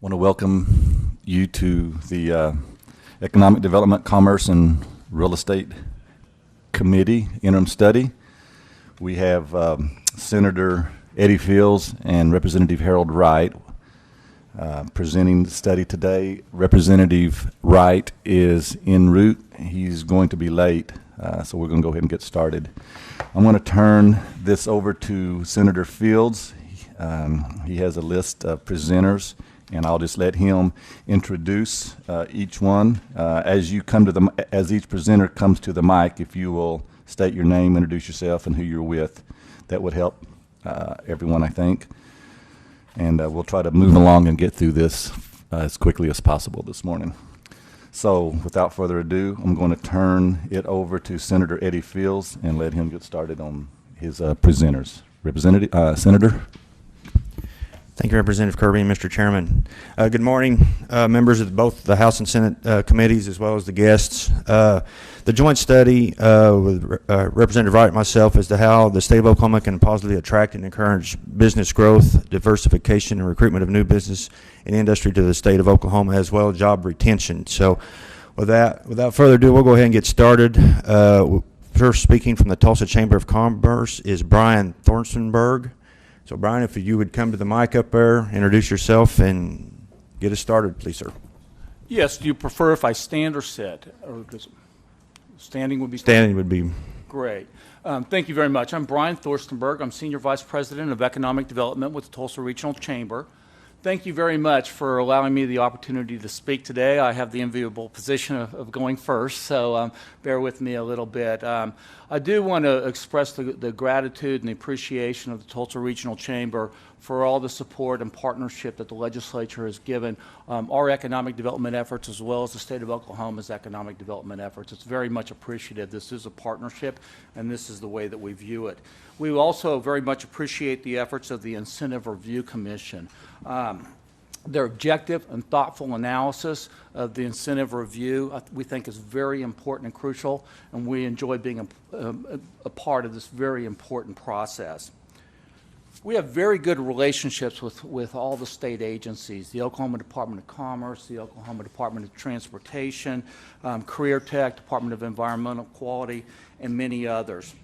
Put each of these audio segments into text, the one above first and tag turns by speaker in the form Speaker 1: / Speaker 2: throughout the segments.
Speaker 1: Want to welcome you to the Economic Development, Commerce, and Real Estate Committee Interim Study. We have Senator Eddie Fields and Representative Harold Wright presenting the study today. Representative Wright is en route. He's going to be late, so we're going to go ahead and get started. I'm going to turn this over to Senator Fields. He has a list of presenters, and I'll just let him introduce each one. As each presenter comes to the mic, if you will state your name, introduce yourself, and who you're with, that would help everyone, I think. And we'll try to move along and get through this as quickly as possible this morning. So without further ado, I'm going to turn it over to Senator Eddie Fields and let him get started on his presenters. Senator.
Speaker 2: Thank you, Representative Kirby and Mr. Chairman. Good morning, members of both the House and Senate committees, as well as the guests. The joint study with Representative Wright and myself as to how the state of Oklahoma can positively attract and encourage business growth, diversification, and recruitment of new business and industry to the state of Oklahoma, as well as job retention. So without further ado, we'll go ahead and get started. First speaking from the Tulsa Chamber of Commerce is Brian Thorstenberg. So, Brian, if you would come to the mic up there, introduce yourself, and get us started, please, sir.
Speaker 3: Yes. Do you prefer if I stand or sit? Or standing would be
Speaker 2: Standing would be
Speaker 3: great. Thank you very much. I'm Brian Thorstenberg. I'm Senior Vice President of Economic Development with the Tulsa Regional Chamber. Thank you very much for allowing me the opportunity to speak today. I have the enviable position of going first, so bear with me a little bit. I do want to express the gratitude and the appreciation of the Tulsa Regional Chamber for all the support and partnership that the legislature has given our economic development efforts, as well as the state of Oklahoma's economic development efforts. It's very much appreciated. This is a partnership, and this is the way that we view it. We also very much appreciate the efforts of the Incentive Review Commission. Their objective and thoughtful analysis of the incentive review we think is very important and crucial, and we enjoy being a part of this very important process. We have very good relationships with all the state agencies, the Oklahoma Department of Commerce, the Oklahoma Department of Transportation, Career Tech, Department of Environmental Quality, and many others.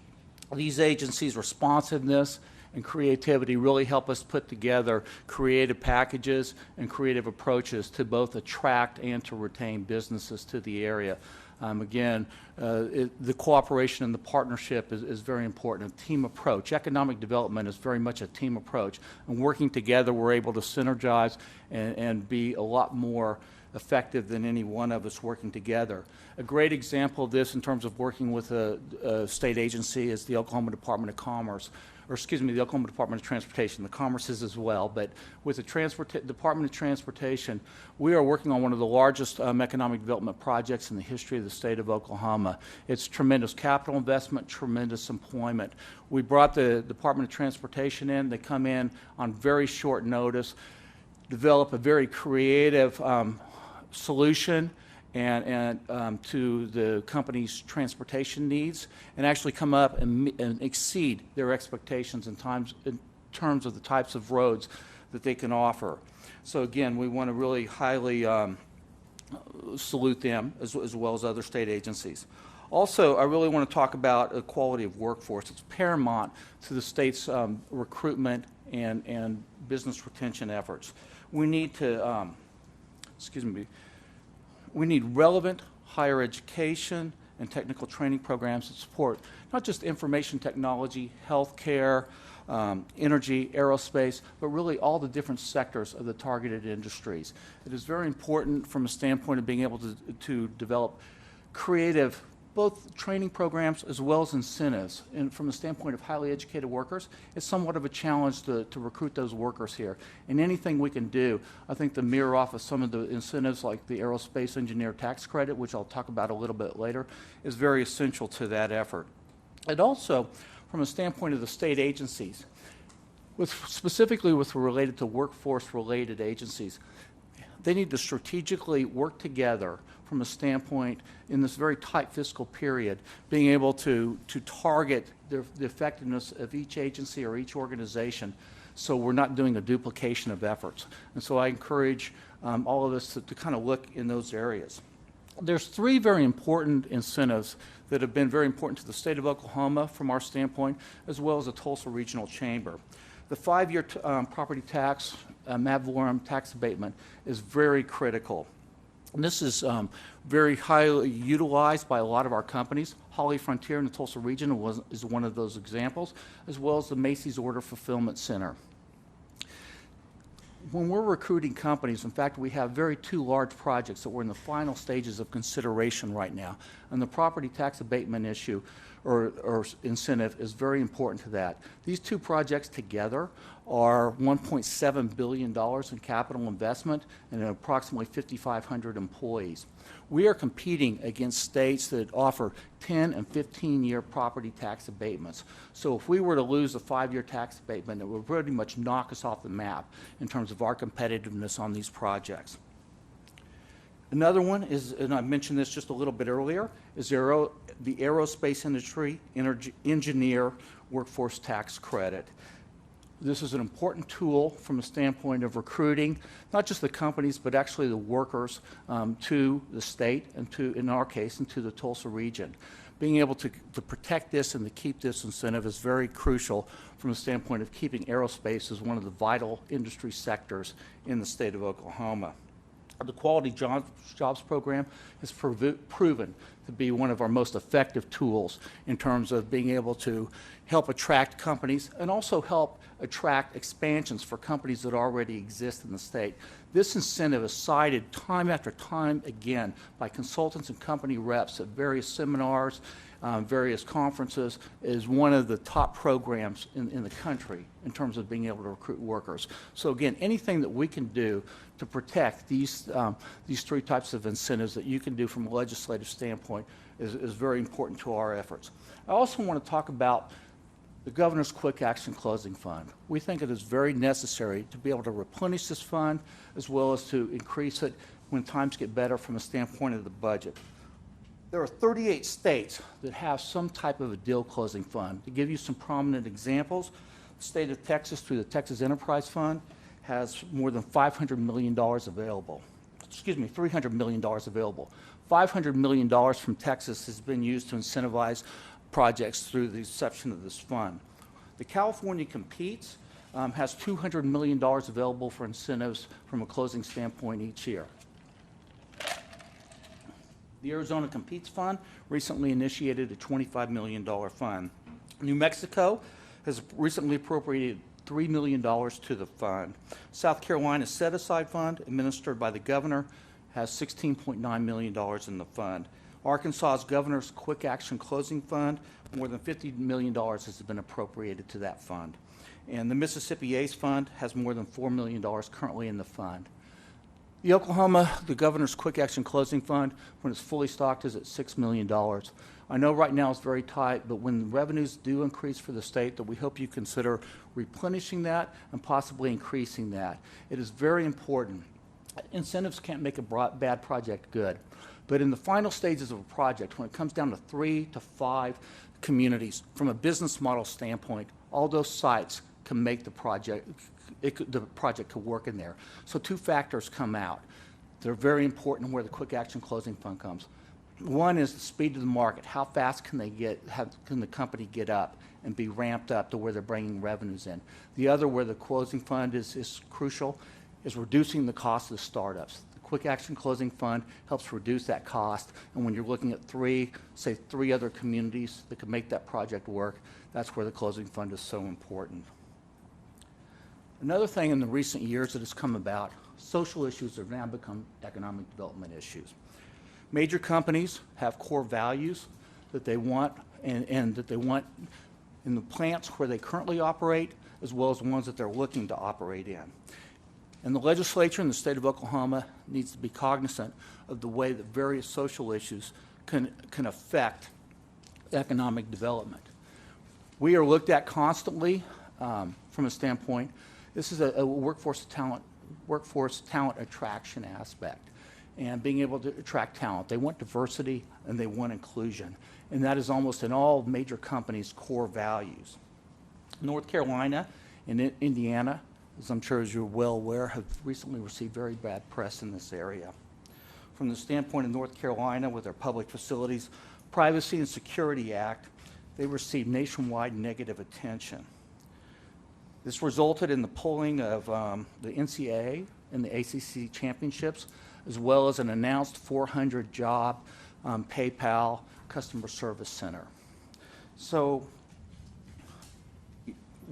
Speaker 3: These agencies' responsiveness and creativity really help us put together creative packages and creative approaches to both attract and to retain businesses to the area. The cooperation and the partnership is very important. A team approach. Economic development is very much a team approach. And working together, we're able to synergize and be a lot more effective than any one of us working together. A great example of this in terms of working with a state agency is the Oklahoma Department of Commerce, or excuse me, the Oklahoma Department of Transportation. The Commerce is as well, but with the Department of Transportation, we are working on one of the largest economic development projects in the history of the state of Oklahoma. It's tremendous capital investment, tremendous employment. We brought the Department of Transportation in. They come in on very short notice, develop a very creative solution and to the company's transportation needs, and actually come up and exceed their expectations in terms of the types of roads that they can offer. So again, we want to really highly salute them as well as other state agencies. Also, I really want to talk about equality of workforce. It's paramount to the state's recruitment and business retention efforts. We need to, we need relevant higher education and technical training programs that support not just information technology, healthcare, energy, aerospace, but really all the different sectors of the targeted industries. It is very important from a standpoint of being able to develop creative both training programs as well as incentives. And from the standpoint of highly educated workers, it's somewhat of a challenge to recruit those workers here. And anything we can do, I think the mirror off of some of the incentives like the aerospace engineer tax credit, which I'll talk about a little bit later, is very essential to that effort. And also, from a standpoint of the state agencies, specifically related to workforce-related agencies, they need to strategically work together from a standpoint in this very tight fiscal period, being able to target the effectiveness of each agency or each organization so we're not doing a duplication of efforts. And so I encourage all of us to kind of look in those areas. There's three very important incentives that have been very important to the state of Oklahoma from our standpoint, as well as the Tulsa Regional Chamber. The 5-year property tax, ad valorem tax abatement is very critical. And this is very highly utilized by a lot of our companies. Holly Frontier in the Tulsa region is one of those examples, as well as the Macy's Order Fulfillment Center. When we're recruiting companies, in fact, we have two large projects that we're in the final stages of consideration right now. And the property tax abatement issue or incentive is very important to that. These two projects together are $1.7 billion in capital investment and approximately 5,500 employees. We are competing against states that offer 10 and 15-year property tax abatements. So if we were to lose a 5-year tax abatement, it would pretty much knock us off the map in terms of our competitiveness on these projects. Another one is, and I mentioned this just a little bit earlier, is the aerospace industry engineer workforce tax credit. This is an important tool from a standpoint of recruiting, not just the companies, but actually the workers to the state and to, in our case, and to the Tulsa region. Being able to protect this and to keep this incentive is very crucial from the standpoint of keeping aerospace as one of the vital industry sectors in the state of Oklahoma. The Quality Jobs Program has proven to be one of our most effective tools in terms of being able to help attract companies and also help attract expansions for companies that already exist in the state. This incentive is cited time after time again by consultants and company reps at various seminars, various conferences, is one of the top programs in the country in terms of being able to recruit workers. So again, anything that we can do to protect these three types of incentives that you can do from a legislative standpoint is very important to our efforts. I also want to talk about the Governor's Quick Action Closing Fund. We think it is very necessary to be able to replenish this fund as well as to increase it when times get better from a standpoint of the budget. There are 38 states that have some type of a deal closing fund. To give you some prominent examples, the state of Texas through the Texas Enterprise Fund has more than $500 million available. Excuse me, $300 million available. $500 million from Texas has been used to incentivize projects through the inception of this fund. The California Competes has $200 million available for incentives from a closing standpoint each year. The Arizona Competes Fund recently initiated a $25 million fund. New Mexico has recently appropriated $3 million to the fund. South Carolina's set-aside fund, administered by the governor, has $16.9 million in the fund. Arkansas's Governor's Quick Action Closing Fund, more than $50 million has been appropriated to that fund. And the Mississippi ACE Fund has more than $4 million currently in the fund. The Oklahoma, the Governor's Quick Action Closing Fund, when it's fully stocked, is at $6 million. I know right now it's very tight, but when revenues do increase for the state, that we hope you consider replenishing that and possibly increasing that. It is very important. Incentives can't make a bad project good. But in the final stages of a project, when it comes down to 3 to 5 communities, from a business model standpoint, all those sites can make the project, the project could work in there. So two factors come out. They're very important where the Quick Action Closing Fund comes. One is the speed of the market. How fast can can the company get up and be ramped up to where they're bringing revenues in? The other, where the closing fund is crucial, is reducing the cost of the startups. The Quick Action Closing Fund helps reduce that cost, and when you're looking at three other communities that could make that project work, that's where the closing fund is so important. Another thing in the recent years that has come about, social issues have now become economic development issues. Major companies have core values that they want and that they want in the plants where they currently operate, as well as the ones that they're looking to operate in. And the legislature in the state of Oklahoma needs to be cognizant of the way that various social issues can affect economic development. We are looked at constantly from a standpoint. This is a workforce talent attraction aspect, and being able to attract talent. They want diversity and they want inclusion, and that is almost in all major companies' core values. North Carolina in Indiana, as I'm sure as you're well aware, have recently received very bad press in this area. From the standpoint of North Carolina with their Public Facilities Privacy and Security Act, they received nationwide negative attention. This resulted in the pulling of the NCAA and the ACC championships, as well as an announced 400-job PayPal customer service center. So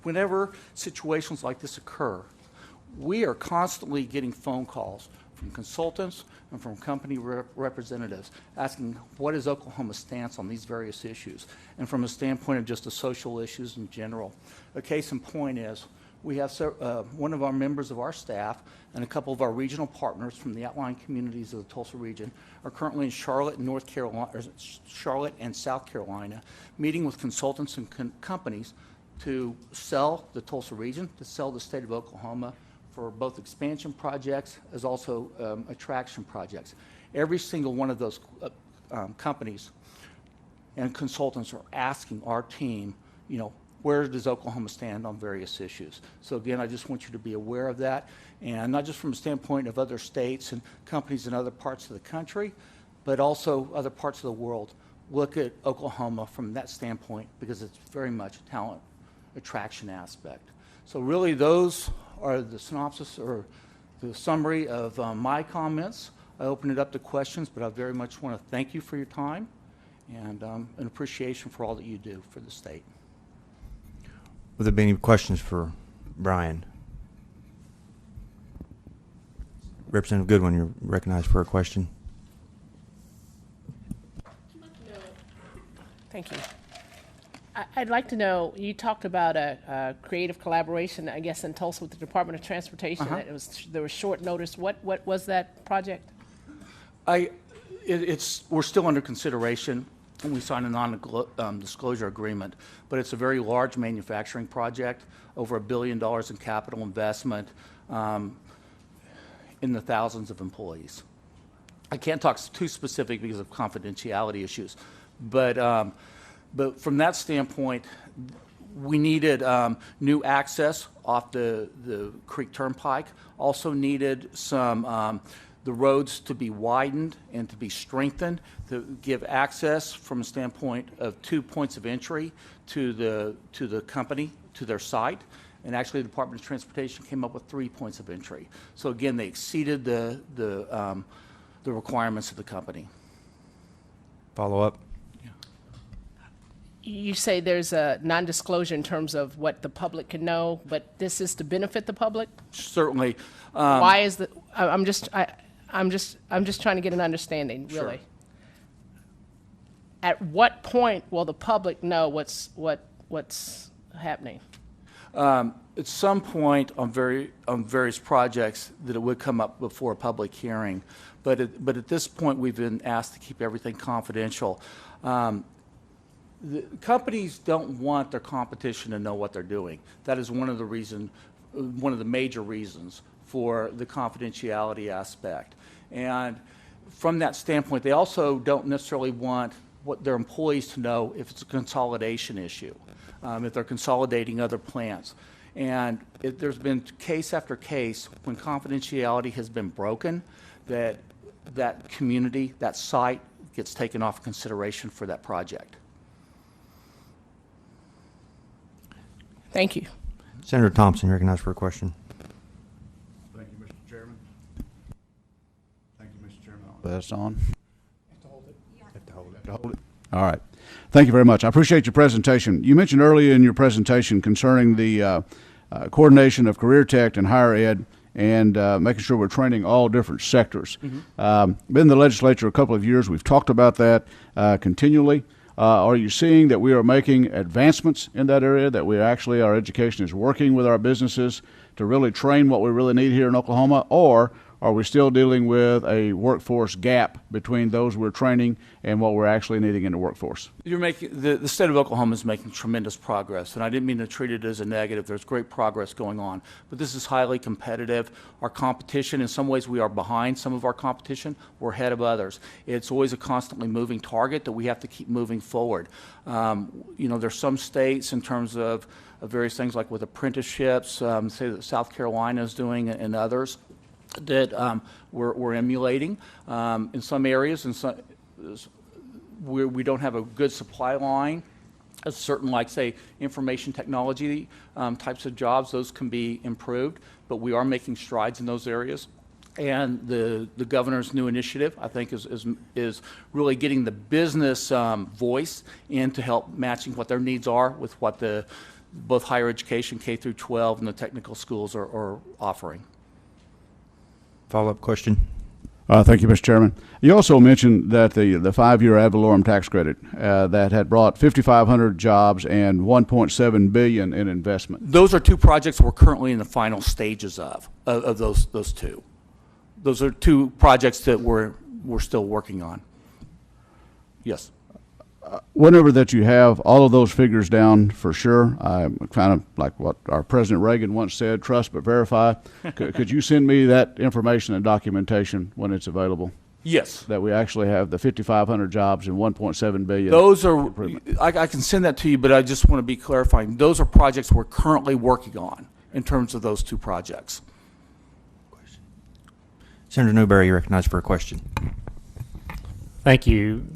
Speaker 3: whenever situations like this occur, we are constantly getting phone calls from consultants and from company representatives asking what is Oklahoma's stance on these various issues, and from a standpoint of just the social issues in general. A case in point is we have one of our members of our staff and a couple of our regional partners from the outlying communities of the Tulsa region are currently in Charlotte and Charlotte and South Carolina, meeting with consultants and companies to sell the Tulsa region, to sell the state of Oklahoma for both expansion projects as also attraction projects. Every single one of those companies and consultants are asking our team, you know, where does Oklahoma stand on various issues? So again, I just want you to be aware of that, and not just from a standpoint of other states and companies in other parts of the country, but also other parts of the world. Look at Oklahoma from that standpoint because it's very much a talent attraction aspect. So really those are the synopsis or the summary of my comments. I open it up to questions, but I very much want to thank you for your time and an appreciation for all that you do for the state.
Speaker 2: Would there be any questions for Brian? Representative Goodwin, you're recognized for a question.
Speaker 4: Thank you. I'd like to know, you talked about a creative collaboration, I guess, in Tulsa with the Department of Transportation. That there was short notice. What was that project?
Speaker 3: We're still under consideration, and we signed a non-disclosure agreement, but it's a very large manufacturing project, over $1 billion in capital investment, in the thousands of employees. I can't talk too specific because of confidentiality issues, but from that standpoint, we needed new access off the Creek Turnpike. Also needed some the roads to be widened and to be strengthened to give access from a standpoint of 2 points of entry to the company, to their site. And actually, the Department of Transportation came up with 3 points of entry. So again, they exceeded the requirements of the company.
Speaker 2: Follow up.
Speaker 4: You say there's a non-disclosure in terms of what the public can know, but this is to benefit the public?
Speaker 3: Certainly.
Speaker 4: Why is the? I'm just trying to get an understanding, really.
Speaker 3: Sure.
Speaker 4: At what point will the public know what's happening?
Speaker 3: At some point on various projects that it would come up before a public hearing, but at this point we've been asked to keep everything confidential. The companies don't want their competition to know what they're doing. That is one of the major reasons for the confidentiality aspect. And from that standpoint, they also don't necessarily want what their employees to know if it's a consolidation issue, if they're consolidating other plants. And there's been case after case when confidentiality has been broken, that community, that site gets taken off consideration for that project.
Speaker 4: Thank you.
Speaker 2: Senator Thompson, you're recognized for a question.
Speaker 5: Thank you, Mr. Chairman. Thank you, Mr. Chairman. That's on. Have to hold it. Have to hold it. All right. Thank you very much. I appreciate your presentation. You mentioned earlier in your presentation concerning the coordination of career tech and higher ed and making sure we're training all different sectors. Been in the legislature a couple of years. We've talked about that continually. Are you seeing that we are making advancements in that area, that our education is working with our businesses to really train what we really need here in Oklahoma, or are we still dealing with a workforce gap between those we're training and what we're actually needing in the workforce?
Speaker 3: You're making the state of Oklahoma is making tremendous progress, and I didn't mean to treat it as a negative. There's great progress going on, but this is highly competitive. Our competition, in some ways, we are behind some of our competition. We're ahead of others. It's always a constantly moving target that we have to keep moving forward. There's some states in terms of various things like with apprenticeships, say that South Carolina is doing, and others that we're emulating in some areas, and some where we don't have a good supply line. A certain, like, say, information technology types of jobs, those can be improved, but we are making strides in those areas. And the governor's new initiative, I think, is really getting the business voice in to help matching what their needs are with what both higher education, K through 12, and the technical schools are offering.
Speaker 2: Follow-up question.
Speaker 5: Thank you, Mr. Chairman. You also mentioned that the 5-year ad valorem tax credit that had brought 5,500 jobs and $1.7 billion in investment.
Speaker 3: Those are two projects we're currently in the final stages of those two. Those are two projects that we're still working on. Yes.
Speaker 5: Whenever that you have all of those figures down for sure, I'm kind of like what our President Reagan once said, trust but verify. Could you send me that information and documentation when it's available?
Speaker 3: Yes.
Speaker 5: That we actually have the 5,500 jobs and 1.7 billion.
Speaker 3: Those are, I can send that to you, but I just want to be clarifying. Those are projects we're currently working on in terms of those two projects.
Speaker 2: Senator Newberry, you're recognized for a question.
Speaker 6: Thank you.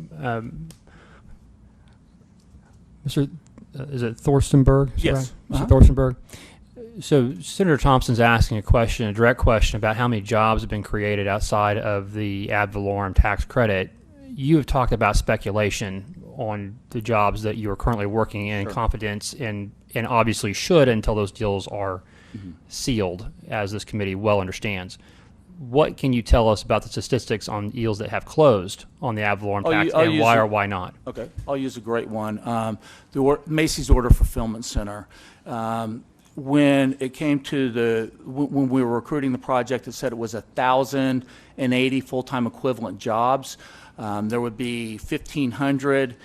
Speaker 6: Mr. Is it Thorstenberg?
Speaker 3: Yes.
Speaker 6: Right? Mr. Thorstenberg. So Senator Thompson's asking a direct question about how many jobs have been created outside of the ad valorem tax credit. You have talked about speculation on the jobs that you are currently working in, confidence, and obviously should until those deals are sealed, as this committee well understands. What can you tell us about the statistics on deals that have closed on the ad valorem tax, and why or why not?
Speaker 3: Okay, I'll use a great one. The Macy's Order Fulfillment Center. When it came to when we were recruiting the project, it said it was 1,080 full-time equivalent jobs. There would be 1,500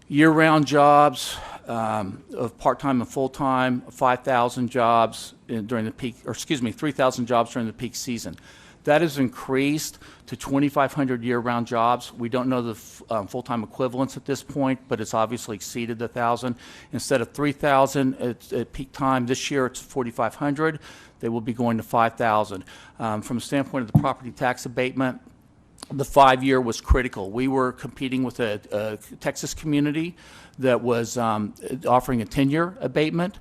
Speaker 3: year-round jobs of part-time and full-time, 5,000 jobs during the peak, 3,000 jobs during the peak season. That has increased to 2,500 year-round jobs. We don't know the full-time equivalents at this point, but it's obviously exceeded 1,000. Instead of 3,000 at peak time this year, it's 4,500. They will be going to 5,000. From a standpoint of the property tax abatement, the 5-year was critical. We were competing with a Texas community that was offering a 10-year abatement.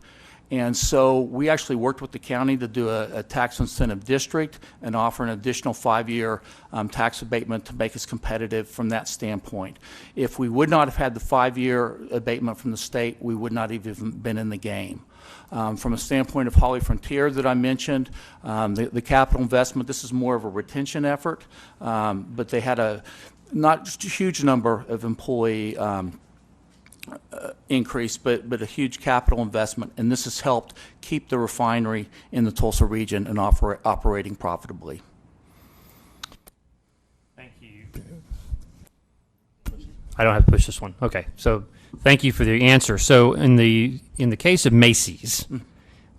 Speaker 3: And so we actually worked with the county to do a tax incentive district and offer an additional 5-year tax abatement to make us competitive from that standpoint. If we would not have had the 5-year abatement from the state, we would not have even been in the game. From a standpoint of Holly Frontier that I mentioned, the capital investment, this is more of a retention effort, but they had a not just a huge number of employee increase, but a huge capital investment, and this has helped keep the refinery in the Tulsa region and operating profitably.
Speaker 6: Thank you. I don't have to push this one. Okay, so thank you for the answer. So in the case of Macy's,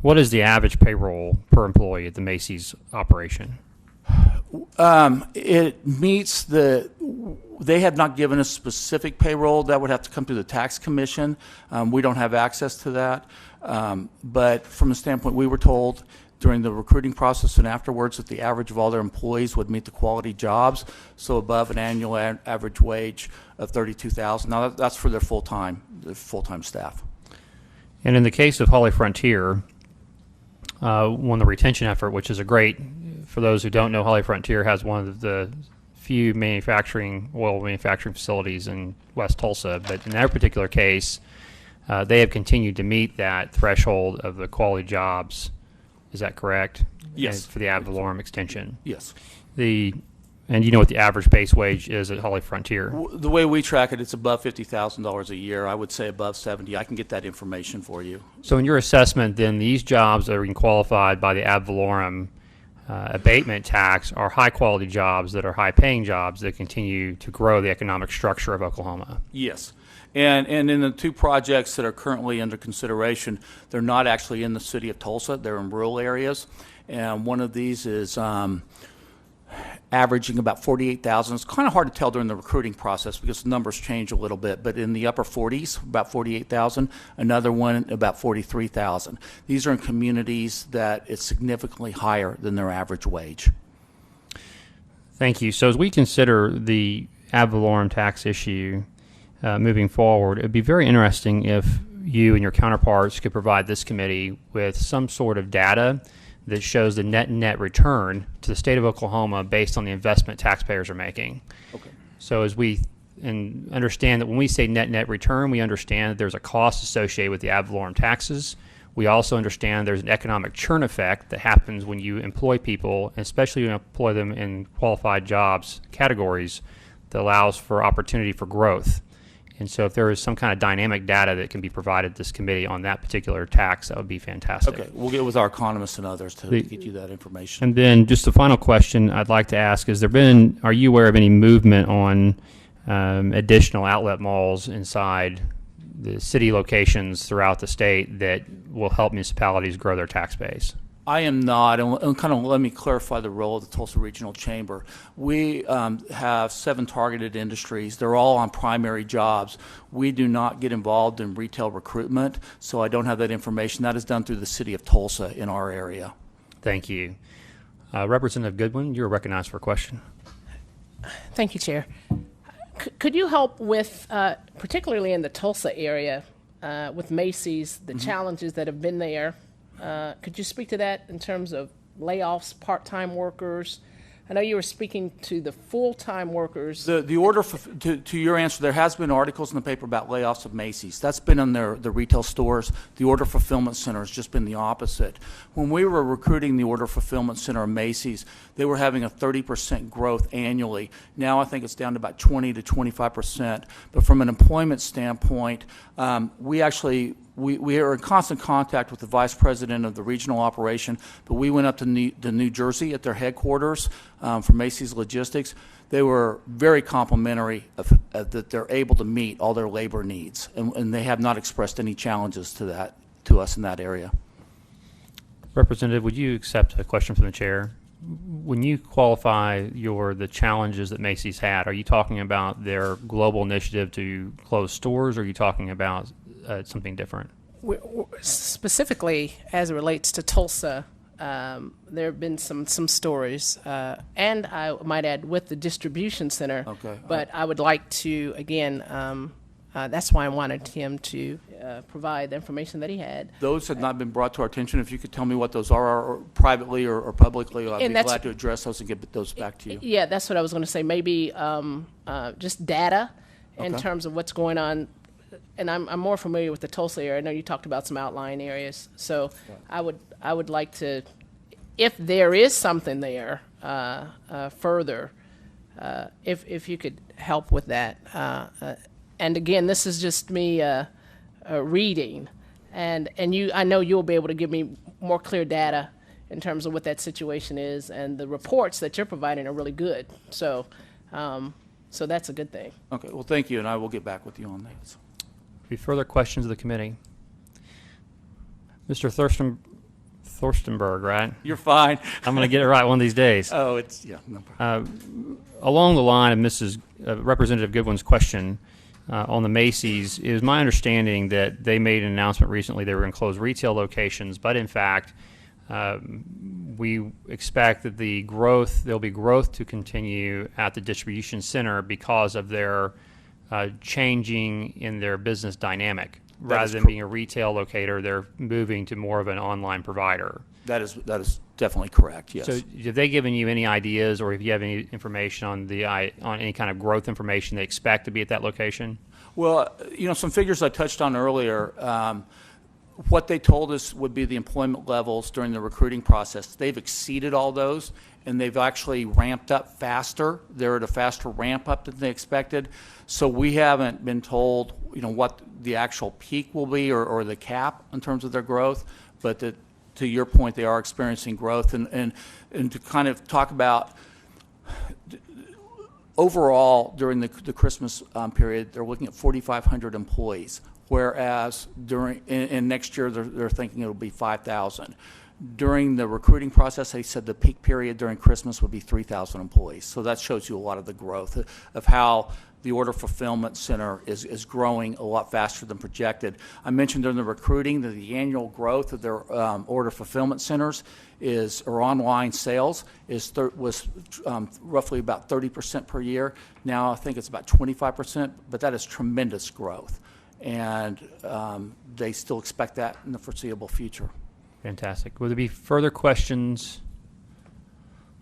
Speaker 6: what is the average payroll per employee at the Macy's operation?
Speaker 3: It meets they have not given us specific payroll. That would have to come through the tax commission. We don't have access to that. But from a standpoint, we were told during the recruiting process and afterwards that the average of all their employees would meet the quality jobs, so above an annual average wage of $32,000. Now that's for their full-time staff.
Speaker 6: And in the case of Holly Frontier, the retention effort, which is for those who don't know, Holly Frontier has one of the few oil manufacturing facilities in West Tulsa, but in that particular case, they have continued to meet that threshold of the quality jobs. Is that correct?
Speaker 3: Yes.
Speaker 6: And for the ad valorem extension.
Speaker 3: Yes.
Speaker 6: And you know what the average base wage is at Holly Frontier?
Speaker 3: The way we track it, it's above $50,000 a year. I would say above 70. I can get that information for you.
Speaker 6: So in your assessment, then, these jobs that are being qualified by the ad valorem abatement tax are high-quality jobs that are high-paying jobs that continue to grow the economic structure of Oklahoma.
Speaker 3: Yes. And in the two projects that are currently under consideration, they're not actually in the city of Tulsa. They're in rural areas. And one of these is averaging about 48,000. It's kind of hard to tell during the recruiting process because the numbers change a little bit, but in the upper 40s, about 48,000. Another one about 43,000. These are in communities that it's significantly higher than their average wage.
Speaker 6: Thank you. So as we consider the ad valorem tax issue moving forward, it would be very interesting if you and your counterparts could provide this committee with some sort of data that shows the net return to the state of Oklahoma based on the investment taxpayers are making.
Speaker 3: Okay.
Speaker 6: So as we understand that when we say net return, we understand that there's a cost associated with the ad valorem taxes. We also understand there's an economic churn effect that happens when you employ people, especially when you employ them in qualified jobs categories that allows for opportunity for growth. And so if there is some kind of dynamic data that can be provided to this committee on that particular tax, that would be fantastic.
Speaker 3: Okay, we'll get with our economists and others to get you that information.
Speaker 6: And then just the final question I'd like to ask is are you aware of any movement on additional outlet malls inside the city locations throughout the state that will help municipalities grow their tax base?
Speaker 3: I am not, and kind of let me clarify the role of the Tulsa Regional Chamber. We have 7 targeted industries. They're all on primary jobs. We do not get involved in retail recruitment, so I don't have that information. That is done through the city of Tulsa in our area.
Speaker 6: Thank you. Representative Goodwin, you're recognized for a question.
Speaker 4: Thank you, Chair. Could you help with, particularly in the Tulsa area, with Macy's, the challenges that have been there? Could you speak to that in terms of layoffs, part-time workers? I know you were speaking to the full-time workers.
Speaker 3: The order to your answer, there has been articles in the paper about layoffs of Macy's. That's been in the retail stores. The order fulfillment center has just been the opposite. When we were recruiting the order fulfillment center of Macy's, they were having a 30% growth annually. Now I think it's down to about 20 to 25%. But from an employment standpoint, we are in constant contact with the vice president of the regional operation, but we went up to New Jersey at their headquarters for Macy's Logistics. They were very complimentary that they're able to meet all their labor needs, and they have not expressed any challenges to us in that area.
Speaker 6: Representative, would you accept a question from the chair? When you qualify the challenges that Macy's had, are you talking about their global initiative to close stores, or are you talking about something different?
Speaker 4: Specifically, as it relates to Tulsa, there have been some stories, and I might add with the distribution center.
Speaker 3: Okay.
Speaker 4: But I would like to, again, that's why I wanted him to provide the information that he had.
Speaker 3: Those have not been brought to our attention. If you could tell me what those are, or privately or publicly, I'd be glad to address those and get those back to you.
Speaker 4: Yeah, that's what I was going to say. Maybe just data in
Speaker 3: Okay.
Speaker 4: terms of what's going on. And I'm more familiar with the Tulsa area. I know you talked about some outlying areas. So I would like to, if there is something there further, if you could help with that. And again, this is just me reading, and I know you'll be able to give me more clear data in terms of what that situation is, and the reports that you're providing are really good. So that's a good thing.
Speaker 3: Okay, well, thank you, and I will get back with you on that.
Speaker 6: Any further questions of the committee? Mr. Thorstenberg, right?
Speaker 3: You're fine.
Speaker 6: I'm going to get it right one of these days.
Speaker 3: Oh, it's, yeah, no problem.
Speaker 6: Along the line of Mrs. Representative Goodwin's question on the Macy's, it was my understanding that they made an announcement recently they were going to close retail locations, but in fact, we expect that there'll be growth to continue at the distribution center because of their changing in their business dynamic. Rather than being a retail locator, they're moving to more of an online provider.
Speaker 3: That is definitely correct, yes.
Speaker 6: So have they given you any ideas, or if you have any information on any kind of growth information they expect to be at that location?
Speaker 3: Well, some figures I touched on earlier, what they told us would be the employment levels during the recruiting process. They've exceeded all those, and they've actually ramped up faster. They're at a faster ramp up than they expected. So we haven't been told, what the actual peak will be or the cap in terms of their growth, but to your point, they are experiencing growth. And to kind of talk about overall during the Christmas period, they're looking at 4,500 employees, whereas in next year they're thinking it'll be 5,000. During the recruiting process, they said the peak period during Christmas would be 3,000 employees. So that shows you a lot of the growth of how the order fulfillment center is growing a lot faster than projected. I mentioned during the recruiting that the annual growth of their order fulfillment centers or online sales was roughly about 30% per year. Now I think it's about 25%, but that is tremendous growth. And they still expect that in the foreseeable future.
Speaker 6: Fantastic. Will there be further questions?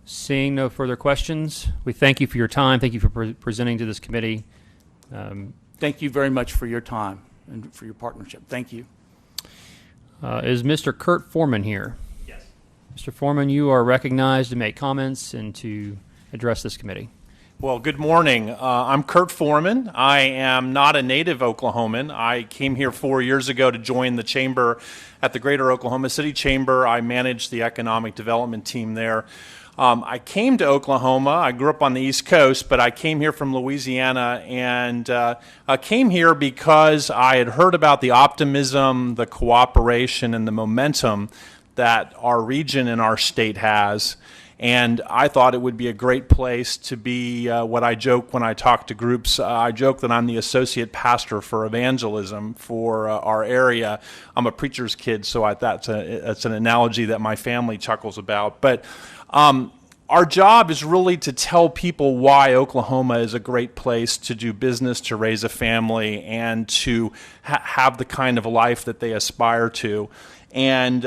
Speaker 6: Seeing no further questions, we thank you for your time. Thank you for presenting to this committee.
Speaker 3: Thank you very much for your time and for your partnership. Thank you.
Speaker 6: Is Mr. Kurt Foreman here?
Speaker 3: Yes.
Speaker 6: Mr. Foreman, you are recognized to make comments and to address this committee.
Speaker 7: Well, good morning. I'm Kurt Foreman. I am not a native Oklahoman. I came here 4 years ago to join the chamber at the Greater Oklahoma City Chamber. I manage the economic development team there. I came to Oklahoma. I grew up on the East Coast, but I came here from Louisiana, and I came here because I had heard about the optimism, the cooperation, and the momentum that our region and our state has. And I thought it would be a great place to be what I joke when I talk to groups. I joke that I'm the associate pastor for evangelism for our area. I'm a preacher's kid, so that's an analogy that my family chuckles about. But our job is really to tell people why Oklahoma is a great place to do business, to raise a family, and to have the kind of life that they aspire to. And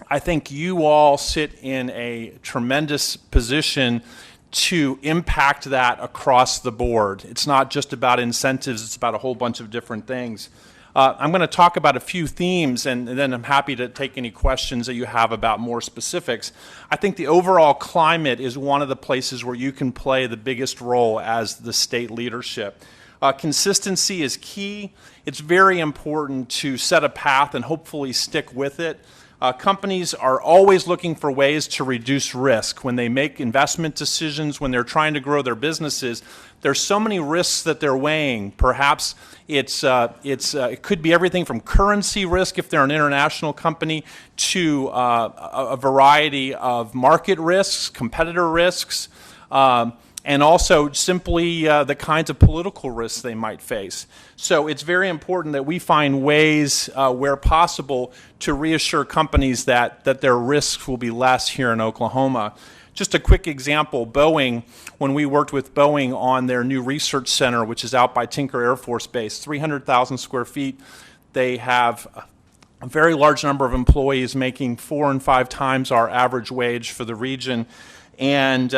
Speaker 7: I think you all sit in a tremendous position to impact that across the board. It's not just about incentives, it's about a whole bunch of different things. I'm going to talk about a few themes, and then I'm happy to take any questions that you have about more specifics. I think the overall climate is one of the places where you can play the biggest role as the state leadership. Consistency is key. It's very important to set a path and hopefully stick with it. Companies are always looking for ways to reduce risk. When they make investment decisions, when they're trying to grow their businesses, there's so many risks that they're weighing. Perhaps it could be everything from currency risk if they're an international company to a variety of market risks, competitor risks, and also simply the kinds of political risks they might face. So it's very important that we find ways where possible to reassure companies that their risks will be less here in Oklahoma. Just a quick example, Boeing, when we worked with Boeing on their new research center, which is out by Tinker Air Force Base, 300,000 square feet, they have a very large number of employees making 4 and 5 times our average wage for the region. And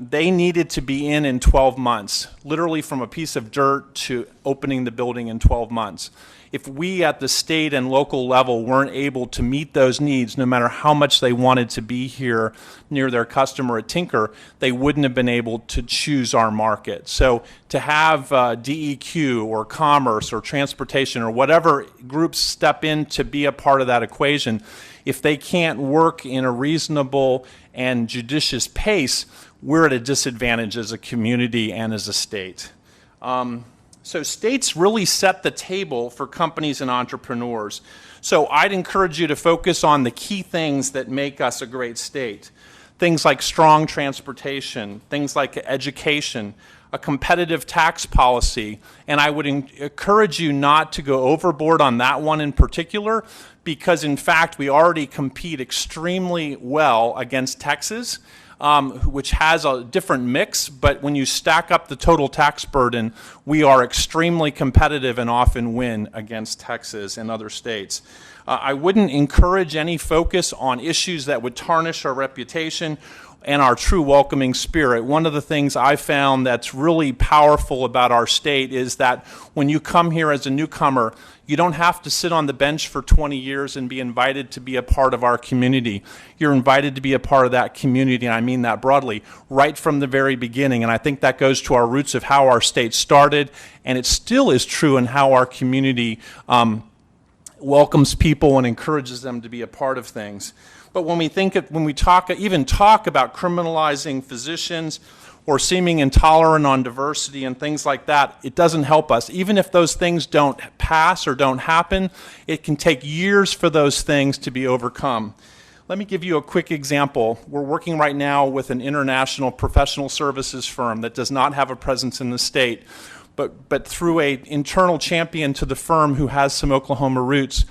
Speaker 7: they needed to be in 12 months, literally from a piece of dirt to opening the building in 12 months. If we at the state and local level weren't able to meet those needs, no matter how much they wanted to be here near their customer at Tinker, they wouldn't have been able to choose our market. So to have DEQ or commerce or transportation or whatever groups step in to be a part of that equation, if they can't work in a reasonable and judicious pace, we're at a disadvantage as a community and as a state. So states really set the table for companies and entrepreneurs. So I'd encourage you to focus on the key things that make us a great state. Things like strong transportation, things like education, a competitive tax policy, and I would encourage you not to go overboard on that one in particular, because in fact we already compete extremely well against Texas, which has a different mix, but when you stack up the total tax burden, we are extremely competitive and often win against Texas and other states. I wouldn't encourage any focus on issues that would tarnish our reputation and our true welcoming spirit. One of the things I found that's really powerful about our state is that when you come here as a newcomer, you don't have to sit on the bench for 20 years and be invited to be a part of our community. You're invited to be a part of that community, and I mean that broadly, right from the very beginning. And I think that goes to our roots of how our state started, and it still is true in how our community welcomes people and encourages them to be a part of things. But when we talk about criminalizing physicians or seeming intolerant on diversity and things like that, it doesn't help us. Even if those things don't pass or don't happen, it can take years for those things to be overcome. Let me give you a quick example. We're working right now with an international professional services firm that does not have a presence in the state, but through an internal champion to the firm who has some Oklahoma roots,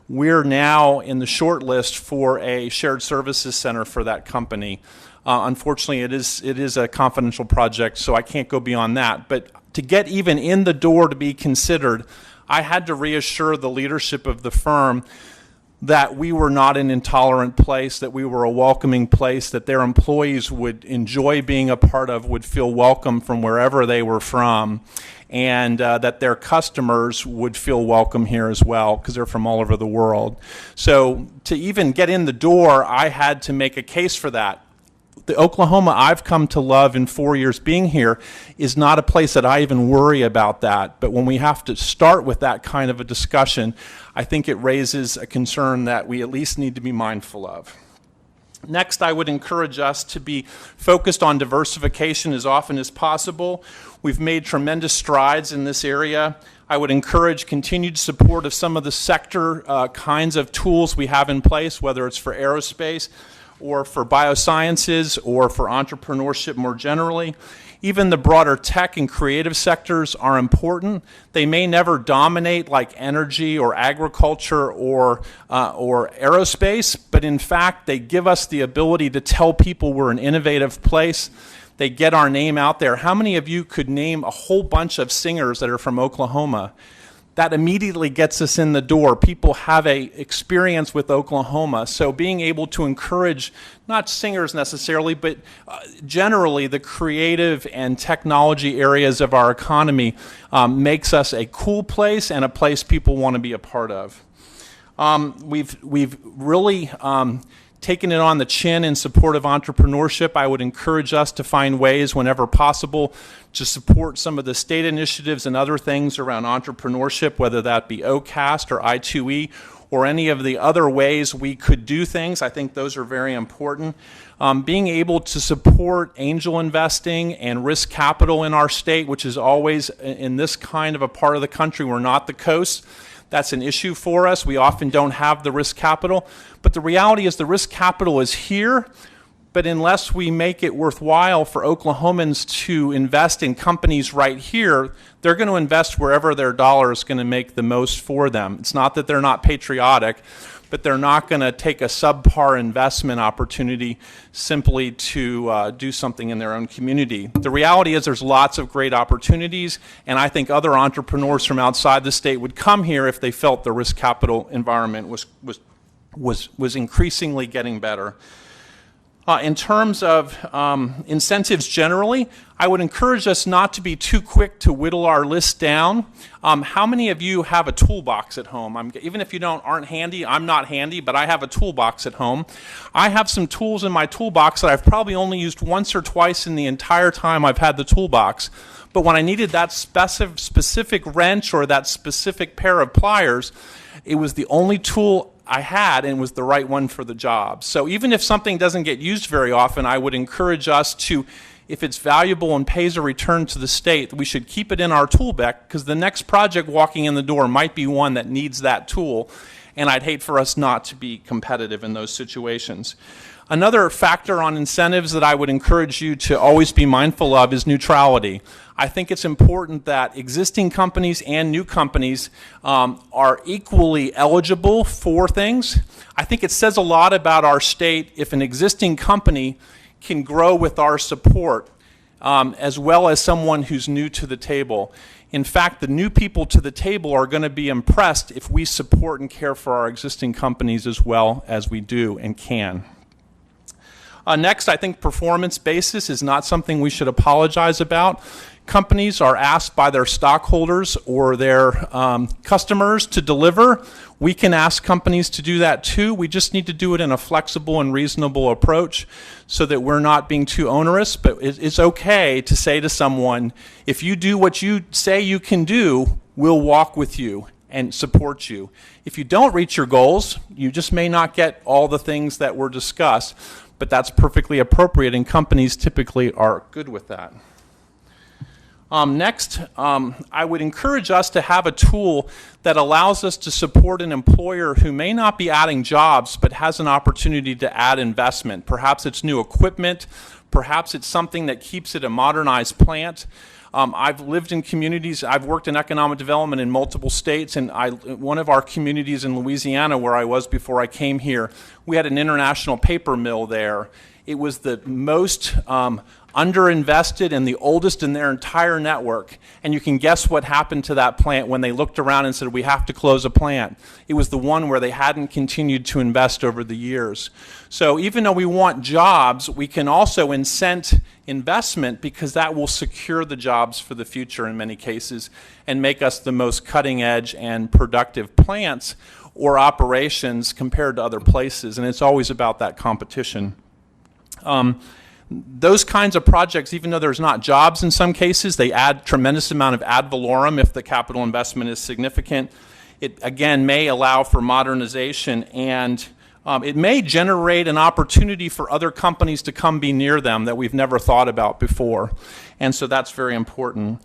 Speaker 7: we're now in the short list for a shared services center for that company. Unfortunately, it is a confidential project, so I can't go beyond that. But to get even in the door to be considered, I had to reassure the leadership of the firm that we were not an intolerant place, that we were a welcoming place, that their employees would enjoy being a part of, would feel welcome from wherever they were from, and that their customers would feel welcome here as well, because they're from all over the world. So to even get in the door, I had to make a case for that. The Oklahoma I've come to love in 4 years being here is not a place that I even worry about that. But when we have to start with that kind of a discussion, I think it raises a concern that we at least need to be mindful of. Next, I would encourage us to be focused on diversification as often as possible. We've made tremendous strides in this area. I would encourage continued support of some of the sector kinds of tools we have in place, whether it's for aerospace, or for biosciences, or for entrepreneurship more generally. Even the broader tech and creative sectors are important. They may never dominate like energy or agriculture or aerospace, but in fact, they give us the ability to tell people we're an innovative place. They get our name out there. How many of you could name a whole bunch of singers that are from Oklahoma? That immediately gets us in the door. People have a experience with Oklahoma. So being able to encourage, not singers necessarily, but generally the creative and technology areas of our economy makes us a cool place and a place people want to be a part of. We've really taken it on the chin in support of entrepreneurship. I would encourage us to find ways whenever possible to support some of the state initiatives and other things around entrepreneurship, whether that be OCAST or I2E or any of the other ways we could do things. I think those are very important. Being able to support angel investing and risk capital in our state, which is always in this kind of a part of the country, we're not the coast. That's an issue for us. We often don't have the risk capital. But the reality is the risk capital is here, but unless we make it worthwhile for Oklahomans to invest in companies right here, they're going to invest wherever their dollar is going to make the most for them. It's not that they're not patriotic, but they're not going to take a subpar investment opportunity simply to do something in their own community. The reality is there's lots of great opportunities, and I think other entrepreneurs from outside the state would come here if they felt the risk capital environment was increasingly getting better. In terms of incentives generally, I would encourage us not to be too quick to whittle our list down. How many of you have a toolbox at home? Even if you aren't handy, I'm not handy, but I have a toolbox at home. I have some tools in my toolbox that I've probably only used once or twice in the entire time I've had the toolbox. But when I needed that specific wrench or that specific pair of pliers, it was the only tool I had and was the right one for the job. So even if something doesn't get used very often, I would encourage us to, if it's valuable and pays a return to the state, we should keep it in our tool belt, because the next project walking in the door might be one that needs that tool, and I'd hate for us not to be competitive in those situations. Another factor on incentives that I would encourage you to always be mindful of is neutrality. I think it's important that existing companies and new companies are equally eligible for things. I think it says a lot about our state if an existing company can grow with our support, as well as someone who's new to the table. In fact, the new people to the table are going to be impressed if we support and care for our existing companies as well as we do and can. Next, I think performance basis is not something we should apologize about. Companies are asked by their stockholders or their customers to deliver. We can ask companies to do that too. We just need to do it in a flexible and reasonable approach so that we're not being too onerous. But it's okay to say to someone, if you do what you say you can do, we'll walk with you. and support you. If you don't reach your goals, you just may not get all the things that were discussed, but that's perfectly appropriate, and companies typically are good with that. Next, I would encourage us to have a tool that allows us to support an employer who may not be adding jobs but has an opportunity to add investment. Perhaps it's new equipment, perhaps it's something that keeps it a modernized plant. I've lived in communities, I've worked in economic development in multiple states, and one of our communities in Louisiana where I was before I came here, we had an international paper mill there. It was the most underinvested and the oldest in their entire network. And you can guess what happened to that plant when they looked around and said, we have to close a plant. It was the one where they hadn't continued to invest over the years. So even though we want jobs, we can also incent investment because that will secure the jobs for the future in many cases and make us the most cutting edge and productive plants or operations compared to other places. And it's always about that competition. Those kinds of projects, even though there's not jobs in some cases, they add tremendous amount of ad valorem if the capital investment is significant. It, again, may allow for modernization, and it may generate an opportunity for other companies to come be near them that we've never thought about before. And so that's very important.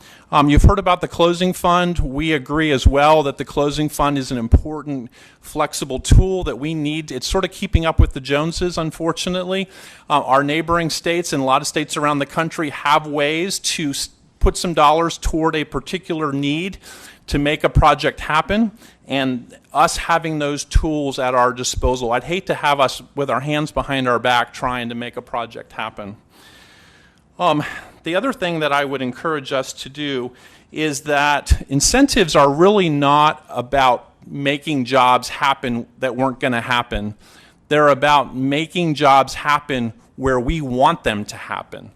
Speaker 7: You've heard about the closing fund. We agree as well that the closing fund is an important flexible tool that we need. It's sort of keeping up with the Joneses, unfortunately. Our neighboring states and a lot of states around the country have ways to put some dollars toward a particular need to make a project happen, and us having those tools at our disposal. I'd hate to have us with our hands behind our back trying to make a project happen. The other thing that I would encourage us to do is that incentives are really not about making jobs happen that weren't going to happen. They're about making jobs happen where we want them to happen.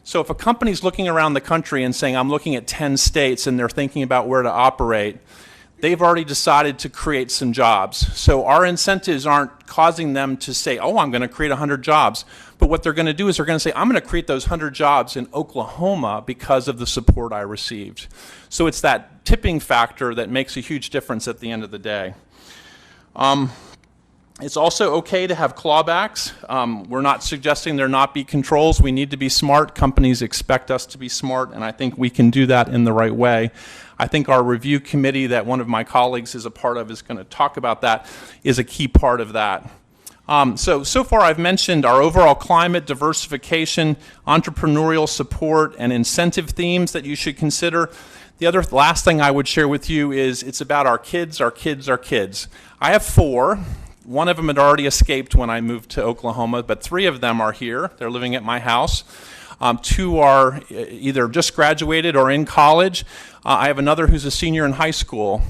Speaker 7: So if a company's looking around the country and saying, I'm looking at 10 states and they're thinking about where to operate, they've already decided to create some jobs. So our incentives aren't causing them to say, oh, I'm going to create 100 jobs. But what they're going to do is they're going to say, I'm going to create those 100 jobs in Oklahoma because of the support I received. So it's that tipping factor that makes a huge difference at the end of the day. It's also okay to have clawbacks. We're not suggesting there not be controls. We need to be smart. Companies expect us to be smart, and I think we can do that in the right way. I think our review committee that one of my colleagues is a part of is going to talk about that, is a key part of that. So far I've mentioned our overall climate, diversification, entrepreneurial support, and incentive themes that you should consider. The last thing I would share with you is it's about our kids, our kids, our kids. I have 4. One of them had already escaped when I moved to Oklahoma, but 3 of them are here. They're living at my house. 2 are either just graduated or in college. I have another who's a senior in high school.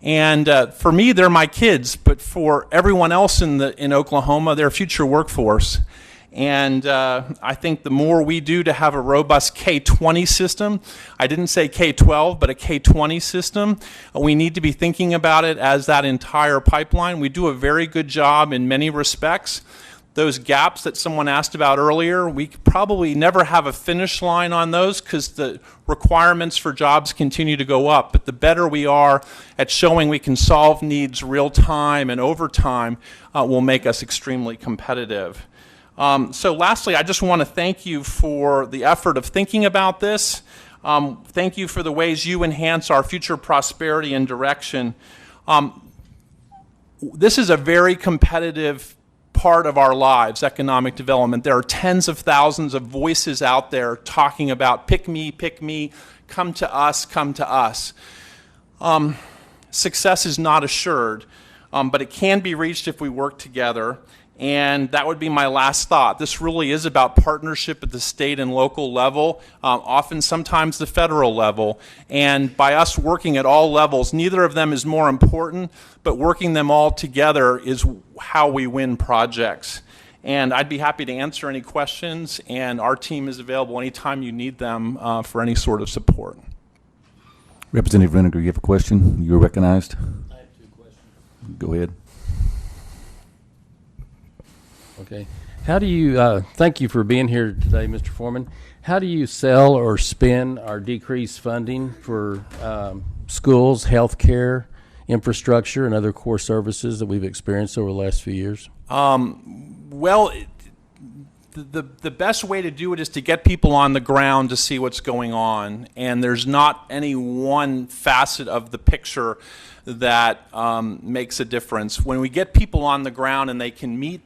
Speaker 7: And for me, they're my kids, but for everyone else in Oklahoma, they're future workforce. And I think the more we do to have a robust K-20 system, I didn't say K-12, but a K-20 system, we need to be thinking about it as that entire pipeline. We do a very good job in many respects. Those gaps that someone asked about earlier, we probably never have a finish line on those because the requirements for jobs continue to go up. But the better we are at showing we can solve needs real time and over time will make us extremely competitive. So lastly, I just want to thank you for the effort of thinking about this. Thank you for the ways you enhance our future prosperity and direction. This is a very competitive part of our lives, economic development. There are tens of thousands of voices out there talking about pick me, come to us, come to us. Success is not assured, but it can be reached if we work together. And that would be my last thought. This really is about partnership at the state and local level, often sometimes the federal level. And by us working at all levels, neither of them is more important, but working them all together is how we win projects. And I'd be happy to answer any questions, and our team is available anytime you need them for any sort of support.
Speaker 1: Representative Renninger, you have a question? You're recognized.
Speaker 8: I have 2 questions.
Speaker 1: Go ahead.
Speaker 8: Okay. How do you, thank you for being here today, Mr. Foreman. How do you sell or spend our decreased funding for schools, health care, infrastructure and other core services that we've experienced over the last few years?
Speaker 7: Well, the best way to do it is to get people on the ground to see what's going on, and there's not any one facet of the picture that makes a difference. When we get people on the ground and they can meet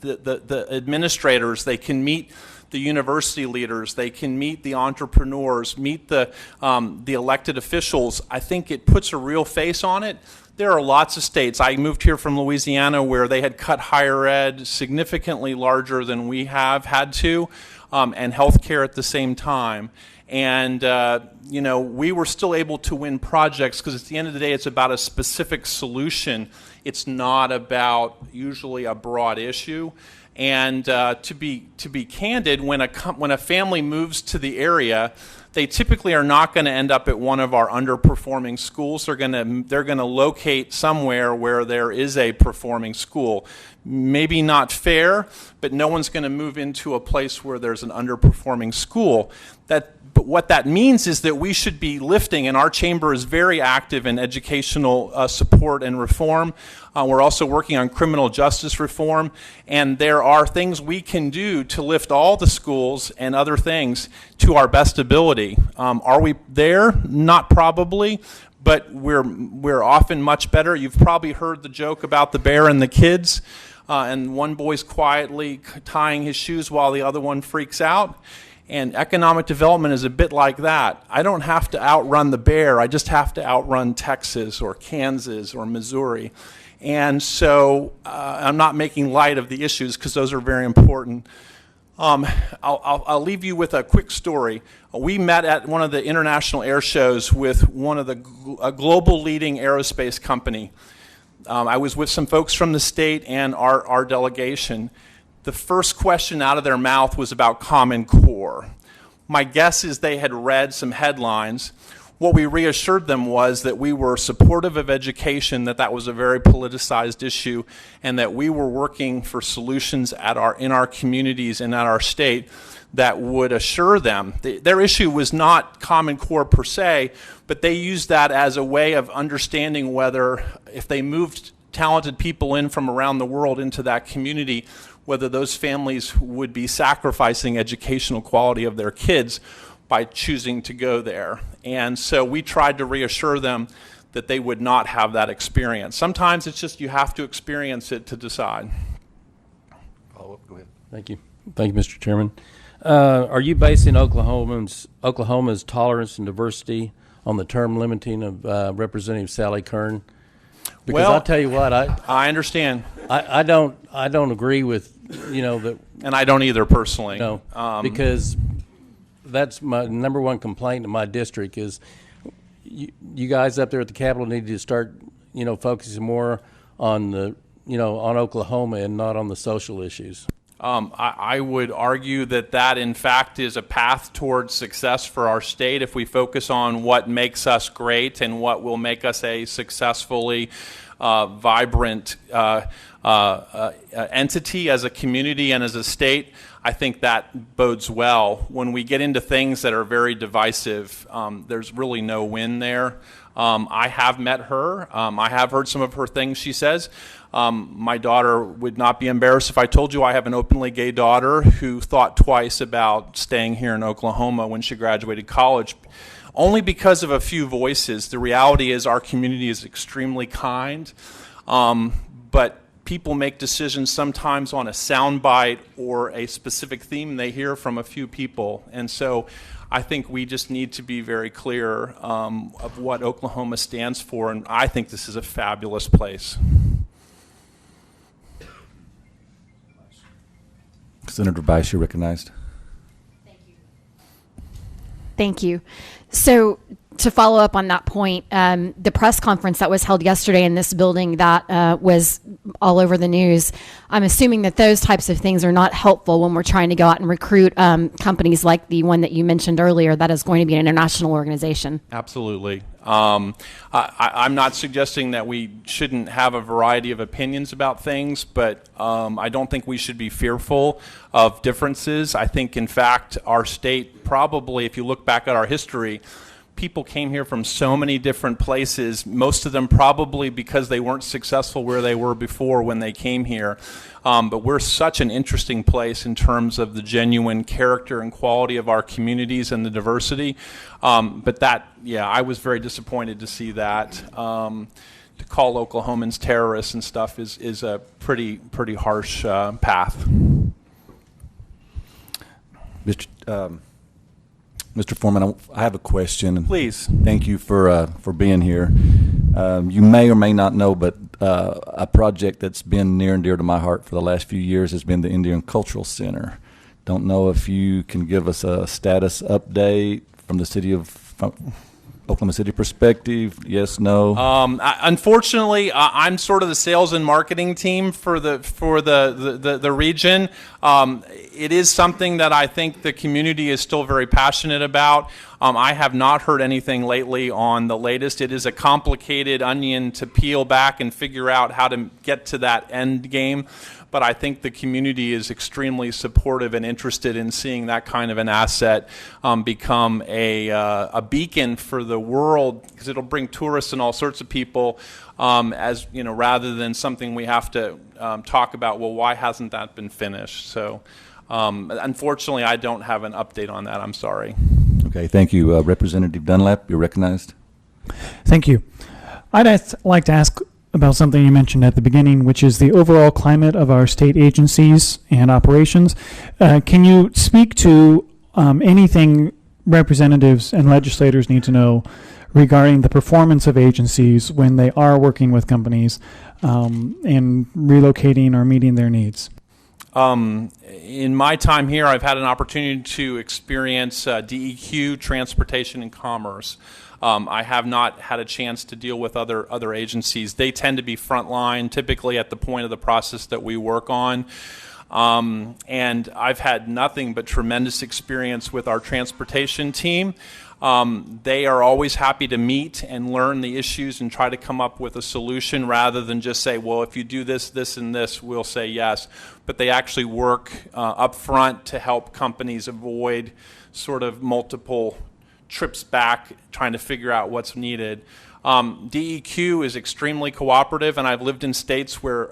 Speaker 7: the administrators, they can meet the university leaders, they can meet the entrepreneurs, meet the elected officials, I think it puts a real face on it. There are lots of states. I moved here from Louisiana where they had cut higher ed significantly larger than we have had to, and healthcare at the same time. And, we were still able to win projects because at the end of the day, it's about a specific solution. It's not about usually a broad issue. And to be candid, when a family moves to the area, they typically are not going to end up at one of our underperforming schools. They're going to locate somewhere where there is a performing school. Maybe not fair, but no one's going to move into a place where there's an underperforming school. But what that means is that we should be lifting, and our chamber is very active in educational support and reform. We're also working on criminal justice reform, and there are things we can do to lift all the schools and other things to our best ability. Are we there? Not probably, but we're often much better. You've probably heard the joke about the bear and the kids, and one boy's quietly tying his shoes while the other one freaks out. And economic development is a bit like that. I don't have to outrun the bear. I just have to outrun Texas or Kansas or Missouri. And so I'm not making light of the issues because those are very important. I'll leave you with a quick story. We met at one of the international air shows with a global leading aerospace company. I was with some folks from the state and our delegation. The first question out of their mouth was about Common Core. My guess is they had read some headlines. What we reassured them was that we were supportive of education, that was a very politicized issue, and that we were working for solutions in our communities and at our state that would assure them. Their issue was not Common Core per se, but they used that as a way of understanding whether if they moved talented people in from around the world into that community, whether those families would be sacrificing educational quality of their kids by choosing to go there. And so we tried to reassure them that they would not have that experience. Sometimes it's just you have to experience it to decide.
Speaker 1: Follow up, go ahead.
Speaker 8: Thank you. Thank you, Mr. Chairman. Are you basing Oklahoma's tolerance and diversity on the term limiting of Representative Sally Kern? Because
Speaker 7: Well,
Speaker 8: I'll tell you what,
Speaker 7: I understand,
Speaker 8: I don't agree with, that,
Speaker 7: and I don't either personally.
Speaker 8: no, because that's my number one complaint in my district is you guys up there at the Capitol need to start, focusing more on on Oklahoma and not on the social issues.
Speaker 7: I would argue that in fact is a path towards success for our state if we focus on what makes us great and what will make us a successfully vibrant entity as a community and as a state. I think that bodes well. When we get into things that are very divisive, there's really no win there. I have met her. I have heard some of her things she says. My daughter would not be embarrassed if I told you I have an openly gay daughter who thought twice about staying here in Oklahoma when she graduated college, only because of a few voices. The reality is our community is extremely kind, but people make decisions sometimes on a soundbite or a specific theme they hear from a few people. And so I think we just need to be very clear of what Oklahoma stands for, and I think this is a fabulous place.
Speaker 1: Senator Bice, you're recognized.
Speaker 9: Thank you. So to follow up on that point, the press conference that was held yesterday in this building that was all over the news, I'm assuming that those types of things are not helpful when we're trying to go out and recruit companies like the one that you mentioned earlier that is going to be an international organization.
Speaker 7: Absolutely. I'm not suggesting that we shouldn't have a variety of opinions about things, but I don't think we should be fearful of differences. I think, in fact, our state probably, if you look back at our history, people came here from so many different places, most of them probably because they weren't successful where they were before when they came here. But we're such an interesting place in terms of the genuine character and quality of our communities and the diversity. But that, yeah, I was very disappointed to see that. To call Oklahomans terrorists and stuff is a pretty harsh path.
Speaker 1: Mr. Foreman, I have a question.
Speaker 7: Please.
Speaker 1: Thank you for being here. You may or may not know, but a project that's been near and dear to my heart for the last few years has been the Indian Cultural Center. Don't know if you can give us a status update from the city of Oklahoma City perspective. Yes, no.
Speaker 7: Unfortunately, I'm sort of the sales and marketing team for the region. It is something that I think the community is still very passionate about. I have not heard anything lately on the latest. It is a complicated onion to peel back and figure out how to get to that end game. But I think the community is extremely supportive and interested in seeing that kind of an asset become a beacon for the world, because it'll bring tourists and all sorts of people, as you know, rather than something we have to talk about. Well, why hasn't that been finished? So, unfortunately, I don't have an update on that. I'm sorry.
Speaker 1: Okay, thank you, Representative Dunlap. You're recognized.
Speaker 10: Thank you. I'd like to ask about something you mentioned at the beginning, which is the overall climate of our state agencies and operations. Can you speak to anything representatives and legislators need to know regarding the performance of agencies when they are working with companies and relocating or meeting their needs?
Speaker 7: In my time here, I've had an opportunity to experience DEQ, transportation, and commerce. I have not had a chance to deal with other agencies. They tend to be frontline, typically at the point of the process that we work on. And I've had nothing but tremendous experience with our transportation team. They are always happy to meet and learn the issues and try to come up with a solution rather than just say, well, if you do this, this, and this, we'll say yes. But they actually work up front to help companies avoid sort of multiple trips back trying to figure out what's needed. DEQ is extremely cooperative, and I've lived in states where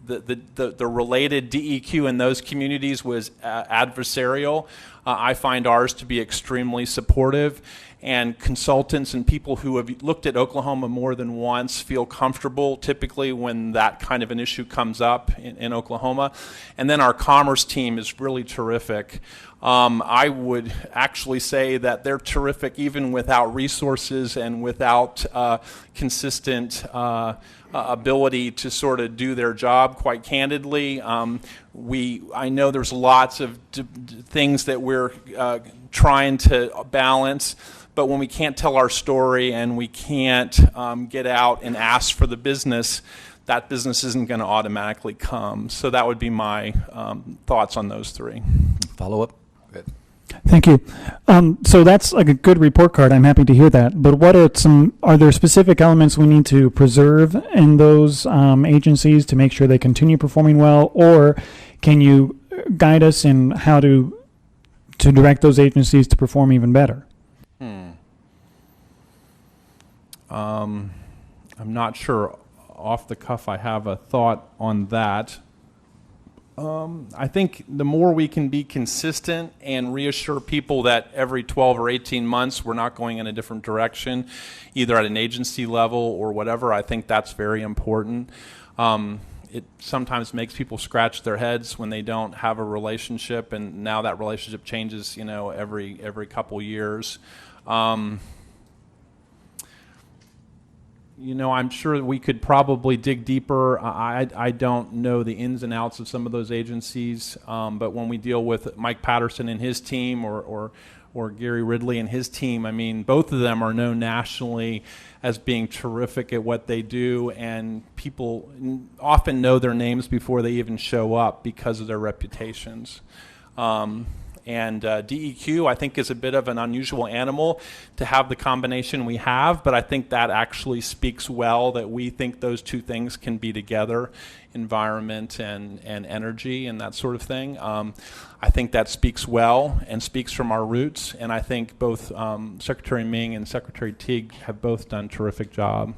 Speaker 7: the related DEQ in those communities was adversarial. I find ours to be extremely supportive, and consultants and people who have looked at Oklahoma more than once feel comfortable typically when that kind of an issue comes up in Oklahoma. And then our commerce team is really terrific. I would actually say that they're terrific even without resources and without consistent ability to sort of do their job, quite candidly. I know there's lots of things that we're trying to balance, but when we can't tell our story and we can't get out and ask for the business, that business isn't going to automatically come. So that would be my thoughts on those three.
Speaker 1: Follow up?
Speaker 10: Thank you. So that's like a good report card. I'm happy to hear that. But what are there specific elements we need to preserve in those agencies to make sure they continue performing well? Or can you guide us in how to direct those agencies to perform even better?
Speaker 7: I'm not sure off the cuff I have a thought on that. I think the more we can be consistent and reassure people that every 12 or 18 months we're not going in a different direction, either at an agency level or whatever, I think that's very important. It sometimes makes people scratch their heads when they don't have a relationship, and now that relationship changes, you know, every couple years. You know, I'm sure that we could probably dig deeper. I don't know the ins and outs of some of those agencies, but when we deal with Mike Patterson and his team or Gary Ridley and his team, I mean, both of them are known nationally as being terrific at what they do, and people often know their names before they even show up because of their reputations. And DEQ, I think, is a bit of an unusual animal to have the combination we have, but I think that actually speaks well that we think those two things can be together, environment and energy and that sort of thing. I think that speaks well and speaks from our roots, and I think both Secretary Ming and Secretary Teague have both done a terrific job.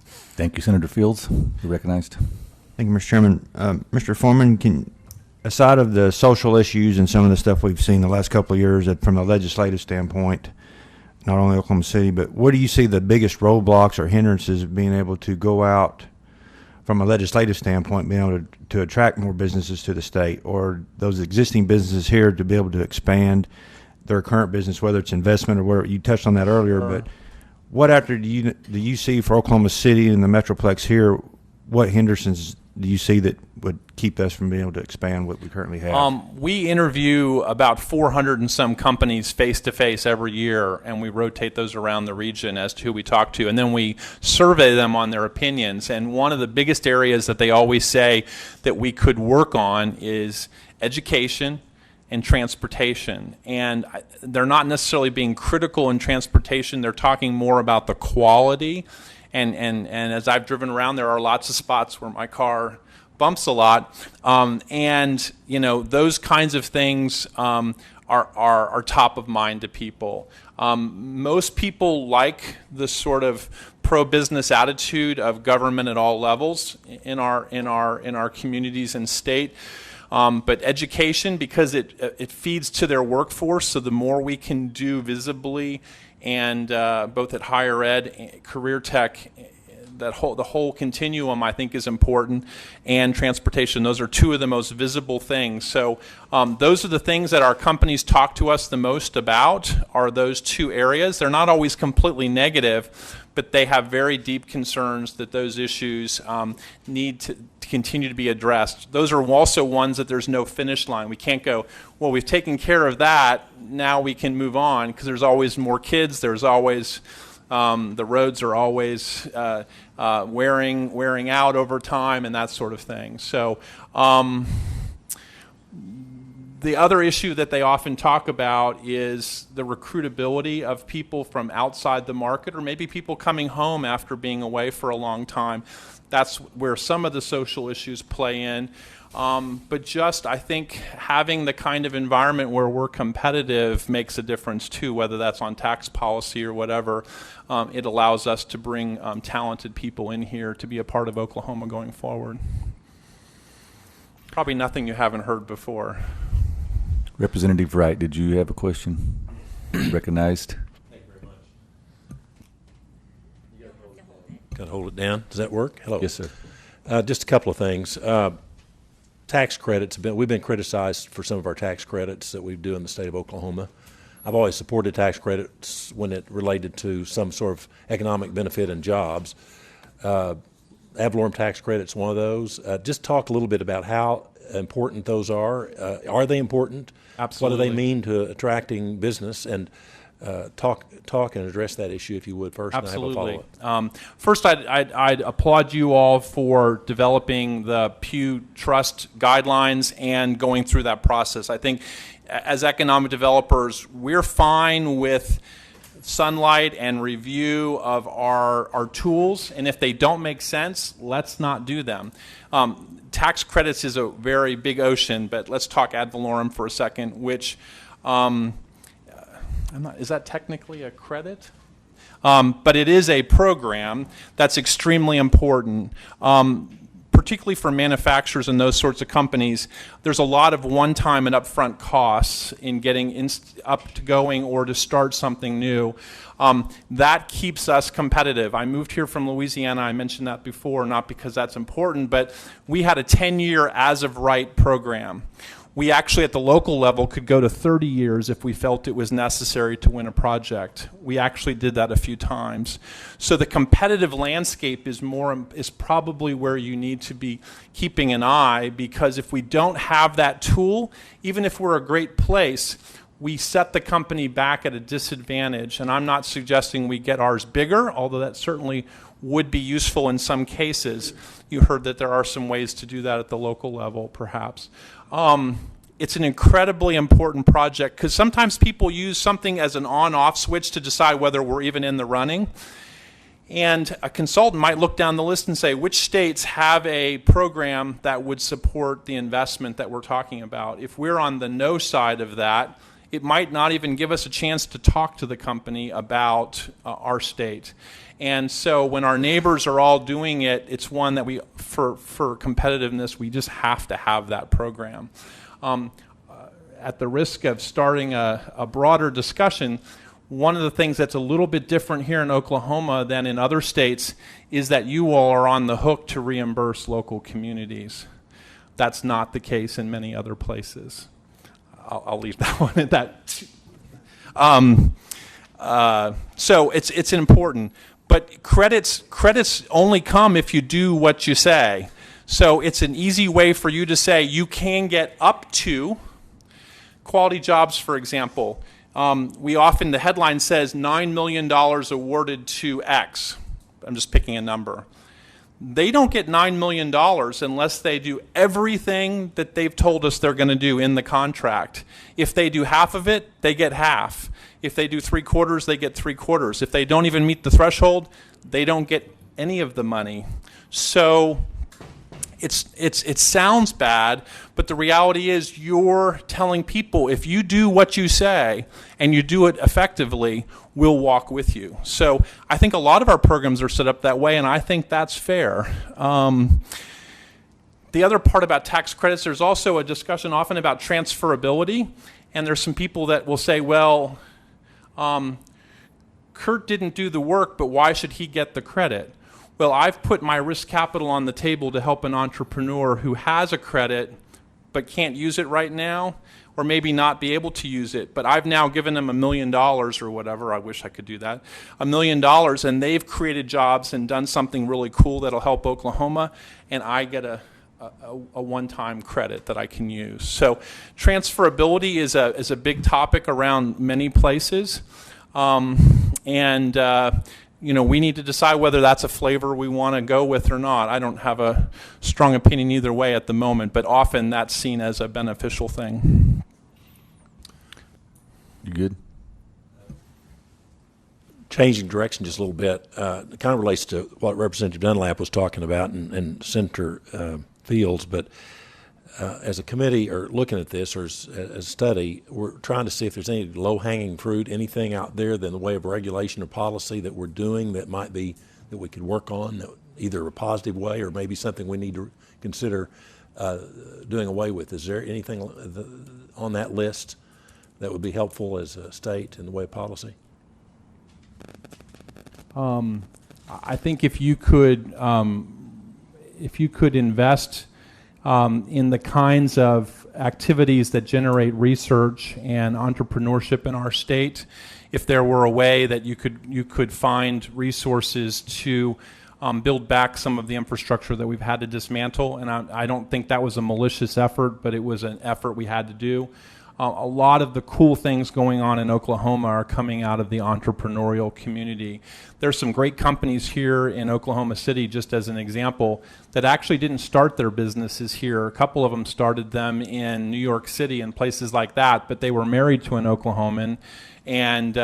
Speaker 1: Thank you, Senator Fields. You're recognized.
Speaker 2: Thank you, Mr. Chairman. Mr. Foreman, aside of the social issues and some of the stuff we've seen the last couple of years from a legislative standpoint, not only Oklahoma City, but what do you see the biggest roadblocks or hindrances of being able to go out from a legislative standpoint, being able to attract more businesses to the state, or those existing businesses here to be able to expand their current business, whether it's investment or whatever? You touched on that earlier, but what do you see for Oklahoma City and the Metroplex here? What hindrances do you see that would keep us from being able to expand what we currently have?
Speaker 7: We interview about 400 and some companies face-to-face every year, and we rotate those around the region as to who we talk to, and then we survey them on their opinions. And one of the biggest areas that they always say that we could work on is education and transportation. And they're not necessarily being critical in transportation. They're talking more about the quality. And as I've driven around, there are lots of spots where my car bumps a lot. And, you know, those kinds of things are top of mind to people. Most people like the sort of pro-business attitude of government at all levels in our communities and state. But education, because it feeds to their workforce, so the more we can do visibly, and both at higher ed, career tech, the whole continuum, I think, is important, and transportation. Those are two of the most visible things. So those are the things that our companies talk to us the most about, are those two areas. They're not always completely negative, but they have very deep concerns that those issues need to continue to be addressed. Those are also ones that there's no finish line. We can't go, well, we've taken care of that, now we can move on, because there's always more kids, there's always, the roads are always wearing out over time and that sort of thing. So the other issue that they often talk about is the recruitability of people from outside the market, or maybe people coming home after being away for a long time. That's where some of the social issues play in. But just, I think, having the kind of environment where we're competitive makes a difference too, whether that's on tax policy or whatever. It allows us to bring talented people in here to be a part of Oklahoma going forward. Probably nothing you haven't heard before.
Speaker 1: Representative Wright, did you have a question? Recognized.
Speaker 11: Thank you very much. Got to hold it down. Does that work? Hello.
Speaker 1: Yes, sir.
Speaker 11: Just a couple of things. Tax credits, we've been criticized for some of our tax credits that we do in the state of Oklahoma. I've always supported tax credits when it related to some sort of economic benefit and jobs. Ad valorem tax credit's one of those. Just talk a little bit about how important those are. Are they important?
Speaker 7: Absolutely.
Speaker 11: What do they mean to attracting business? And talk and address that issue if you would first.
Speaker 7: Absolutely.
Speaker 11: And I have a follow-up.
Speaker 7: First, I'd applaud you all for developing the Pew Trust guidelines and going through that process. I think as economic developers, we're fine with sunlight and review of our tools, and if they don't make sense, let's not do them. Tax credits is a very big ocean, but let's talk ad valorem for a second, which is that technically a credit? But it is a program that's extremely important. Particularly for manufacturers and those sorts of companies, there's a lot of one-time and upfront costs in getting up to going or to start something new. That keeps us competitive. I moved here from Louisiana. I mentioned that before, not because that's important, but we had a 10-year as-of-right program. We actually, at the local level, could go to 30 years if we felt it was necessary to win a project. We actually did that a few times. So the competitive landscape is probably where you need to be keeping an eye, because if we don't have that tool, even if we're a great place, we set the company back at a disadvantage. And I'm not suggesting we get ours bigger, although that certainly would be useful in some cases. You heard that there are some ways to do that at the local level, perhaps. it's an incredibly important project because sometimes people use something as an on-off switch to decide whether we're even in the running. And a consultant might look down the list and say, which states have a program that would support the investment that we're talking about? If we're on the no side of that, it might not even give us a chance to talk to the company about our state. And so when our neighbors are all doing it, it's one that we, for competitiveness, we just have to have that program. At the risk of starting a broader discussion, one of the things that's a little bit different here in Oklahoma than in other states is that you all are on the hook to reimburse local communities. That's not the case in many other places. I'll leave that one at that. So it's important. But credits only come if you do what you say. So it's an easy way for you to say you can get up to quality jobs, for example. We often, the headline says $9 million awarded to X. I'm just picking a number. They don't get $9 million unless they do everything that they've told us they're going to do in the contract. If they do half of it, they get half. If they do 3/4, they get 3/4. If they don't even meet the threshold, they don't get any of the money. So it sounds bad, but the reality is you're telling people if you do what you say and you do it effectively, we'll walk with you. So I think a lot of our programs are set up that way, and I think that's fair. The other part about tax credits, there's also a discussion often about transferability, and there's some people that will say, well, Kurt didn't do the work, but why should he get the credit? Well, I've put my risk capital on the table to help an entrepreneur who has a credit but can't use it right now, or maybe not be able to use it. But I've now given them $1 million or whatever. I wish I could do that. $1 million, and they've created jobs and done something really cool that'll help Oklahoma, and I get a one-time credit that I can use. So transferability is a big topic around many places. We need to decide whether that's a flavor we want to go with or not. I don't have a strong opinion either way at the moment, but often that's seen as a beneficial thing.
Speaker 1: You good?
Speaker 11: Changing direction just a little bit, it kind of relates to what Representative Dunlap was talking about and Senator Fields, but as a committee or looking at this or as a study, we're trying to see if there's any low-hanging fruit, anything out there in the way of regulation or policy that we're doing that might be that we could work on, that either a positive way or maybe something we need to consider doing away with. Is there anything on that list that would be helpful as a state in the way of policy?
Speaker 7: I think if you could invest in the kinds of activities that generate research and entrepreneurship in our state, if there were a way that you could find resources to build back some of the infrastructure that we've had to dismantle, and I don't think that was a malicious effort, but it was an effort we had to do. A lot of the cool things going on in Oklahoma are coming out of the entrepreneurial community. There's some great companies here in Oklahoma City, just as an example, that actually didn't start their businesses here. A couple of them started them in New York City and places like that, but they were married to an Oklahoman, and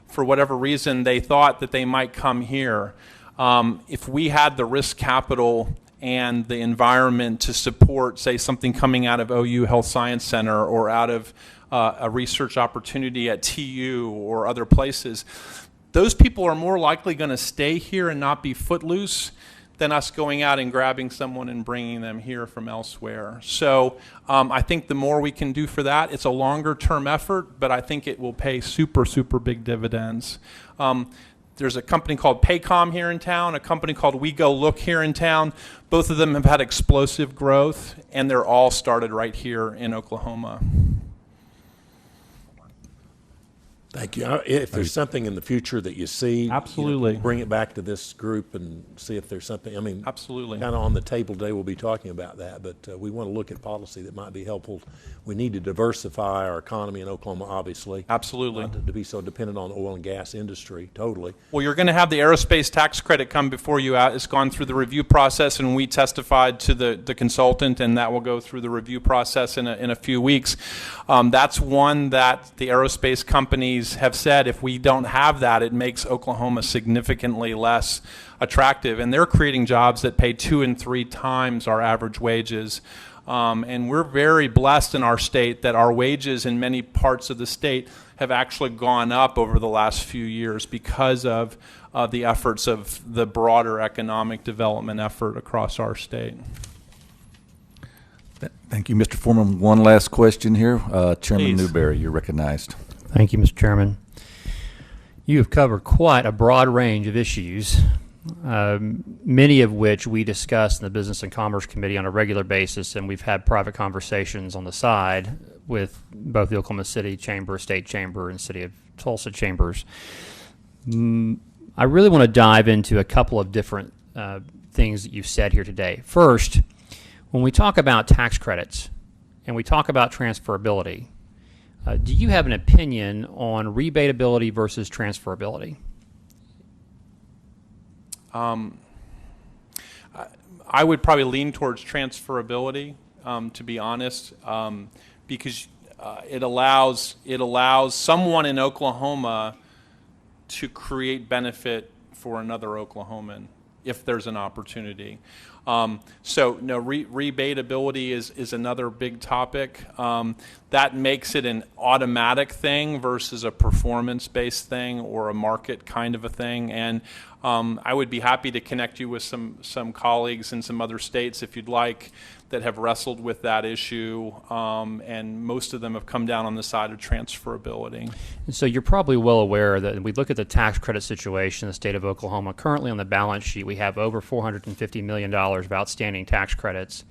Speaker 7: for whatever reason, they thought that they might come here. If we had the risk capital and the environment to support, say, something coming out of OU Health Science Center or out of a research opportunity at TU or other places, those people are more likely going to stay here and not be footloose than us going out and grabbing someone and bringing them here from elsewhere. So I think the more we can do for that, it's a longer term effort, but I think it will pay super, super big dividends. There's a company called Paycom here in town, a company called We Go Look here in town. Both of them have had explosive growth, and they're all started right here in Oklahoma.
Speaker 11: Thank you. If there's something in the future that you see,
Speaker 7: Absolutely.
Speaker 11: bring it back to this group and see if there's something. I mean,
Speaker 7: Absolutely.
Speaker 11: kind of on the table today, we'll be talking about that, but we want to look at policy that might be helpful. We need to diversify our economy in Oklahoma, obviously.
Speaker 7: Absolutely.
Speaker 11: Not to be so dependent on the oil and gas industry, totally.
Speaker 7: Well, you're going to have the aerospace tax credit come before you out. It's gone through the review process, and we testified to the consultant, and that will go through the review process in a few weeks. That's one that the aerospace companies have said if we don't have that, it makes Oklahoma significantly less attractive. And they're creating jobs that pay 2 and 3 times our average wages. And we're very blessed in our state that our wages in many parts of the state have actually gone up over the last few years because of the efforts of the broader economic development effort across our state.
Speaker 1: Thank you, Mr. Foreman. One last question here. Chairman
Speaker 7: Please.
Speaker 1: Newberry, you're recognized.
Speaker 6: Thank you, Mr. Chairman. You have covered quite a broad range of issues, many of which we discuss in the Business and Commerce Committee on a regular basis, and we've had private conversations on the side with both the Oklahoma City Chamber, State Chamber, and City of Tulsa Chambers. I really want to dive into a couple of different things that you've said here today. First, when we talk about tax credits and we talk about transferability, do you have an opinion on rebatability versus transferability?
Speaker 7: I would probably lean towards transferability, to be honest, because it allows someone in Oklahoma to create benefit for another Oklahoman if there's an opportunity. Rebatability is another big topic. That makes it an automatic thing versus a performance-based thing or a market kind of a thing. And I would be happy to connect you with some colleagues in some other states, if you'd like, that have wrestled with that issue, and most of them have come down on the side of transferability.
Speaker 6: And so you're probably well aware that when we look at the tax credit situation in the state of Oklahoma, currently on the balance sheet we have over $450 million of outstanding tax credits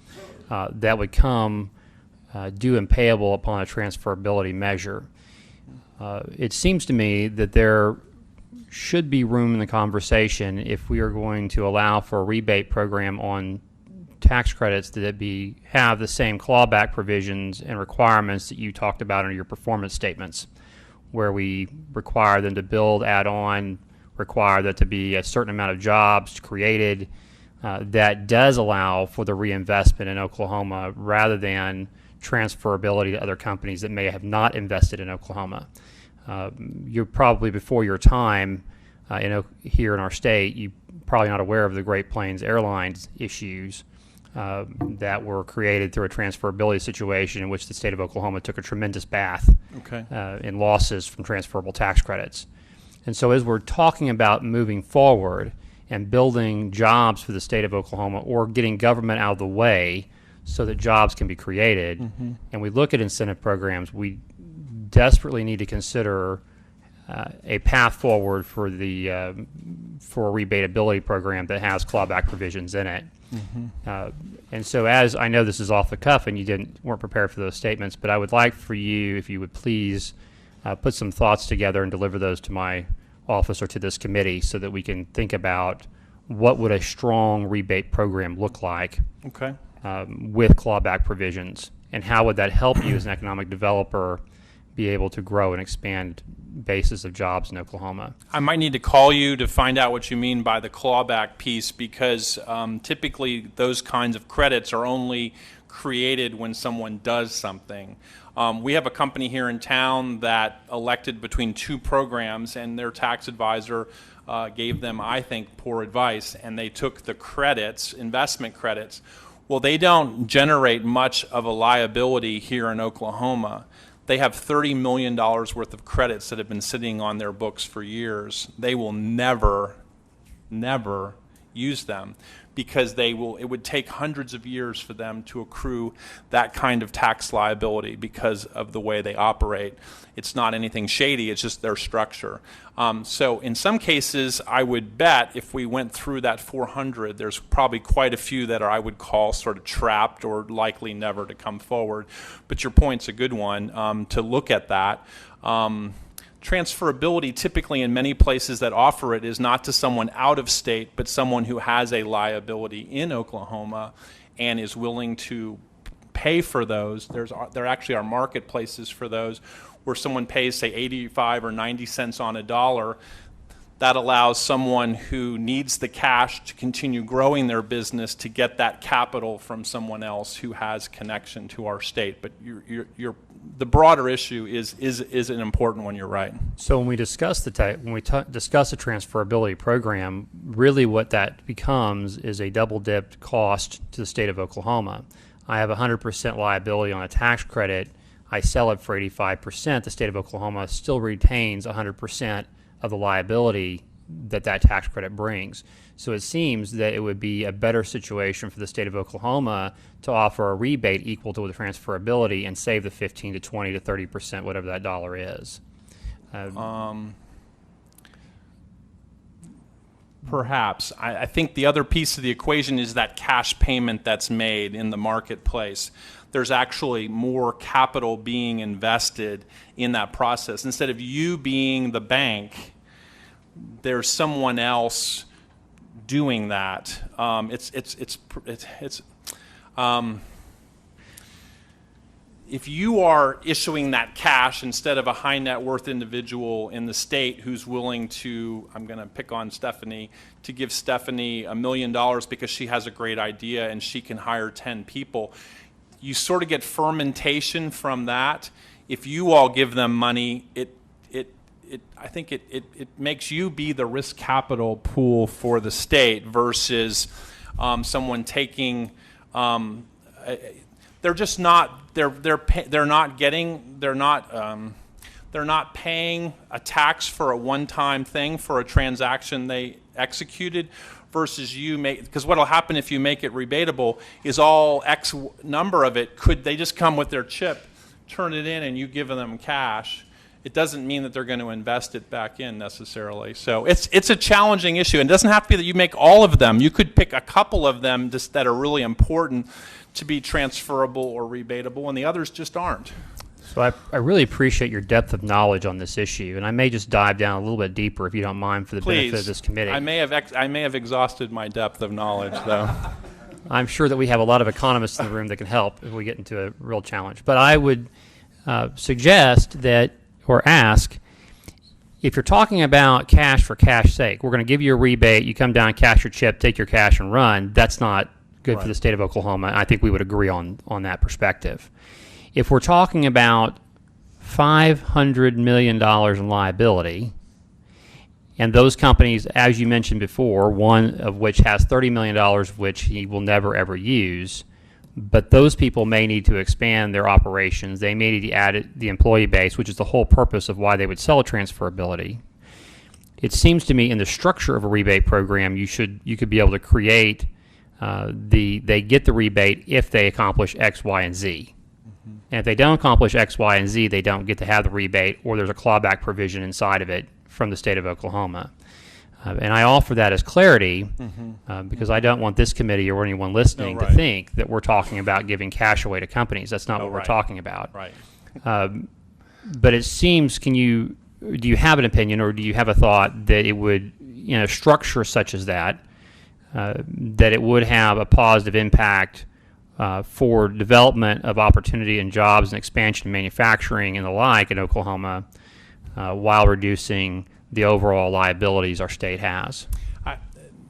Speaker 6: that would come due and payable upon a transferability measure. It seems to me that there should be room in the conversation if we are going to allow for a rebate program on tax credits that have the same clawback provisions and requirements that you talked about in your performance statements, where we require them to build, add on, require that to be a certain amount of jobs created. That does allow for the reinvestment in Oklahoma rather than transferability to other companies that may have not invested in Oklahoma. You're probably before your time here in our state. You're probably not aware of the Great Plains Airlines issues that were created through a transferability situation in which the state of Oklahoma took a tremendous bath in losses from transferable tax credits. And so as we're talking about moving forward and building jobs for the state of Oklahoma or getting government out of the way so that jobs can be created, and we look at incentive programs, we desperately need to consider a path forward for a rebatability program that has clawback provisions in it. And so, as I know this is off the cuff and you weren't prepared for those statements, but I would like for you, if you would please, put some thoughts together and deliver those to my office or to this committee so that we can think about what would a strong rebate program look like with clawback provisions, and how would that help you as an economic developer be able to grow and expand basis of jobs in Oklahoma.
Speaker 7: I might need to call you to find out what you mean by the clawback piece, because typically those kinds of credits are only created when someone does something. We have a company here in town that elected between two programs, and their tax advisor gave them, I think, poor advice, and they took the credits, investment credits. Well, they don't generate much of a liability here in Oklahoma. They have $30 million worth of credits that have been sitting on their books for years. They will never use them, because it would take hundreds of years for them to accrue that kind of tax liability because of the way they operate. It's not anything shady, it's just their structure. So in some cases, I would bet if we went through that 400, there's probably quite a few that I would call sort of trapped or likely never to come forward. But your point's a good one, to look at that. transferability typically in many places that offer it is not to someone out of state, but someone who has a liability in Oklahoma and is willing to pay for those. There actually are marketplaces for those where someone pays, say, 85 or 90 cents on a dollar. That allows someone who needs the cash to continue growing their business to get that capital from someone else who has connection to our state. But the broader issue is an important one. You're right.
Speaker 6: So when we discuss discuss a transferability program, really what that becomes is a double-dipped cost to the state of Oklahoma. I have 100% liability on a tax credit. I sell it for 85%. The state of Oklahoma still retains 100% of the liability that tax credit brings. So it seems that it would be a better situation for the state of Oklahoma to offer a rebate equal to the transferability and save the 15 to 20 to 30%, whatever that dollar is.
Speaker 7: Perhaps. I think the other piece of the equation is that cash payment that's made in the marketplace. There's actually more capital being invested in that process. Instead of you being the bank, there's someone else doing that. If you are issuing that cash instead of a high net worth individual in the state who's willing to, I'm going to pick on Stephanie, to give Stephanie $1 million because she has a great idea and she can hire 10 people, you sort of get fermentation from that. If you all give them money, I think it makes you be the risk capital pool for the state versus someone taking. They're just not. They're not paying a tax for a one-time thing for a transaction they executed. Versus you make, because what will happen if you make it rebatable is all X number of it, could they just come with their chip, turn it in, and you give them cash. It doesn't mean that they're going to invest it back in necessarily. So it's a challenging issue. And it doesn't have to be that you make all of them. You could pick a couple of them just that are really important to be transferable or rebatable, and the others just aren't.
Speaker 6: So I really appreciate your depth of knowledge on this issue, and I may just dive down a little bit deeper if you don't mind for the benefit of this committee.
Speaker 7: I may have exhausted my depth of knowledge, though.
Speaker 6: I'm sure that we have a lot of economists in the room that can help if we get into a real challenge. But I would suggest that, or ask, if you're talking about cash for cash sake, we're going to give you a rebate, you come down, cash your chip, take your cash and run, that's not good for the state of Oklahoma. I think we would agree on that perspective. If we're talking about $500 million in liability, and those companies, as you mentioned before, one of which has $30 million of which he will never, ever use, but those people may need to expand their operations. They may need to add the employee base, which is the whole purpose of why they would sell a transferability. It seems to me in the structure of a rebate program, you could be able to create they get the rebate if they accomplish X, Y, and Z. And if they don't accomplish X, Y, and Z, they don't get to have the rebate, or there's a clawback provision inside of it from the state of Oklahoma. And I offer that as clarity because I don't want this committee or anyone listening to think that we're talking about giving cash away to companies. That's not what we're talking about.
Speaker 7: Right.
Speaker 6: But it seems, do you have an opinion or do you have a thought that it would, structure such as that it would have a positive impact for development of opportunity and jobs and expansion of manufacturing and the like in Oklahoma while reducing the overall liabilities our state has?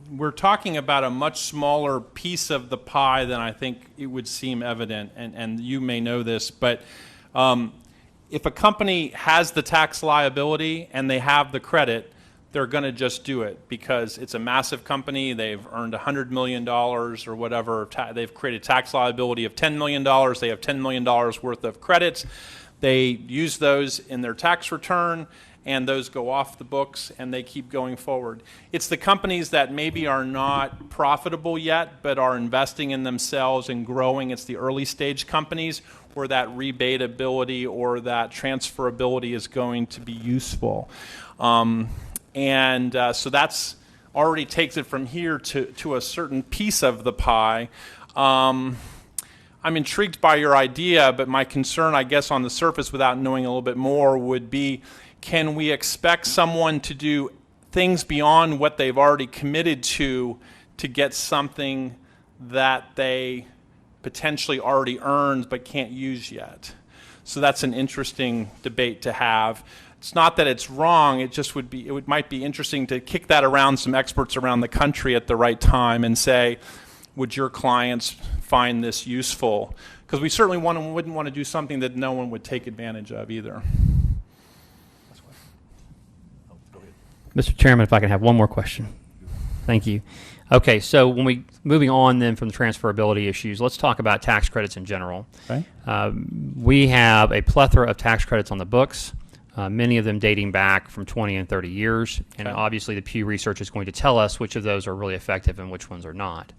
Speaker 7: We're talking about a much smaller piece of the pie than I think it would seem evident, and you may know this, but if a company has the tax liability and they have the credit, they're going to just do it because it's a massive company. They've earned $100 million or whatever. They've created tax liability of $10 million. They have $10 million worth of credits. They use those in their tax return, and those go off the books, and they keep going forward. It's the companies that maybe are not profitable yet, but are investing in themselves and growing. It's the early stage companies where that rebatability or that transferability is going to be useful. So that's already takes it from here to a certain piece of the pie. I'm intrigued by your idea, but my concern, I guess, on the surface, without knowing a little bit more, would be, can we expect someone to do things beyond what they've already committed to get something that they potentially already earned but can't use yet? So that's an interesting debate to have. It's not that it's wrong, it just might be interesting to kick that around some experts around the country at the right time and say, would your clients find this useful? Because we certainly wouldn't want to do something that no one would take advantage of either.
Speaker 6: Mr. Chairman, if I can have one more question. Thank you. Okay, so moving on then from the transferability issues, let's talk about tax credits in general.
Speaker 5: Okay.
Speaker 6: We have a plethora of tax credits on the books, many of them dating back from 20 and 30 years, and obviously the Pew Research is going to tell us which of those are really effective and which ones are not.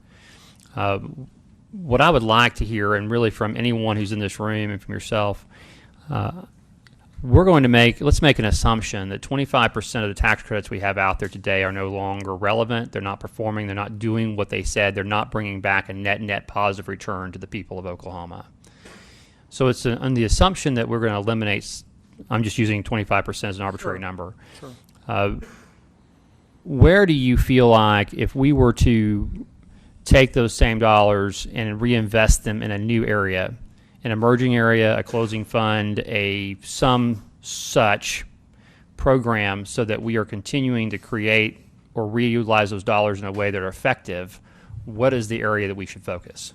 Speaker 6: What I would like to hear, and really from anyone who's in this room and from yourself, let's make an assumption that 25% of the tax credits we have out there today are no longer relevant. They're not performing. They're not doing what they said. They're not bringing back a net positive return to the people of Oklahoma. So it's on the assumption that we're going to eliminate, I'm just using 25% as an arbitrary number. Sure. Where do you feel like if we were to take those same dollars and reinvest them in a new area, an emerging area, a closing fund, some such program, so that we are continuing to create or reutilize those dollars in a way that are effective, what is the area that we should focus?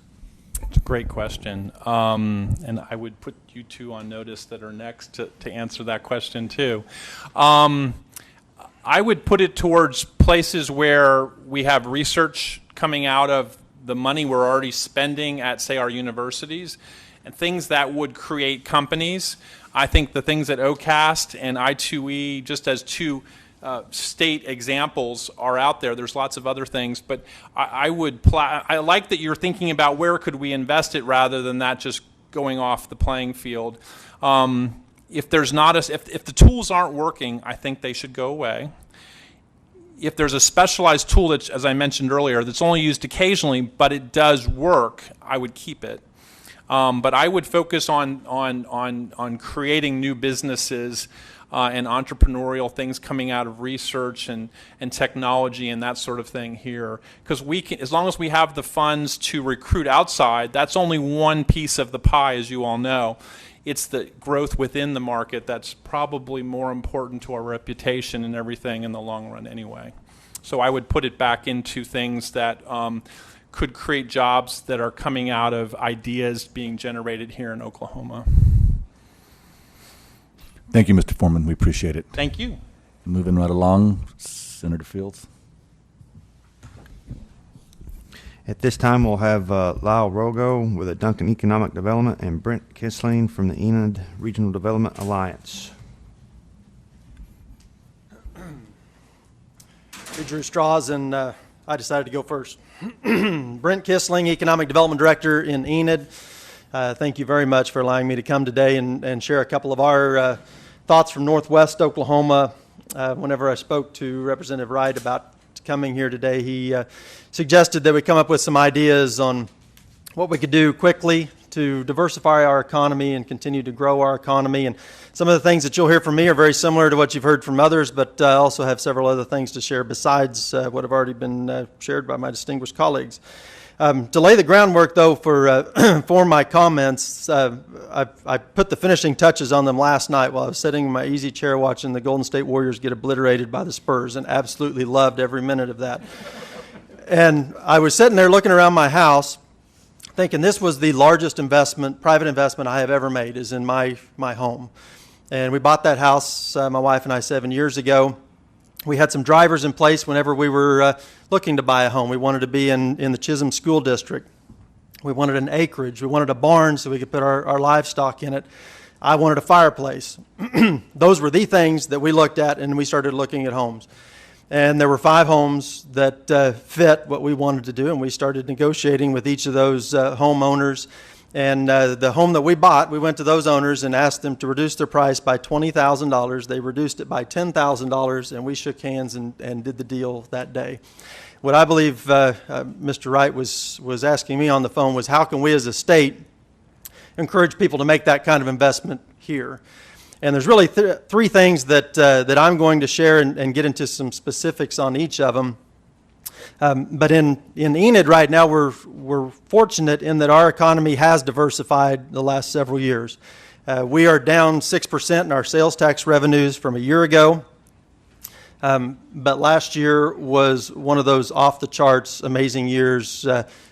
Speaker 7: It's a great question. And I would put you two on notice that are next to answer that question too. I would put it towards places where we have research coming out of the money we're already spending at, say, our universities, and things that would create companies. I think the things at OCAST and I2E, just as two state examples, are out there. There's lots of other things, but I like that you're thinking about where could we invest it rather than that just going off the playing field. If the tools aren't working, I think they should go away. If there's a specialized tool that, as I mentioned earlier, that's only used occasionally, but it does work, I would keep it. But I would focus on creating new businesses and entrepreneurial things coming out of research and technology and that sort of thing here. Because as long as we have the funds to recruit outside, that's only one piece of the pie, as you all know. It's the growth within the market that's probably more important to our reputation and everything in the long run anyway. So I would put it back into things that could create jobs that are coming out of ideas being generated here in Oklahoma.
Speaker 1: Thank you, Mr. Foreman. We appreciate it.
Speaker 7: Thank you.
Speaker 1: Moving right along, Senator Fields.
Speaker 2: At this time, we'll have Lyle Rogo with the Duncan Economic Development and Brent Kissling from the Enid Regional Development Alliance.
Speaker 12: We drew straws, and I decided to go first. Brent Kissling, Economic Development Director in Enid. Thank you very much for allowing me to come today and share a couple of our thoughts from Northwest Oklahoma. Whenever I spoke to Representative Wright about coming here today, he suggested that we come up with some ideas on what we could do quickly to diversify our economy and continue to grow our economy. And some of the things that you'll hear from me are very similar to what you've heard from others, but I also have several other things to share besides what have already been shared by my distinguished colleagues. To lay the groundwork, though, for my comments, I put the finishing touches on them last night while I was sitting in my easy chair watching the Golden State Warriors get obliterated by the Spurs, and absolutely loved every minute of that. And I was sitting there looking around my house, thinking this was the largest private investment I have ever made, is in my home. And we bought that house, my wife and I, 7 years ago. We had some drivers in place whenever we were looking to buy a home. We wanted to be in the Chisholm School District. We wanted an acreage. We wanted a barn so we could put our livestock in it. I wanted a fireplace. Those were the things that we looked at, and we started looking at homes. And there were 5 homes that fit what we wanted to do, and we started negotiating with each of those homeowners. And the home that we bought, we went to those owners and asked them to reduce their price by $20,000. They reduced it by $10,000, and we shook hands and did the deal that day. What I believe Mr. Wright was asking me on the phone was, how can we as a state encourage people to make that kind of investment here? And there's really three things that I'm going to share and get into some specifics on each of them. But in Enid right now, we're fortunate in that our economy has diversified the last several years. We are down 6% in our sales tax revenues from a year ago. But last year was one of those off-the-charts amazing years.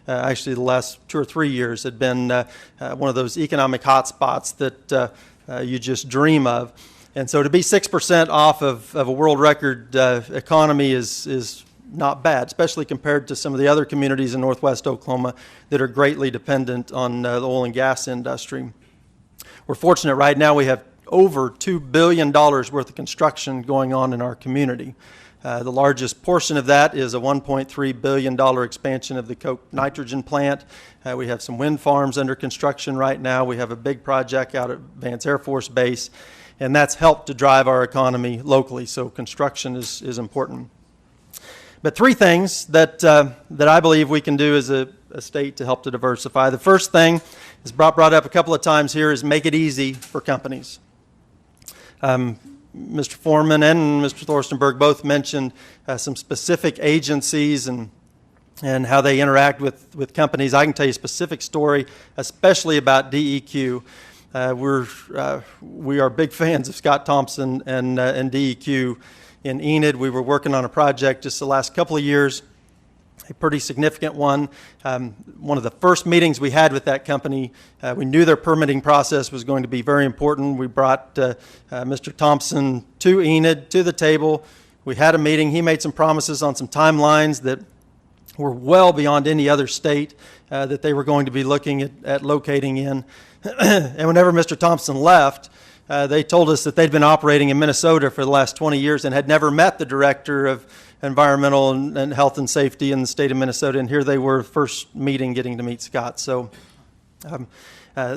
Speaker 12: Actually, the last 2 or 3 years had been one of those economic hotspots that you just dream of. And so to be 6% off of a world record economy is not bad, especially compared to some of the other communities in northwest Oklahoma that are greatly dependent on the oil and gas industry. We're fortunate right now we have over $2 billion worth of construction going on in our community. The largest portion of that is a $1.3 billion expansion of the Coke nitrogen plant. We have some wind farms under construction right now. We have a big project out at Vance Air Force Base, and that's helped to drive our economy locally, so construction is important. But three things that I believe we can do as a state to help to diversify. The first thing is brought up a couple of times here is make it easy for companies. Mr. Foreman and Mr. Thorstenberg both mentioned some specific agencies and how they interact with companies. I can tell you a specific story, especially about DEQ. We are big fans of Scott Thompson and DEQ in Enid. We were working on a project just the last couple of years, a pretty significant one. One of the first meetings we had with that company, we knew their permitting process was going to be very important. We brought Mr. Thompson to Enid, to the table. We had a meeting. He made some promises on some timelines that were well beyond any other state that they were going to be looking at locating in. And whenever Mr. Thompson left, they told us that they'd been operating in Minnesota for the last 20 years and had never met the director of environmental and health and safety in the state of Minnesota. And here they were, first meeting, getting to meet Scott. So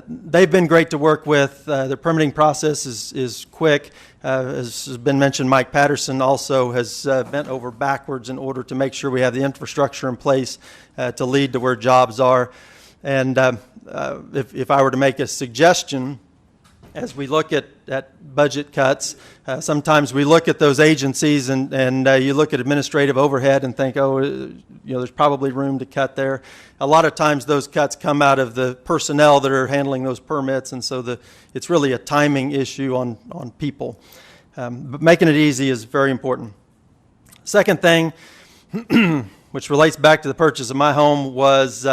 Speaker 12: they've been great to work with. Their permitting process is quick. As has been mentioned, Mike Patterson also has bent over backwards in order to make sure we have the infrastructure in place to lead to where jobs are. And if I were to make a suggestion, as we look at budget cuts, sometimes we look at those agencies and you look at administrative overhead and think, oh, there's probably room to cut there. A lot of times those cuts come out of the personnel that are handling those permits, and so it's really a timing issue on people. But making it easy is very important. Second thing, which relates back to the purchase of my home, was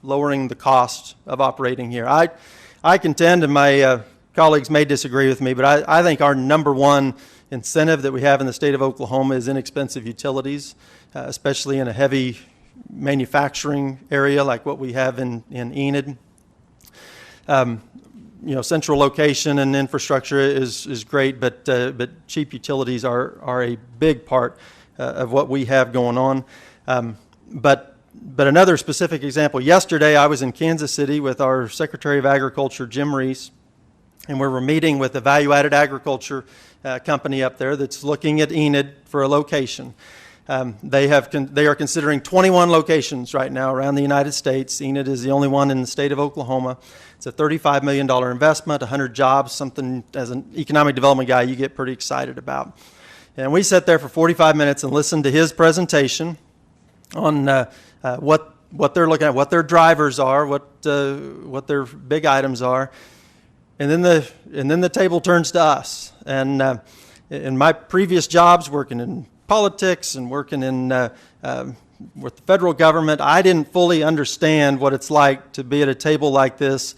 Speaker 12: lowering the cost of operating here. I contend, and my colleagues may disagree with me, but I think our number one incentive that we have in the state of Oklahoma is inexpensive utilities, especially in a heavy manufacturing area like what we have in Enid. Central location and infrastructure is great, but cheap utilities are a big part of what we have going on. But another specific example, yesterday I was in Kansas City with our Secretary of Agriculture, Jim Reese, and we were meeting with a value-added agriculture company up there that's looking at Enid for a location. They are considering 21 locations right now around the United States. Enid is the only one in the state of Oklahoma. It's a $35 million investment, 100 jobs, something as an economic development guy you get pretty excited about. And we sat there for 45 minutes and listened to his presentation on what they're looking at, what their drivers are, what their big items are. And then the table turns to us. And in my previous jobs, working in politics and working in with the federal government, I didn't fully understand what it's like to be at a table like this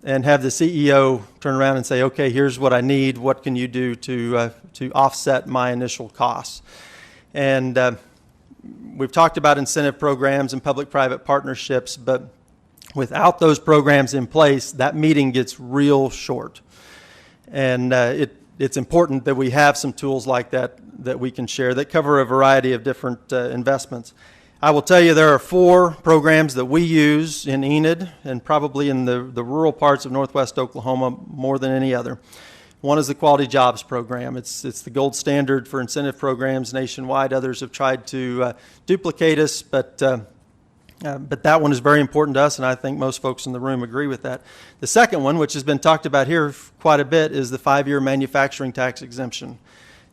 Speaker 12: and have the CEO turn around and say, "Okay, here's what I need. What can you do to offset my initial costs?" And we've talked about incentive programs and public-private partnerships, but without those programs in place, that meeting gets real short. And it's important that we have some tools like that we can share that cover a variety of different investments. I will tell you there are 4 programs that we use in Enid and probably in the rural parts of northwest Oklahoma more than any other. One is the Quality Jobs Program. It's the gold standard for incentive programs nationwide. Others have tried to duplicate us, but But that one is very important to us, and I think most folks in the room agree with that. The second one, which has been talked about here quite a bit, is the 5-year manufacturing tax exemption.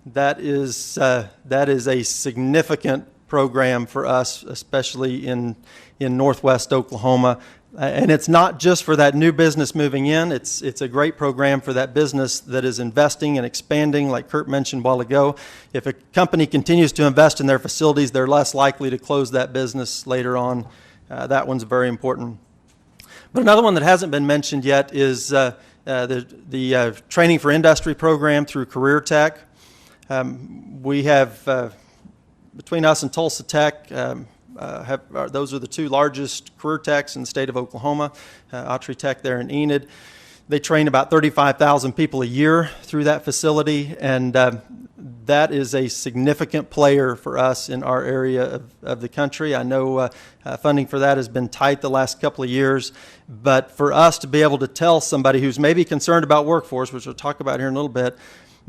Speaker 12: That is a significant program for us, especially in northwest Oklahoma. And it's not just for that new business moving in. It's a great program for that business that is investing and expanding, like Kurt mentioned a while ago. If a company continues to invest in their facilities, they're less likely to close that business later on. That one's very important. But another one that hasn't been mentioned yet is the Training for Industry program through Career Tech. We have, between us and Tulsa Tech, those are the two largest career techs in the state of Oklahoma, Autry Tech there in Enid. They train about 35,000 people a year through that facility, and that is a significant player for us in our area of the country. I know funding for that has been tight the last couple of years, but for us to be able to tell somebody who's maybe concerned about workforce, which we'll talk about here in a little bit,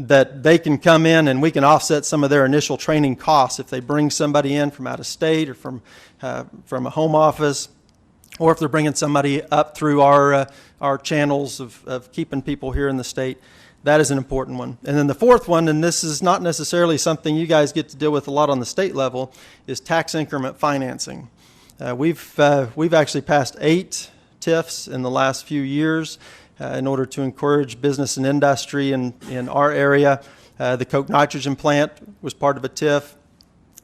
Speaker 12: that they can come in and we can offset some of their initial training costs if they bring somebody in from out of state or from a home office, or if they're bringing somebody up through our channels of keeping people here in the state. That is an important one. And then the fourth one, and this is not necessarily something you guys get to deal with a lot on the state level, is tax increment financing. We've actually passed 8 TIFs in the last few years. In order to encourage business and industry in our area. The coke nitrogen plant was part of a TIF.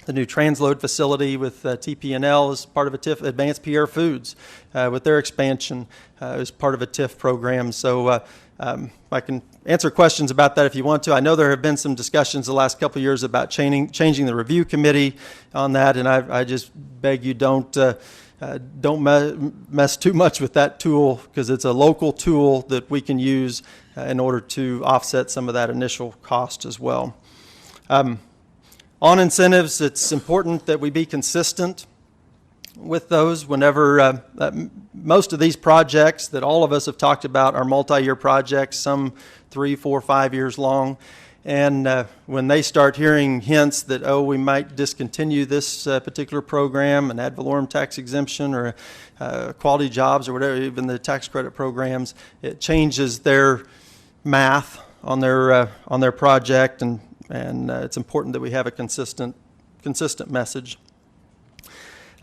Speaker 12: The new transload facility with TP&L is part of a TIF. Advanced Pierre Foods with their expansion is part of a TIF program. So I can answer questions about that if you want to. I know there have been some discussions the last couple of years about changing the review committee on that, and I just beg you don't mess too much with that tool, because it's a local tool that we can use in order to offset some of that initial cost as well. On incentives, it's important that we be consistent with those whenever most of these projects that all of us have talked about are multi-year projects, some 3, 4, 5 years long. And when they start hearing hints that, oh, we might discontinue this particular program, an ad valorem tax exemption or quality jobs or whatever, even the tax credit programs, it changes their math on their project, and it's important that we have a consistent message.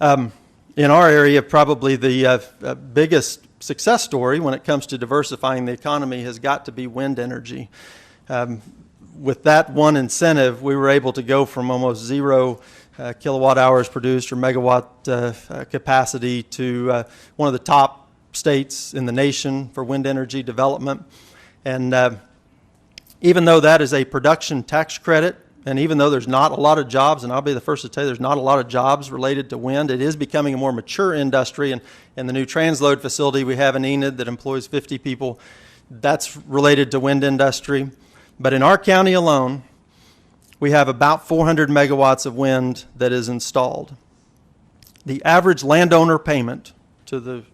Speaker 12: In our area, probably the biggest success story when it comes to diversifying the economy has got to be wind energy. With that one incentive, we were able to go from almost 0 kilowatt hours produced or megawatt capacity to one of the top states in the nation for wind energy development. And even though that is a production tax credit, and even though there's not a lot of jobs, and I'll be the first to tell you there's not a lot of jobs related to wind, it is becoming a more mature industry. And the new transload facility we have in Enid that employs 50 people, that's related to wind industry. But in our county alone, we have about 400 megawatts of wind that is installed. The average landowner payment to the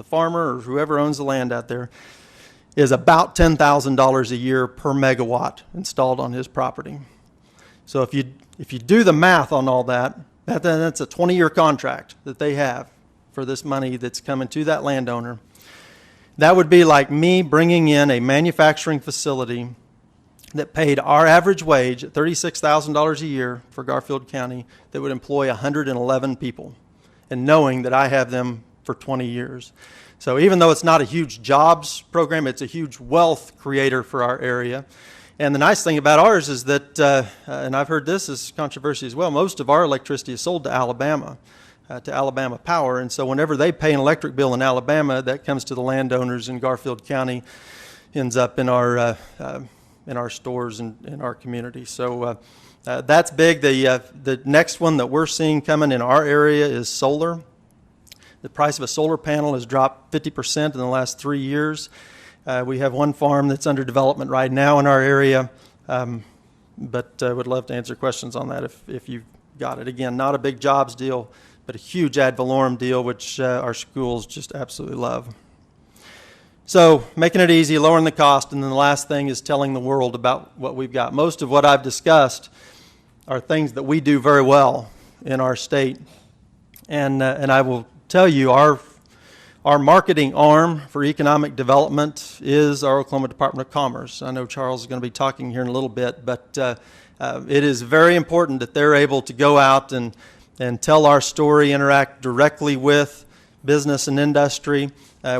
Speaker 12: farmer or whoever owns the land out there is about $10,000 a year per megawatt installed on his property. So if you do the math on all that, that's a 20-year contract that they have for this money that's coming to that landowner. That would be like me bringing in a manufacturing facility that paid our average wage at $36,000 a year for Garfield County that would employ 111 people, and knowing that I have them for 20 years. So even though it's not a huge jobs program, it's a huge wealth creator for our area. And the nice thing about ours is that, and I've heard this is controversy as well, most of our electricity is sold to Alabama Power. And so whenever they pay an electric bill in Alabama, that comes to the landowners in Garfield County, ends up in our stores and in our community. So that's big. The next one that we're seeing coming in our area is solar. The price of a solar panel has dropped 50% in the last 3 years. We have one farm that's under development right now in our area, but would love to answer questions on that if you've got it. Again, not a big jobs deal, but a huge ad valorem deal, which our schools just absolutely love. So making it easy, lowering the cost, and then the last thing is telling the world about what we've got. Most of what I've discussed are things that we do very well in our state, and I will tell you our marketing arm for economic development is our Oklahoma Department of Commerce. I know Charles is going to be talking here in a little bit, but it is very important that they're able to go out and tell our story, interact directly with business and industry.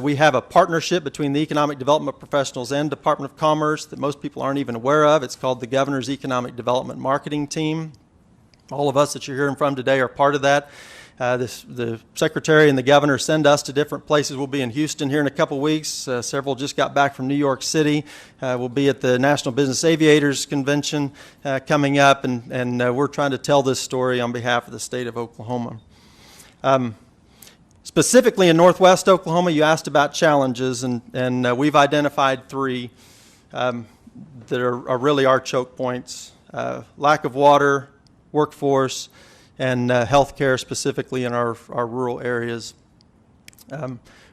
Speaker 12: We have a partnership between the economic development professionals and Department of Commerce that most people aren't even aware of. It's called the Governor's Economic Development Marketing Team. All of us that you're hearing from today are part of that. The Secretary and the Governor send us to different places. We'll be in Houston here in a couple weeks. Several just got back from New York City. We'll be at the National Business Aviators Convention coming up, and we're trying to tell this story on behalf of the state of Oklahoma. Specifically in Northwest Oklahoma, you asked about challenges, and we've identified three that are really our choke points. Lack of water, workforce, and health care, specifically in our rural areas.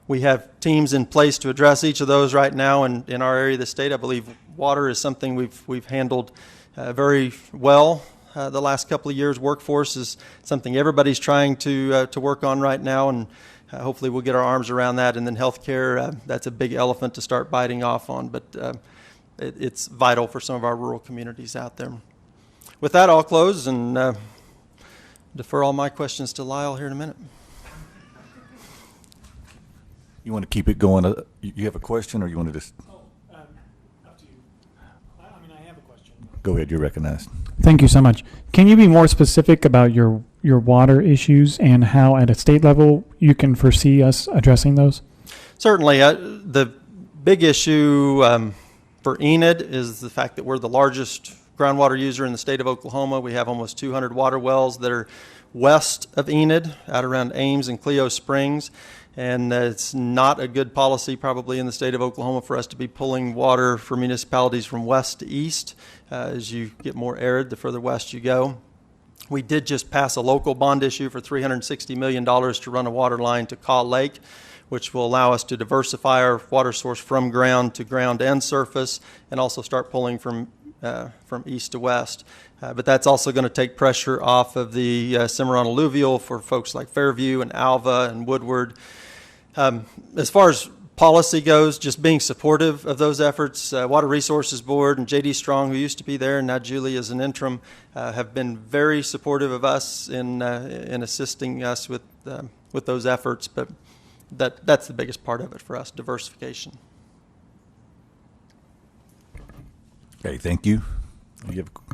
Speaker 12: We have teams in place to address each of those right now, and in our area of the state, I believe water is something we've handled very well the last couple of years. Workforce is something everybody's trying to work on right now, and hopefully we'll get our arms around that. And then health care, that's a big elephant to start biting off on, but it's vital for some of our rural communities out there. With that, I'll close and defer all my questions to Lyle here in a minute.
Speaker 1: You want to keep it going? You have a question, or you want to just?
Speaker 10: Up to you. I have a question.
Speaker 1: Go ahead, you're recognized.
Speaker 10: Thank you so much. Can you be more specific about your water issues and how at a state level you can foresee us addressing those?
Speaker 12: Certainly. The big issue for Enid is the fact that we're the largest groundwater user in the state of Oklahoma. We have almost 200 water wells that are west of Enid, out around Ames and Cleo Springs. And it's not a good policy probably in the state of Oklahoma for us to be pulling water for municipalities from west to east. As you get more arid, the further west you go. We did just pass a local bond issue for $360 million to run a water line to Kaw Lake, which will allow us to diversify our water source from ground to ground and surface, and also start pulling from east to west. But that's also going to take pressure off of the Cimarron alluvial for folks like Fairview and Alva and Woodward. As far as policy goes, just being supportive of those efforts, Water Resources Board and J.D. Strong, who used to be there, and now Julie is an interim, have been very supportive of us in assisting us with those efforts. But that's the biggest part of it for us, diversification.
Speaker 1: Okay, thank you.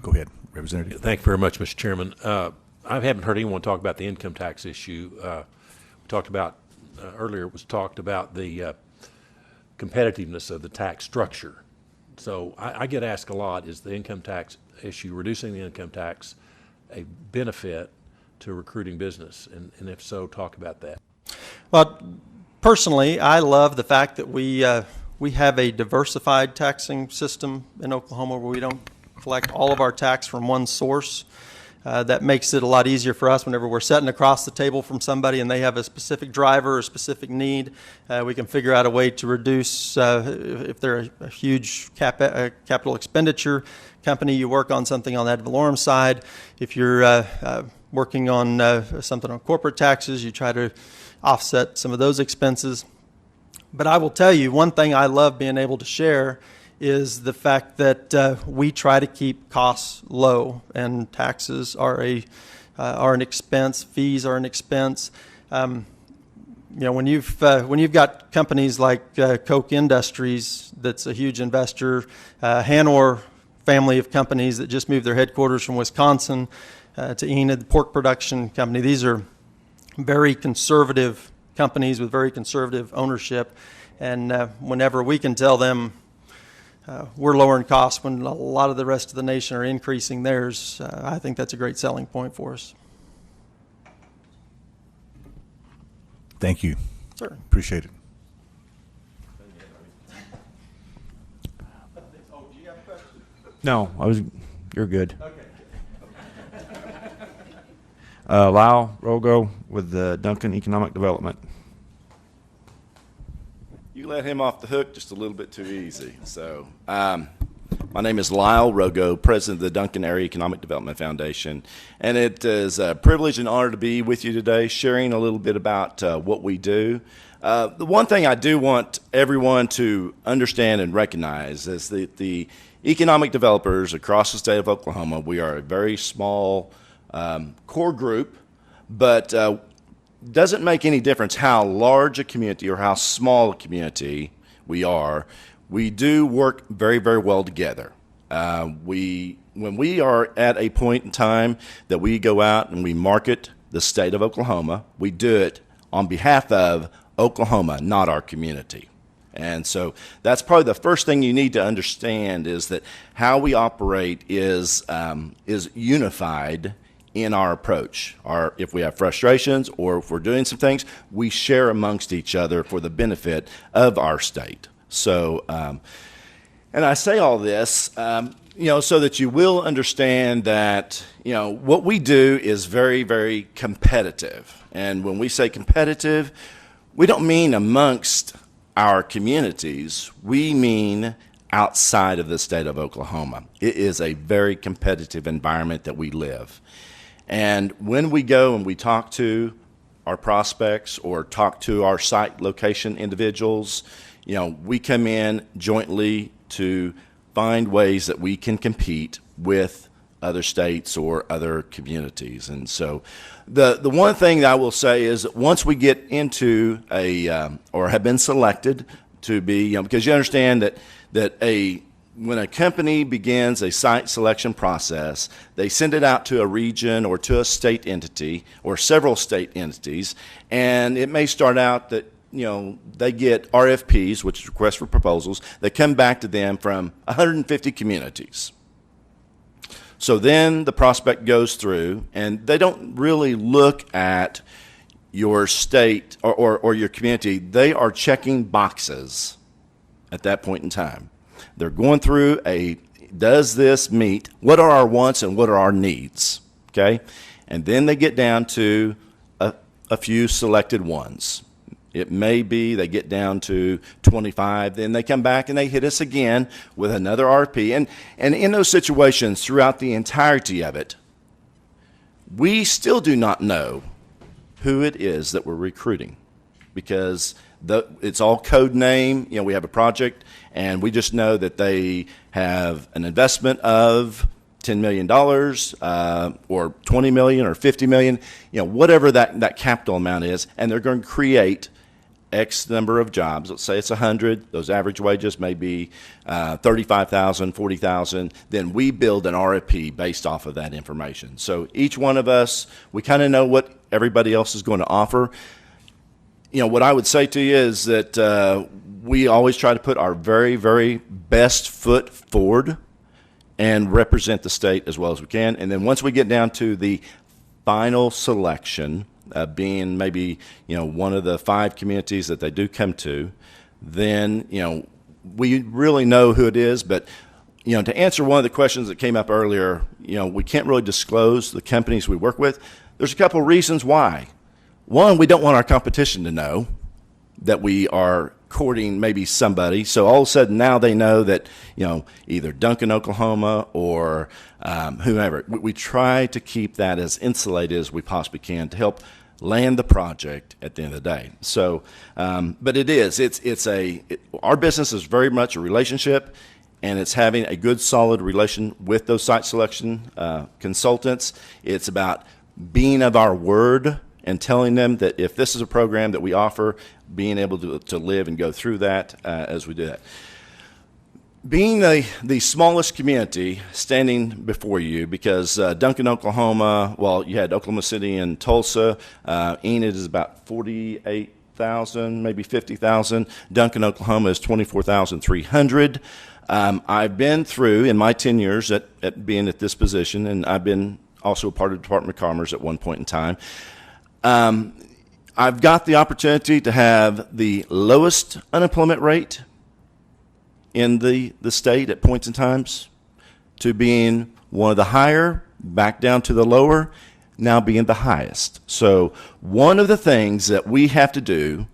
Speaker 1: Go ahead, Representative.
Speaker 11: Thank you very much, Mr. Chairman. I haven't heard anyone talk about the income tax issue. We talked about, earlier it was talked about the competitiveness of the tax structure. So I get asked a lot, is the income tax issue, reducing the income tax, a benefit to recruiting business? And if so, talk about that.
Speaker 12: Well, personally, I love the fact that we have a diversified taxing system in Oklahoma where we don't collect all of our tax from one source. That makes it a lot easier for us whenever we're sitting across the table from somebody and they have a specific driver or a specific need. We can figure out a way to reduce, if they're a huge capital expenditure company, you work on something on the ad valorem side. If you're working on something on corporate taxes, you try to offset some of those expenses. But I will tell you, one thing I love being able to share is the fact that we try to keep costs low, and taxes are an expense, fees are an expense. When you've got companies like Koch Industries, that's a huge investor, Hanor family of companies that just moved their headquarters from Wisconsin to Enid, the pork production company. These are very conservative companies with very conservative ownership, and whenever we can tell them we're lowering costs when a lot of the rest of the nation are increasing theirs, I think that's a great selling point for us.
Speaker 1: Thank you.
Speaker 12: Sure.
Speaker 1: Appreciate it.
Speaker 12: Oh, do you have a question?
Speaker 2: No, you're good.
Speaker 12: Okay.
Speaker 2: Lyle Rogo with the Duncan Economic Development.
Speaker 13: You let him off the hook just a little bit too easy. So My name is Lyle Rogo, president of the Duncan Area Economic Development Foundation, and it is a privilege and honor to be with you today, sharing a little bit about what we do. The one thing I do want everyone to understand and recognize is that the economic developers across the state of Oklahoma, we are a very small core group, but doesn't make any difference how large a community or how small a community we are. We do work very, very well together. When we are at a point in time that we go out and we market the state of Oklahoma, we do it on behalf of Oklahoma, not our community. And so that's probably the first thing you need to understand, is that how we operate is unified in our approach. If we have frustrations or if we're doing some things, we share amongst each other for the benefit of our state. So, and I say all this, so that you will understand that, what we do is very, very competitive. And when we say competitive, we don't mean amongst our communities. We mean outside of the state of Oklahoma. It is a very competitive environment that we live. And when we go and we talk to our prospects or talk to our site location individuals, we come in jointly to find ways that we can compete with other states or other communities. And so the one thing that I will say is that once we get into or have been selected to be, because you understand that when a company begins a site selection process, they send it out to a region or to a state entity or several state entities, and it may start out that they get RFPs, which is requests for proposals, that come back to them from 150 communities. So then the prospect goes through, and they don't really look at your state or your community. They are checking boxes at that point in time. They're going through does this meet, what are our wants and what are our needs, okay? And then they get down to a few selected ones. It may be they get down to 25, then they come back and they hit us again with another RFP. And in those situations, throughout the entirety of it, we still do not know who it is that we're recruiting, because it's all code name. We have a project, and we just know that they have an investment of $10 million or $20 million or $50 million, whatever that capital amount is, and they're going to create X number of jobs. Let's say it's 100. Those average wages may be $35,000, $40,000. Then we build an RFP based off of that information. So each one of us, we kind of know what everybody else is going to offer. What I would say to you is that we always try to put our very, very best foot forward and represent the state as well as we can. And then once we get down to the final selection, being maybe one of the 5 communities that they do come to, then we really know who it is. But to answer one of the questions that came up earlier, we can't really disclose the companies we work with. There's a couple of reasons why. One, we don't want our competition to know that we are courting maybe somebody. So all of a sudden now they know that, either Duncan, Oklahoma, or whomever. We try to keep that as insulated as we possibly can to help land the project at the end of the day. So, but our business is very much a relationship, and it's having a good, solid relation with those site selection consultants. It's about being of our word and telling them that if this is a program that we offer, being able to live and go through that as we do that. Being the smallest community standing before you, because Duncan, Oklahoma, you had Oklahoma City and Tulsa. Enid is about 48,000, maybe 50,000. Duncan, Oklahoma is 24,300. I've been through, in my 10 years at being at this position, and I've been also a part of the Department of Commerce at one point in time, I've got the opportunity to have the lowest unemployment rate in the state at points in times, to being one of the higher, back down to the lower, now being the highest. So one of the things that we have to do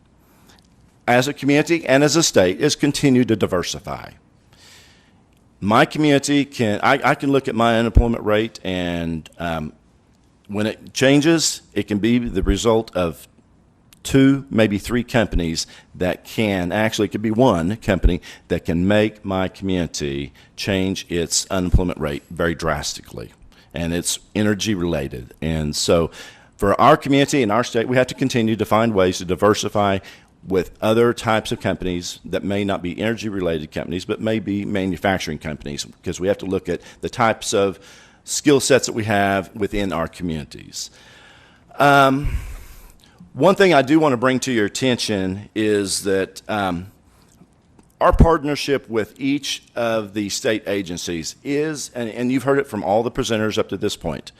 Speaker 13: as a community and as a state is continue to diversify. my community I can look at my unemployment rate, and when it changes, it can be the result of 2, maybe 3 companies that can, actually it could be 1 company that can make my community change its unemployment rate very drastically. And it's energy related. And so for our community and our state, we have to continue to find ways to diversify with other types of companies that may not be energy related companies, but may be manufacturing companies, because we have to look at the types of skill sets that we have within our communities. One thing I do want to bring to your attention is that our partnership with each of the state agencies is, and you've heard it from all the presenters up to this point,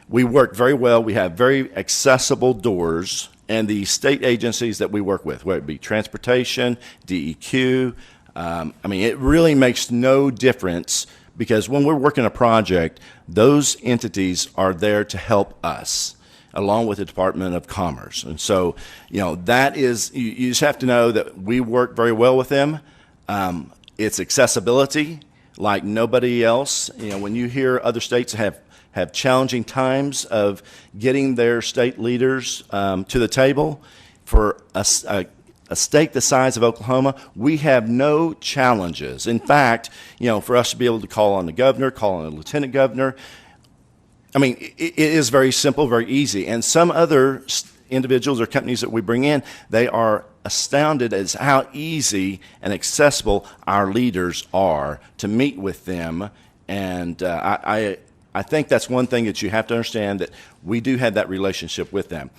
Speaker 13: we work very well. We have very accessible doors, and the state agencies that we work with, whether it be transportation, DEQ, it really makes no difference, because when we're working a project, those entities are there to help us, along with the Department of Commerce. And so, that is, you just have to know that we work very well with them. It's accessibility like nobody else. When you hear other states have challenging times of getting their state leaders to the table, for a state the size of Oklahoma, we have no challenges. In fact, for us to be able to call on the governor, call on the lieutenant governor, it is very simple, very easy. And some other individuals or companies that we bring in, they are astounded as how easy and accessible our leaders are to meet with them. And I think that's one thing that you have to understand, that we do have that relationship with them.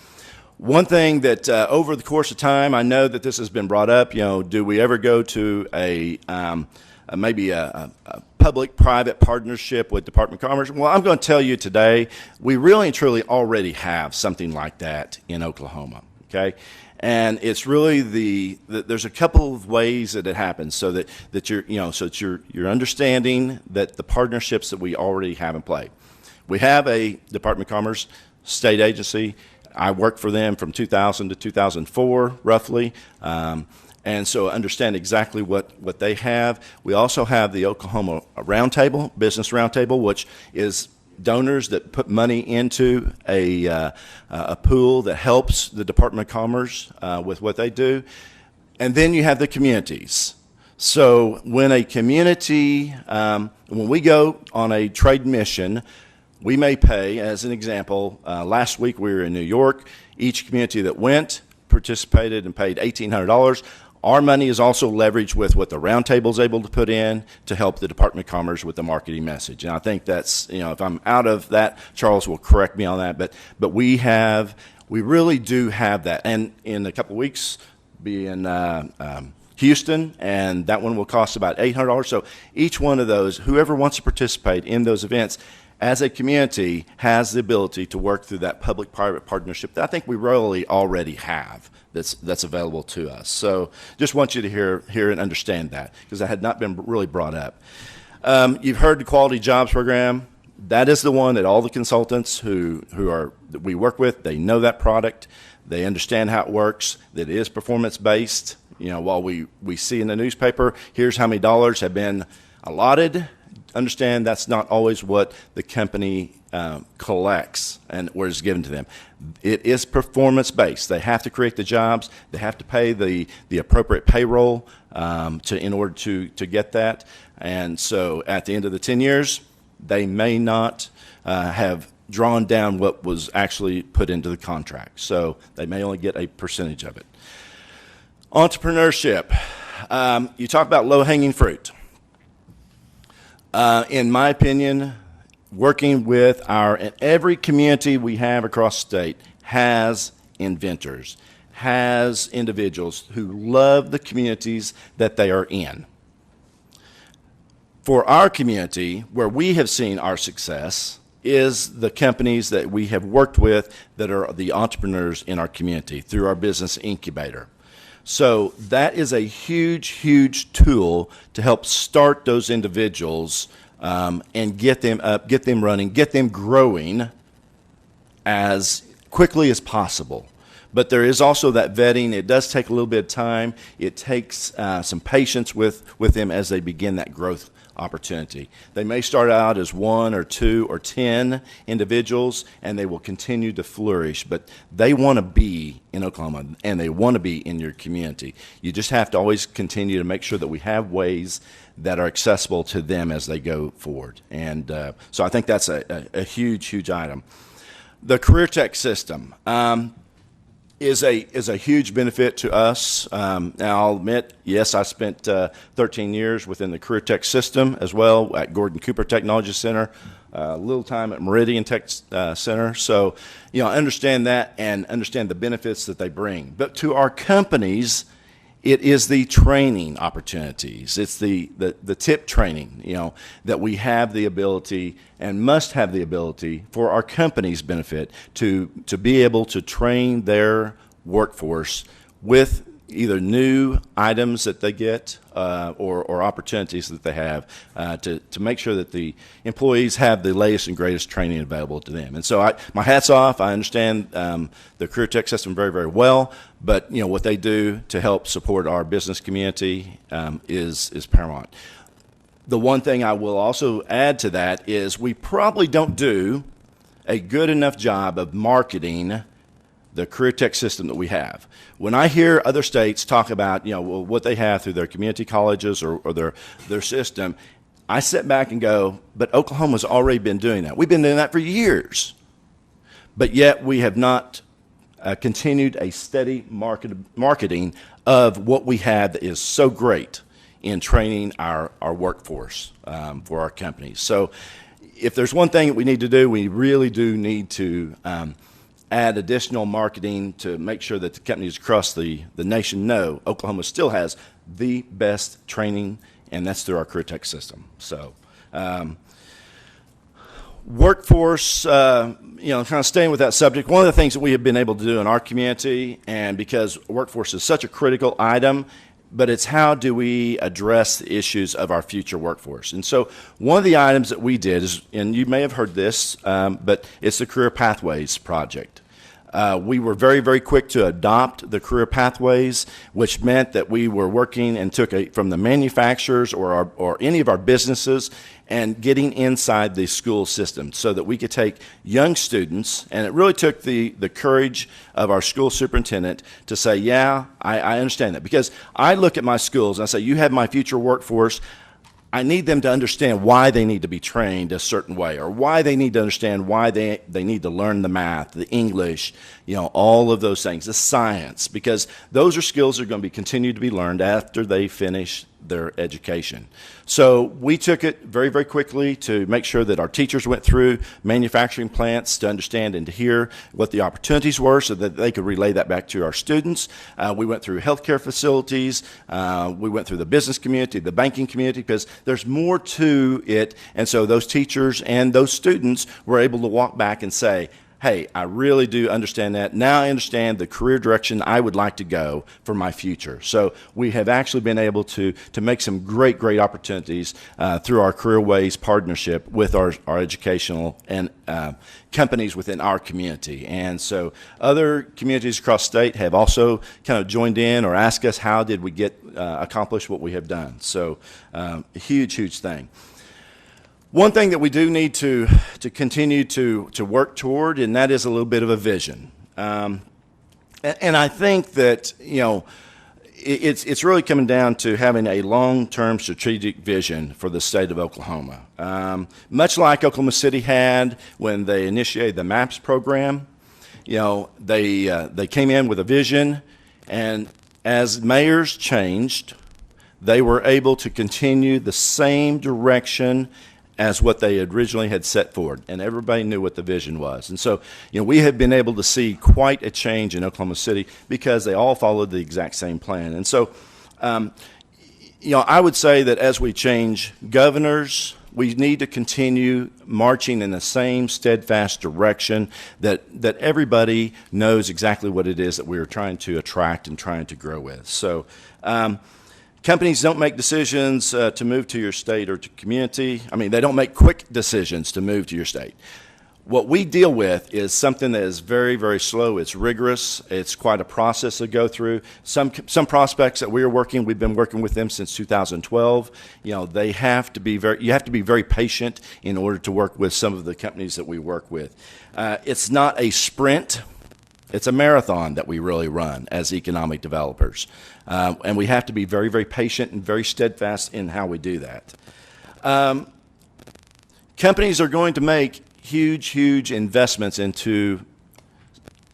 Speaker 13: One thing that over the course of time, I know that this has been brought up, do we ever go to maybe a public-private partnership with Department of Commerce? Well, I'm going to tell you today, we really and truly already have something like that in Oklahoma, okay? And it's really there's a couple of ways that it happens, so that you're understanding that the partnerships that we already have in play. We have a Department of Commerce state agency. I worked for them from 2000 to 2004, roughly. And so understand exactly what they have. We also have the Oklahoma Roundtable, Business Roundtable, which is donors that put money into a pool that helps the Department of Commerce with what they do. And then you have the communities. So when a community, when we go on a trade mission, we may pay, as an example, last week we were in New York. Each community that went participated and paid $1,800. Our money is also leveraged with what the Roundtable is able to put in to help the Department of Commerce with the marketing message. And I think that's, if I'm out of that, Charles will correct me on that. But we really do have that. And in a couple of weeks, be in Houston, and that one will cost about $800. So each one of those, whoever wants to participate in those events, as a community, has the ability to work through that public-private partnership that I think we really already have that's available to us. So just want you to hear and understand that, because that had not been really brought up. You've heard the Quality Jobs Program. That is the one that all the consultants that we work with, they know that product. They understand how it works, that it is performance-based. While we see in the newspaper, here's how many dollars have been allotted, understand that's not always what the company collects and what is given to them. It is performance-based. They have to create the jobs. They have to pay the appropriate payroll in order to get that. And so at the end of the 10 years, they may not have drawn down what was actually put into the contract. So they may only get a percentage of it. Entrepreneurship. You talk about low-hanging fruit. In my opinion, working with every community we have across the state has inventors, has individuals who love the communities that they are in. For our community, where we have seen our success, is the companies that we have worked with that are the entrepreneurs in our community through our business incubator. So that is a huge, huge tool to help start those individuals and get them up, get them running, get them growing as quickly as possible. But there is also that vetting. It does take a little bit of time. It takes some patience with them as they begin that growth opportunity. They may start out as 1 or 2 or 10 individuals, and they will continue to flourish, but they want to be in Oklahoma, and they want to be in your community. You just have to always continue to make sure that we have ways that are accessible to them as they go forward. And so I think that's a huge, huge item. The career tech system is a huge benefit to us. Now, I'll admit, yes, I spent 13 years within the career tech system as well at Gordon Cooper Technology Center, a little time at Meridian Tech Center. So, I understand that and understand the benefits that they bring. But to our companies, it is the training opportunities. It's the tip training, that we have the ability and must have the ability for our companies' benefit to be able to train their workforce with either new items that they get or opportunities that they have to make sure that the employees have the latest and greatest training available to them. And so my hat's off. I understand the career tech system very, very well, but what they do to help support our business community is paramount. The one thing I will also add to that is we probably don't do a good enough job of marketing the career tech system that we have. When I hear other states talk about, what they have through their community colleges or their system, I sit back and go, but Oklahoma's already been doing that. We've been doing that for years. But yet we have not continued a steady marketing of what we have that is so great in training our workforce for our companies. So if there's one thing that we need to do, we really do need to add additional marketing to make sure that the companies across the nation know Oklahoma still has the best training, and that's through our career tech system. So workforce, kind of staying with that subject, one of the things that we have been able to do in our community, and because workforce is such a critical item, but it's how do we address the issues of our future workforce. And so one of the items that we did is, and you may have heard this, but it's the Career Pathways Project. We were very, very quick to adopt the career pathways, which meant that we were working and took from the manufacturers or any of our businesses and getting inside the school system so that we could take young students, and it really took the courage of our school superintendent to say, yeah, I understand that. Because I look at my schools and I say, you have my future workforce. I need them to understand why they need to be trained a certain way, or why they need to understand why they need to learn the math, the English, all of those things, the science, because those are skills that are going to be continued to be learned after they finish their education. So we took it very, very quickly to make sure that our teachers went through manufacturing plants to understand and to hear what the opportunities were so that they could relay that back to our students. We went through healthcare facilities. We went through the business community, the banking community, because there's more to it. And so those teachers and those students were able to walk back and say, hey, I really do understand that. Now I understand the career direction I would like to go for my future. So we have actually been able to make some great, great opportunities through our Career Ways partnership with our educational and companies within our community. And so other communities across the state have also kind of joined in or asked us how did we get accomplish what we have done. So a huge, huge thing. One thing that we do need to continue to work toward, and that is a little bit of a vision. And I think that, it's really coming down to having a long-term strategic vision for the state of Oklahoma. Much like Oklahoma City had when they initiated the MAPS program, they came in with a vision, and as mayors changed, they were able to continue the same direction as what they originally had set forward, and everybody knew what the vision was. And so, we have been able to see quite a change in Oklahoma City because they all followed the exact same plan. And so, I would say that as we change governors, we need to continue marching in the same steadfast direction that everybody knows exactly what it is that we are trying to attract and trying to grow with. So, companies don't make decisions to move to your state or to community. I mean, they don't make quick decisions to move to your state. What we deal with is something that is very, very slow. It's rigorous. It's quite a process to go through. Some prospects that we've been working with them since 2012. You know, you have to be very patient in order to work with some of the companies that we work with. It's not a sprint. It's a marathon that we really run as economic developers. And we have to be very, very patient and very steadfast in how we do that. Companies are going to make huge investments into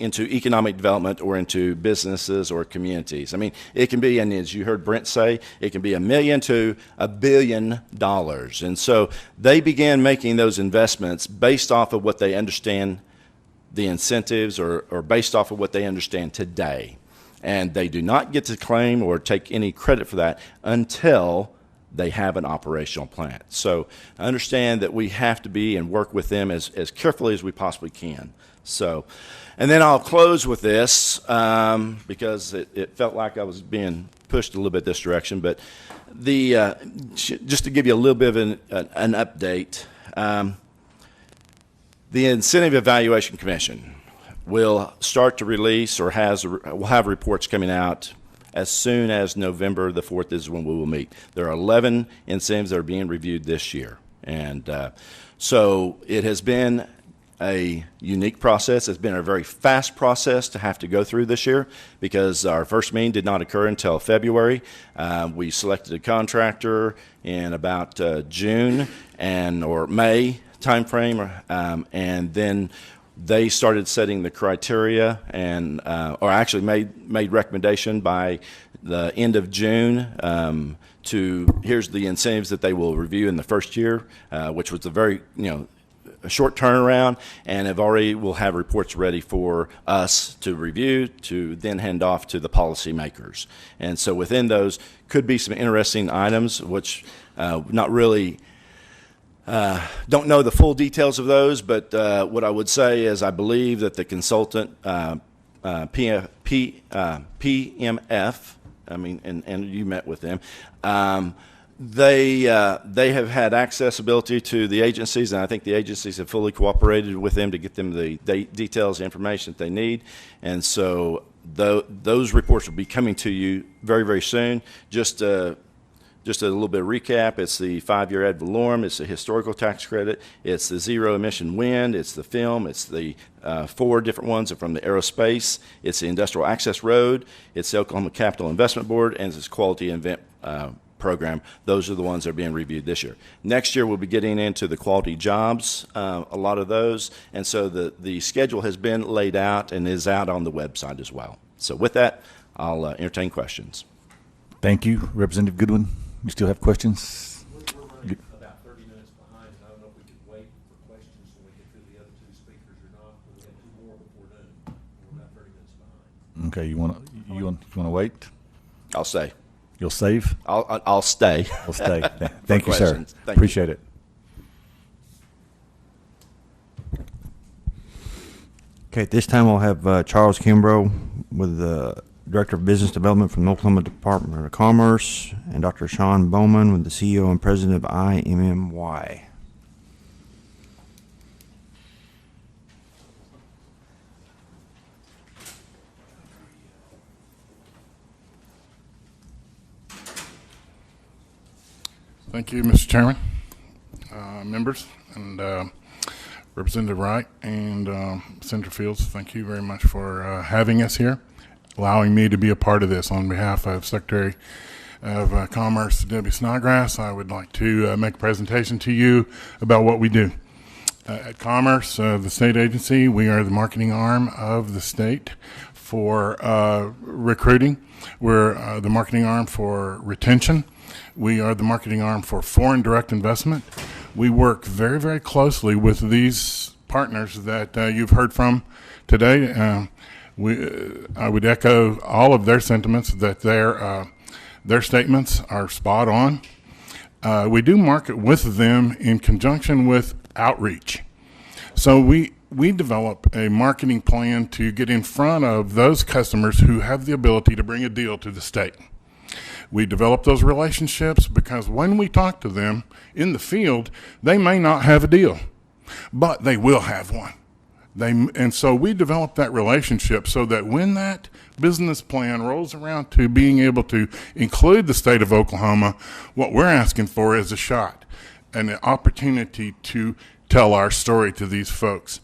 Speaker 13: economic development or into businesses or communities. I mean, it can be, and as you heard Brent say, it can be $1 million to $1 billion. And so they began making those investments based off of what they understand the incentives or based off of what they understand today. And they do not get to claim or take any credit for that until they have an operational plan. So understand that we have to be and work with them as carefully as we possibly can. So, and then I'll close with this because it felt like I was being pushed a little bit this direction. But just to give you a little bit of an update, the Incentive Evaluation Commission will start to release or will have reports coming out as soon as November the 4th is when we will meet. There are 11 incentives that are being reviewed this year. And so it has been a unique process. It's been a very fast process to have to go through this year because our first meeting did not occur until February. We selected a contractor in about June or May timeframe, and then they started setting the criteria and, or actually made recommendation by the end of June here's the incentives that they will review in the first year, which was a very, a short turnaround, and will have reports ready for us to review to then hand off to the policymakers. And so within those could be some interesting items, which not really don't know the full details of those, but what I would say is I believe that the consultant, PMF, and you met with them, they have had accessibility to the agencies, and I think the agencies have fully cooperated with them to get them the details, information that they need. And so those reports will be coming to you very, very soon. Just a little bit of recap. It's the 5-year ad valorem. It's the historical tax credit. It's the zero emission wind. It's the film. It's the 4 different ones from the aerospace. It's the industrial access road. It's the Oklahoma Capital Investment Board, and it's quality event program. Those are the ones that are being reviewed this year. Next year, we'll be getting into the quality jobs, a lot of those. And so the schedule has been laid out and is out on the website as well. So with that, I'll entertain questions.
Speaker 1: Thank you, Representative Goodwin. You still have questions?
Speaker 11: We're running about 30 minutes behind, and I don't know if we could wait for questions when we get through the other 2 speakers or not. We have 2 more before noon. We're about 30 minutes behind.
Speaker 1: Okay, you want to wait?
Speaker 13: I'll stay.
Speaker 1: You'll save?
Speaker 13: I'll stay.
Speaker 1: I'll stay. Thank you, sir.
Speaker 13: Thank
Speaker 1: Appreciate it.
Speaker 2: Okay, at this time we'll have Charles Kimbrough with the Director of Business Development from the Oklahoma Department of Commerce, and Dr. Sean Bowman with the CEO and President of IMMY.
Speaker 14: Thank you, Mr. Chairman, members, and Representative Wright and Senator Fields. Thank you very much for having us here, allowing me to be a part of this. On behalf of Secretary of Commerce Debbie Snodgrass, I would like to make a presentation to you about what we do. At Commerce, the state agency, we are the marketing arm of the state for recruiting. We're the marketing arm for retention. We are the marketing arm for foreign direct investment. We work very, very closely with these partners that you've heard from today. I would echo all of their sentiments that their statements are spot on. We do market with them in conjunction with outreach. So we develop a marketing plan to get in front of those customers who have the ability to bring a deal to the state. We develop those relationships because when we talk to them in the field, they may not have a deal. but they will have one. And so we developed that relationship so that when that business plan rolls around to being able to include the state of Oklahoma, what we're asking for is a shot and an opportunity to tell our story to these folks.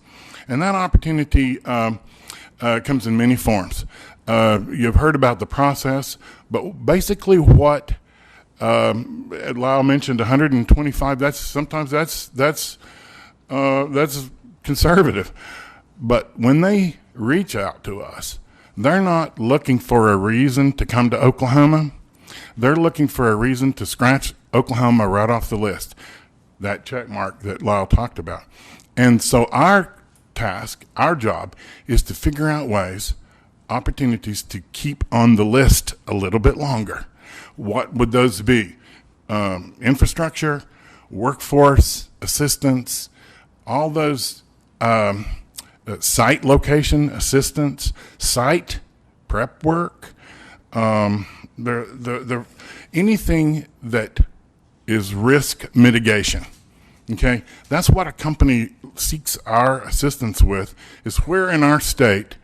Speaker 14: And that opportunity comes in many forms. You've heard about the process, but basically what Lyle mentioned, 125. That's conservative. But when they reach out to us, they're not looking for a reason to come to Oklahoma. They're looking for a reason to scratch Oklahoma right off the list, that check mark that Lyle talked about. And so our task, our job, is to figure out ways, opportunities to keep on the list a little bit longer. What would those be? Infrastructure, workforce, assistance, all those site location assistance, site prep work, anything that is risk mitigation. Okay, that's what a company seeks our assistance with, is where in our state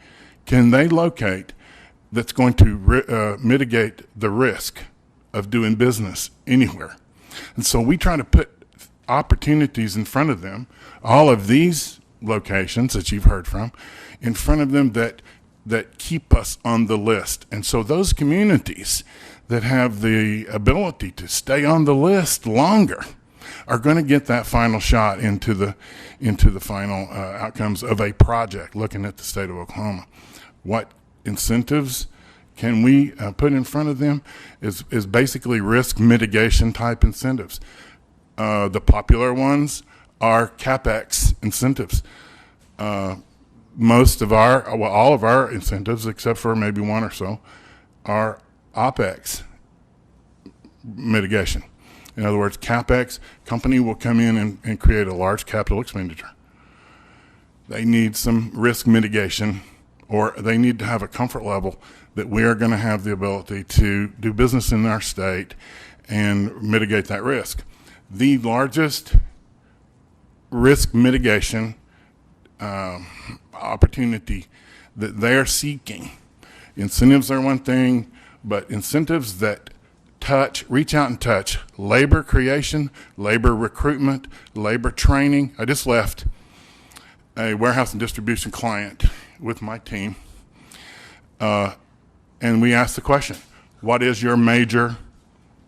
Speaker 14: can they locate that's going to mitigate the risk of doing business anywhere. And so we try to put opportunities in front of them, all of these locations that you've heard from, in front of them that keep us on the list. And so those communities that have the ability to stay on the list longer are going to get that final shot into the final outcomes of a project looking at the state of Oklahoma. What incentives can we put in front of them is basically risk mitigation type incentives. The popular ones are CapEx incentives. All of our incentives, except for maybe one or so, are OpEx mitigation. In other words, CapEx, company will come in and create a large capital expenditure. They need some risk mitigation, or they need to have a comfort level that we are going to have the ability to do business in our state and mitigate that risk. The largest risk mitigation opportunity that they're seeking, incentives are one thing, but incentives that reach out and touch labor creation, labor recruitment, labor training. I just left a warehouse and distribution client with my team, and we asked the question, what is your major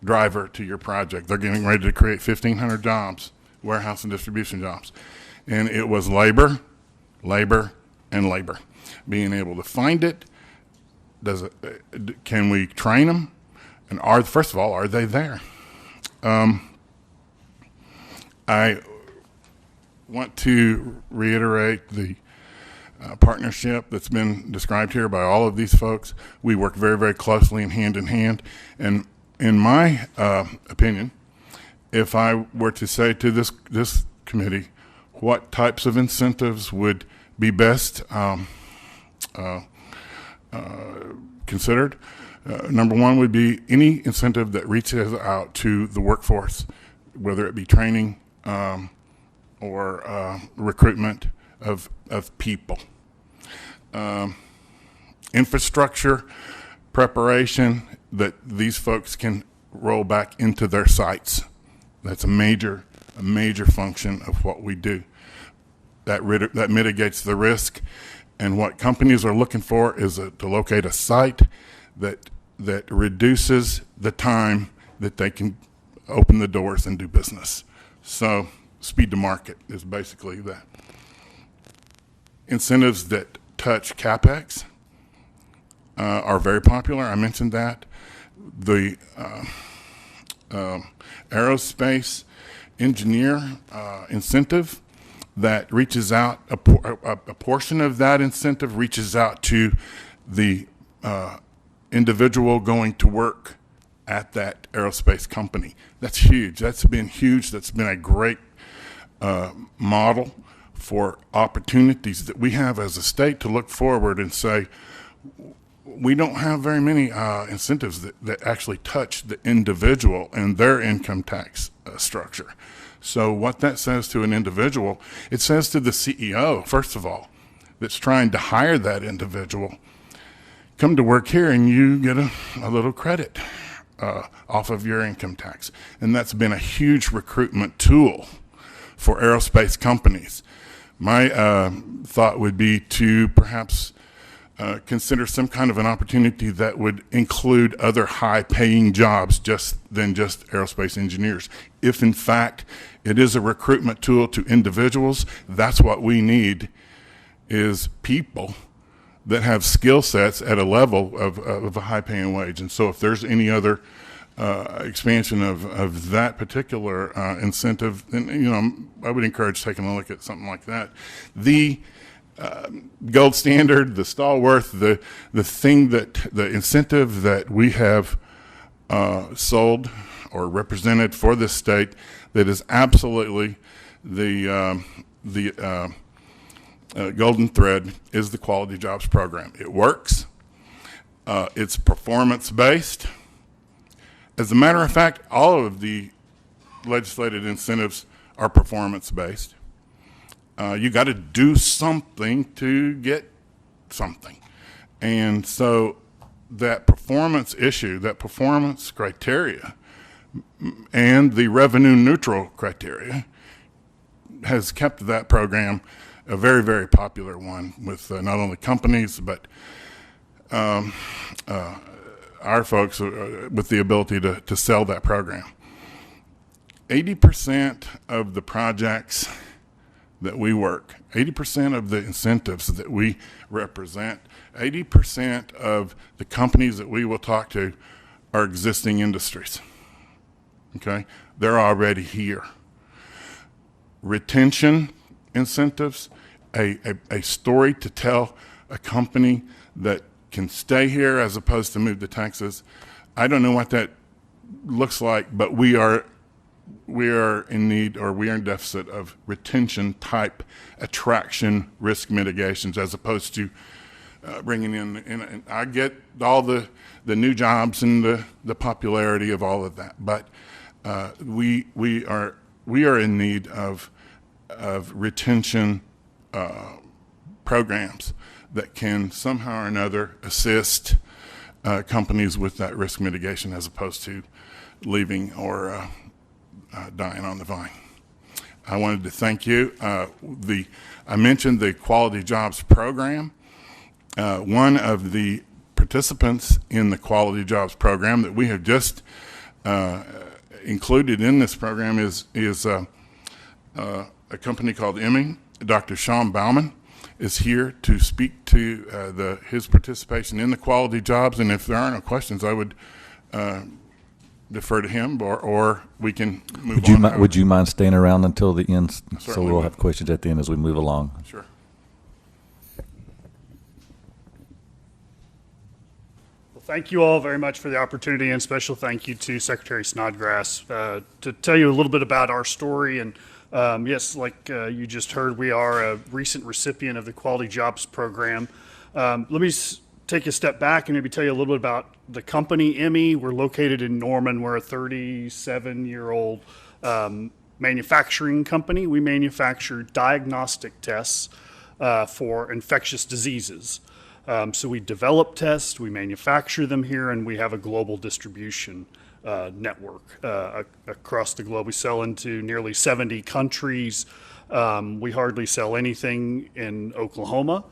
Speaker 14: driver to your project? They're getting ready to create 1,500 jobs, warehouse and distribution jobs. And it was labor, labor, and labor. Being able to find it, can we train them? And first of all, are they there? I want to reiterate the partnership that's been described here by all of these folks. We work very, very closely and hand in hand. And in my opinion, if I were to say to this committee what types of incentives would be best considered, number one would be any incentive that reaches out to the workforce, whether it be training or recruitment of people. Infrastructure preparation that these folks can roll back into their sites. That's a major function of what we do. That mitigates the risk, and what companies are looking for is to locate a site that reduces the time that they can open the doors and do business. So speed to market is basically that. Incentives that touch CapEx are very popular. I mentioned that. The aerospace engineer incentive that reaches out, a portion of that incentive reaches out to the individual going to work at that aerospace company. That's huge. That's been huge. That's been a great model for opportunities that we have as a state to look forward and say, we don't have very many incentives that actually touch the individual and their income tax structure. So what that says to an individual, it says to the CEO, first of all, that's trying to hire that individual, come to work here and you get a little credit off of your income tax. And that's been a huge recruitment tool for aerospace companies. My thought would be to perhaps consider some kind of an opportunity that would include other high-paying jobs than just aerospace engineers. If, in fact, it is a recruitment tool to individuals, that's what we need, is people that have skill sets at a level of a high-paying wage. And so if there's any other expansion of that particular incentive, then, I would encourage taking a look at something like that. The gold standard, the stalwart, the thing that, the incentive that we have sold or represented for this state that is absolutely the golden thread is the Quality Jobs Program. It works. It's performance-based. As a matter of fact, all of the legislated incentives are performance-based. You got to do something to get something. And so that performance issue, that performance criteria, and the revenue neutral criteria has kept that program a very, very popular one with not only companies, but our folks with the ability to sell that program. 80% of the projects that we work, 80% of the incentives that we represent, 80% of the companies that we will talk to are existing industries. Okay? They're already here. Retention incentives, a story to tell a company that can stay here as opposed to move to Texas. I don't know what that looks like, but we are in need, or we are in deficit of retention type attraction risk mitigations as opposed to bringing in, and I get all the new jobs and the popularity of all of that, but we are in need of retention programs that can somehow or another assist companies with that risk mitigation as opposed to leaving or dying on the vine. I wanted to thank you. I mentioned the Quality Jobs Program. One of the participants in the Quality Jobs Program that we have just included in this program is a company called Emmy. Dr. Sean Bauman is here to speak to his participation in the quality jobs, and if there are no questions, I would defer to him, or we can move on.
Speaker 1: Would you mind staying around until the end, so
Speaker 14: Certainly
Speaker 1: we'll
Speaker 14: would.
Speaker 1: have questions at the end as we move along?
Speaker 14: Sure.
Speaker 15: Well, thank you all very much for the opportunity, and special thank you to Secretary Snodgrass to tell you a little bit about our story. And yes, like you just heard, we are a recent recipient of the Quality Jobs Program. Let me take a step back and maybe tell you a little bit about the company, Emmy. We're located in Norman. We're a 37-year-old manufacturing company. We manufacture diagnostic tests for infectious diseases. So we develop tests, we manufacture them here, and we have a global distribution network across the globe. We sell into nearly 70 countries. We hardly sell anything in Oklahoma,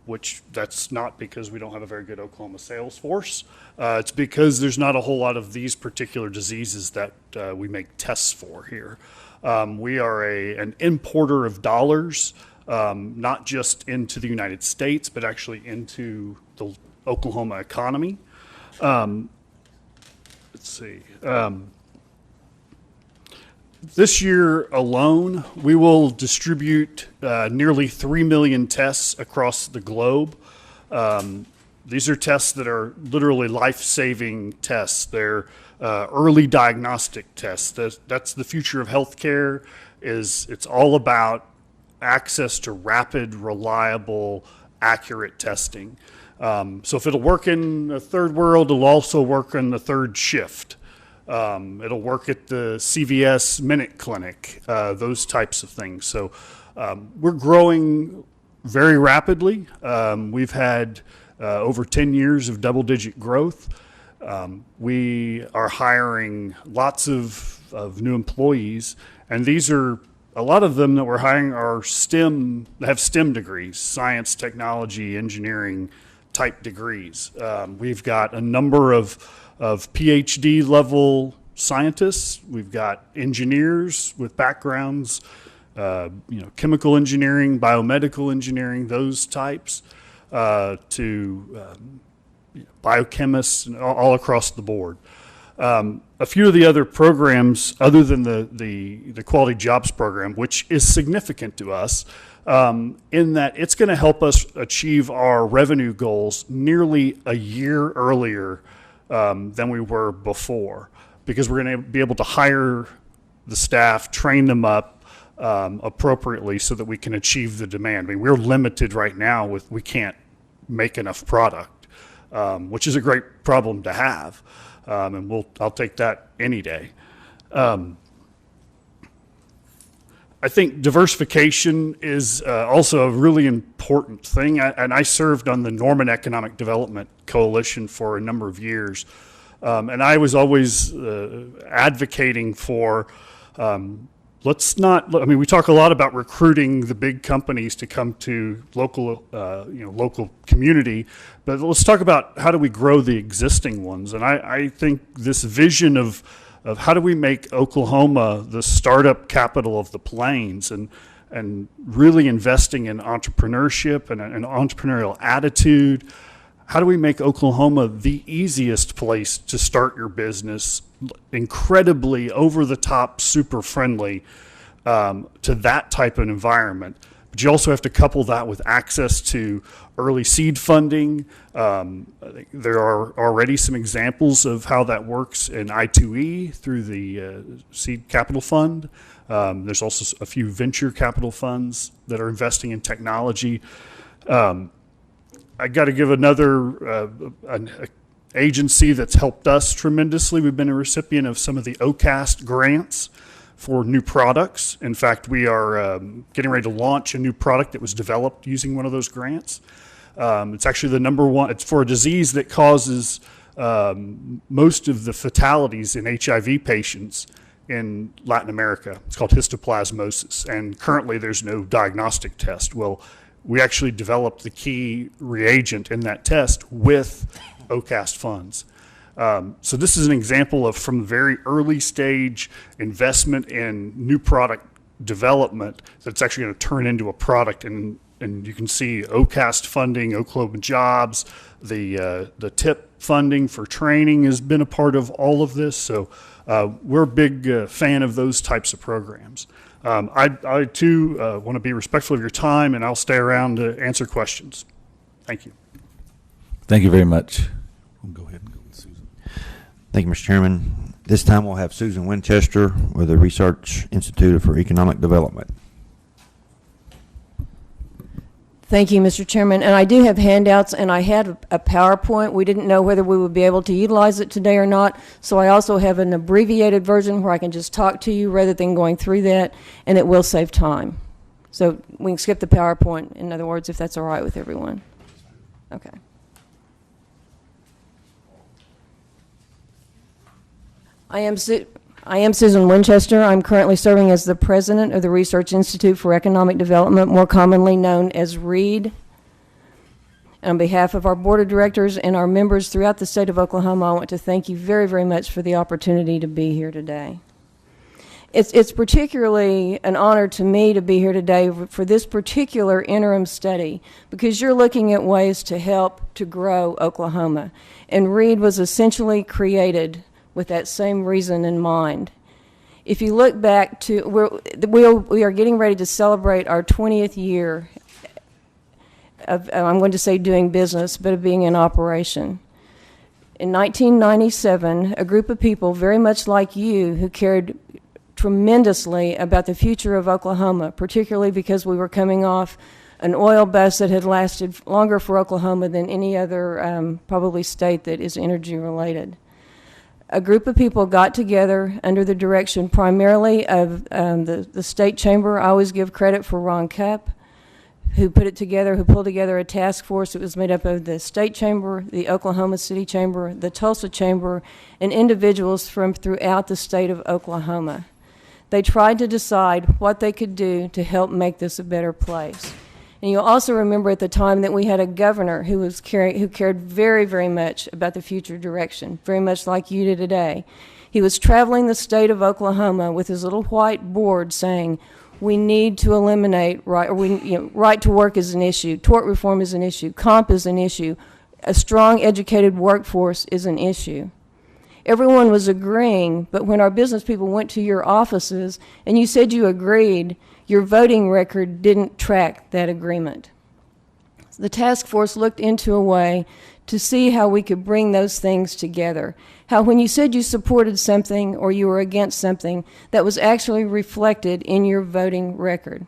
Speaker 15: which that's not because we don't have a very good Oklahoma sales force. It's because there's not a whole lot of these particular diseases that we make tests for here. We are an importer of dollars, not just into the United States, but actually into the Oklahoma economy. Let's see. This year alone, we will distribute nearly 3 million tests across the globe. These are tests that are literally life-saving tests. They're early diagnostic tests. That's the future of healthcare. It's all about access to rapid, reliable, accurate testing. So if it'll work in the third world, it'll also work in the third shift. It'll work at the CVS Minute Clinic, those types of things. So we're growing very rapidly. We've had over 10 years of double-digit growth. We are hiring lots of new employees, and these are a lot of them that we're hiring are have STEM degrees, science, technology, engineering type degrees. We've got a number of PhD level scientists. We've got engineers with backgrounds, chemical engineering, biomedical engineering, those types, to biochemists and all across the board. A few of the other programs, other than the Quality Jobs Program, which is significant to us, in that it's going to help us achieve our revenue goals nearly a year earlier than we were before, because we're going to be able to hire the staff, train them up appropriately so that we can achieve the demand. I mean, we're limited right now we can't make enough product, which is a great problem to have. And I'll take that any day. I think diversification is also a really important thing. And I served on the Norman Economic Development Coalition for a number of years. And I was always advocating for, we talk a lot about recruiting the big companies to come to local community, but let's talk about how do we grow the existing ones. And I think this vision of how do we make Oklahoma the startup capital of the plains, and really investing in entrepreneurship and an entrepreneurial attitude. How do we make Oklahoma the easiest place to start your business, incredibly over-the-top, super friendly to that type of environment? But you also have to couple that with access to early seed funding. I think there are already some examples of how that works in I2E through the Seed Capital Fund. There's also a few venture capital funds that are investing in technology. I got to give another an agency that's helped us tremendously. We've been a recipient of some of the OCAST grants for new products. In fact, we are getting ready to launch a new product that was developed using one of those grants. It's actually the number one. It's for a disease that causes most of the fatalities in HIV patients in Latin America. It's called histoplasmosis, and currently there's no diagnostic test. Well, we actually developed the key reagent in that test with OCAST funds. So this is an example of, from very early stage investment in new product development, that's actually going to turn into a product. And you can see OCAST funding, Oklahoma Jobs, the TIP funding for training has been a part of all of this. So we're a big fan of those types of programs. I too want to be respectful of your time, and I'll stay around to answer questions. Thank you.
Speaker 1: Thank you very much. We'll go ahead and go with Susan.
Speaker 2: Thank you, Mr. Chairman. This time we'll have Susan Winchester with the Research Institute for Economic Development.
Speaker 16: Thank you, Mr. Chairman. And I do have handouts, and I had a PowerPoint. We didn't know whether we would be able to utilize it today or not, so I also have an abbreviated version where I can just talk to you rather than going through that, and it will save time. So we can skip the PowerPoint, in other words, if that's all right with everyone. Okay. I am Susan Winchester. I'm currently serving as the president of the Research Institute for Economic Development, more commonly known as READ. On behalf of our board of directors and our members throughout the state of Oklahoma, I want to thank you very, very much for the opportunity to be here today. It's particularly an honor to me to be here today for this particular interim study, because you're looking at ways to help to grow Oklahoma. And READ was essentially created with that same reason in mind. If you look back to, we are getting ready to celebrate our 20th year of, I'm going to say doing business, but of being in operation. In 1997, a group of people very much like you who cared tremendously about the future of Oklahoma, particularly because we were coming off an oil bust that had lasted longer for Oklahoma than any other probably state that is energy related. A group of people got together under the direction primarily of the state chamber. I always give credit for Ron Cupp, who put it together, who pulled together a task force. It was made up of the state chamber, the Oklahoma City chamber, the Tulsa chamber, and individuals from throughout the state of Oklahoma. They tried to decide what they could do to help make this a better place. And you'll also remember at the time that we had a governor who cared very, very much about the future direction, very much like you do today. He was traveling the state of Oklahoma with his little white board saying, we need to eliminate right to work is an issue, tort reform is an issue, comp is an issue, a strong educated workforce is an issue. Everyone was agreeing, but when our business people went to your offices and you said you agreed, your voting record didn't track that agreement. The task force looked into a way to see how we could bring those things together. How when you said you supported something or you were against something, that was actually reflected in your voting record.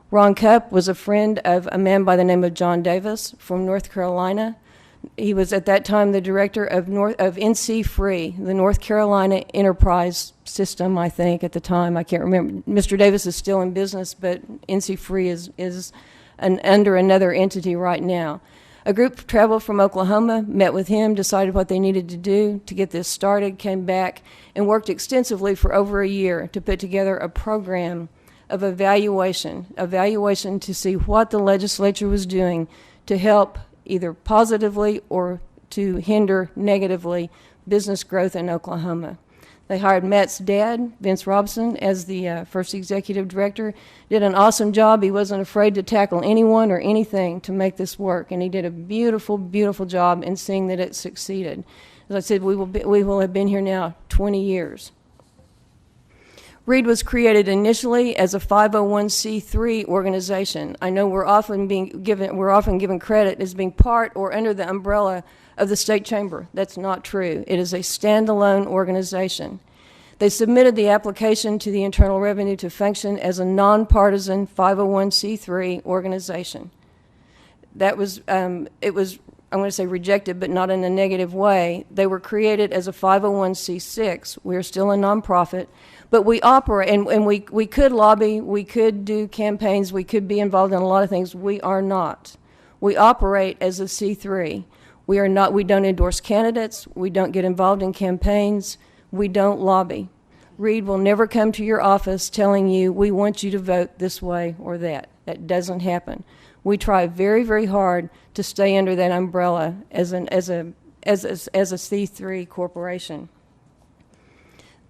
Speaker 16: Ron Cupp was a friend of a man by the name of John Davis from North Carolina. He was at that time the director of NC Free, the North Carolina Enterprise System, I think, at the time. I can't remember. Mr. Davis is still in business, but NC Free is under another entity right now. A group traveled from Oklahoma, met with him, decided what they needed to do to get this started, came back, and worked extensively for over a year to put together a program of evaluation to see what the legislature was doing to help either positively or to hinder negatively business growth in Oklahoma. They hired Matt's dad, Vince Robson, as the first executive director. Did an awesome job. He wasn't afraid to tackle anyone or anything to make this work, and he did a beautiful, beautiful job in seeing that it succeeded. As I said, we will have been here now 20 years. READ was created initially as a 501c3 organization. I know we're often given credit as being part or under the umbrella of the state chamber. That's not true. It is a standalone organization. They submitted the application to the Internal Revenue to function as a nonpartisan 501c3 organization. That was, I'm going to say rejected, but not in a negative way. They were created as a 501c6. We're still a nonprofit. But we operate, and we could lobby, we could do campaigns, we could be involved in a lot of things. We are not. We operate as a C3. We are not. We don't endorse candidates. We don't get involved in campaigns. We don't lobby. READ will never come to your office telling you, we want you to vote this way or that. That doesn't happen. We try very, very hard to stay under that umbrella as a C3 corporation.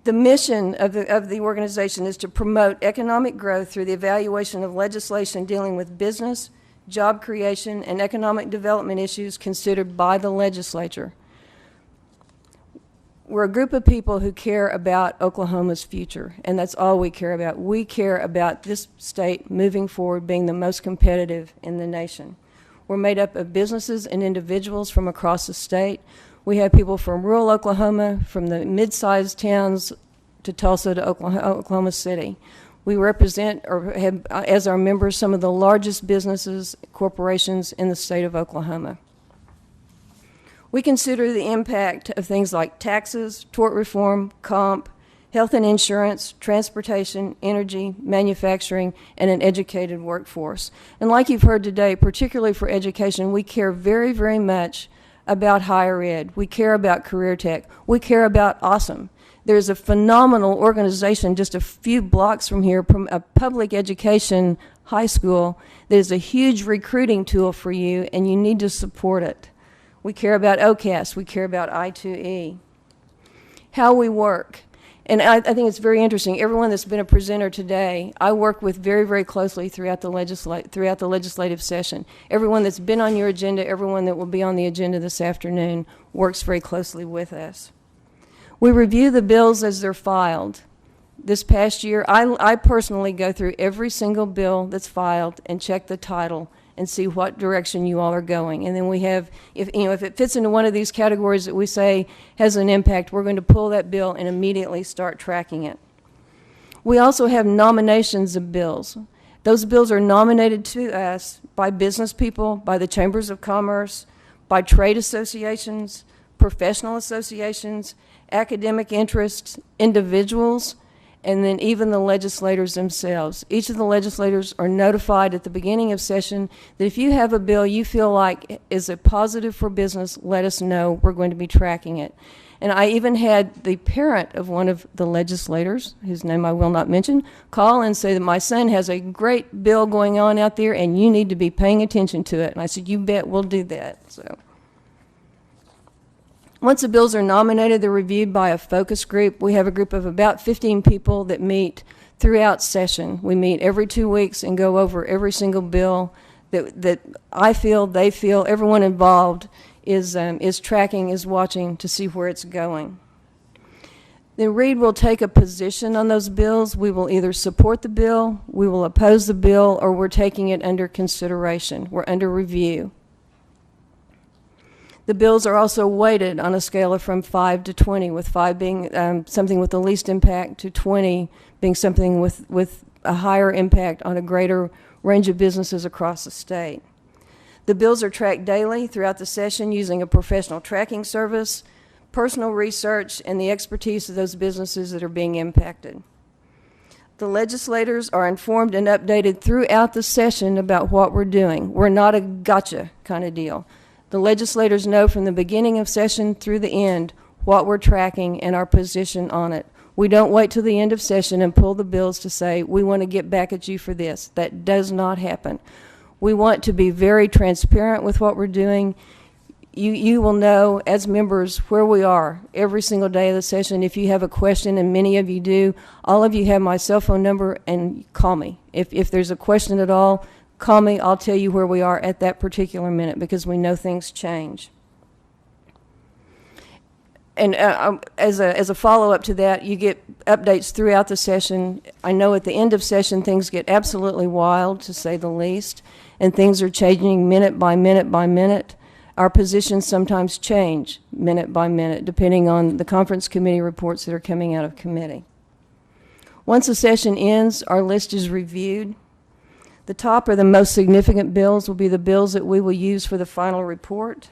Speaker 16: The mission of the organization is to promote economic growth through the evaluation of legislation dealing with business, job creation, and economic development issues considered by the legislature. We're a group of people who care about Oklahoma's future, and that's all we care about. We care about this state moving forward, being the most competitive in the nation. We're made up of businesses and individuals from across the state. We have people from rural Oklahoma, from the mid-sized towns to Tulsa to Oklahoma City. We represent or have as our members some of the largest businesses, corporations in the state of Oklahoma. We consider the impact of things like taxes, tort reform, comp, health and insurance, transportation, energy, manufacturing, and an educated workforce. And like you've heard today, particularly for education, we care very, very much about higher ed. We care about career tech. We care about awesome. There's a phenomenal organization just a few blocks from here, from a public education high school. There's a huge recruiting tool for you, and you need to support it. We care about OCAS. We care about I2E. How we work. And I think it's very interesting. Everyone that's been a presenter today, I work with very, very closely throughout the legislative session. Everyone that's been on your agenda, everyone that will be on the agenda this afternoon, works very closely with us. We review the bills as they're filed. This past year, I personally go through every single bill that's filed and check the title and see what direction you all are going. And then we have, if it fits into one of these categories that we say has an impact, we're going to pull that bill and immediately start tracking it. We also have nominations of bills. Those bills are nominated to us by business people, by the chambers of commerce, by trade associations, professional associations, academic interests, individuals, and then even the legislators themselves. Each of the legislators are notified at the beginning of session that if you have a bill you feel like is a positive for business, let us know. We're going to be tracking it. And I even had the parent of one of the legislators, whose name I will not mention, call and say that my son has a great bill going on out there and you need to be paying attention to it. And I said, you bet we'll do that. So once the bills are nominated, they're reviewed by a focus group. We have a group of about 15 people that meet throughout session. We meet every 2 weeks and go over every single bill that I feel, they feel, everyone involved is tracking, is watching to see where it's going. Then Reed will take a position on those bills. We will either support the bill, we will oppose the bill, or we're taking it under consideration. We're under review. The bills are also weighted on a scale of from 5 to 20, with 5 being something with the least impact to 20 being something with a higher impact on a greater range of businesses across the state. The bills are tracked daily throughout the session using a professional tracking service, personal research, and the expertise of those businesses that are being impacted. The legislators are informed and updated throughout the session about what we're doing. We're not a gotcha kind of deal. The legislators know from the beginning of session through the end what we're tracking and our position on it. We don't wait till the end of session and pull the bills to say, we want to get back at you for this. That does not happen. We want to be very transparent with what we're doing. You will know as members where we are every single day of the session. If you have a question, and many of you do, all of you have my cell phone number, and call me. If there's a question at all, call me. I'll tell you where we are at that particular minute because we know things change. And as a follow-up to that, you get updates throughout the session. I know at the end of session things get absolutely wild, to say the least, and things are changing minute by minute by minute. Our positions sometimes change minute by minute, depending on the conference committee reports that are coming out of committee. Once a session ends, our list is reviewed. The top or the most significant bills will be the bills that we will use for the final report.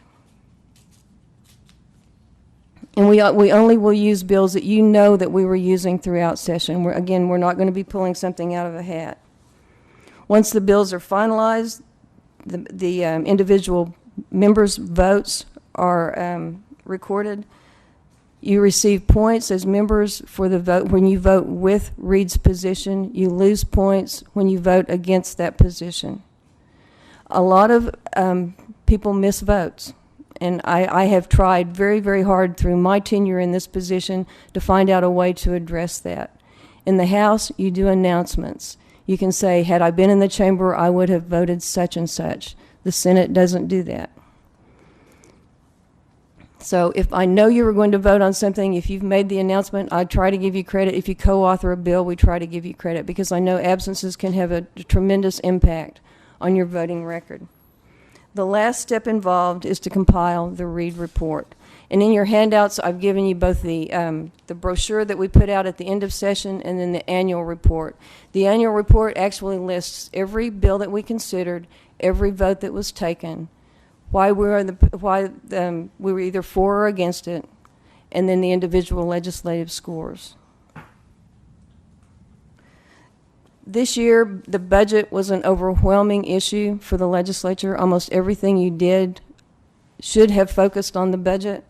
Speaker 16: And we only will use bills that you know that we were using throughout session. We're not going to be pulling something out of a hat. Once the bills are finalized, the individual members' votes are recorded. You receive points as members for the vote. When you vote with Reed's position, you lose points when you vote against that position. A lot of people miss votes. And I have tried very, very hard through my tenure in this position to find out a way to address that. In the House, you do announcements. You can say, had I been in the chamber, I would have voted such and such. The Senate doesn't do that. So if I know you were going to vote on something, if you've made the announcement, I try to give you credit. If you co-author a bill, we try to give you credit because I know absences can have a tremendous impact on your voting record. The last step involved is to compile the Reed report. And in your handouts, I've given you both the brochure that we put out at the end of session and then the annual report. The annual report actually lists every bill that we considered, every vote that was taken, why we were either for or against it, and then the individual legislative scores. This year, the budget was an overwhelming issue for the legislature. Almost everything you did should have focused on the budget.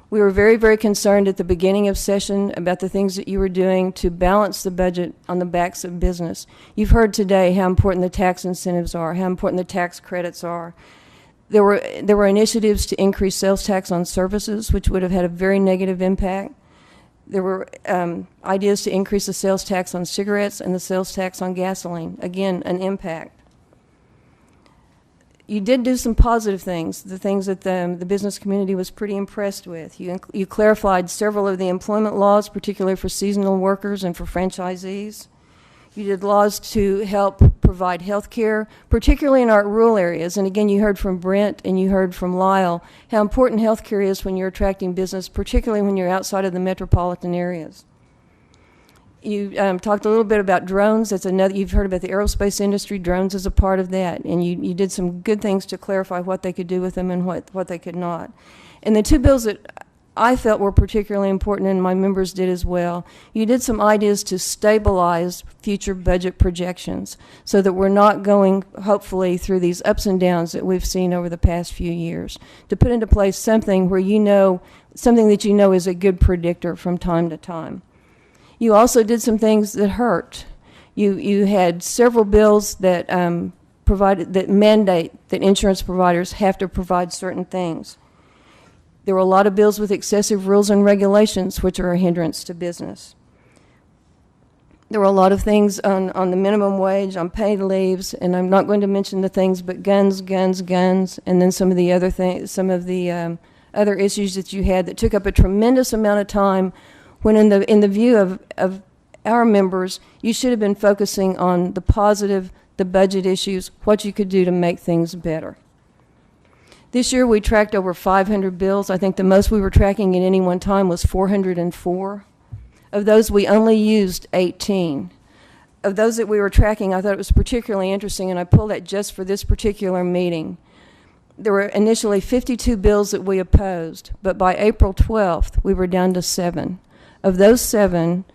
Speaker 16: We were very, very concerned at the beginning of session about the things that you were doing to balance the budget on the backs of business. You've heard today how important the tax incentives are, how important the tax credits are. There were initiatives to increase sales tax on services, which would have had a very negative impact. There were ideas to increase the sales tax on cigarettes and the sales tax on gasoline. Again, an impact. You did do some positive things, the things that the business community was pretty impressed with. You clarified several of the employment laws, particularly for seasonal workers and for franchisees. You did laws to help provide health care, particularly in our rural areas. And again, you heard from Brent and you heard from Lyle how important health care is when you're attracting business, particularly when you're outside of the metropolitan areas. You talked a little bit about drones. That's another. You've heard about the aerospace industry. Drones is a part of that. And you did some good things to clarify what they could do with them and what they could not. And the two bills that I felt were particularly important, and my members did as well, you did some ideas to stabilize future budget projections so that we're not going, hopefully, through these ups and downs that we've seen over the past few years. To put into place something where something that you know is a good predictor from time to time. You also did some things that hurt. You had several bills that that mandate that insurance providers have to provide certain things. There were a lot of bills with excessive rules and regulations, which are a hindrance to business. There were a lot of things on the minimum wage, on paid leaves, and I'm not going to mention the things, but guns, and then some of the other things, other issues that you had that took up a tremendous amount of time. When in the view of our members, you should have been focusing on the positive, the budget issues, what you could do to make things better. This year we tracked over 500 bills. I think the most we were tracking at any one time was 404. Of those, we only used 18. Of those that we were tracking, I thought it was particularly interesting, and I pulled that just for this particular meeting. There were initially 52 bills that we opposed, but by April 12th, we were down to 7. Of those 7,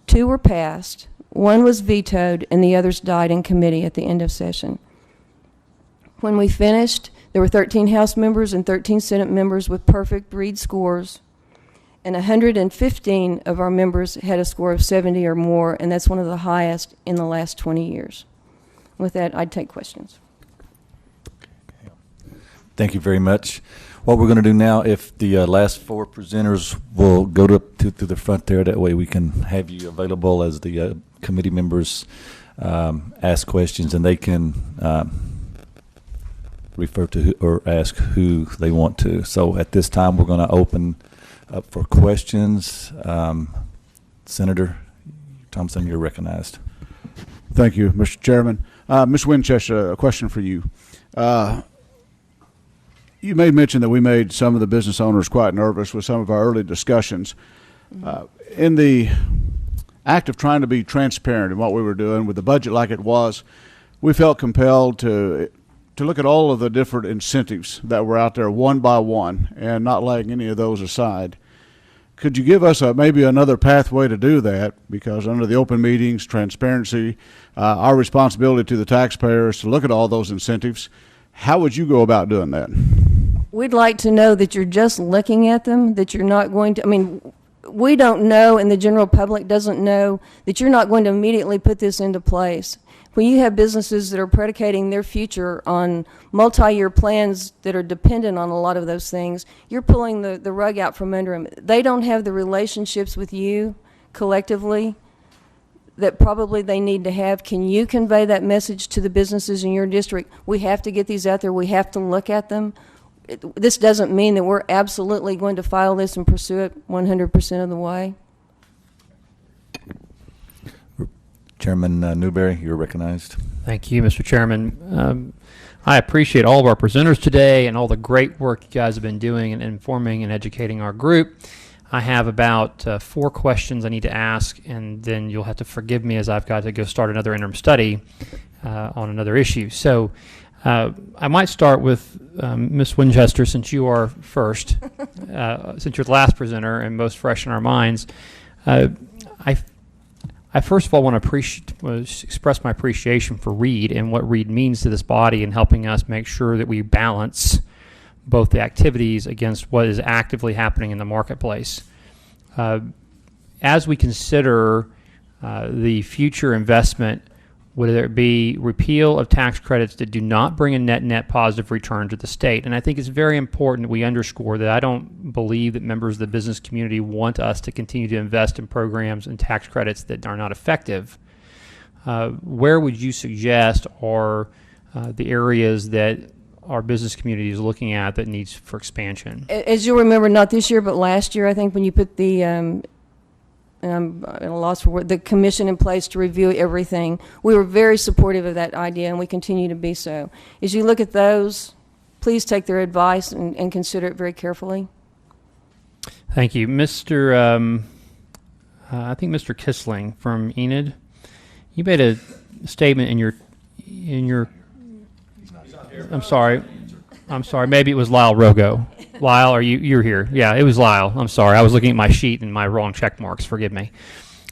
Speaker 16: 2 were passed, 1 was vetoed, and the others died in committee at the end of session. When we finished, there were 13 House members and 13 Senate members with perfect Reed scores, and 115 of our members had a score of 70 or more, and that's one of the highest in the last 20 years. With that, I'd take questions.
Speaker 1: Thank you very much. What we're going to do now, if the last 4 presenters will go to the front there, that way we can have you available as the committee members ask questions, and they can refer to or ask who they want to. So at this time, we're going to open up for questions. Senator Thompson, you're recognized.
Speaker 5: Thank you, Mr. Chairman. Ms. Winchester, a question for you. You made mention that we made some of the business owners quite nervous with some of our early discussions. In the act of trying to be transparent in what we were doing with the budget like it was, we felt compelled to look at all of the different incentives that were out there one by one and not laying any of those aside. Could you give us maybe another pathway to do that? Because under the open meetings, transparency, our responsibility to the taxpayer is to look at all those incentives. How would you go about doing that?
Speaker 16: We'd like to know that you're just looking at them, that you're not going to, we don't know, and the general public doesn't know, that you're not going to immediately put this into place. When you have businesses that are predicating their future on multi-year plans that are dependent on a lot of those things, you're pulling the rug out from under them. They don't have the relationships with you collectively that probably they need to have. Can you convey that message to the businesses in your district? We have to get these out there. We have to look at them. This doesn't mean that we're absolutely going to file this and pursue it 100% of the way.
Speaker 1: Chairman Newberry, you're recognized.
Speaker 6: Thank you, Mr. Chairman. I appreciate all of our presenters today and all the great work you guys have been doing in informing and educating our group. I have about 4 questions I need to ask, and then you'll have to forgive me as I've got to go start another interim study on another issue. So I might start with Ms. Winchester, since you are first, since you're the last presenter and most fresh in our minds. I first of all want to express my appreciation for Reed and what Reed means to this body in helping us make sure that we balance both the activities against what is actively happening in the marketplace. As we consider the future investment, whether it be repeal of tax credits that do not bring a net positive return to the state. And I think it's very important that we underscore that I don't believe that members of the business community want us to continue to invest in programs and tax credits that are not effective. Where would you suggest are the areas that our business community is looking at that needs for expansion?
Speaker 16: As you'll remember, not this year, but last year, I think when you put the and I'm at a loss for the commission in place to review everything. We were very supportive of that idea, and we continue to be so. As you look at those, please take their advice and consider it very carefully.
Speaker 6: Thank you. Mr. I think Mr. Kissling from Enid, you made a statement in your I'm sorry, maybe it was Lyle Rogo. Lyle, you're here? Yeah, it was Lyle. I'm sorry. I was looking at my sheet and my wrong check marks. Forgive me.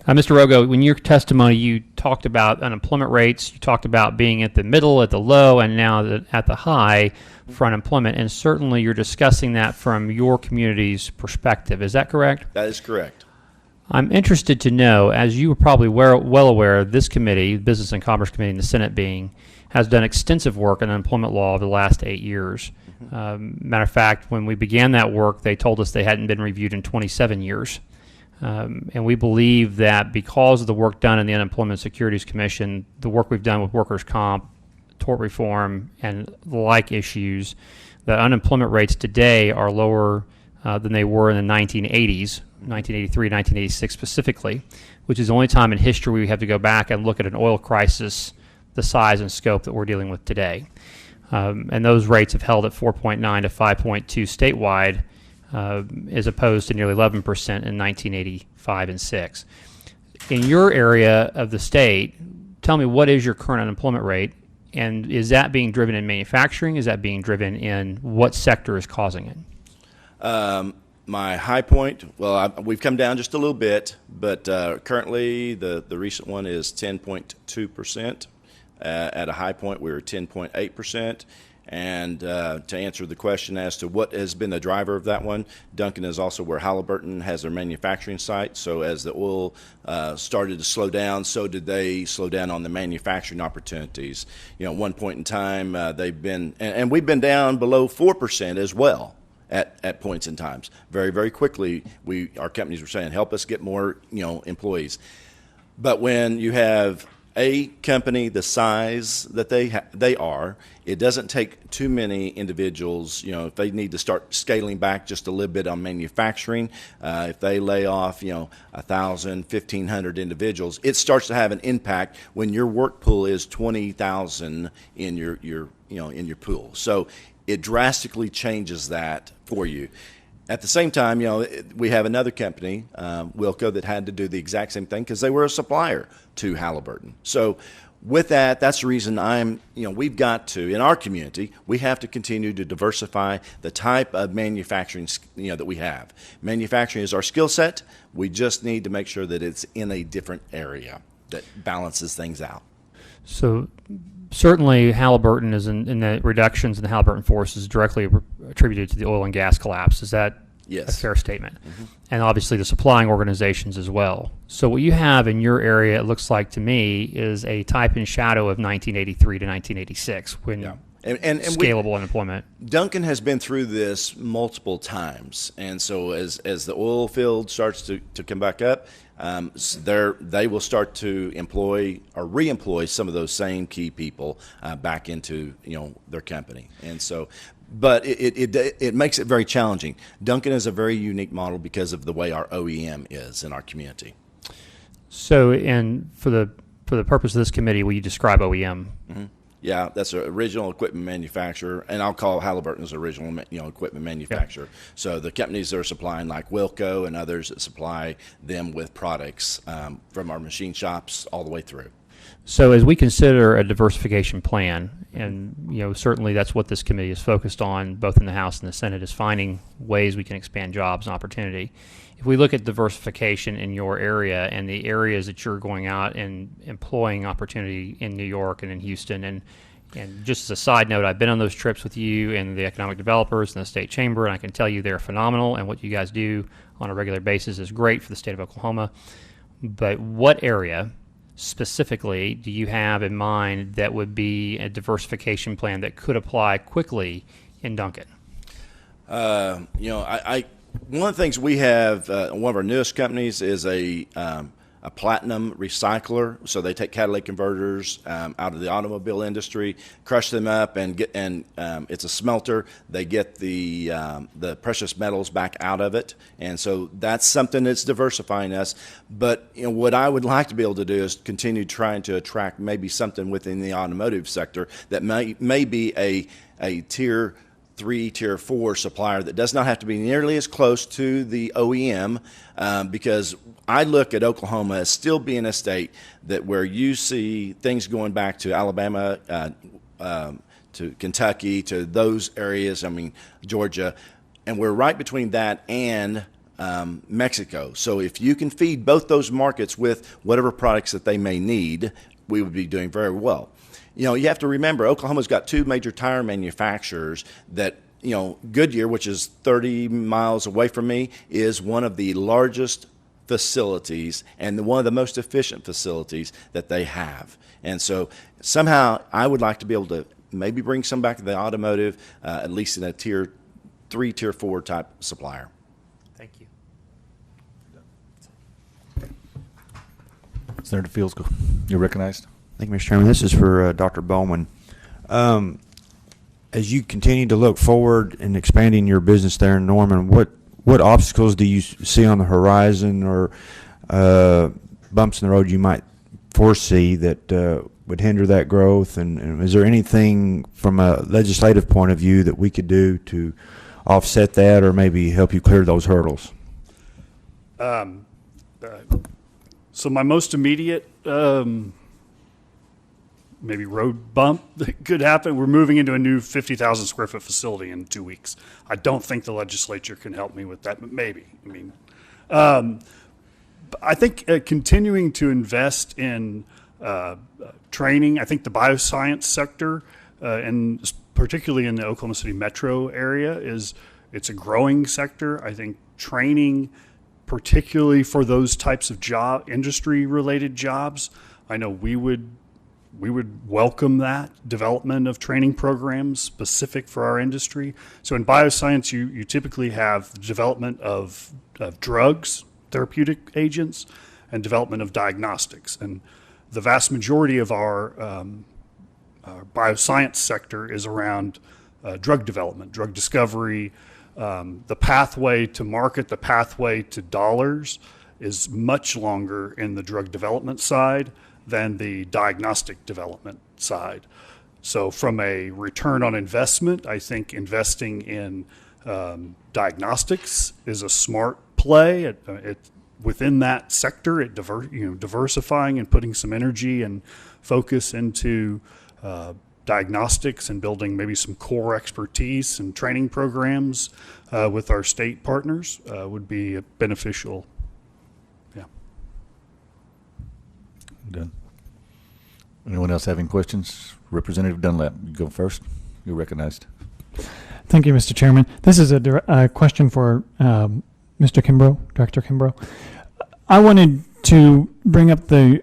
Speaker 6: Mr. Rogo, when your testimony, you talked about unemployment rates. You talked about being at the middle, at the low, and now at the high for unemployment. And certainly you're discussing that from your community's perspective. Is that correct?
Speaker 13: That is correct.
Speaker 6: I'm interested to know, as you are probably well aware, this committee, the Business and Commerce Committee, and the Senate being, has done extensive work on unemployment law over the last 8 years. Matter of fact, when we began that work, they told us they hadn't been reviewed in 27 years. And we believe that because of the work done in the Unemployment Securities Commission, the work we've done with workers' comp, tort reform, and the like issues, the unemployment rates today are lower than they were in the 1980s, 1983, 1986 specifically, which is the only time in history we have to go back and look at an oil crisis the size and scope that we're dealing with today. And those rates have held at 4.9 to 5.2 statewide, as opposed to nearly 11% in 1985 and 6. In your area of the state, tell me, what is your current unemployment rate, and is that being driven in manufacturing? Is that being driven in what sector is causing it?
Speaker 13: My high point, well, we've come down just a little bit, but currently the recent one is 10.2%. At a high point, we were 10.8%. And to answer the question as to what has been the driver of that one, Duncan is also where Halliburton has their manufacturing site. So as the oil started to slow down, so did they slow down on the manufacturing opportunities. You know, at one point in time, they've been, and we've been down below 4% as well at points in times. Very, very quickly, our companies were saying, help us get more, employees. But when you have a company the size that they are, it doesn't take too many individuals. If they need to start scaling back just a little bit on manufacturing, if they lay off 1,000, 1,500 individuals, it starts to have an impact when your work pool is 20,000 in your pool. So it drastically changes that for you. At the same time, we have another company, Wilco, that had to do the exact same thing because they were a supplier to Halliburton. So with that, that's the reason we've got to, in our community, we have to continue to diversify the type of manufacturing, that we have. Manufacturing is our skill set. We just need to make sure that it's in a different area that balances things out.
Speaker 6: So certainly Halliburton is in the reductions in the Halliburton force is directly attributed to the oil and gas collapse. Is that a fair statement? Mm-hmm. And obviously the supplying organizations as well. So what you have in your area, it looks like to me, is a type and shadow of 1983 to 1986 when and scalable unemployment.
Speaker 13: Duncan has been through this multiple times. And so as the oil field starts to come back up, they will start to employ or re-employ some of those same key people back into their company. And so, but it makes it very challenging. Duncan is a very unique model because of the way our OEM is in our community.
Speaker 6: So, and for the purpose of this committee, will you describe OEM?
Speaker 13: Mm-hmm. Yeah, that's an original equipment manufacturer, and I'll call Halliburton's original, equipment manufacturer. Yeah. So the companies that are supplying, like Wilco and others, that supply them with products from our machine shops all the way through.
Speaker 6: So as we consider a diversification plan, and certainly that's what this committee is focused on, both in the House and the Senate, is finding ways we can expand jobs and opportunity. If we look at diversification in your area and the areas that you're going out and employing opportunity in New York and in Houston, and just as a side note, I've been on those trips with you and the economic developers and the state chamber, and I can tell you they're phenomenal, and what you guys do on a regular basis is great for the state of Oklahoma. But what area specifically do you have in mind that would be a diversification plan that could apply quickly in Duncan?
Speaker 13: One of the things we have, one of our newest companies is a platinum recycler. So they take catalytic converters out of the automobile industry, crush them up, and it's a smelter. They get the precious metals back out of it, and so that's something that's diversifying us. But what I would like to be able to do is continue trying to attract maybe something within the automotive sector that may be a tier 3, tier 4 supplier that does not have to be nearly as close to the OEM, because I look at Oklahoma as still being a state that where you see things going back to Alabama, to Kentucky, to those areas, Georgia, and we're right between that and Mexico. So if you can feed both those markets with whatever products that they may need, we would be doing very well. You know, you have to remember, Oklahoma's got two major tire manufacturers that, you know, Goodyear, which is 30 miles away from me, is one of the largest facilities and one of the most efficient facilities that they have. And so somehow I would like to be able to maybe bring some back to the automotive, at least in a tier 3, tier 4 type supplier.
Speaker 2: Thank you.
Speaker 1: Senator Fields, you're recognized.
Speaker 2: Thank you, Mr. Chairman. This is for Dr. Bowman. As you continue to look forward in expanding your business there in Norman, what obstacles do you see on the horizon, or bumps in the road you might foresee that would hinder that growth? And is there anything from a legislative point of view that we could do to offset that, or maybe help you clear those hurdles?
Speaker 15: So my most immediate maybe road bump that could happen, we're moving into a new 50,000 square foot facility in 2 weeks. I don't think the legislature can help me with that, but maybe. I mean, I think continuing to invest in training, I think the bioscience sector, and particularly in the Oklahoma City metro area, it's a growing sector. I think training, particularly for those types of industry-related jobs, I know we would welcome that development of training programs specific for our industry. So in bioscience, you typically have development of drugs, therapeutic agents, and development of diagnostics. And the vast majority of our bioscience sector is around drug development, drug discovery. The pathway to market, the pathway to dollars is much longer in the drug development side than the diagnostic development side. So from a return on investment, I think investing in diagnostics is a smart play. Within that sector, diversifying and putting some energy and focus into diagnostics and building maybe some core expertise and training programs with our state partners would be beneficial. Yeah.
Speaker 1: Done. Anyone else having questions? Representative Dunlap, you go first. You're recognized.
Speaker 10: Thank you, Mr. Chairman. This is a question for Mr. Kimbrough, Director Kimbrough. I wanted to bring up the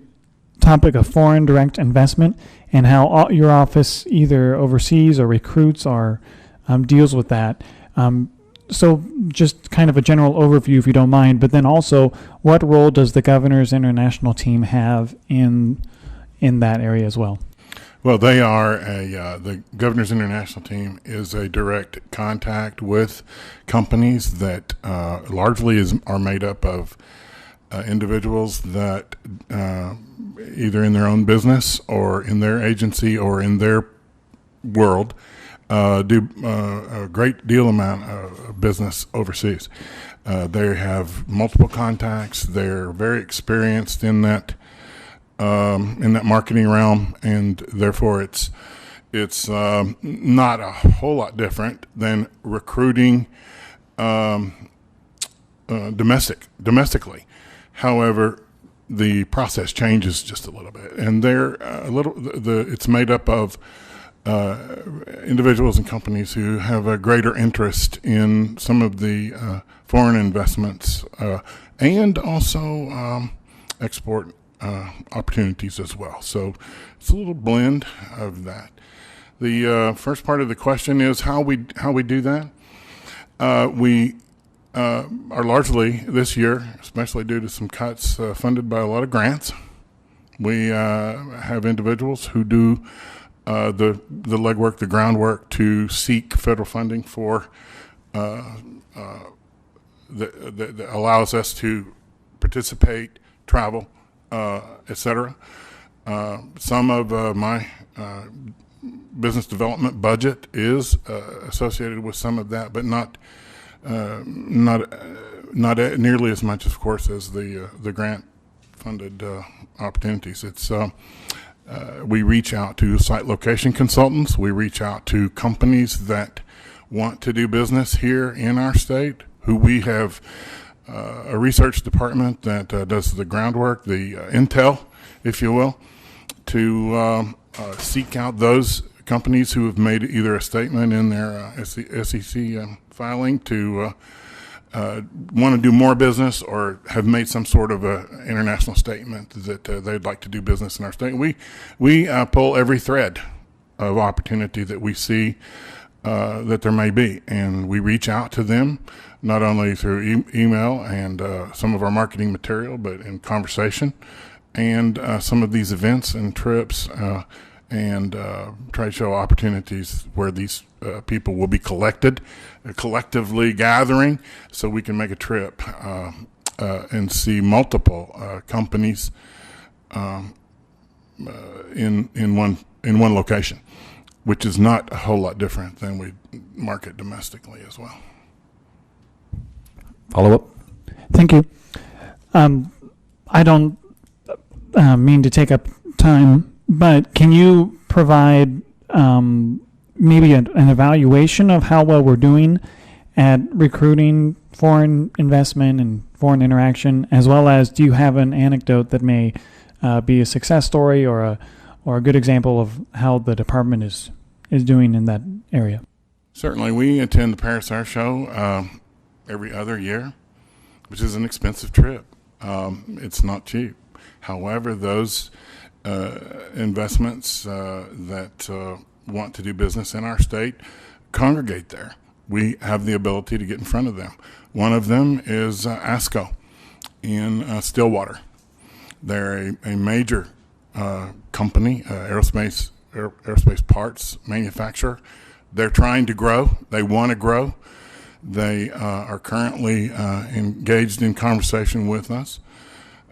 Speaker 10: topic of foreign direct investment and how your office either oversees or recruits or deals with that. So just kind of a general overview, if you don't mind, but then also what role does the governor's international team have in that area as well?
Speaker 14: Well, they are the Governor's International Team is a direct contact with companies that largely are made up of individuals that either in their own business or in their agency or in their world do a great deal amount of business overseas. They have multiple contacts. They're very experienced in that marketing realm, and therefore it's not a whole lot different than recruiting domestically. However, the process changes just a little bit, and it's made up of individuals and companies who have a greater interest in some of the foreign investments and also export opportunities as well. So it's a little blend of that. The first part of the question is how we do that. We are largely this year, especially due to some cuts, funded by a lot of grants. We have individuals who do the legwork, the groundwork to seek federal funding for that allows us to participate, travel, etc. Some of my business development budget is associated with some of that, but not nearly as much, of course, as the grant-funded opportunities. It's we reach out to site location consultants. We reach out to companies that want to do business here in our state, who we have a research department that does the groundwork, the intel, if you will, to seek out those companies who have made either a statement in their SEC filing to want to do more business or have made some sort of a international statement that they'd like to do business in our state. We pull every thread of opportunity that we see that there may be, and we reach out to them not only through email and some of our marketing material, but in conversation and some of these events and trips and trade show opportunities where these people will be collectively gathering, so we can make a trip and see multiple companies in one location, which is not a whole lot different than we market domestically as well.
Speaker 1: Follow up?
Speaker 10: Thank you. I don't mean to take up time, but can you provide maybe an evaluation of how well we're doing at recruiting foreign investment and foreign interaction, as well as do you have an anecdote that may be a success story or a good example of how the department is doing in that area?
Speaker 14: Certainly. We attend the Paris Air Show every other year, which is an expensive trip. It's not cheap. However, those investments that want to do business in our state congregate there. We have the ability to get in front of them. One of them is ASCO in Stillwater. They're a major company, aerospace parts manufacturer. They're trying to grow. They want to grow. They are currently engaged in conversation with us.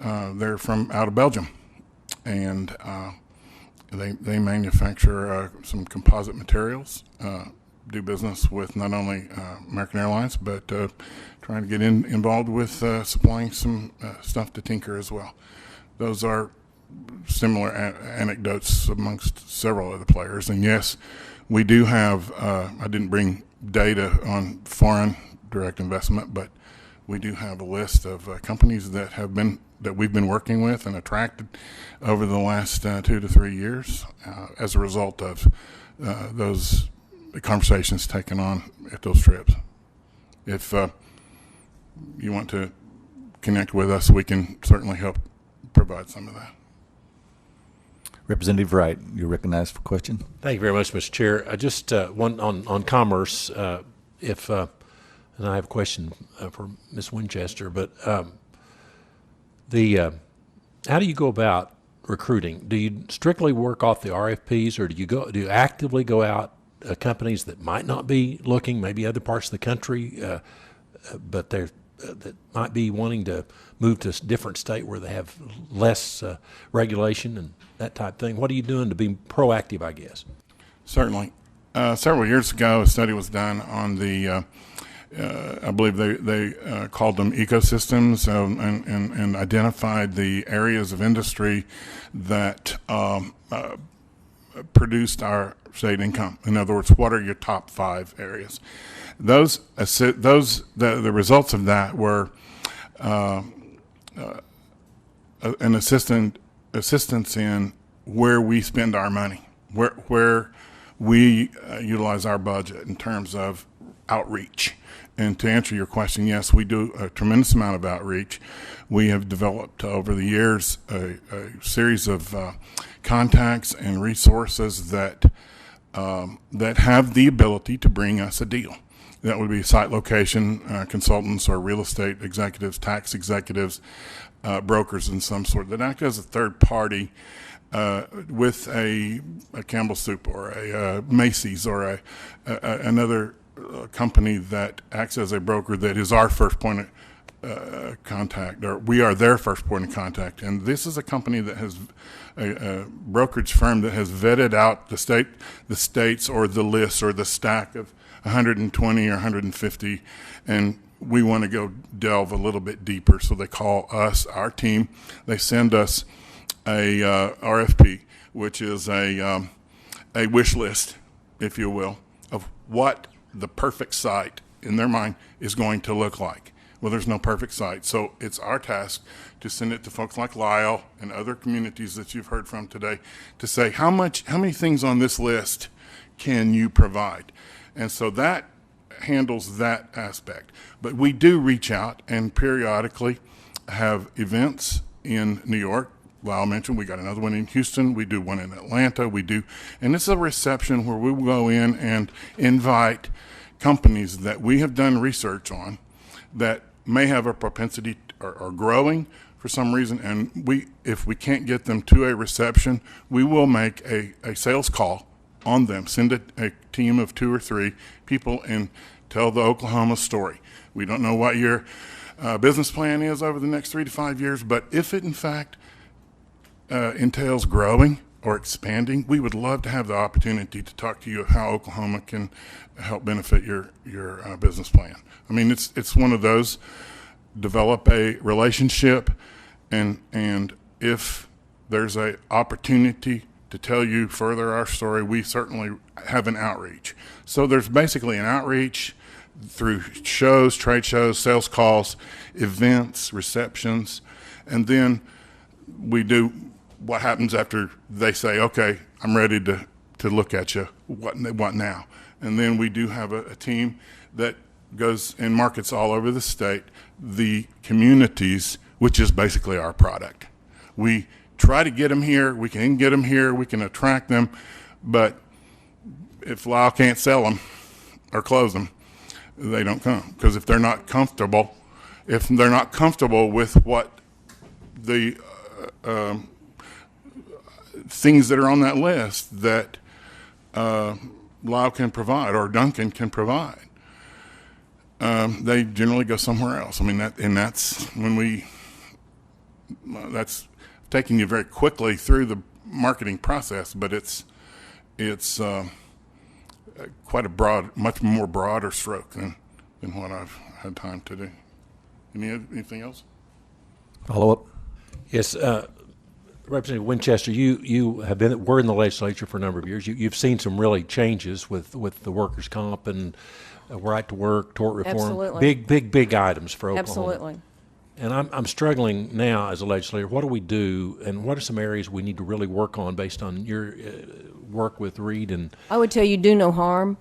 Speaker 14: They're from out of Belgium, and they manufacture some composite materials, do business with not only American Airlines, but trying to get involved with supplying some stuff to Tinker as well. Those are similar anecdotes amongst several other players. And yes, we do have, I didn't bring data on foreign direct investment, but we do have a list of companies that we've been working with and attracted over the last 2 to 3 years as a result of those conversations taken on at those trips. If you want to connect with us, we can certainly help provide some of that.
Speaker 1: Representative Wright, you're recognized for question.
Speaker 11: Thank you very much, Mr. Chair. Just one on commerce. And I have a question for Ms. Winchester, but how do you go about recruiting? Do you strictly work off the RFPs, or do you actively go out companies that might not be looking, maybe other parts of the country, but that might be wanting to move to a different state where they have less regulation and that type of thing? What are you doing to be proactive, I guess?
Speaker 14: Certainly. Several years ago, a study was done on the, I believe they called them ecosystems, and identified the areas of industry that produced our state income. In other words, what are your top 5 areas? The results of that were an assistance in where we spend our money, where we utilize our budget in terms of outreach. And to answer your question, yes, we do a tremendous amount of outreach. We have developed over the years a series of contacts and resources that have the ability to bring us a deal. That would be site location consultants or real estate executives, tax executives, brokers in some sort that act as a third party with a Campbell Soup or a Macy's or another company that acts as a broker that is our first point of contact, or we are their first point of contact. And this is a company that has a brokerage firm that has vetted out the states or the lists or the stack of 120 or 150, and we want to go delve a little bit deeper. So they call us, our team, they send us a RFP, which is a wish list, if you will, of what the perfect site in their mind is going to look like. Well, there's no perfect site. So it's our task to send it to folks like Lyle and other communities that you've heard from today to say, how many things on this list can you provide? And so that handles that aspect. But we do reach out and periodically have events in New York. Lyle mentioned we got another one in Houston. We do one in Atlanta. And it's a reception where we will go in and invite companies that we have done research on that may have a propensity or are growing for some reason. And if we can't get them to a reception, we will make a sales call on them, send a team of 2 or 3 people and tell the Oklahoma story. We don't know what your business plan is over the next 3 to 5 years, but if it in fact entails growing or expanding, we would love to have the opportunity to talk to you of how Oklahoma can help benefit your business plan. I mean, it's one of those, develop a relationship, and if there's a opportunity to tell you further our story, we certainly have an outreach. So there's basically an outreach through shows, trade shows, sales calls, events, receptions, and then we do what happens after they say, okay, I'm ready to look at you, what now? And then we do have a team that goes and markets all over the state, the communities, which is basically our product. We try to get them here, we can get them here, we can attract them, but if Lyle can't sell them or close them, they don't come. Because if they're not comfortable with what the things that are on that list that Lyle can provide or Duncan can provide, they generally go somewhere else. I mean, that's taking you very quickly through the marketing process, but it's quite a much more broader stroke than what I've had time to do. Anything else?
Speaker 11: Follow up? Yes, Representative Winchester, you have were in the legislature for a number of years. You've seen some really changes with the workers' comp and right to work, tort reform.
Speaker 16: Absolutely.
Speaker 11: Big items for Oklahoma.
Speaker 16: Absolutely.
Speaker 11: And I'm struggling now as a legislator. What do we do, and what are some areas we need to really work on based on your work with Reed? And
Speaker 16: I would tell you, do no harm.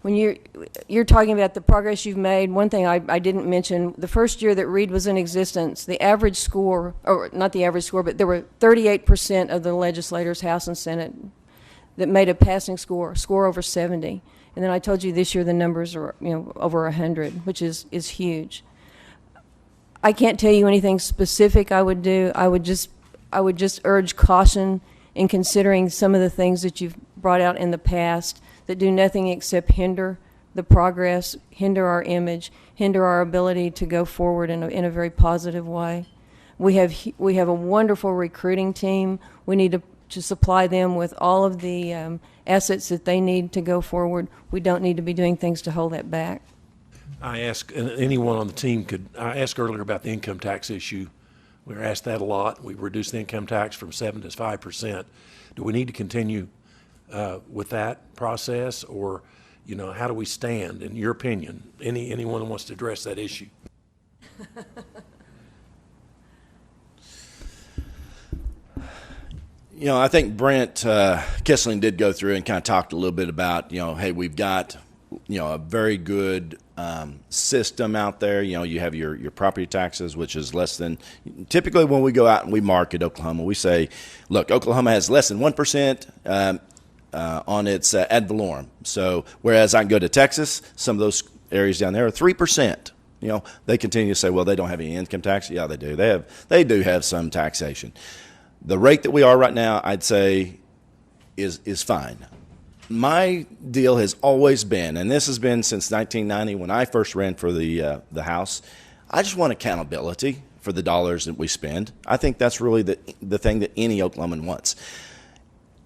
Speaker 16: When you're talking about the progress you've made, one thing I didn't mention, the first year that Reed was in existence, the average score, or not the average score, but there were 38% of the legislators, House and Senate, that made a passing score over 70. And then I told you this year the numbers are over 100, which is huge. I can't tell you anything specific I would do. I would just urge caution in considering some of the things that you've brought out in the past that do nothing except hinder the progress, hinder our image, hinder our ability to go forward in a very positive way. We have a wonderful recruiting team. We need to supply them with all of the assets that they need to go forward. We don't need to be doing things to hold that back.
Speaker 11: I asked anyone on the team I asked earlier about the income tax issue. We were asked that a lot. We reduced the income tax from 7% to 5%. Do we need to continue with that process, or how do we stand in your opinion? Anyone who wants to address that issue?
Speaker 13: I think Brent Kissling did go through and kind of talked a little bit about, hey, we've got, a very good system out there. You have your property taxes, which is less than, typically when we go out and we market Oklahoma, we say, look, Oklahoma has less than 1% on its ad valorem. So whereas I can go to Texas, some of those areas down there are 3%. They continue to say, well, they don't have any income tax. Yeah, they do. They do have some taxation. The rate that we are right now, I'd say, is fine. My deal has always been, and this has been since 1990 when I first ran for the House, I just want accountability for the dollars that we spend. I think that's really the thing that any Oklahoman wants.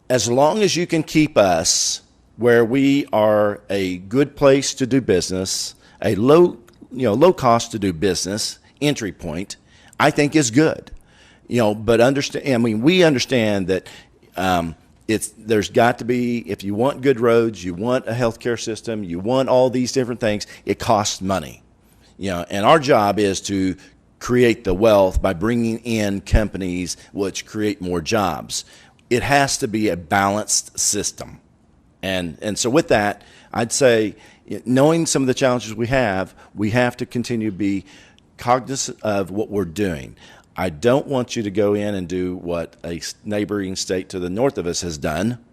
Speaker 13: As long as you can keep us where we are a good place to do business, a low cost to do business, entry point, I think is good. But we understand that there's got to be, if you want good roads, you want a healthcare system, you want all these different things, it costs money. And our job is to create the wealth by bringing in companies which create more jobs. It has to be a balanced system. And so with that, I'd say, knowing some of the challenges we have to continue to be cognizant of what we're doing. I don't want you to go in and do what a neighboring state to the north of us has done,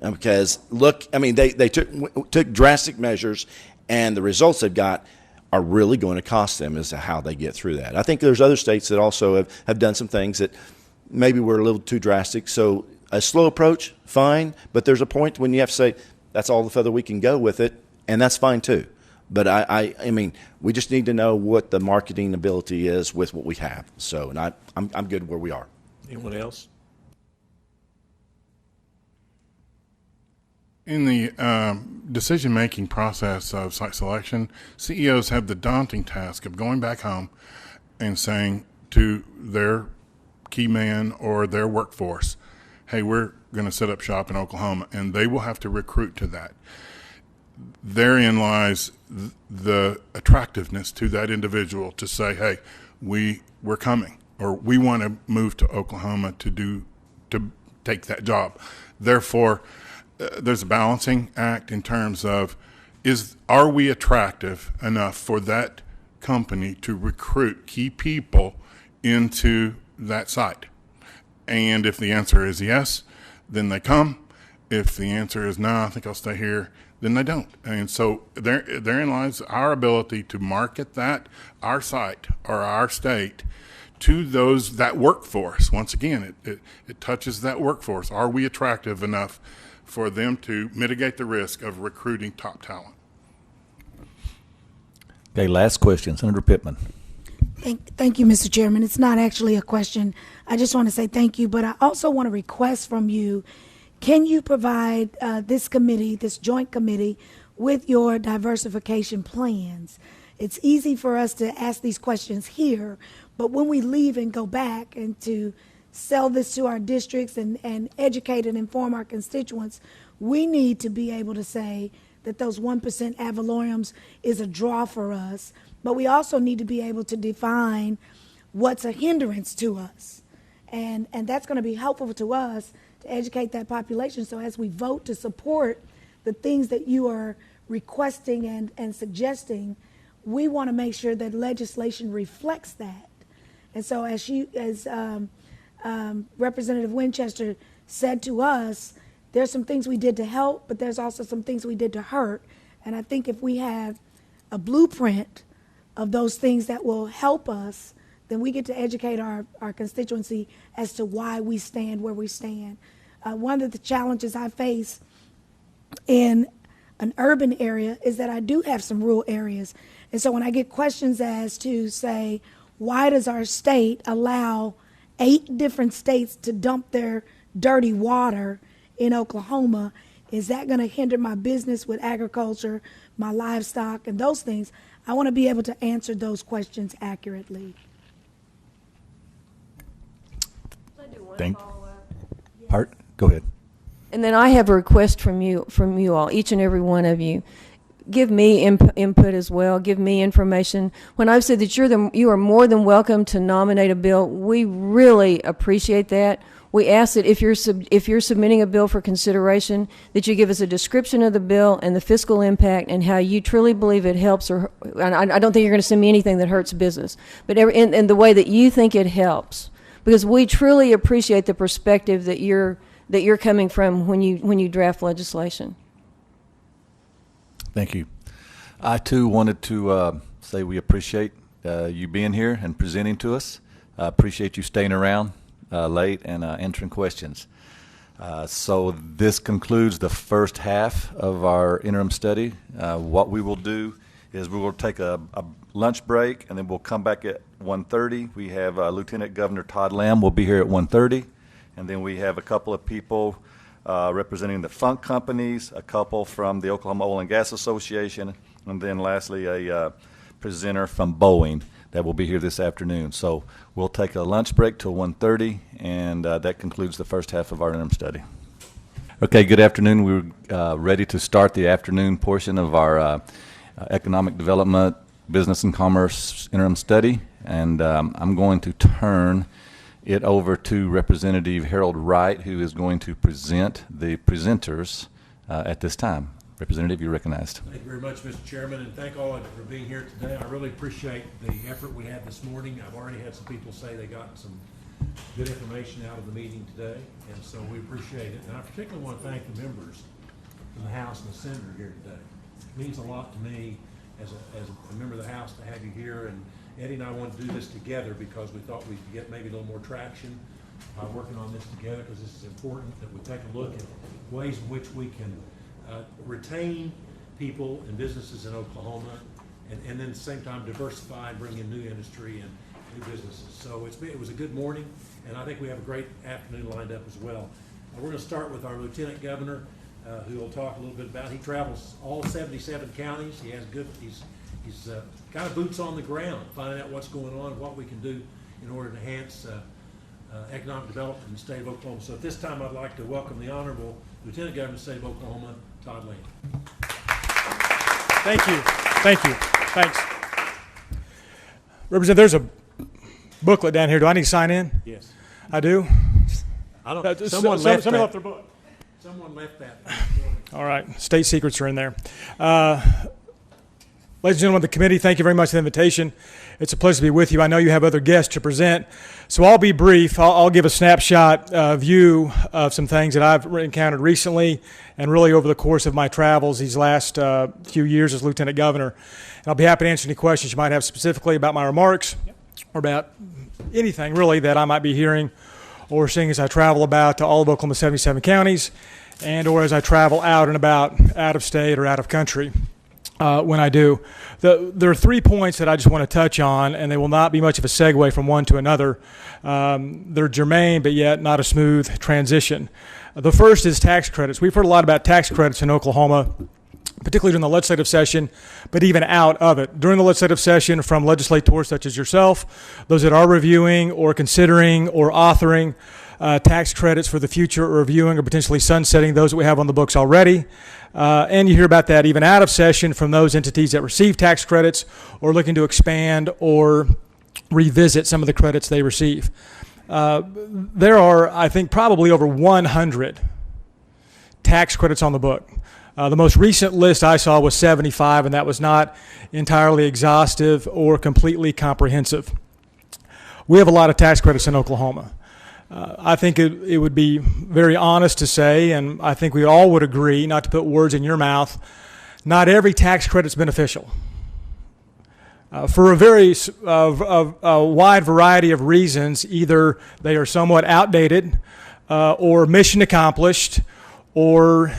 Speaker 13: because look, I mean, they took drastic measures, and the results they've got are really going to cost them as to how they get through that. I think there's other states that also have done some things that maybe were a little too drastic. So a slow approach, fine, but there's a point when you have to say, that's all the further we can go with it, and that's fine too. But I mean, we just need to know what the marketing ability is with what we have. So, and I'm good where we are.
Speaker 11: Anyone else?
Speaker 14: In the decision-making process of site selection, CEOs have the daunting task of going back home and saying to their key man or their workforce, hey, we're going to set up shop in Oklahoma, and they will have to recruit to that. Therein lies the attractiveness to that individual to say, hey, we're coming, or we want to move to Oklahoma to take that job. Therefore, there's a balancing act in terms of, are we attractive enough for that company to recruit key people into that site? And if the answer is yes, then they come. If the answer is no, I think I'll stay here, then they don't. And so therein lies our ability to market our site or our state to that workforce. Once again, it touches that workforce. Are we attractive enough for them to mitigate the risk of recruiting top talent?
Speaker 1: Okay, last question, Senator Pittman.
Speaker 17: Thank you, Mr. Chairman. It's not actually a question. I just want to say thank you, but I also want to request from you, can you provide this joint committee, with your diversification plans? It's easy for us to ask these questions here, but when we leave and go back and to sell this to our districts and educate and inform our constituents, we need to be able to say that those 1% ad valorems is a draw for us, but we also need to be able to define what's a hindrance to us. And that's going to be helpful to us to educate that population. So as we vote to support the things that you are requesting and suggesting, we want to make sure that legislation reflects that. And so as Representative Winchester said to us, there's some things we did to help, but there's also some things we did to hurt. And I think if we have a blueprint of those things that will help us, then we get to educate our constituency as to why we stand where we stand. One of the challenges I face in an urban area is that I do have some rural areas. And so when I get questions as to, say, why does our state allow 8 different states to dump their dirty water in Oklahoma, is that going to hinder my business with agriculture, my livestock, and those things? I want to be able to answer those questions accurately.
Speaker 1: Go ahead.
Speaker 16: And then I have a request from you all, each and every one of you. Give me input as well. Give me information. When I've said that you are more than welcome to nominate a bill, we really appreciate that. We ask that if you're submitting a bill for consideration, that you give us a description of the bill and the fiscal impact and how you truly believe it helps. And I don't think you're going to send me anything that hurts business, but in the way that you think it helps, because we truly appreciate the perspective that you're coming from when you draft legislation.
Speaker 1: Thank you. I, too, wanted to say we appreciate you being here and presenting to us. I appreciate you staying around late and answering questions. So this concludes the first half of our interim study. What we will do is we will take a lunch break, and then we'll come back at 1:30. We have Lieutenant Governor Todd Lamb will be here at 1:30, and then we have a couple of people representing the funk companies, a couple from the Oklahoma Oil and Gas Association, and then lastly a presenter from Boeing that will be here this afternoon. So we'll take a lunch break till 1:30, and that concludes the first half of our interim study. Okay, good afternoon. We're ready to start the afternoon portion of our Economic Development, Business and Commerce Interim Study, and I'm going to turn it over to Representative Harold Wright, who is going to present the presenters at this time. Representative, you're recognized.
Speaker 11: Thank you very much, Mr. Chairman, and thank all of you for being here today. I really appreciate the effort we had this morning. I've already had some people say they got some good information out of the meeting today, and so we appreciate it. And I particularly want to thank the members from the House and the Senator here today. It means a lot to me as a member of the House to have you here, and Eddie and I want to do this together because we thought we could get maybe a little more traction by working on this together, because this is important that we take a look at ways in which we can retain people and businesses in Oklahoma, and then at the same time diversify and bring in new industry and new businesses. So it was a good morning, and I think we have a great afternoon lined up as well. We're going to start with our Lieutenant Governor, who will talk a little bit about. He travels all 77 counties. He has he's kind of boots on the ground, finding out what's going on, what we can do in order to enhance economic development in the state of Oklahoma. So at this time, I'd like to welcome the Honorable Lieutenant Governor of the state of Oklahoma, Todd Lane.
Speaker 18: Thank you. Thank you. Thanks. Representative, there's a booklet down here. Do I need to sign in?
Speaker 11: Yes.
Speaker 18: I do?
Speaker 11: I don't. Someone left
Speaker 18: their book.
Speaker 11: Someone left that.
Speaker 18: All right. State secrets are in there. Ladies and gentlemen of the committee, thank you very much for the invitation. It's a pleasure to be with you. I know you have other guests to present, so I'll be brief. I'll give a snapshot view of some things that I've encountered recently and really over the course of my travels these last few years as Lieutenant Governor. And I'll be happy to answer any questions you might have specifically about my remarks or about anything really that I might be hearing or seeing as I travel about to all of Oklahoma's 77 counties and or as I travel out and about out of state or out of country. When I do. There are 3 points that I just want to touch on, and they will not be much of a segue from one to another. They're germane, but yet not a smooth transition. The first is tax credits. We've heard a lot about tax credits in Oklahoma, particularly during the legislative session, but even out of it. During the legislative session, from legislators such as yourself, those that are reviewing or considering or authoring tax credits for the future, or reviewing or potentially sunsetting those that we have on the books already. And you hear about that even out of session from those entities that receive tax credits or looking to expand or revisit some of the credits they receive. There are, I think, probably over 100 tax credits on the book. The most recent list I saw was 75, and that was not entirely exhaustive or completely comprehensive. We have a lot of tax credits in Oklahoma. I think it would be very honest to say, and I think we all would agree, not to put words in your mouth, not every tax credit is beneficial. For a very wide variety of reasons, either they are somewhat outdated or mission accomplished, or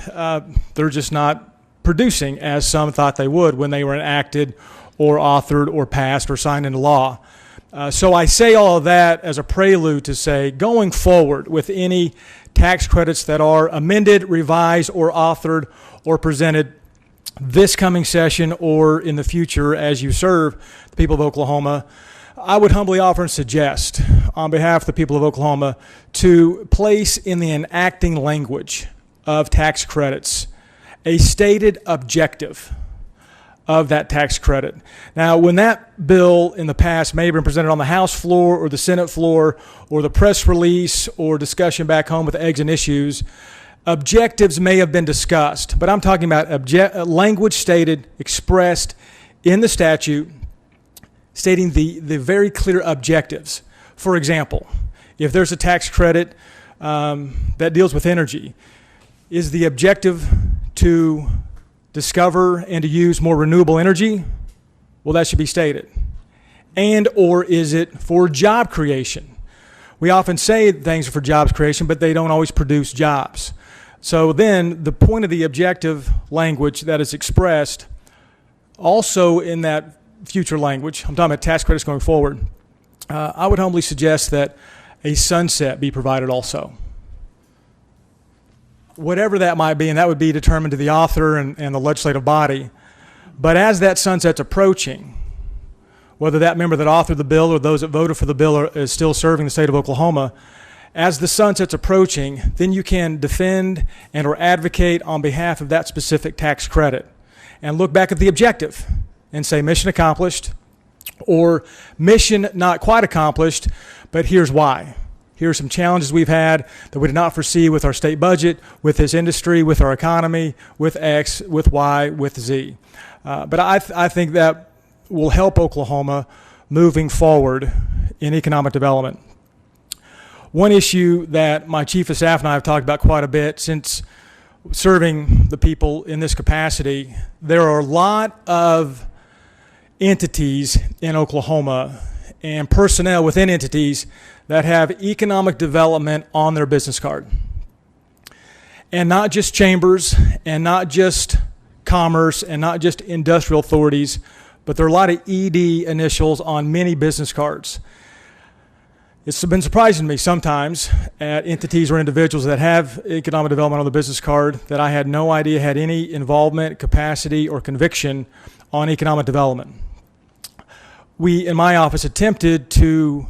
Speaker 18: they're just not producing as some thought they would when they were enacted or authored or passed or signed into law. So I say all of that as a prelude to say, going forward with any tax credits that are amended, revised, or authored or presented this coming session or in the future as you serve the people of Oklahoma, I would humbly offer and suggest on behalf of the people of Oklahoma to place in the enacting language of tax credits a stated objective of that tax credit. Now, when that bill in the past may have been presented on the House floor or the Senate floor or the press release or discussion back home with eggs and issues, objectives may have been discussed, but I'm talking about language stated, expressed in the statute, stating the very clear objectives. For example, if there's a tax credit that deals with energy, is the objective to discover and to use more renewable energy? Well, that should be stated. And or is it for job creation? We often say things are for jobs creation, but they don't always produce jobs. So then the point of the objective language that is expressed also in that future language, I'm talking about tax credits going forward, I would humbly suggest that a sunset be provided also. Whatever that might be, and that would be determined to the author and the legislative body. But as that sunset's approaching, whether that member that authored the bill or those that voted for the bill is still serving the state of Oklahoma, As the sunset's approaching, then you can defend and or advocate on behalf of that specific tax credit and look back at the objective and say mission accomplished, or mission not quite accomplished, but here's why. Here are some challenges we've had that we did not foresee with our state budget, with this industry, with our economy, with X, with Y, with Z. But I think that will help Oklahoma moving forward in economic development. One issue that my chief of staff and I have talked about quite a bit since serving the people in this capacity, there are a lot of entities in Oklahoma and personnel within entities that have economic development on their business card. And not just chambers, and not just commerce, and not just industrial authorities, but there are a lot of ED initials on many business cards. It's been surprising to me sometimes at entities or individuals that have economic development on the business card that I had no idea had any involvement, capacity, or conviction on economic development. We, in my office, attempted to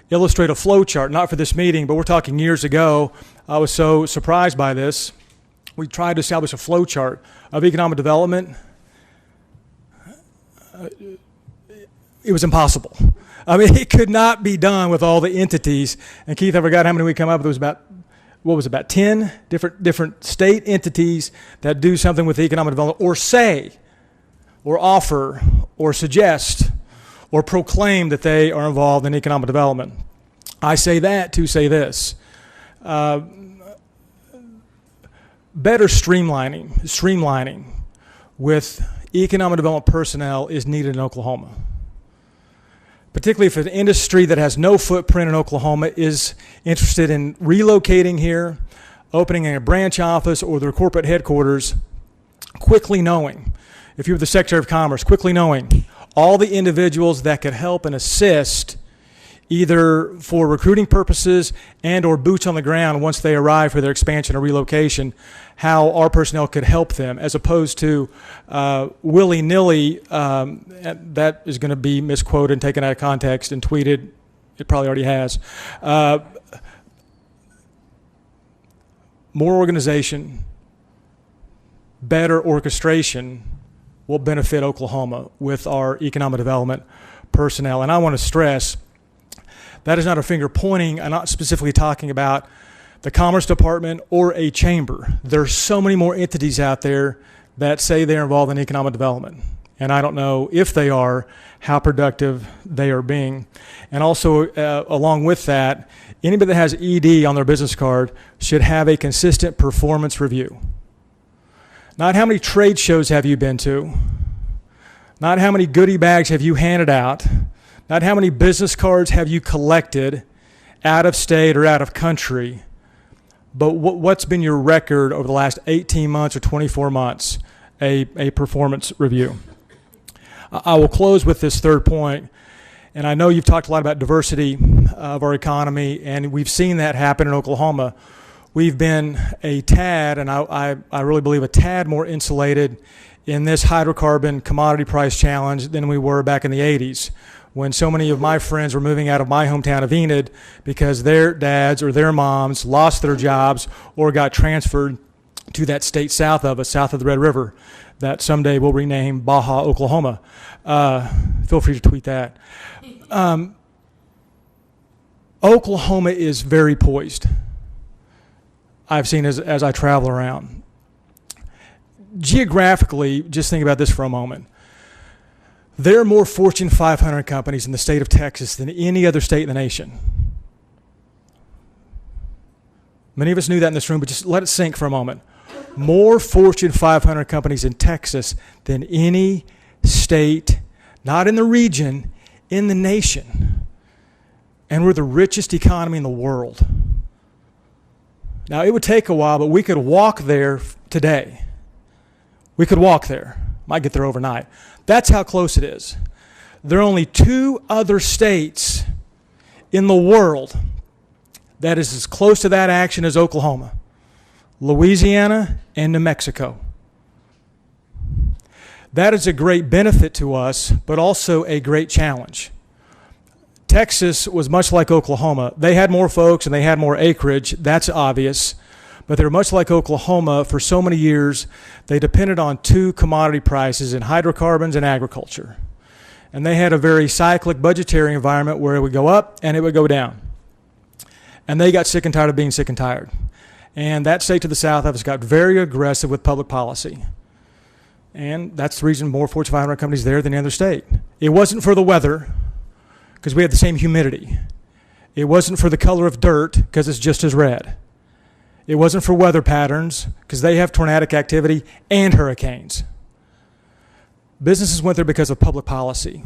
Speaker 18: illustrate a flow chart, not for this meeting, but we're talking years ago. I was so surprised by this. We tried to establish a flow chart of economic development. It was impossible. I mean, it could not be done with all the entities. And Keith, I forgot how many we come up with. It was about 10 different state entities that do something with economic development, or say, or offer, or suggest, or proclaim that they are involved in economic development. I say that to say this. Better streamlining with economic development personnel is needed in Oklahoma. Particularly if an industry that has no footprint in Oklahoma is interested in relocating here, opening a branch office or their corporate headquarters, quickly knowing, if you were the Secretary of Commerce, quickly knowing all the individuals that could help and assist either for recruiting purposes and or boots on the ground once they arrive for their expansion or relocation, how our personnel could help them, as opposed to willy-nilly, that is going to be misquoted and taken out of context and tweeted. It probably already has. More organization, better orchestration will benefit Oklahoma with our economic development personnel. And I want to stress, that is not a finger pointing. I'm not specifically talking about the Commerce Department or a chamber. There's so many more entities out there that say they're involved in economic development. And I don't know if they are, how productive they are being. And also, along with that, anybody that has ED on their business card should have a consistent performance review. Not how many trade shows have you been to, not how many goodie bags have you handed out, not how many business cards have you collected out of state or out of country, but what's been your record over the last 18 months or 24 months, a performance review. I will close with this third point, and I know you've talked a lot about diversity of our economy, and we've seen that happen in Oklahoma. We've been a tad, and I really believe a tad more insulated in this hydrocarbon commodity price challenge than we were back in the 80s, when so many of my friends were moving out of my hometown of Enid because their dads or their moms lost their jobs or got transferred to that state south of us, south of the Red River, that someday we'll rename Baja, Oklahoma. Feel free to tweet that. Oklahoma is very poised, I've seen as I travel around. Geographically, just think about this for a moment. There are more Fortune 500 companies in the state of Texas than any other state in the nation. Many of us knew that in this room, but just let it sink for a moment. More Fortune 500 companies in Texas than any state, not in the region, in the nation. And we're the richest economy in the world. Now, it would take a while, but we could walk there today. We could walk there. Might get there overnight. That's how close it is. There are only 2 other states in the world that is as close to that action as Oklahoma: Louisiana and New Mexico. That is a great benefit to us, but also a great challenge. Texas was much like Oklahoma. They had more folks and they had more acreage. That's obvious. But they were much like Oklahoma for so many years. They depended on two commodity prices in hydrocarbons and agriculture. And they had a very cyclic budgetary environment where it would go up and it would go down. And they got sick and tired of being sick and tired. And that state to the south of us got very aggressive with public policy. And that's the reason more Fortune 500 companies there than any other state. It wasn't for the weather, because we had the same humidity. It wasn't for the color of dirt, because it's just as red. It wasn't for weather patterns, because they have tornadic activity and hurricanes. Businesses went there because of public policy.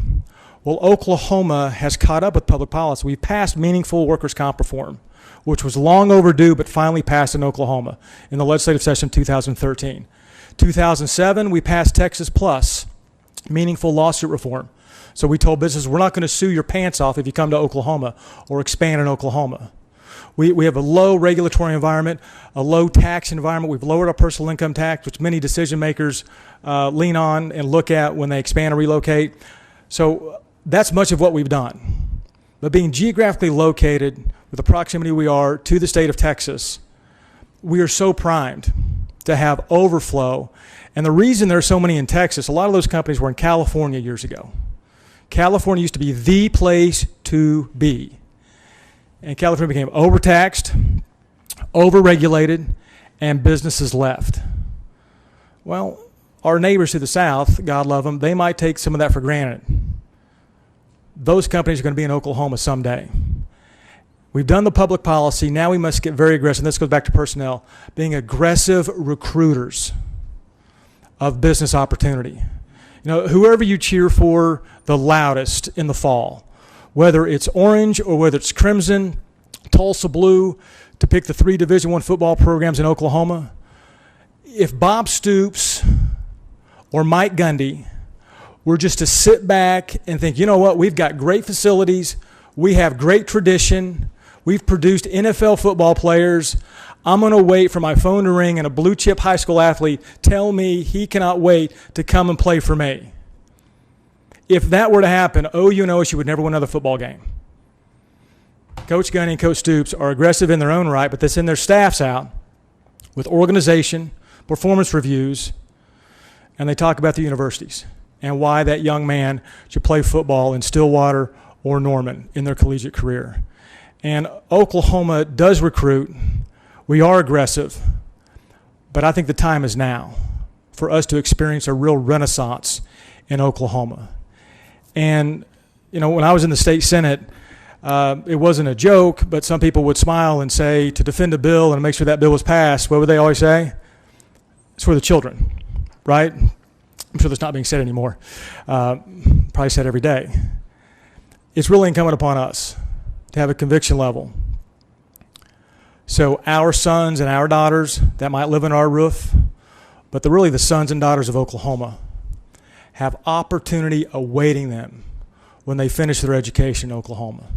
Speaker 18: Well, Oklahoma has caught up with public policy. We passed meaningful workers' comp reform, which was long overdue but finally passed in Oklahoma in the legislative session 2013. 2007, we passed Texas Plus, meaningful lawsuit reform. So we told businesses, we're not going to sue your pants off if you come to Oklahoma or expand in Oklahoma. We have a low regulatory environment, a low tax environment. We've lowered our personal income tax, which many decision makers lean on and look at when they expand or relocate. So that's much of what we've done. But being geographically located with the proximity we are to the state of Texas, we are so primed to have overflow. And the reason there are so many in Texas, a lot of those companies were in California years ago. California used to be the place to be. And California became overtaxed, overregulated, and businesses left. Well, our neighbors to the south, God love them, they might take some of that for granted. Those companies are going to be in Oklahoma someday. We've done the public policy. Now we must get very aggressive. This goes back to personnel, being aggressive recruiters of business opportunity. You know, whoever you cheer for the loudest in the fall, whether it's orange or whether it's crimson, Tulsa blue, to pick the 3 Division I football programs in Oklahoma, if Bob Stoops or Mike Gundy were just to sit back and think, you know what, we've got great facilities, we have great tradition, we've produced NFL football players, I'm going to wait for my phone to ring and a blue chip high school athlete tell me he cannot wait to come and play for me. If that were to happen, OU and OSU would never win another football game. Coach Gundy and Coach Stoops are aggressive in their own right, but they send their staffs out with organization, performance reviews, and they talk about the universities and why that young man should play football in Stillwater or Norman in their collegiate career. And Oklahoma does recruit. We are aggressive, but I think the time is now for us to experience a real renaissance in Oklahoma. And, you know, when I was in the state Senate, it wasn't a joke, but some people would smile and say, to defend a bill and make sure that bill was passed, what would they always say? It's for the children, right? I'm sure that's not being said anymore. Probably said every day. It's really incumbent upon us to have a conviction level. So our sons and our daughters that might live in our roof, but really the sons and daughters of Oklahoma have opportunity awaiting them when they finish their education in Oklahoma.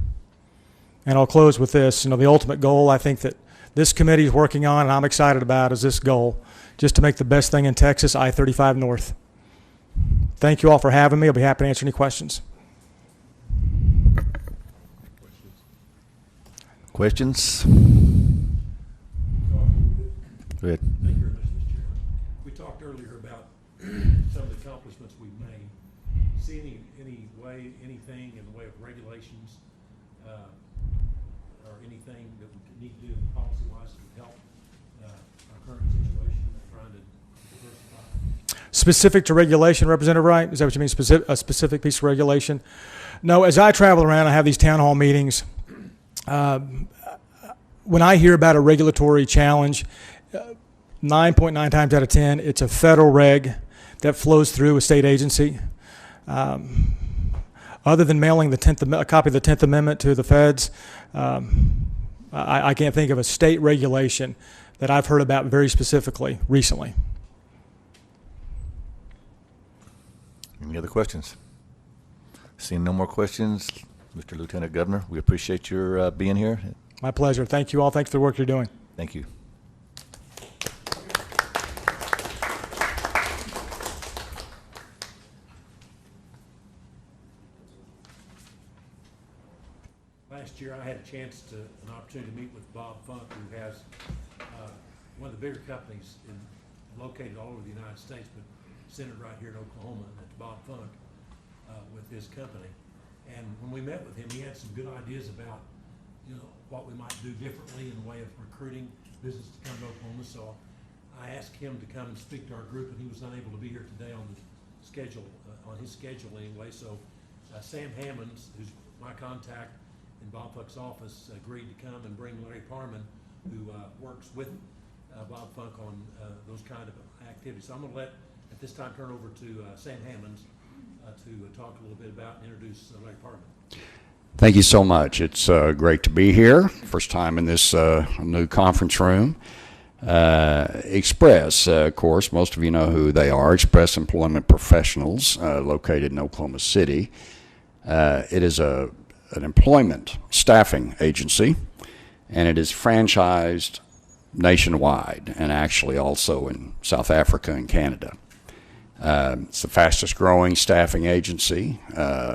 Speaker 18: And I'll close with this. You know, the ultimate goal I think that this committee is working on and I'm excited about is this goal, just to make the best thing in Texas, I-35 North. Thank you all for having me. I'll be happy to answer any questions.
Speaker 1: Questions? Go ahead.
Speaker 11: Thank you very much, Mr. Chairman. We talked earlier about some of the accomplishments we've made. See anything in the way of regulations or anything that we need to do policy-wise to help our current situation of trying to diversify?
Speaker 18: Specific to regulation, Representative Wright? Is that what you mean, a specific piece of regulation? No, as I travel around, I have these town hall meetings. When I hear about a regulatory challenge, 9.9 times out of 10, it's a federal reg that flows through a state agency. Other than mailing a copy of the 10th Amendment to the feds, I can't think of a state regulation that I've heard about very specifically recently.
Speaker 1: Any other questions? Seeing no more questions, Mr. Lieutenant Governor, we appreciate your being here.
Speaker 18: My pleasure. Thank you all. Thanks for the work you're doing.
Speaker 1: Thank you.
Speaker 11: last year I had a chance to, an opportunity to meet with Bob Funk, who has one of the bigger companies located all over the United States, but centered right here in Oklahoma, and that's Bob Funk with his company. And when we met with him, he had some good ideas about, you know, what we might do differently in the way of recruiting business to come to Oklahoma. So I asked him to come and speak to our group, and he was unable to be here today on the schedule, on his schedule anyway. So Sam Hammonds, who's my contact in Bob Funk's office, agreed to come and bring Larry Parman, who works with Bob Funk on those kind of activities. So I'm going to at this time, turn over to Sam Hammonds to talk a little bit about and introduce Larry Parman.
Speaker 19: Thank you so much. It's great to be here. First time in this new conference room. Express, of course, most of you know who they are. Express Employment Professionals, located in Oklahoma City. It is an employment staffing agency, and it is franchised nationwide and actually also in South Africa and Canada. It's the fastest growing staffing agency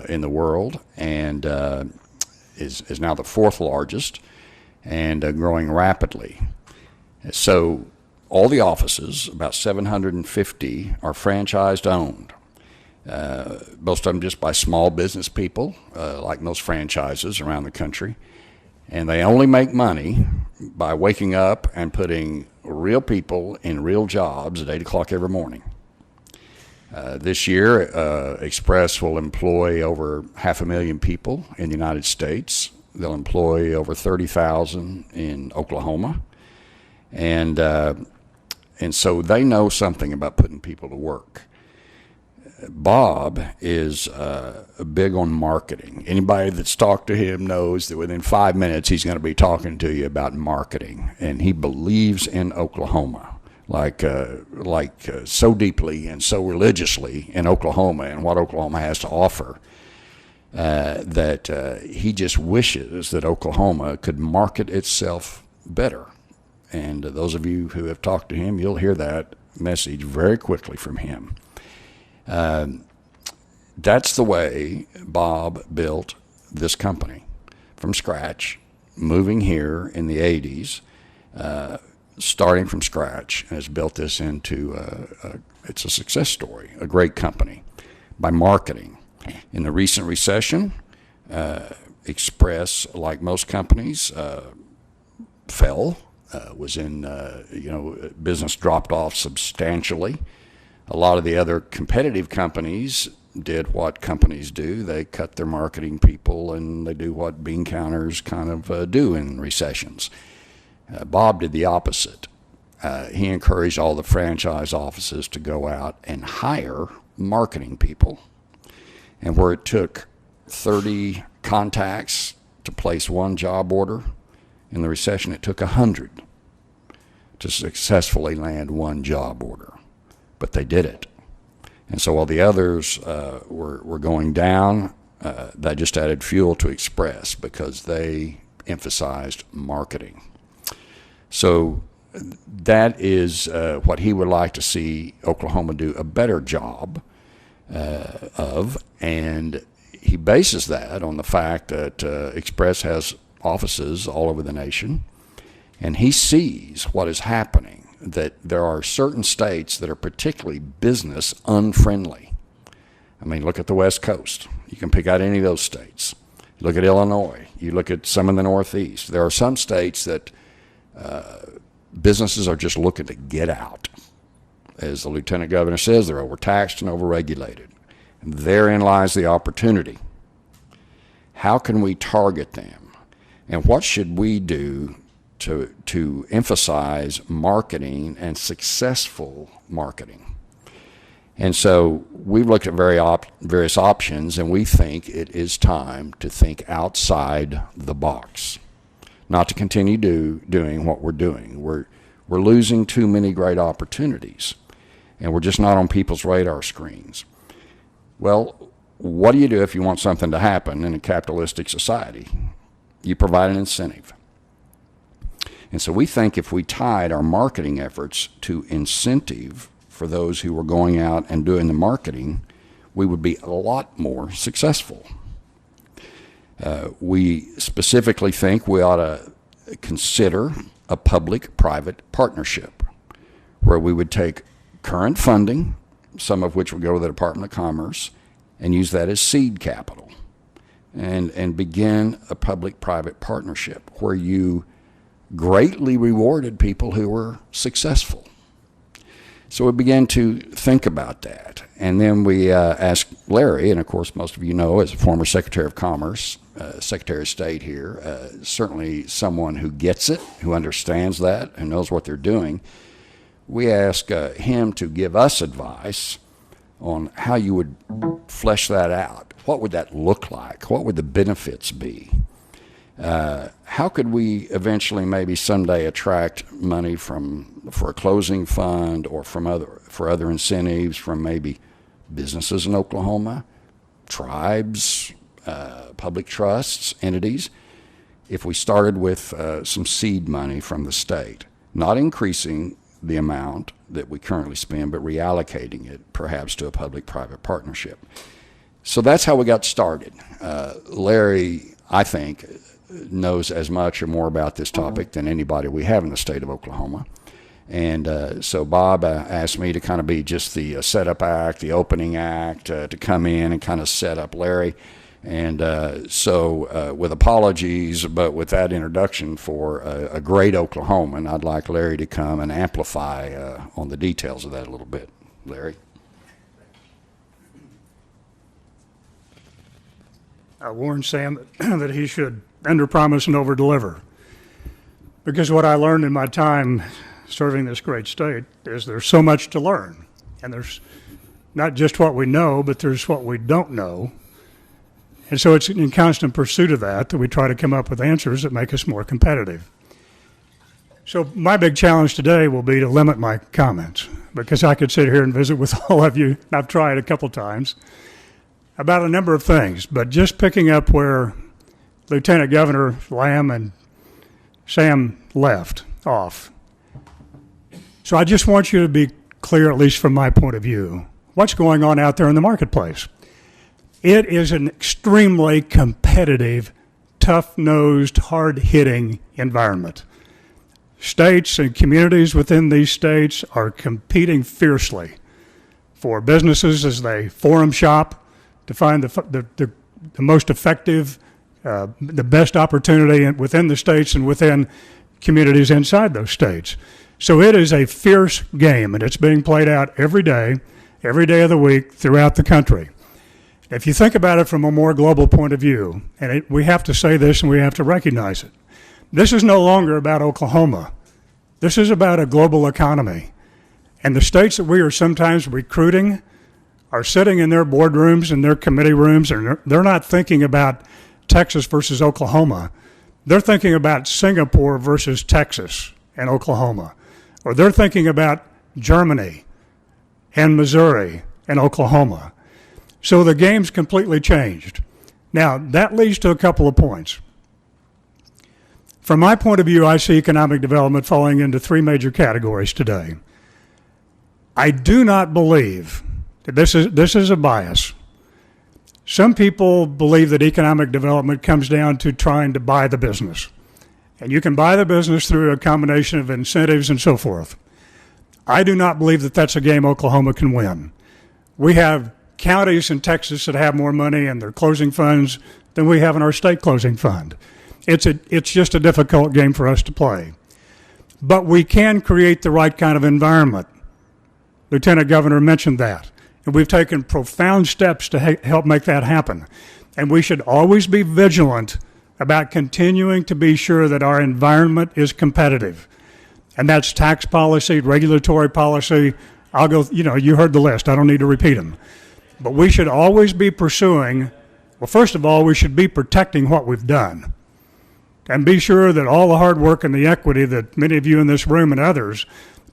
Speaker 19: in the world, and is now the fourth largest and growing rapidly. So all the offices, about 750, are franchised owned. Most of them just by small business people, like most franchises around the country. And they only make money by waking up and putting real people in real jobs at 8 o'clock every morning. This year, Express will employ over 500,000 people in the United States. They'll employ over 30,000 in Oklahoma. And so they know something about putting people to work. Bob is big on marketing. Anybody that's talked to him knows that within 5 minutes he's going to be talking to you about marketing. And he believes in Oklahoma, like so deeply and so religiously in Oklahoma and what Oklahoma has to offer, that he just wishes that Oklahoma could market itself better. And those of you who have talked to him, you'll hear that message very quickly from him. That's the way Bob built this company from scratch, moving here in the 80s, starting from scratch, and has built this into it's a success story, a great company, by marketing. In the recent recession, Express, like most companies, fell. Was in, business dropped off substantially. A lot of the other competitive companies did what companies do. They cut their marketing people, and they do what bean counters kind of do in recessions. Bob did the opposite. He encouraged all the franchise offices to go out and hire marketing people. And where it took 30 contacts to place one job order, in the recession, it took 100 to successfully land one job order, but they did it. And so while the others were going down, that just added fuel to Express because they emphasized marketing. So that is what he would like to see Oklahoma do a better job of, and he bases that on the fact that Express has offices all over the nation, and he sees what is happening, that there are certain states that are particularly business unfriendly. I mean, look at the West Coast. You can pick out any of those states. You look at Illinois. You look at some in the Northeast. There are some states that businesses are just looking to get out. As the Lieutenant Governor says, they're overtaxed and overregulated. And therein lies the opportunity. How can we target them? And what should we do to emphasize marketing and successful marketing? And so we've looked at various options, and we think it is time to think outside the box, not to continue doing what we're doing. We're losing too many great opportunities, and we're just not on people's radar screens. Well, what do you do if you want something to happen in a capitalistic society? You provide an incentive. And so we think if we tied our marketing efforts to incentive for those who were going out and doing the marketing, we would be a lot more successful. We specifically think we ought to consider a public-private partnership where we would take current funding, some of which would go to the Department of Commerce, and use that as seed capital and begin a public-private partnership where you greatly rewarded people who were successful. So we began to think about that. And then we asked Larry, and of course most of you know as a former Secretary of Commerce, Secretary of State here, certainly someone who gets it, who understands that, who knows what they're doing. We asked him to give us advice on how you would flesh that out. What would that look like? What would the benefits be? How could we eventually maybe someday attract money for a closing fund or for other incentives from maybe businesses in Oklahoma, tribes, public trusts, entities, if we started with some seed money from the state, not increasing the amount that we currently spend, but reallocating it perhaps to a public-private partnership. So that's how we got started. Larry, I think, knows as much or more about this topic than anybody we have in the state of Oklahoma. And so Bob asked me to kind of be just the setup act, the opening act, to come in and kind of set up Larry. And so with apologies, but with that introduction for a great Oklahoman, I'd like Larry to come and amplify on the details of that a little bit. Larry?
Speaker 20: I warned Sam that he should underpromise and overdeliver. Because what I learned in my time serving this great state is there's so much to learn. And there's not just what we know, but there's what we don't know. And so it's in constant pursuit of that we try to come up with answers that make us more competitive. So my big challenge today will be to limit my comments, because I could sit here and visit with all of you, and I've tried a couple times, about a number of things. But just picking up where Lieutenant Governor Lamb and Sam left off. So I just want you to be clear, at least from my point of view, what's going on out there in the marketplace. It is an extremely competitive, tough-nosed, hard-hitting environment. States and communities within these states are competing fiercely for businesses as they forum shop to find the most effective, the best opportunity within the states and within communities inside those states. So it is a fierce game, and it's being played out every day of the week throughout the country. If you think about it from a more global point of view, and we have to say this and we have to recognize it, this is no longer about Oklahoma. This is about a global economy. And the states that we are sometimes recruiting are sitting in their boardrooms and their committee rooms, and they're not thinking about Texas versus Oklahoma. They're thinking about Singapore versus Texas and Oklahoma. Or they're thinking about Germany and Missouri and Oklahoma. So the game's completely changed. Now, that leads to a couple of points. From my point of view, I see economic development falling into three major categories today. I do not believe that this is a bias. Some people believe that economic development comes down to trying to buy the business. And you can buy the business through a combination of incentives and so forth. I do not believe that that's a game Oklahoma can win. We have counties in Texas that have more money in their closing funds than we have in our state closing fund. It's just a difficult game for us to play. But we can create the right kind of environment. Lieutenant Governor mentioned that. And we've taken profound steps to help make that happen. And we should always be vigilant about continuing to be sure that our environment is competitive. And that's tax policy, regulatory policy. I'll go, you heard the list. I don't need to repeat them. But we should always be pursuing, well, first of all, we should be protecting what we've done. And be sure that all the hard work and the equity that many of you in this room and others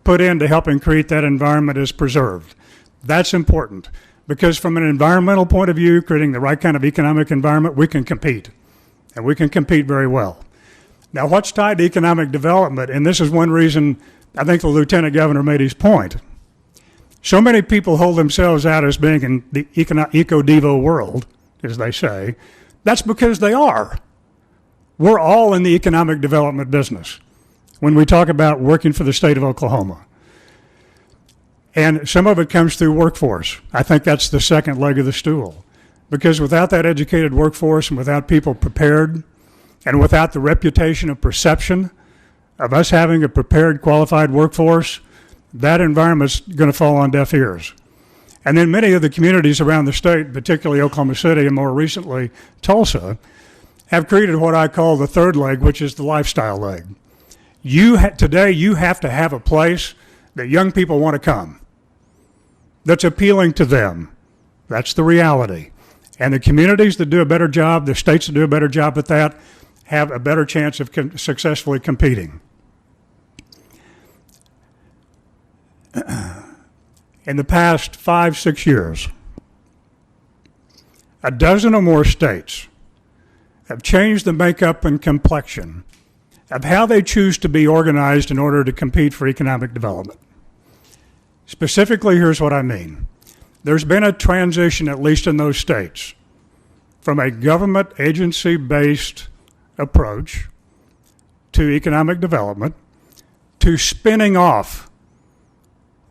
Speaker 20: put into helping create that environment is preserved. That's important, because from an environmental point of view, creating the right kind of economic environment, we can compete, and we can compete very well. Now, what's tied to economic development, and this is one reason I think the Lieutenant Governor made his point. So many people hold themselves out as being in the eco-devo world, as they say, That's because they are. We're all in the economic development business when we talk about working for the state of Oklahoma. And some of it comes through workforce. I think that's the second leg of the stool. Because without that educated workforce and without people prepared and without the reputation of perception of us having a prepared, qualified workforce, that environment's going to fall on deaf ears. And then many of the communities around the state, particularly Oklahoma City and more recently Tulsa, have created what I call the third leg, which is the lifestyle leg. Today, you have to have a place that young people want to come, that's appealing to them. That's the reality. And the communities that do a better job, the states that do a better job at that, have a better chance of successfully competing. In the past 5-6 years, a dozen or more states have changed the makeup and complexion of how they choose to be organized in order to compete for economic development. Specifically, here's what I mean. There's been a transition, at least in those states, from a government agency-based approach to economic development to spinning off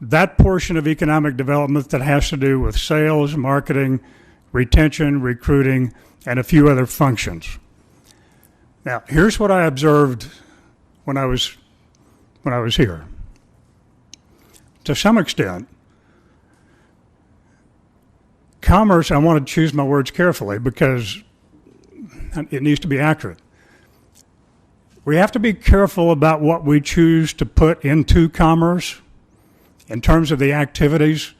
Speaker 20: that portion of economic development that has to do with sales, marketing, retention, recruiting, and a few other functions. Now, here's what I observed when I was here. To some extent, commerce, I want to choose my words carefully because it needs to be accurate. We have to be careful about what we choose to put into commerce in terms of the activities.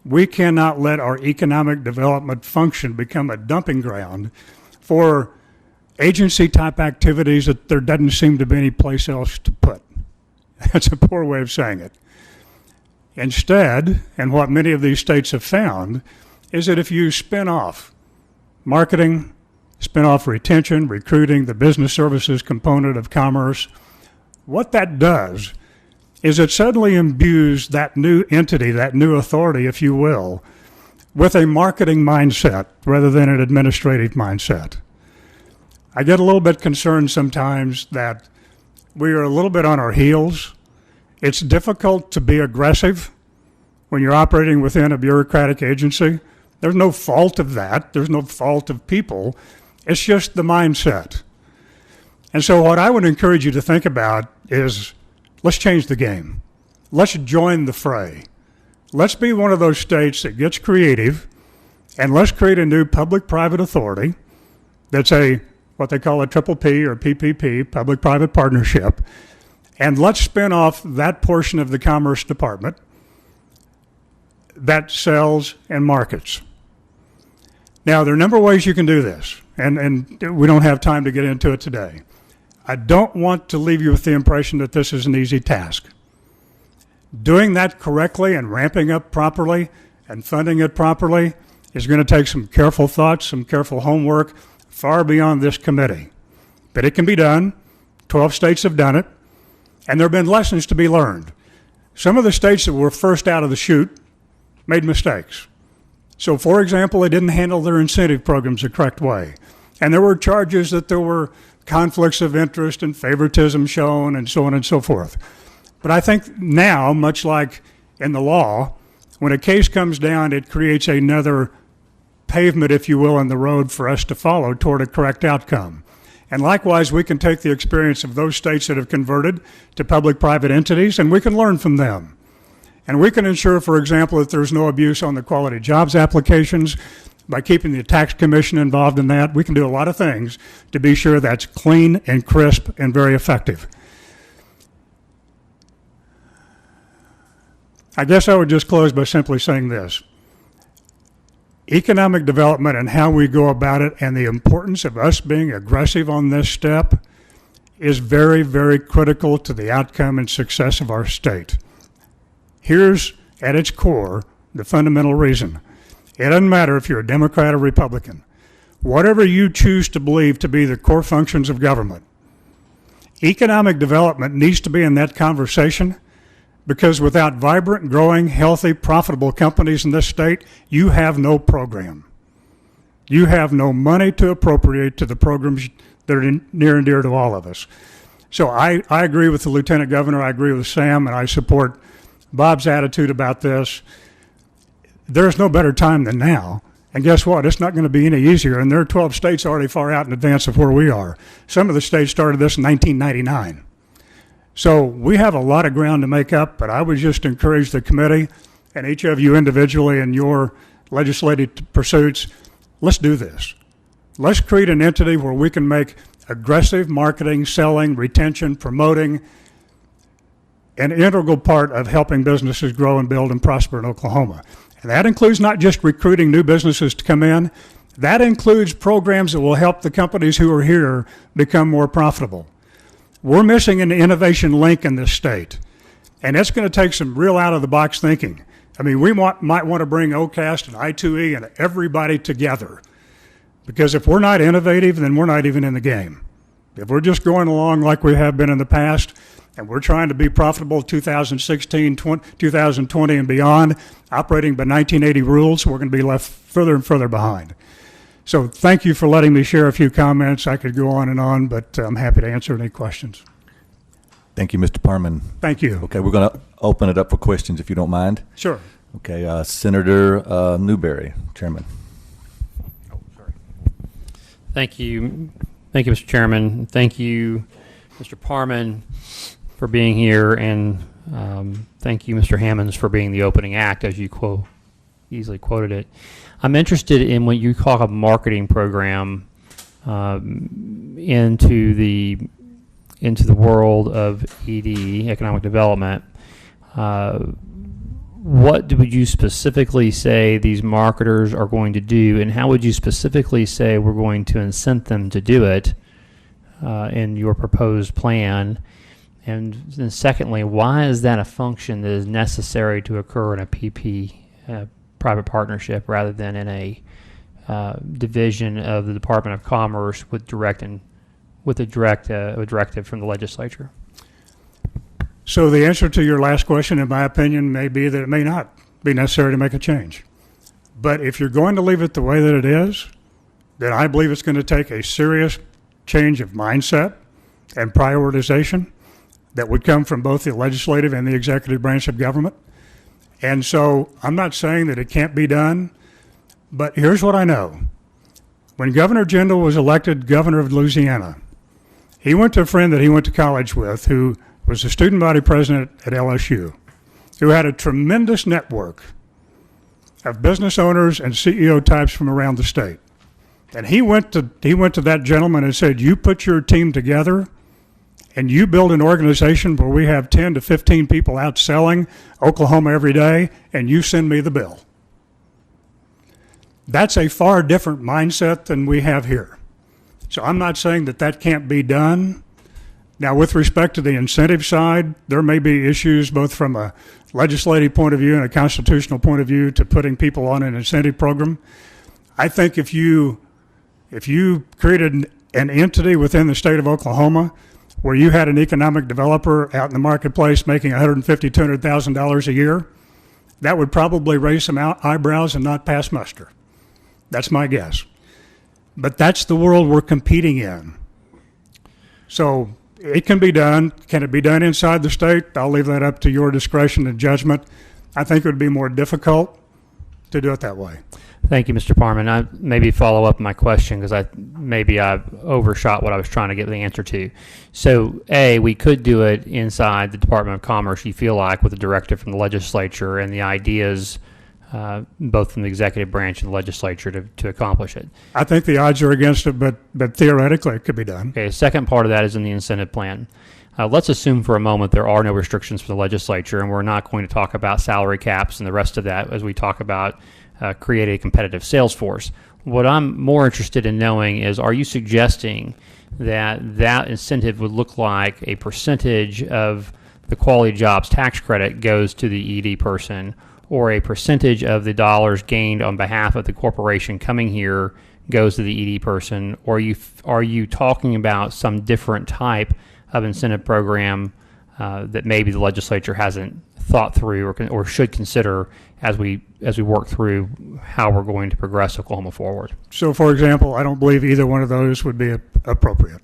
Speaker 20: We cannot let our economic development function become a dumping ground for agency-type activities that there doesn't seem to be any place else to put. That's a poor way of saying it. Instead, and what many of these states have found, is that if you spin off marketing, spin off retention, recruiting, the business services component of commerce, what that does is it suddenly imbues that new entity, that new authority, if you will, with a marketing mindset rather than an administrative mindset. I get a little bit concerned sometimes that we are a little bit on our heels. It's difficult to be aggressive when you're operating within a bureaucratic agency. There's no fault of that. There's no fault of people. It's just the mindset. And so what I would encourage you to think about is, let's change the game. Let's join the fray. Let's be one of those states that gets creative, and let's create a new public-private authority that's what they call a triple P or PPP, public-private partnership, and let's spin off that portion of the Commerce Department that sells and markets. Now, there are a number of ways you can do this, and we don't have time to get into it today. I don't want to leave you with the impression that this is an easy task. Doing that correctly and ramping up properly and funding it properly is going to take some careful thoughts, some careful homework, far beyond this committee. But it can be done. 12 states have done it, and there have been lessons to be learned. Some of the states that were first out of the chute made mistakes. So, for example, they didn't handle their incentive programs the correct way. And there were charges that there were conflicts of interest and favoritism shown and so on and so forth. But I think now, much like in the law, when a case comes down, it creates another pavement, if you will, in the road for us to follow toward a correct outcome. And likewise, we can take the experience of those states that have converted to public-private entities, and we can learn from them. And we can ensure, for example, that there's no abuse on the quality jobs applications by keeping the tax commission involved in that. We can do a lot of things to be sure that's clean and crisp and very effective. I guess I would just close by simply saying this. Economic development and how we go about it and the importance of us being aggressive on this step is very, very critical to the outcome and success of our state. Here's, at its core, the fundamental reason. It doesn't matter if you're a Democrat or Republican. Whatever you choose to believe to be the core functions of government, economic development needs to be in that conversation, because without vibrant, growing, healthy, profitable companies in this state, you have no program. You have no money to appropriate to the programs that are near and dear to all of us. So I agree with the Lieutenant Governor. I agree with Sam, and I support Bob's attitude about this. There's no better time than now. And guess what? It's not going to be any easier. And there are 12 states already far out in advance of where we are. Some of the states started this in 1999. So we have a lot of ground to make up, but I would just encourage the committee and each of you individually in your legislative pursuits, let's do this. Let's create an entity where we can make aggressive marketing, selling, retention, promoting an integral part of helping businesses grow and build and prosper in Oklahoma. And that includes not just recruiting new businesses to come in, that includes programs that will help the companies who are here become more profitable. We're missing an innovation link in this state, and it's going to take some real out-of-the-box thinking. I mean, we might want to bring OCAST and I2E and everybody together, because if we're not innovative, then we're not even in the game. If we're just going along like we have been in the past, and we're trying to be profitable 2016, 2020 and beyond, operating by 1980 rules, we're going to be left further and further behind. So thank you for letting me share a few comments. I could go on, but I'm happy to answer any questions.
Speaker 1: Thank you, Mr. Parman.
Speaker 20: Thank you.
Speaker 1: Okay, we're going to open it up for questions if you don't mind.
Speaker 20: Sure.
Speaker 1: Okay, Senator Newberry, Chairman.
Speaker 6: Thank you. Thank you, Mr. Chairman. Thank you, Mr. Parman, for being here, and thank you, Mr. Hammonds, for being the opening act, as you easily quoted it. I'm interested in when you talk a marketing program into the world of ED, economic development. What would you specifically say these marketers are going to do, and how would you specifically say we're going to incent them to do it in your proposed plan? And then secondly, why is that a function that is necessary to occur in a PP, private partnership, rather than in a division of the Department of Commerce with a directive from the legislature?
Speaker 20: So the answer to your last question, in my opinion, may be that it may not be necessary to make a change. But if you're going to leave it the way that it is, then I believe it's going to take a serious change of mindset and prioritization that would come from both the legislative and the executive branch of government. And so I'm not saying that it can't be done, but here's what I know. When Governor Jindal was elected governor of Louisiana, he went to a friend that he went to college with who was the student body president at LSU, who had a tremendous network of business owners and CEO types from around the state. And he went to that gentleman and said, you put your team together and you build an organization where we have 10 to 15 people out selling Oklahoma every day, and you send me the bill. That's a far different mindset than we have here. So I'm not saying that that can't be done. Now, with respect to the incentive side, there may be issues both from a legislative point of view and a constitutional point of view to putting people on an incentive program. I think if you created an entity within the state of Oklahoma where you had an economic developer out in the marketplace making $150,000, $200,000 a year, that would probably raise some eyebrows and not pass muster. That's my guess. But that's the world we're competing in. So it can be done. Can it be done inside the state? I'll leave that up to your discretion and judgment. I think it would be more difficult to do it that way.
Speaker 6: Thank you, Mr. Parman. I maybe follow up my question because I've overshot what I was trying to get the answer to. So, A, we could do it inside the Department of Commerce, you feel like, with a directive from the legislature and the ideas both from the executive branch and the legislature to accomplish it.
Speaker 20: I think the odds are against it, but theoretically it could be done.
Speaker 6: Okay, the second part of that is in the incentive plan. Let's assume for a moment there are no restrictions from the legislature, and we're not going to talk about salary caps and the rest of that as we talk about create a competitive sales force. What I'm more interested in knowing is, are you suggesting that incentive would look like a percentage of the quality jobs tax credit goes to the ED person, or a percentage of the dollars gained on behalf of the corporation coming here goes to the ED person, or are you talking about some different type of incentive program that maybe the legislature hasn't thought through or should consider as we work through how we're going to progress Oklahoma forward?
Speaker 20: So, for example, I don't believe either one of those would be appropriate.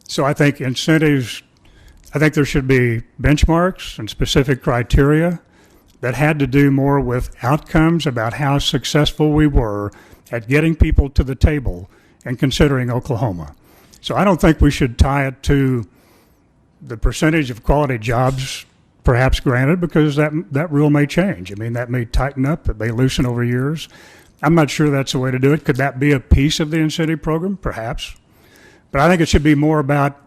Speaker 20: So I think incentives, I think there should be benchmarks and specific criteria that had to do more with outcomes about how successful we were at getting people to the table and considering Oklahoma. So I don't think we should tie it to the percentage of quality jobs perhaps granted, because that rule may change. I mean, that may tighten up, it may loosen over years. I'm not sure that's the way to do it. Could that be a piece of the incentive program? Perhaps. But I think it should be more about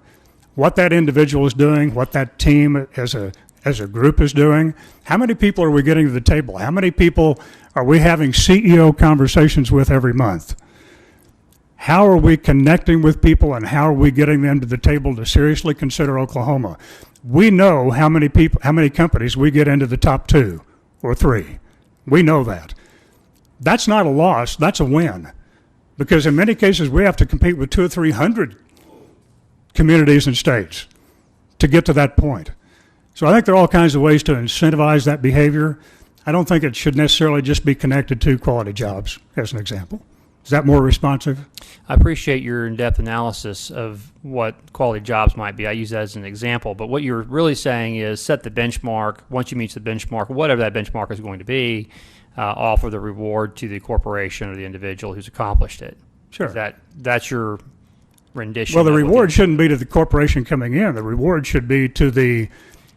Speaker 20: what that individual is doing, what that team as a group is doing. How many people are we getting to the table? How many people are we having CEO conversations with every month? How are we connecting with people, and how are we getting them to the table to seriously consider Oklahoma? We know how many people, how many companies we get into the top 2 or 3. We know that. That's not a loss, that's a win. Because in many cases we have to compete with 200 or 300 communities and states to get to that point. So I think there are all kinds of ways to incentivize that behavior. I don't think it should necessarily just be connected to quality jobs, as an example. Is that more responsive?
Speaker 6: I appreciate your in-depth analysis of what quality jobs might be. I use that as an example. But what you're really saying is set the benchmark. Once you meet the benchmark, whatever that benchmark is going to be, offer the reward to the corporation or the individual who's accomplished it.
Speaker 20: Sure.
Speaker 6: That's your rendition.
Speaker 20: Well, the reward shouldn't be to the corporation coming in. The reward should be to the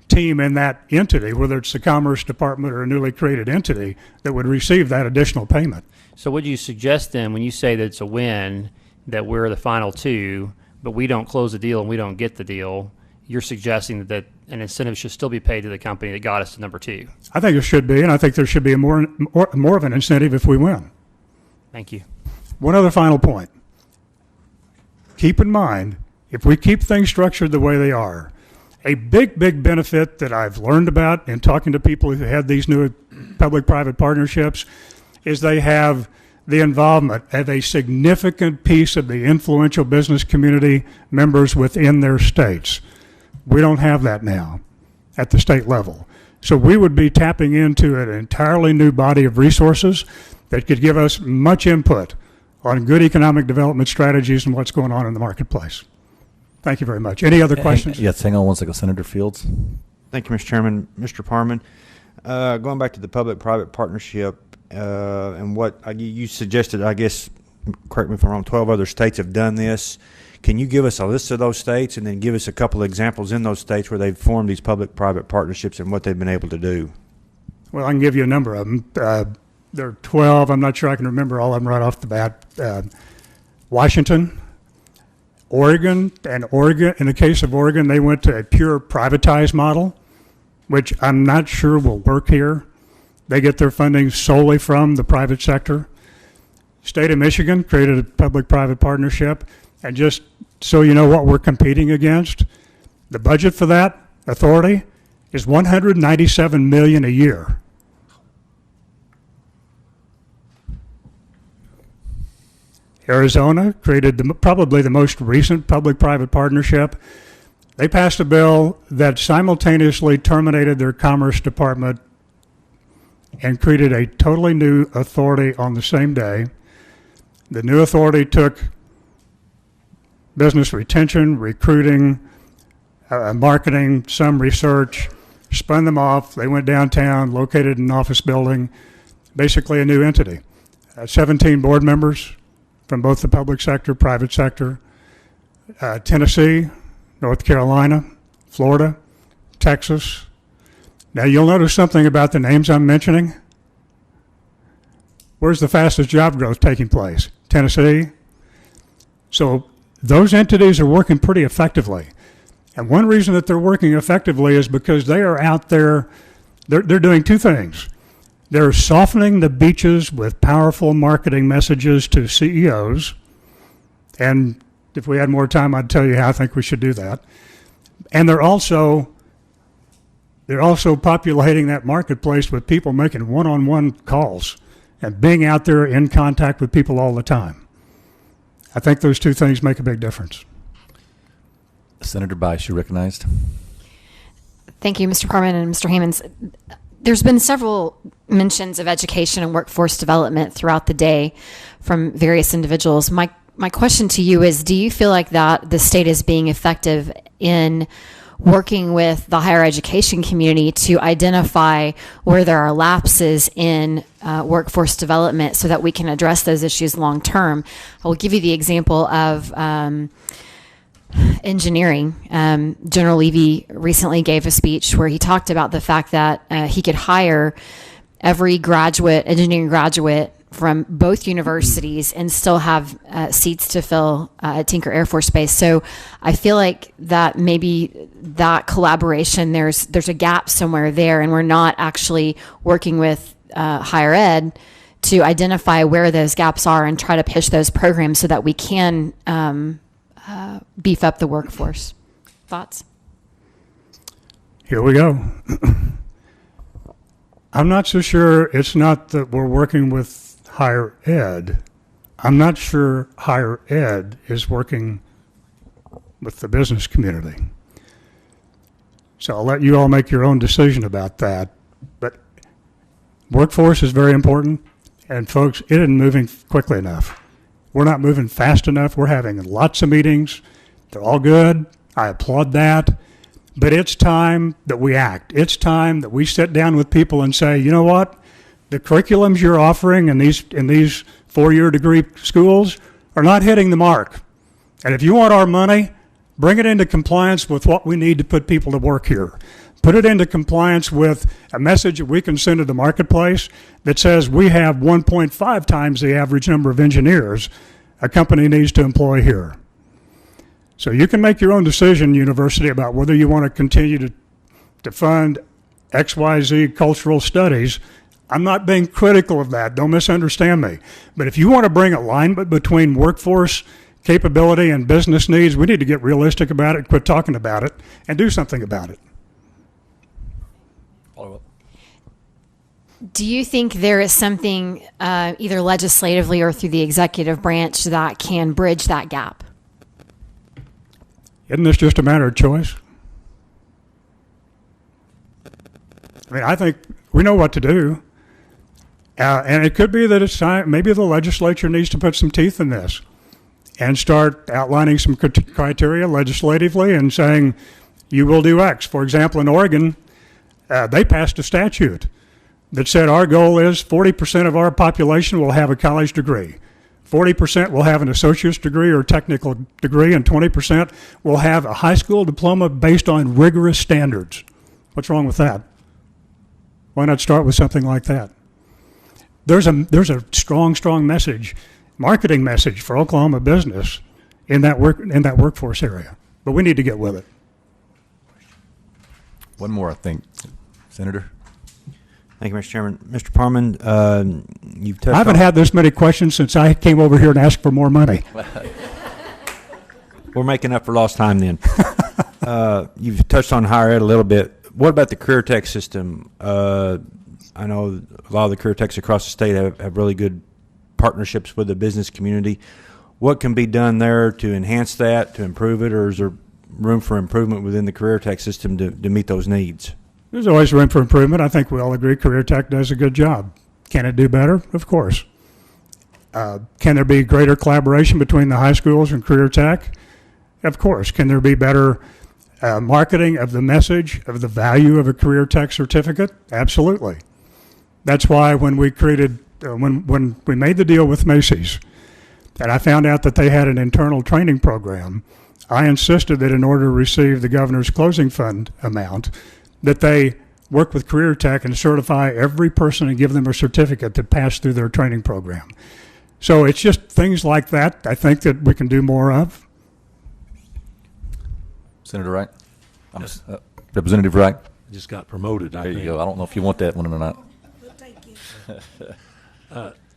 Speaker 20: team in that entity, whether it's the Commerce Department or a newly created entity, that would receive that additional payment.
Speaker 6: So would you suggest then, when you say that it's a win, that we're the final 2, but we don't close the deal and we don't get the deal, you're suggesting that an incentive should still be paid to the company that got us to number 2?
Speaker 20: I think it should be, and I think there should be a more of an incentive if we win.
Speaker 6: Thank you.
Speaker 20: One other final point. Keep in mind, if we keep things structured the way they are, a big benefit that I've learned about in talking to people who had these new public-private partnerships is they have the involvement of a significant piece of the influential business community members within their states. We don't have that now at the state level. So we would be tapping into an entirely new body of resources that could give us much input on good economic development strategies and what's going on in the marketplace. Thank you very much. Any other questions?
Speaker 1: Yes, hang on one second. Senator Fields.
Speaker 2: Thank you, Mr. Chairman. Mr. Parman, going back to the public-private partnership and what you suggested, I guess, correct me if I'm wrong, 12 other states have done this. Can you give us a list of those states and then give us a couple of examples in those states where they've formed these public-private partnerships and what they've been able to do?
Speaker 20: Well, I can give you a number of them. There are 12. I'm not sure I can remember all of them right off the bat. Washington, Oregon, in the case of Oregon, they went to a pure privatized model, which I'm not sure will work here. They get their funding solely from the private sector. State of Michigan created a public-private partnership, and just so you know what we're competing against, the budget for that authority is $197 million a year. Arizona created probably the most recent public-private partnership. They passed a bill that simultaneously terminated their Commerce Department and created a totally new authority on the same day. The new authority took business retention, recruiting, marketing, some research, spun them off. They went downtown, located an office building, basically a new entity. 17 board members from both the public sector, private sector, Tennessee, North Carolina, Florida, Texas. Now you'll notice something about the names I'm mentioning. Where's the fastest job growth taking place? Tennessee. So those entities are working pretty effectively. And one reason that they're working effectively is because they are out there, they're doing two things. They're softening the beaches with powerful marketing messages to CEOs. And if we had more time, I'd tell you how I think we should do that. And they're also populating that marketplace with people making one-on-one calls and being out there in contact with people all the time. I think those two things make a big difference.
Speaker 1: Senator Bice, you recognized.
Speaker 9: Thank you, Mr. Parman and Mr. Hammonds. There's been several mentions of education and workforce development throughout the day from various individuals. My question to you is, do you feel like that the state is being effective in working with the higher education community to identify where there are lapses in workforce development so that we can address those issues long term? I will give you the example of engineering. General Levy recently gave a speech where he talked about the fact that he could hire every engineering graduate from both universities and still have seats to fill at Tinker Air Force Base. So I feel like that maybe that collaboration, there's a gap somewhere there, and we're not actually working with higher ed to identify where those gaps are and try to push those programs so that we can beef up the workforce. Thoughts?
Speaker 20: Here we go. I'm not so sure it's not that we're working with higher ed. I'm not sure higher ed is working with the business community. So I'll let you all make your own decision about that. But workforce is very important. And folks, it isn't moving quickly enough. We're not moving fast enough. We're having lots of meetings. They're all good. I applaud that. But it's time that we act. It's time that we sit down with people and say, you know what? The curriculums you're offering in these four-year degree schools are not hitting the mark. And if you want our money, bring it into compliance with what we need to put people to work here. Put it into compliance with a message that we can send to the marketplace that says we have 1.5 times the average number of engineers a company needs to employ here. So you can make your own decision, university, about whether you want to continue to fund XYZ cultural studies. I'm not being critical of that. Don't misunderstand me. But if you want to bring alignment between workforce capability and business needs, we need to get realistic about it, quit talking about it, and do something about it.
Speaker 9: Do you think there is something either legislatively or through the executive branch that can bridge that gap?
Speaker 20: Isn't this just a matter of choice? I mean, I think we know what to do. And it could be that it's time, maybe the legislature needs to put some teeth in this and start outlining some criteria legislatively and saying, you will do X. For example, in Oregon, they passed a statute that said our goal is 40% of our population will have a college degree. 40% will have an associate's degree or technical degree, and 20% will have a high school diploma based on rigorous standards. What's wrong with that? Why not start with something like that? There's a strong message, marketing message for Oklahoma business in that workforce area, but we need to get with it.
Speaker 1: One more, I think, Senator.
Speaker 2: Thank you, Mr. Chairman. Mr. Parman, you've touched
Speaker 20: I haven't had this many questions since I came over here and asked for more money.
Speaker 2: We're making up for lost time then. You've touched on higher ed a little bit. What about the career tech system? I know a lot of the career techs across the state have really good partnerships with the business community. What can be done there to enhance that, to improve it, or is there room for improvement within the career tech system to meet those needs?
Speaker 20: There's always room for improvement. I think we all agree career tech does a good job. Can it do better? Of course. Can there be greater collaboration between the high schools and career tech? Of course. Can there be better marketing of the message of the value of a career tech certificate? Absolutely. That's why when we created, when we made the deal with Macy's, and I found out that they had an internal training program, I insisted that in order to receive the governor's closing fund amount, that they work with career tech and certify every person and give them a certificate that passed through their training program. So it's just things like that I think that we can do more of.
Speaker 1: Senator Wright? Representative Wright?
Speaker 11: Just got promoted.
Speaker 1: There you go. I don't know if you want that one or not.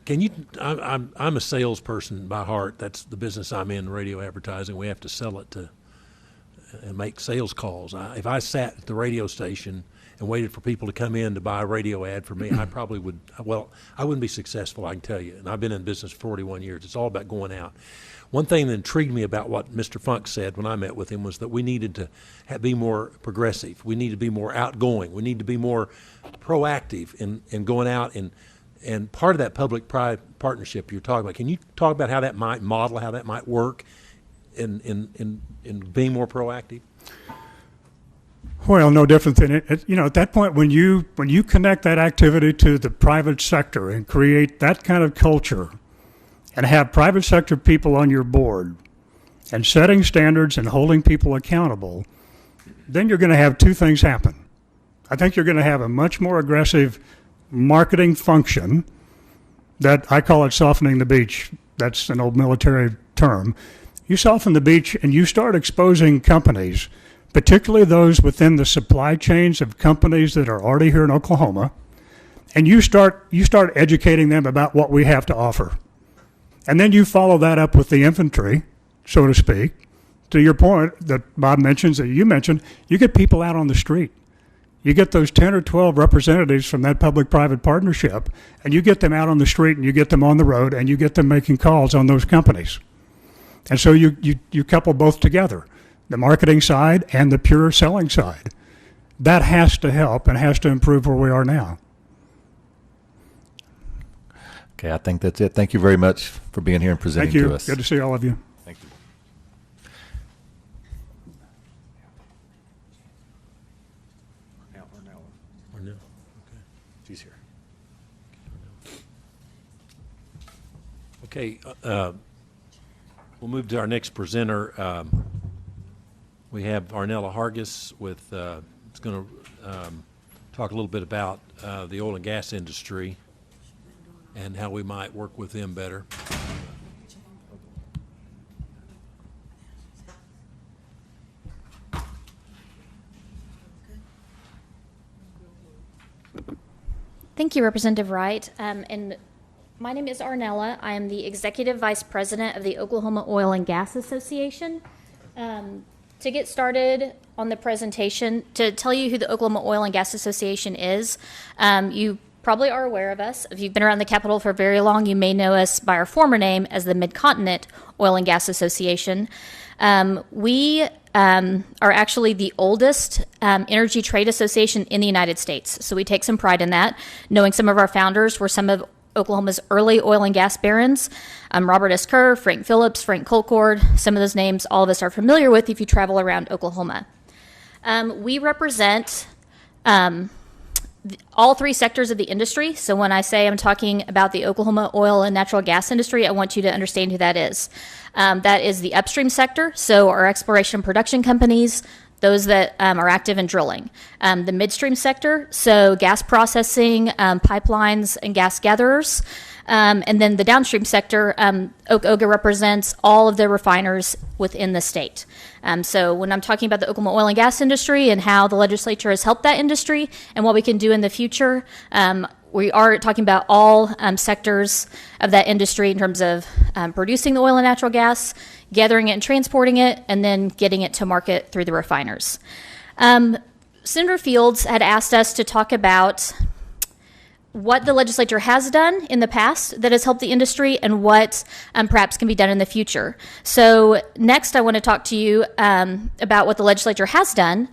Speaker 11: Can you? I'm a salesperson by heart. That's the business I'm in, radio advertising. We have to sell it to and make sales calls. If I sat at the radio station and waited for people to come in to buy a radio ad for me, I probably would, well, I wouldn't be successful, I can tell you. And I've been in business for 41 years. It's all about going out. One thing that intrigued me about what Mr. Funk said when I met with him was that we needed to be more progressive. We need to be more outgoing. We need to be more proactive in going out and part of that public-private partnership you're talking about. Can you talk about how that might model, how that might work in being more proactive?
Speaker 20: Well, no different than at that point when you connect that activity to the private sector and create that kind of culture and have private sector people on your board and setting standards and holding people accountable, then you're going to have two things happen. I think you're going to have a much more aggressive marketing function that I call it softening the beach. That's an old military term. You soften the beach and you start exposing companies, particularly those within the supply chains of companies that are already here in Oklahoma, and you start educating them about what we have to offer. And then you follow that up with the infantry, so to speak. To your point that Bob mentions, that you mentioned, you get people out on the street. You get those 10 or 12 representatives from that public-private partnership, and you get them out on the street, and you get them on the road, and you get them making calls on those companies. And so you couple both together, the marketing side and the pure selling side. That has to help and has to improve where we are now.
Speaker 1: Okay, I think that's it. Thank you very much for being here and presenting to us.
Speaker 20: Good to see all of you.
Speaker 1: Thank you.
Speaker 11: Ornell. Okay.
Speaker 1: She's here.
Speaker 11: Okay, we'll move to our next presenter. We have Arnella Hargis with, is going to talk a little bit about the oil and gas industry and how we might work with them better.
Speaker 21: Thank you, Representative Wright. And my name is Arnella. I am the Executive Vice President of the Oklahoma Oil and Gas Association. To get started on the presentation, to tell you who the Oklahoma Oil and Gas Association is, you probably are aware of us. If you've been around the Capitol for very long, you may know us by our former name as the Mid-Continent Oil and Gas Association. We are actually the oldest energy trade association in the United States, so we take some pride in that, knowing some of our founders were some of Oklahoma's early oil and gas barons. Robert S. Kerr, Frank Phillips, Frank Colcord, some of those names all of us are familiar with if you travel around Oklahoma. We represent all three sectors of the industry. So when I say I'm talking about the Oklahoma oil and natural gas industry, I want you to understand who that is. That is the upstream sector, so our exploration and production companies, those that are active in drilling. The midstream sector, so gas processing, pipelines, and gas gatherers. And then the downstream sector, OGA represents all of the refiners within the state. So when I'm talking about the Oklahoma oil and gas industry and how the legislature has helped that industry and what we can do in the future, we are talking about all sectors of that industry in terms of producing the oil and natural gas, gathering it and transporting it, and then getting it to market through the refiners. Senator Fields had asked us to talk about what the legislature has done in the past that has helped the industry and what perhaps can be done in the future. So next I want to talk to you about what the legislature has done.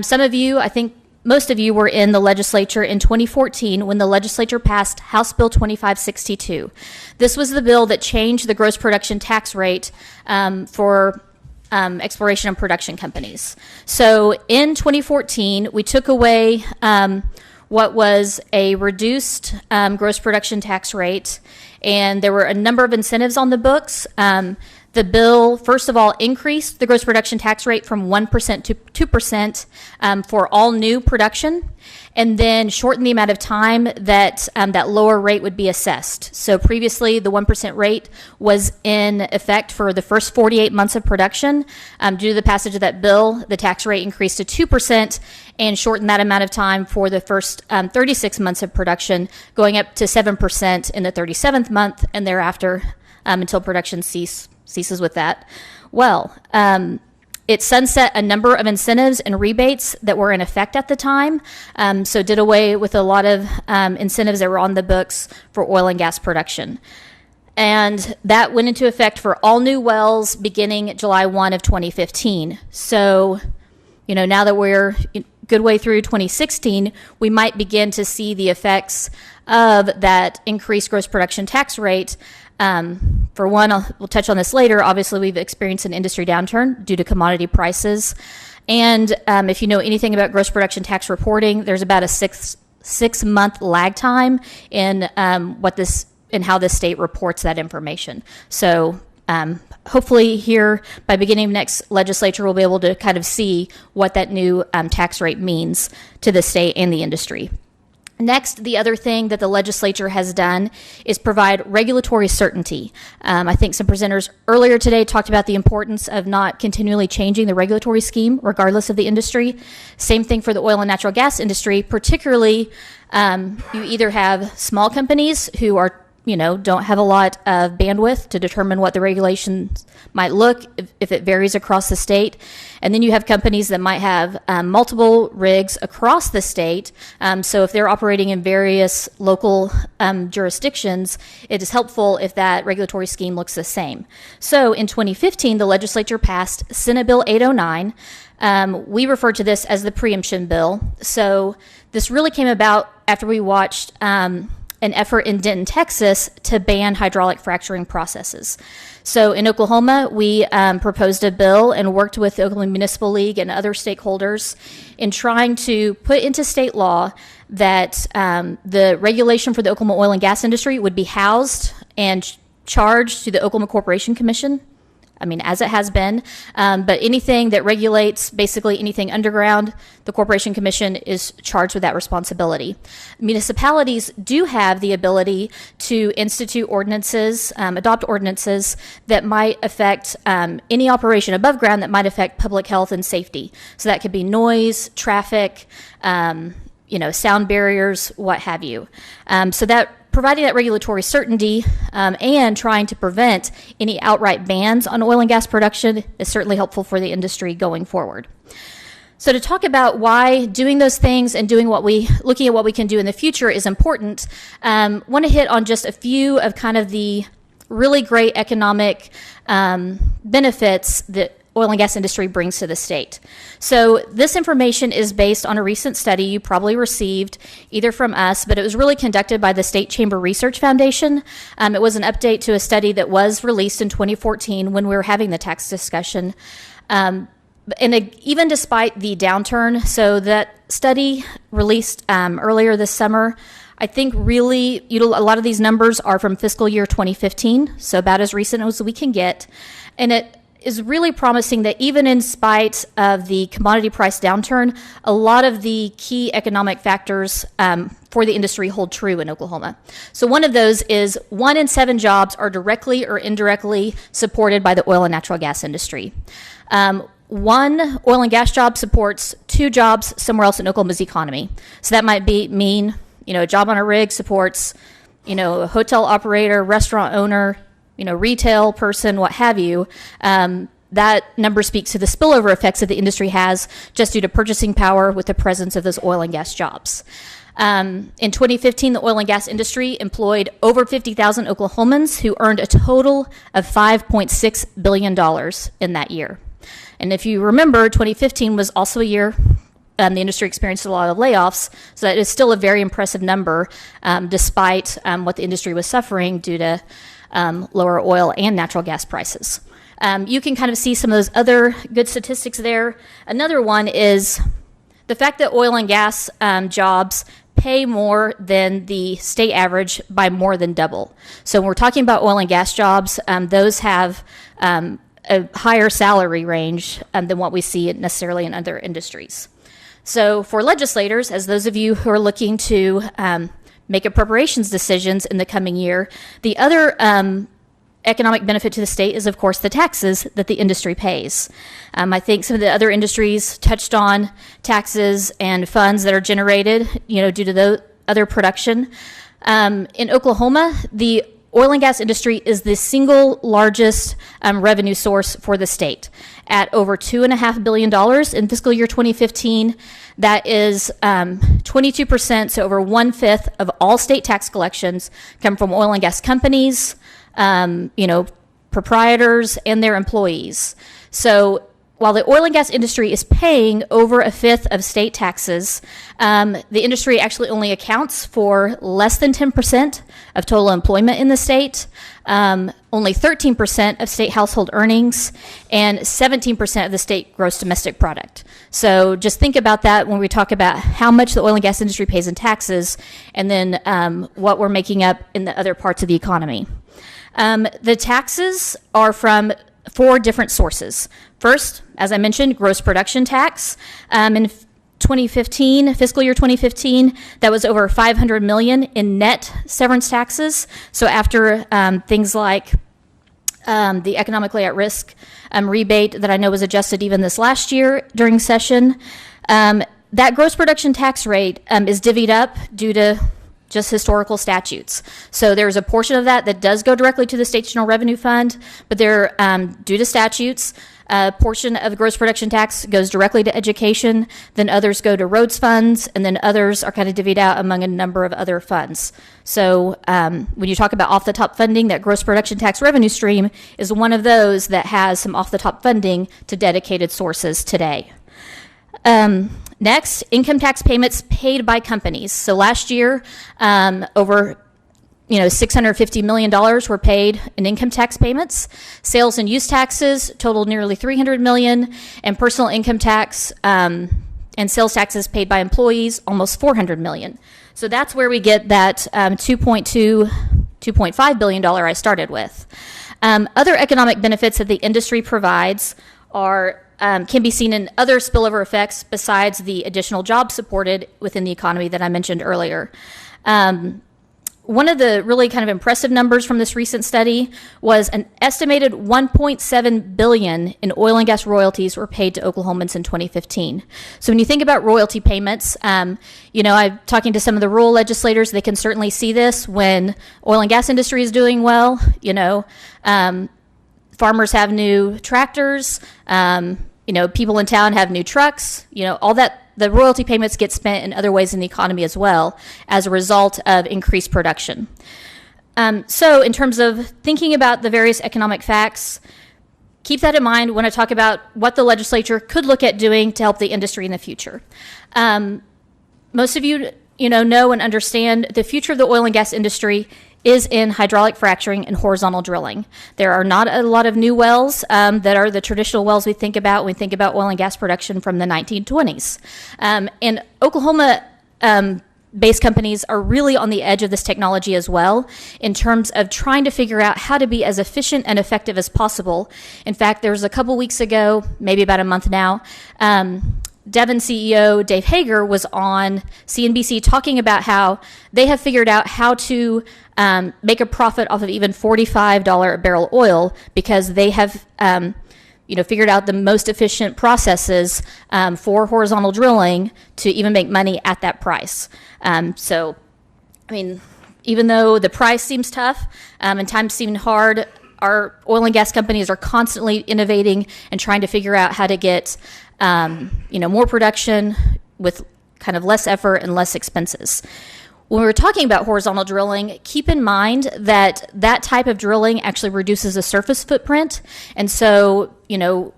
Speaker 21: Some of you, I think most of you, were in the legislature in 2014 when the legislature passed House Bill 2562. This was the bill that changed the gross production tax rate for exploration and production companies. So in 2014, we took away what was a reduced gross production tax rate, and there were a number of incentives on the books. The bill, first of all, increased the gross production tax rate from 1% to 2% for all new production, and then shortened the amount of time that that lower rate would be assessed. So previously, the 1% rate was in effect for the first 48 months of production. Due to the passage of that bill, the tax rate increased to 2% and shortened that amount of time for the first 36 months of production, going up to 7% in the 37th month, and thereafter until production ceases with that. Well, It sunset a number of incentives and rebates that were in effect at the time, so did away with a lot of incentives that were on the books for oil and gas production. And that went into effect for all new wells beginning July 1 of 2015. So, now that we're a good way through 2016, we might begin to see the effects of that increased gross production tax rate. For one, we'll touch on this later. Obviously, we've experienced an industry downturn due to commodity prices. And if you know anything about gross production tax reporting, there's about a six-month lag time in how the state reports that information. So hopefully here by beginning of next legislature, we'll be able to kind of see what that new tax rate means to the state and the industry. Next, the other thing that the legislature has done is provide regulatory certainty. I think some presenters earlier today talked about the importance of not continually changing the regulatory scheme, regardless of the industry. Same thing for the oil and natural gas industry, particularly you either have small companies who are don't have a lot of bandwidth to determine what the regulations might look if it varies across the state. And then you have companies that might have multiple rigs across the state. So if they're operating in various local jurisdictions, it is helpful if that regulatory scheme looks the same. So in 2015, the legislature passed Senate Bill 809. We refer to this as the preemption bill. So this really came about after we watched an effort in Denton, Texas to ban hydraulic fracturing processes. So in Oklahoma, we proposed a bill and worked with the Oklahoma Municipal League and other stakeholders in trying to put into state law that the regulation for the Oklahoma oil and gas industry would be housed and charged to the Oklahoma Corporation Commission. As it has been, but anything that regulates basically anything underground, the Corporation Commission is charged with that responsibility. Municipalities do have the ability to institute ordinances, adopt ordinances that might affect any operation above ground that might affect public health and safety. So that could be noise, traffic, sound barriers, what have you. So that providing that regulatory certainty and trying to prevent any outright bans on oil and gas production is certainly helpful for the industry going forward. So to talk about why doing those things and looking at what we can do in the future is important, want to hit on just a few of kind of the really great economic benefits that oil and gas industry brings to the state. So this information is based on a recent study you probably received either from us, but it was really conducted by the State Chamber Research Foundation. It was an update to a study that was released in 2014 when we were having the tax discussion. Even despite the downturn, so that study released earlier this summer, I think really a lot of these numbers are from fiscal year 2015, so about as recent as we can get. And it is really promising that even in spite of the commodity price downturn, a lot of the key economic factors for the industry hold true in Oklahoma. So one of those is 1 in 7 jobs are directly or indirectly supported by the oil and natural gas industry. 1 oil and gas job supports 2 jobs somewhere else in Oklahoma's economy. So that might mean a job on a rig supports, a hotel operator, restaurant owner, retail person, what have you. That number speaks to the spillover effects that the industry has just due to purchasing power with the presence of those oil and gas jobs. In 2015, the oil and gas industry employed over 50,000 Oklahomans who earned a total of $5.6 billion in that year. And if you remember, 2015 was also a year the industry experienced a lot of layoffs, so that is still a very impressive number despite what the industry was suffering due to lower oil and natural gas prices. You can kind of see some of those other good statistics there. Another one is the fact that oil and gas jobs pay more than the state average by more than double. So when we're talking about oil and gas jobs, those have a higher salary range than what we see necessarily in other industries. So for legislators, as those of you who are looking to make appropriations decisions in the coming year, the other economic benefit to the state is, of course, the taxes that the industry pays. I think some of the other industries touched on taxes and funds that are generated, due to the other production. In Oklahoma, the oil and gas industry is the single largest revenue source for the state at over $2.5 billion in fiscal year 2015. That is 22%, so over 1/5 of all state tax collections come from oil and gas companies, proprietors, and their employees. So while the oil and gas industry is paying over 1/5 of state taxes, the industry actually only accounts for less than 10% of total employment in the state, only 13% of state household earnings, and 17% of the state gross domestic product. So just think about that when we talk about how much the oil and gas industry pays in taxes, and then what we're making up in the other parts of the economy. The taxes are from 4 different sources. First, as I mentioned, gross production tax. In 2015, fiscal year 2015, that was over $500 million in net severance taxes. So after things like the economically at risk rebate that I know was adjusted even this last year during session, that gross production tax rate is divvied up due to just historical statutes. So there's a portion of that does go directly to the state general revenue fund, but they're due to statutes. A portion of the gross production tax goes directly to education, then others go to roads funds, and then others are kind of divvied out among a number of other funds. So when you talk about off-the-top funding, that gross production tax revenue stream is one of those that has some off-the-top funding to dedicated sources today. Next, income tax payments paid by companies. So last year, over $650 million were paid in income tax payments. Sales and use taxes totaled nearly $300 million, and personal income tax and sales taxes paid by employees almost $400 million. So that's where we get that $2.5 billion I started with. Other economic benefits that the industry provides are can be seen in other spillover effects besides the additional jobs supported within the economy that I mentioned earlier. One of the really kind of impressive numbers from this recent study was an estimated $1.7 billion in oil and gas royalties were paid to Oklahomans in 2015. So when you think about royalty payments, I'm talking to some of the rural legislators, they can certainly see this when oil and gas industry is doing well. Farmers have new tractors, people in town have new trucks, all that. The royalty payments get spent in other ways in the economy as well as a result of increased production. So in terms of thinking about the various economic facts, keep that in mind when I talk about what the legislature could look at doing to help the industry in the future. Most of you, know and understand the future of the oil and gas industry is in hydraulic fracturing and horizontal drilling. There are not a lot of new wells that are the traditional wells we think about when we think about oil and gas production from the 1920s. And Oklahoma based companies are really on the edge of this technology as well in terms of trying to figure out how to be as efficient and effective as possible. In fact, there was a couple weeks ago, maybe about a month now, Devon CEO Dave Hager was on CNBC talking about how they have figured out how to make a profit off of even $45 a barrel oil because they have figured out the most efficient processes for horizontal drilling to even make money at that price. Even though the price seems tough and times seem hard, our oil and gas companies are constantly innovating and trying to figure out how to get more production with kind of less effort and less expenses. When we're talking about horizontal drilling, keep in mind that that type of drilling actually reduces the surface footprint, and so,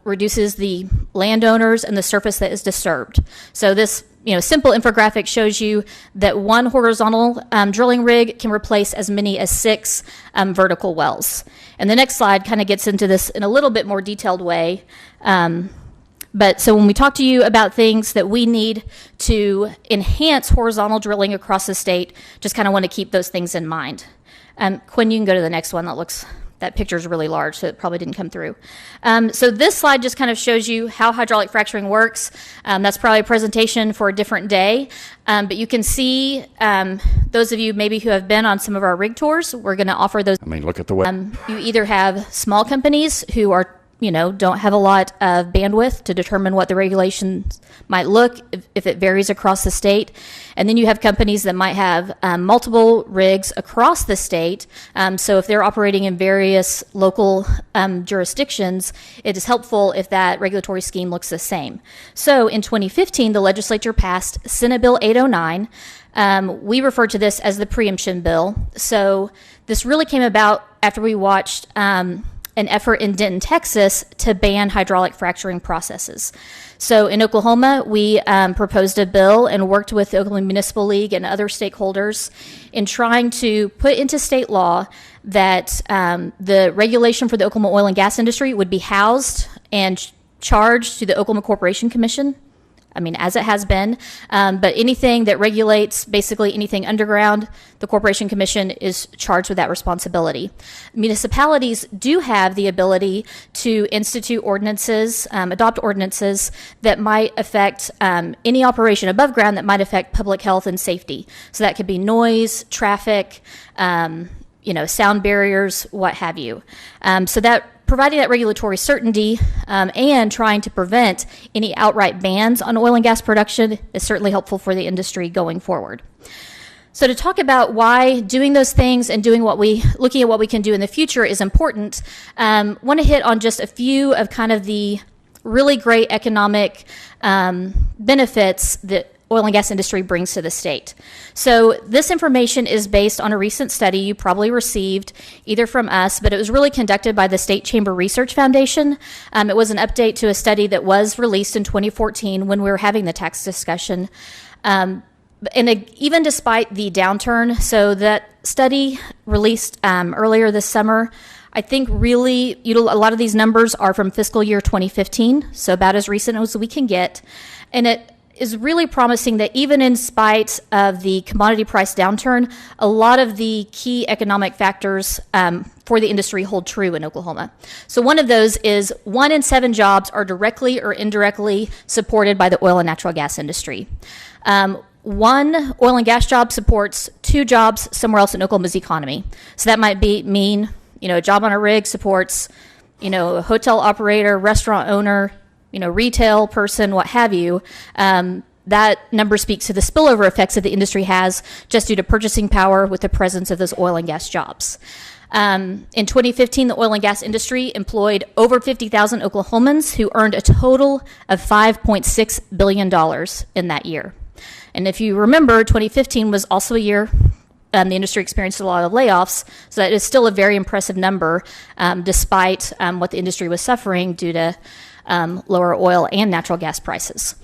Speaker 21: reduces the landowners and the surface that is disturbed. So this, simple infographic shows you that one horizontal drilling rig can replace as many as 6 vertical wells. And the next slide kind of gets into this in a little bit more detailed way. But so when we talk to you about things that we need to enhance horizontal drilling across the state, just kind of want to keep those things in mind. Quinn, you can go to the next one. That picture is really large, so it probably didn't come through. So this slide just kind of shows you how hydraulic fracturing works. That's probably a presentation for a different day. But you can see those of you maybe who have been on some of our rig tours, we're going to offer those.
Speaker 19: Look at the way.
Speaker 21: You either have small companies who are don't have a lot of bandwidth to determine what the regulations might look if it varies across the state. And then you have companies that might have multiple rigs across the state. So if they're operating in various local jurisdictions, it is helpful if that regulatory scheme looks the same. So in 2015, the legislature passed Senate Bill 809. We refer to this as the preemption bill. So this really came about after we watched an effort in Denton, Texas to ban hydraulic fracturing processes. So in Oklahoma, we proposed a bill and worked with the Oklahoma Municipal League and other stakeholders in trying to put into state law that the regulation for the Oklahoma oil and gas industry would be housed and charged to the Oklahoma Corporation Commission. As it has been, but anything that regulates basically anything underground, the Corporation Commission is charged with that responsibility. Municipalities do have the ability to institute ordinances, adopt ordinances that might affect any operation above ground that might affect public health and safety. So that could be noise, traffic, sound barriers, what have you. So that providing that regulatory certainty and trying to prevent any outright bans on oil and gas production is certainly helpful for the industry going forward. So to talk about why doing those things and looking at what we can do in the future is important, want to hit on just a few of kind of the really great economic benefits that oil and gas industry brings to the state. So this information is based on a recent study you probably received either from us, but it was really conducted by the State Chamber Research Foundation. It was an update to a study that was released in 2014 when we were having the tax discussion. Even despite the downturn, so that study released earlier this summer, I think really a lot of these numbers are from fiscal year 2015, so about as recent as we can get. And it is really promising that even in spite of the commodity price downturn, a lot of the key economic factors for the industry hold true in Oklahoma. So one of those is 1 in 7 jobs are directly or indirectly supported by the oil and natural gas industry. One oil and gas job supports 2 jobs somewhere else in Oklahoma's economy. So that might mean a job on a rig supports, a hotel operator, restaurant owner, retail person, what have you. That number speaks to the spillover effects that the industry has just due to purchasing power with the presence of those oil and gas jobs. In 2015, the oil and gas industry employed over 50,000 Oklahomans who earned a total of $5.6 billion in that year. And if you remember, 2015 was also a year the industry experienced a lot of layoffs, so that is still a very impressive number despite what the industry was suffering due to lower oil and natural gas prices.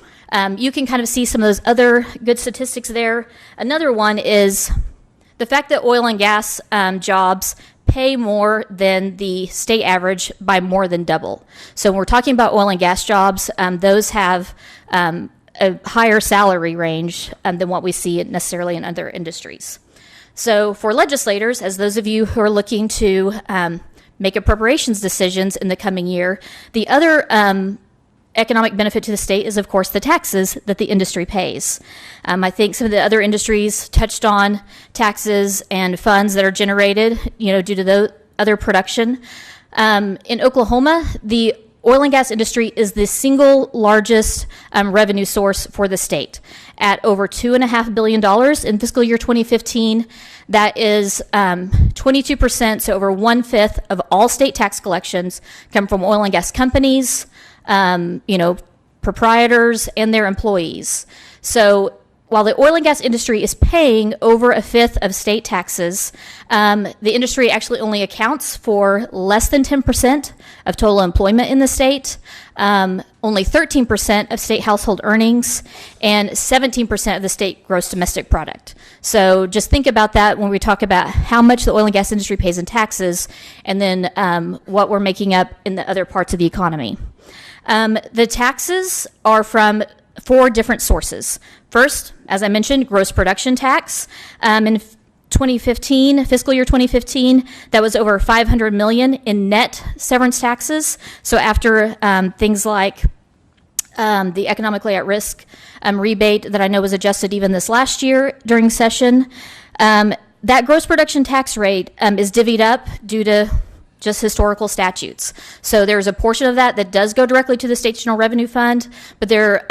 Speaker 21: You can kind of see some of those other good statistics there. Another one is the fact that oil and gas jobs pay more than the state average by more than double. So when we're talking about oil and gas jobs, those have a higher salary range than what we see necessarily in other industries. So for legislators, as those of you who are looking to make appropriations decisions in the coming year, the other economic benefit to the state is, of course, the taxes that the industry pays. I think some of the other industries touched on taxes and funds that are generated, due to the other production. In Oklahoma, the oil and gas industry is the single largest revenue source for the state at over $2.5 billion in fiscal year 2015. That is 22%, so over 1/5 of all state tax collections come from oil and gas companies, proprietors, and their employees. So while the oil and gas industry is paying over 1/5 of state taxes, the industry actually only accounts for less than 10% of total employment in the state, only 13% of state household earnings, and 17% of the state gross domestic product. So just think about that when we talk about how much the oil and gas industry pays in taxes, and then what we're making up in the other parts of the economy. The taxes are from 4 different sources. First, as I mentioned, gross production tax. In 2015, fiscal year 2015, that was over $500 million in net severance taxes. So after things like the economically at risk rebate that I know was adjusted even this last year during session, that gross production tax rate is divvied up due to just historical statutes. So there's a portion of that that does go directly to the state general revenue fund, but they're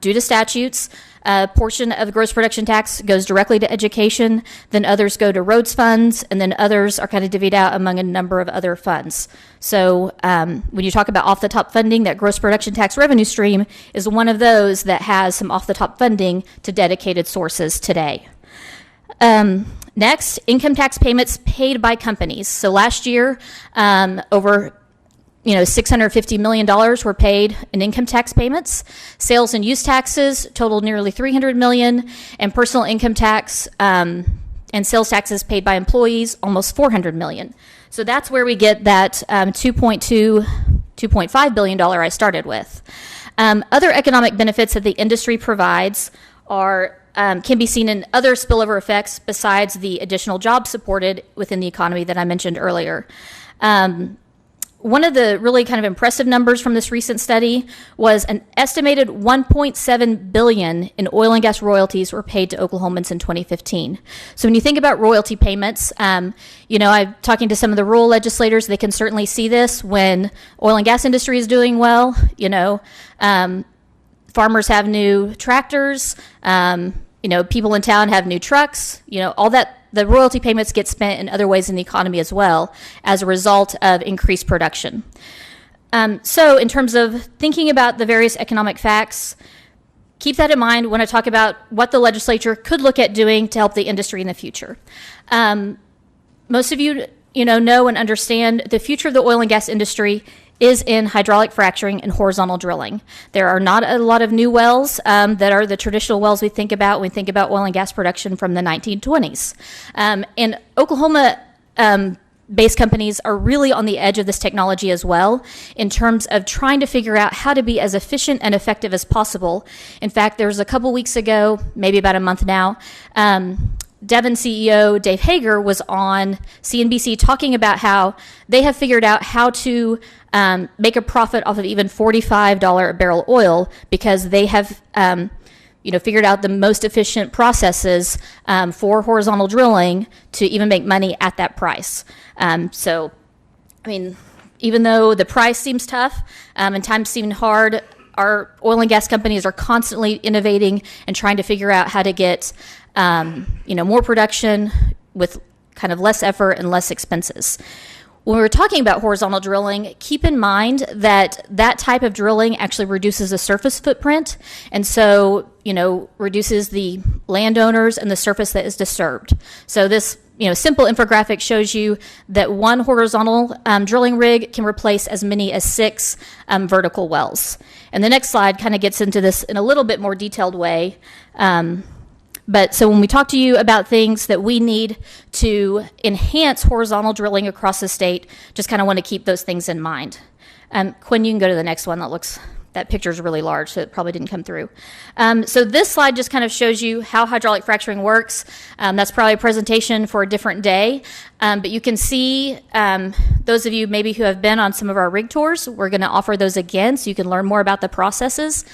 Speaker 21: due to statutes. A portion of the gross production tax goes directly to education, then others go to roads funds, and then others are kind of divvied out among a number of other funds. So when you talk about off-the-top funding, that gross production tax revenue stream is one of those that has some off-the-top funding to dedicated sources today. Next, income tax payments paid by companies. So last year, over $650 million were paid in income tax payments. Sales and use taxes totaled nearly $300 million, and personal income tax and sales taxes paid by employees almost $400 million. So that's where we get that $2.5 billion I started with. Other economic benefits that the industry provides can be seen in other spillover effects besides the additional jobs supported within the economy that I mentioned earlier. One of the really kind of impressive numbers from this recent study was an estimated $1.7 billion in oil and gas royalties were paid to Oklahomans in 2015. So when you think about royalty payments, I'm talking to some of the rural legislators, they can certainly see this when oil and gas industry is doing well. Farmers have new tractors, people in town have new trucks, all that. The royalty payments get spent in other ways in the economy as well as a result of increased production. So in terms of thinking about the various economic facts, keep that in mind when I talk about what the legislature could look at doing to help the industry in the future. Most of you, know and understand the future of the oil and gas industry is in hydraulic fracturing and horizontal drilling. There are not a lot of new wells that are the traditional wells we think about when we think about oil and gas production from the 1920s. And Oklahoma based companies are really on the edge of this technology as well in terms of trying to figure out how to be as efficient and effective as possible. In fact, there was a couple weeks ago, maybe about a month now, Devon CEO Dave Hager was on CNBC talking about how they have figured out how to make a profit off of even $45 a barrel oil because they have figured out the most efficient processes for horizontal drilling to even make money at that price. Even though the price seems tough and times seem hard, our oil and gas companies are constantly innovating and trying to figure out how to get more production with kind of less effort and less expenses. When we're talking about horizontal drilling, keep in mind that that type of drilling actually reduces the surface footprint, and so, reduces the landowners and the surface that is disturbed. So this, simple infographic shows you that one horizontal drilling rig can replace as many as 6 vertical wells. And the next slide kind of gets into this in a little bit more detailed way. But so when we talk to you about things that we need to enhance horizontal drilling across the state, just kind of want to keep those things in mind. Quinn, you can go to the next one. That picture is really large, so it probably didn't come through. So this slide just kind of shows you how hydraulic fracturing works. That's probably a presentation for a different day. But you can see those of you maybe who have been on some of our rig tours, we're going to offer those again so you can learn more about the processes.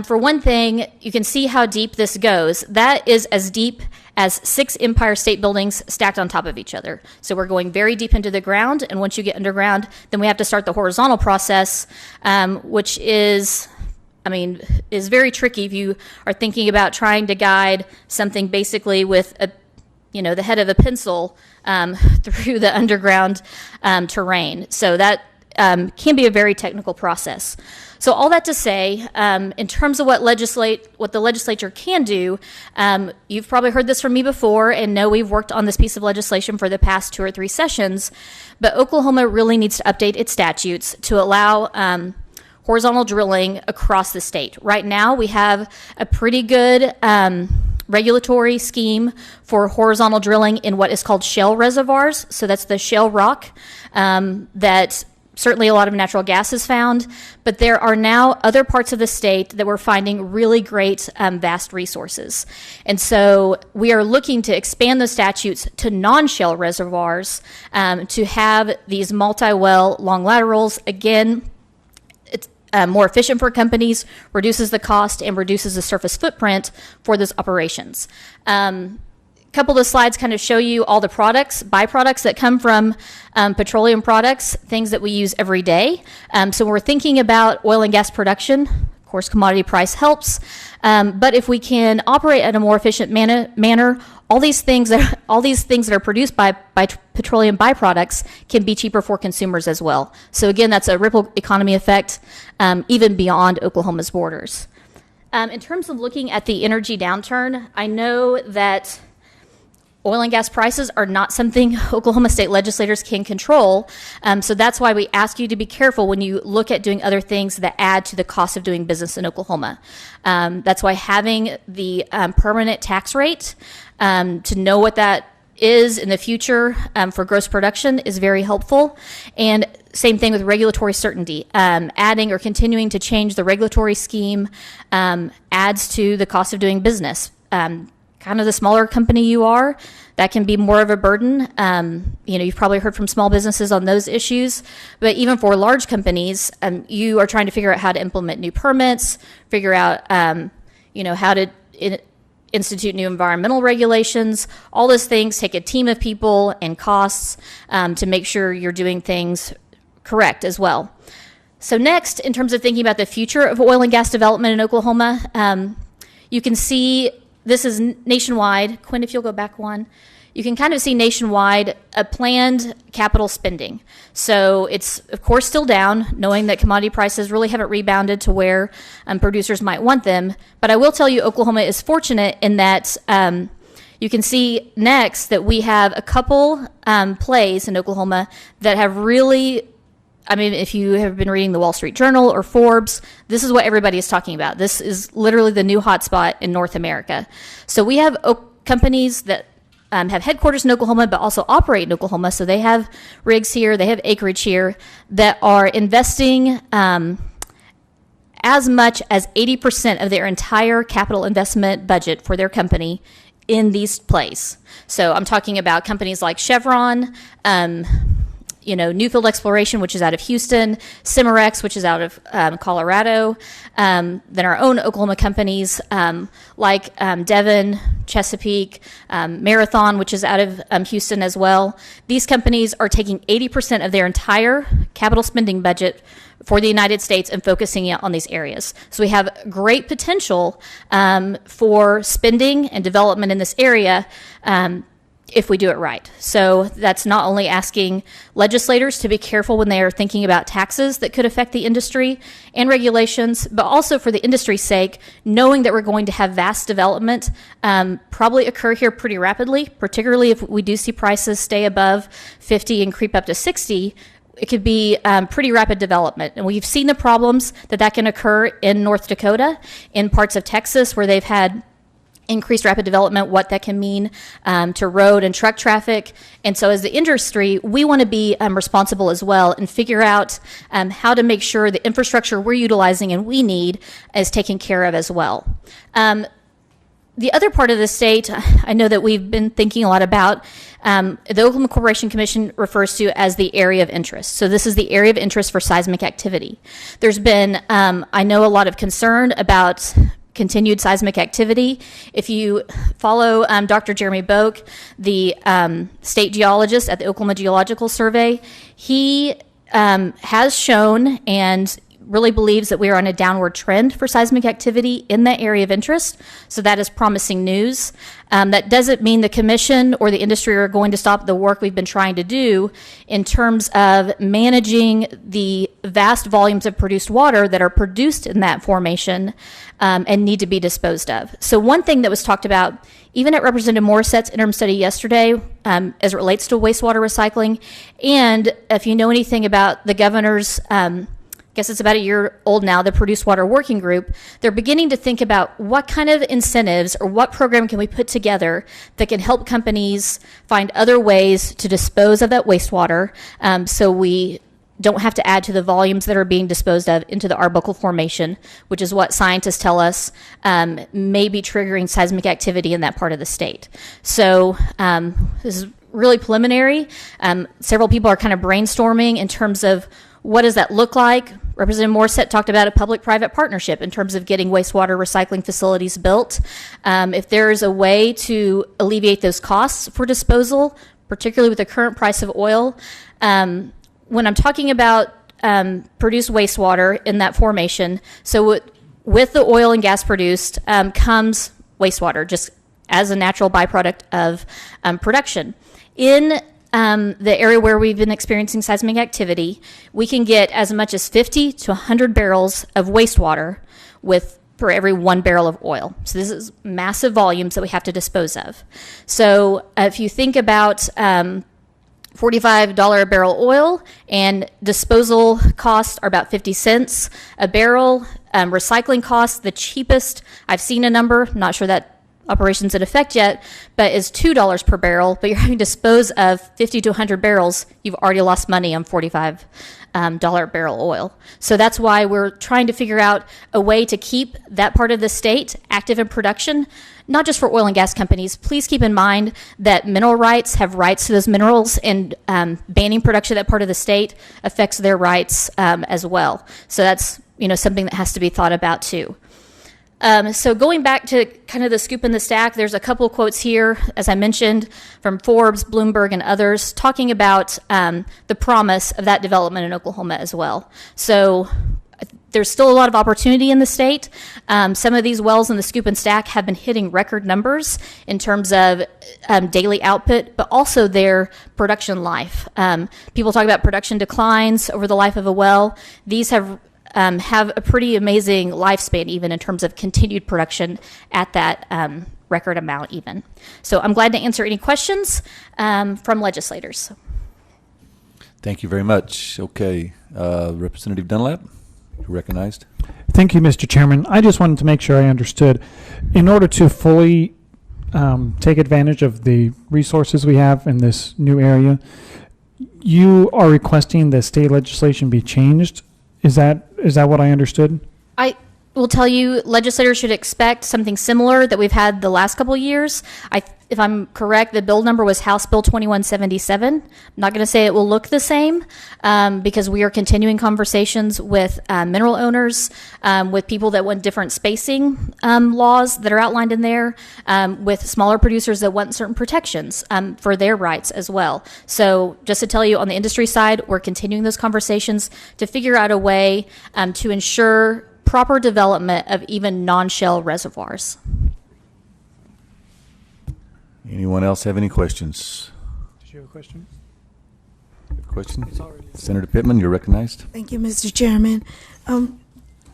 Speaker 21: For one thing, you can see how deep this goes. That is as deep as 6 Empire State Buildings stacked on top of each other. So we're going very deep into the ground, and once you get underground, then we have to start the horizontal process, which is very tricky if you are thinking about trying to guide something basically with the head of a pencil through the underground terrain. So that can be a very technical process. So all that to say, in terms of what the legislature can do, you've probably heard this from me before and know we've worked on this piece of legislation for the past 2 or 3 sessions, but Oklahoma really needs to update its statutes to allow horizontal drilling across the state. Right now, we have a pretty good regulatory scheme for horizontal drilling in what is called shale reservoirs. So that's the shale rock that certainly a lot of natural gas is found, but there are now other parts of the state that we're finding really great vast resources. And so we are looking to expand the statutes to non-shale reservoirs to have these multi-well long laterals. Again, it's more efficient for companies, reduces the cost, and reduces the surface footprint for those operations. couple of the slides kind of show you all the products, byproducts that come from petroleum products, things that we use every day. So when we're thinking about oil and gas production, of course, commodity price helps. But if we can operate at a more efficient manner, all these things that are produced by petroleum byproducts can be cheaper for consumers as well. So again, that's a ripple economy effect even beyond Oklahoma's borders. In terms of looking at the energy downturn, I know that oil and gas prices are not something Oklahoma state legislators can control. So that's why we ask you to be careful when you look at doing other things that add to the cost of doing business in Oklahoma. That's why having the permanent tax rate, to know what that is in the future for gross production is very helpful. And same thing with regulatory certainty. Adding or continuing to change the regulatory scheme adds to the cost of doing business. Kind of the smaller company you are, that can be more of a burden. You've probably heard from small businesses on those issues, but even for large companies, you are trying to figure out how to implement new permits, figure out, how to institute new environmental regulations. All those things take a team of people and costs to make sure you're doing things correct as well. So next, in terms of thinking about the future of oil and gas development in Oklahoma, you can see this is nationwide. Quinn, if you'll go back one. You can kind of see nationwide a planned capital spending. So it's, of course, still down, knowing that commodity prices really haven't rebounded to where producers might want them. But I will tell you, Oklahoma is fortunate in that you can see next that we have a couple plays in Oklahoma that have really, if you have been reading the Wall Street Journal or Forbes, this is what everybody is talking about. This is literally the new hotspot in North America. So we have companies that have headquarters in Oklahoma, but also operate in Oklahoma. So they have rigs here, they have acreage here that are investing as much as 80% of their entire capital investment budget for their company in these plays. So I'm talking about companies like Chevron, Newfield Exploration, which is out of Houston, Cimarex, which is out of Colorado, then our own Oklahoma companies like Devon, Chesapeake, Marathon, which is out of Houston as well. These companies are taking 80% of their entire capital spending budget for the United States and focusing it on these areas. So we have great potential for spending and development in this area if we do it right. So that's not only asking legislators to be careful when they are thinking about taxes that could affect the industry and regulations, but also for the industry's sake, knowing that we're going to have vast development probably occur here pretty rapidly, particularly if we do see prices stay above 50 and creep up to 60. It could be pretty rapid development. And we've seen the problems that can occur in North Dakota, in parts of Texas where they've had increased rapid development, what that can mean to road and truck traffic. And so as the industry, we want to be responsible as well and figure out how to make sure the infrastructure we're utilizing and we need is taken care of as well. The other part of the state, I know that we've been thinking a lot about, the Oklahoma Corporation Commission refers to as the area of interest. So this is the area of interest for seismic activity. There's been, I know, a lot of concern about continued seismic activity. If you follow Dr. Jeremy Boak, the state geologist at the Oklahoma Geological Survey, he has shown and really believes that we are on a downward trend for seismic activity in that area of interest. So that is promising news. That doesn't mean the commission or the industry are going to stop the work we've been trying to do in terms of managing the vast volumes of produced water that are produced in that formation and need to be disposed of. So one thing that was talked about, even at Representative Morissette's interim study yesterday, as it relates to wastewater recycling, and if you know anything about the governor's I guess it's about a year old now, the Produced Water Working Group, they're beginning to think about what kind of incentives or what program can we put together that can help companies find other ways to dispose of that wastewater so we don't have to add to the volumes that are being disposed of into the Arbuckle Formation, which is what scientists tell us may be triggering seismic activity in that part of the state. So this is really preliminary. Several people are kind of brainstorming in terms of what does that look like? Representative Morissette talked about a public-private partnership in terms of getting wastewater recycling facilities built. If there is a way to alleviate those costs for disposal, particularly with the current price of oil, when I'm talking about produced wastewater in that formation, so with the oil and gas produced comes wastewater, just as a natural byproduct of production. In the area where we've been experiencing seismic activity, we can get as much as 50 to 100 barrels of wastewater for every 1 barrel of oil. So this is massive volumes that we have to dispose of. So if you think about $45 a barrel oil and disposal costs are about 50 cents a barrel. Recycling costs, the cheapest, I've seen a number, not sure that operation's in effect yet, but is $2 per barrel, but you're having to dispose of 50 to 100 barrels, you've already lost money on $45 barrel oil. So that's why we're trying to figure out a way to keep that part of the state active in production, not just for oil and gas companies. Please keep in mind that mineral rights have rights to those minerals, and banning production of that part of the state affects their rights as well. So that's something that has to be thought about too. So going back to kind of the scoop in the stack, there's a couple quotes here, as I mentioned, from Forbes, Bloomberg, and others, talking about the promise of that development in Oklahoma as well. So there's still a lot of opportunity in the state. Some of these wells in the scoop and stack have been hitting record numbers in terms of daily output, but also their production life. People talk about production declines over the life of a well. These have a pretty amazing lifespan, even in terms of continued production at that record amount even. So I'm glad to answer any questions from legislators.
Speaker 1: Thank you very much. Okay, Representative Dunlap, you're recognized.
Speaker 10: Thank you, Mr. Chairman. I just wanted to make sure I understood. In order to fully take advantage of the resources we have in this new area, you are requesting that state legislation be changed. Is that what I understood?
Speaker 21: I will tell you, legislators should expect something similar that we've had the last couple of years. If I'm correct, the bill number was House Bill 2177. I'm not going to say it will look the same because we are continuing conversations with mineral owners, with people that want different spacing laws that are outlined in there, with smaller producers that want certain protections for their rights as well. So just to tell you, on the industry side, we're continuing those conversations to figure out a way to ensure proper development of even non-shell reservoirs.
Speaker 1: Anyone else have any questions?
Speaker 10: Did you have a question?
Speaker 1: Senator Pittman, you're recognized.
Speaker 17: Thank you, Mr. Chairman.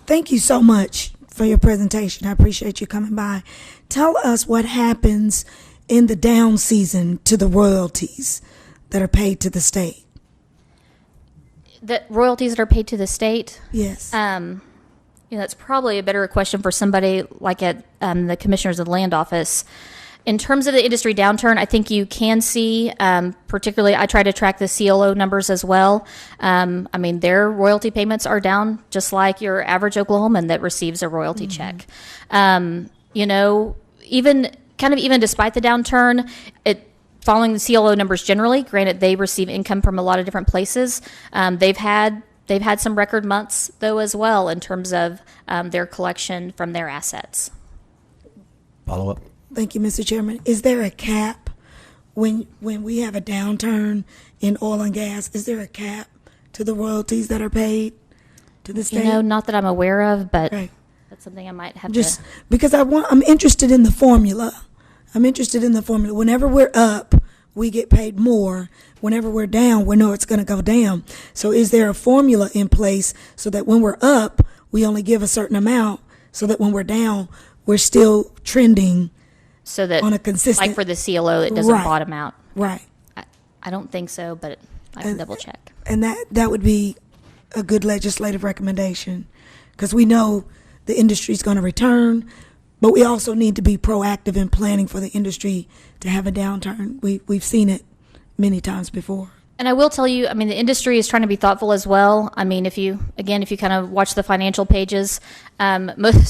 Speaker 17: Thank you so much for your presentation. I appreciate you coming by. Tell us what happens in the down season to the royalties that are paid to the state.
Speaker 21: The royalties that are paid to the state?
Speaker 17: Yes.
Speaker 21: That's probably a better question for somebody like at the Commissioners of the Land Office. In terms of the industry downturn, I think you can see, particularly, I try to track the CLO numbers as well. Their royalty payments are down just like your average Oklahoman that receives a royalty check. Even despite the downturn, following the CLO numbers generally, granted they receive income from a lot of different places, they've had some record months though as well in terms of their collection from their assets.
Speaker 1: Follow up.
Speaker 17: Thank you, Mr. Chairman. Is there a cap when we have a downturn in oil and gas? Is there a cap to the royalties that are paid to the state?
Speaker 21: Not that I'm aware of, but
Speaker 17: right.
Speaker 21: That's something I might have
Speaker 17: just
Speaker 21: to.
Speaker 17: Because I'm interested in the formula. Whenever we're up, we get paid more. Whenever we're down, we know it's going to go down. So is there a formula in place so that when we're up, we only give a certain amount, so that when we're down, we're still trending?
Speaker 21: So that,
Speaker 17: on a consistent,
Speaker 21: like for the CLO, it doesn't bottom out.
Speaker 17: Right.
Speaker 21: I don't think so, but I can double check.
Speaker 17: And that would be a good legislative recommendation, because we know the industry is going to return, but we also need to be proactive in planning for the industry to have a downturn. We've seen it many times before.
Speaker 21: And I will tell you, the industry is trying to be thoughtful as well. If you kind of watch the financial pages,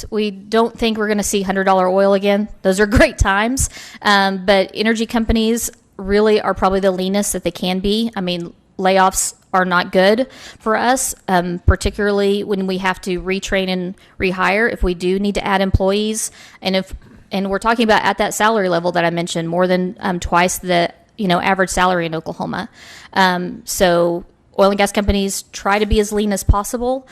Speaker 21: we don't think we're going to see $100 oil again. Those are great times. But energy companies really are probably the leanest that they can be. layoffs are not good for us, particularly when we have to retrain and rehire if we do need to add employees. And we're talking about at that salary level that I mentioned, more than twice the average salary in Oklahoma. So oil and gas companies try to be as lean as possible,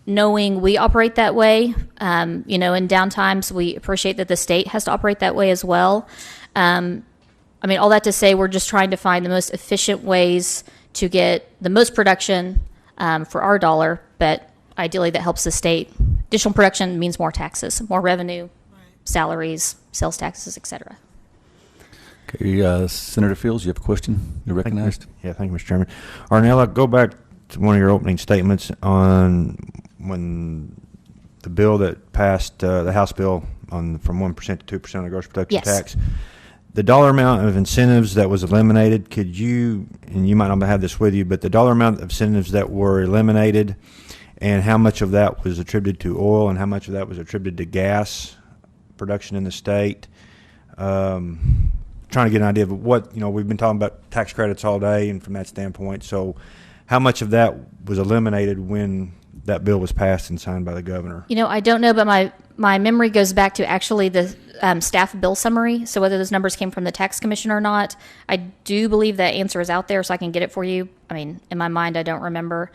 Speaker 21: knowing we operate that way. In downtimes, we appreciate that the state has to operate that way as well. All that to say, we're just trying to find the most efficient ways to get the most production for our dollar, but ideally that helps the state. Additional production means more taxes, more revenue, salaries, sales taxes, etc.
Speaker 1: Okay, Senator Fields, you have a question? You're recognized.
Speaker 2: Thank you, Mr. Chairman. Arnella, go back to one of your opening statements on when the bill that passed, the House bill from 1% to 2% of the gross production tax. The dollar amount of incentives that was eliminated, could you, and you might not have this with you, but the dollar amount of incentives that were eliminated and how much of that was attributed to oil and how much of that was attributed to gas production in the state? Trying to get an idea of what, we've been talking about tax credits all day and from that standpoint. So how much of that was eliminated when that bill was passed and signed by the governor?
Speaker 21: I don't know, but my memory goes back to actually the staff bill summary. So whether those numbers came from the tax commission or not, I do believe that answer is out there so I can get it for you. In my mind, I don't remember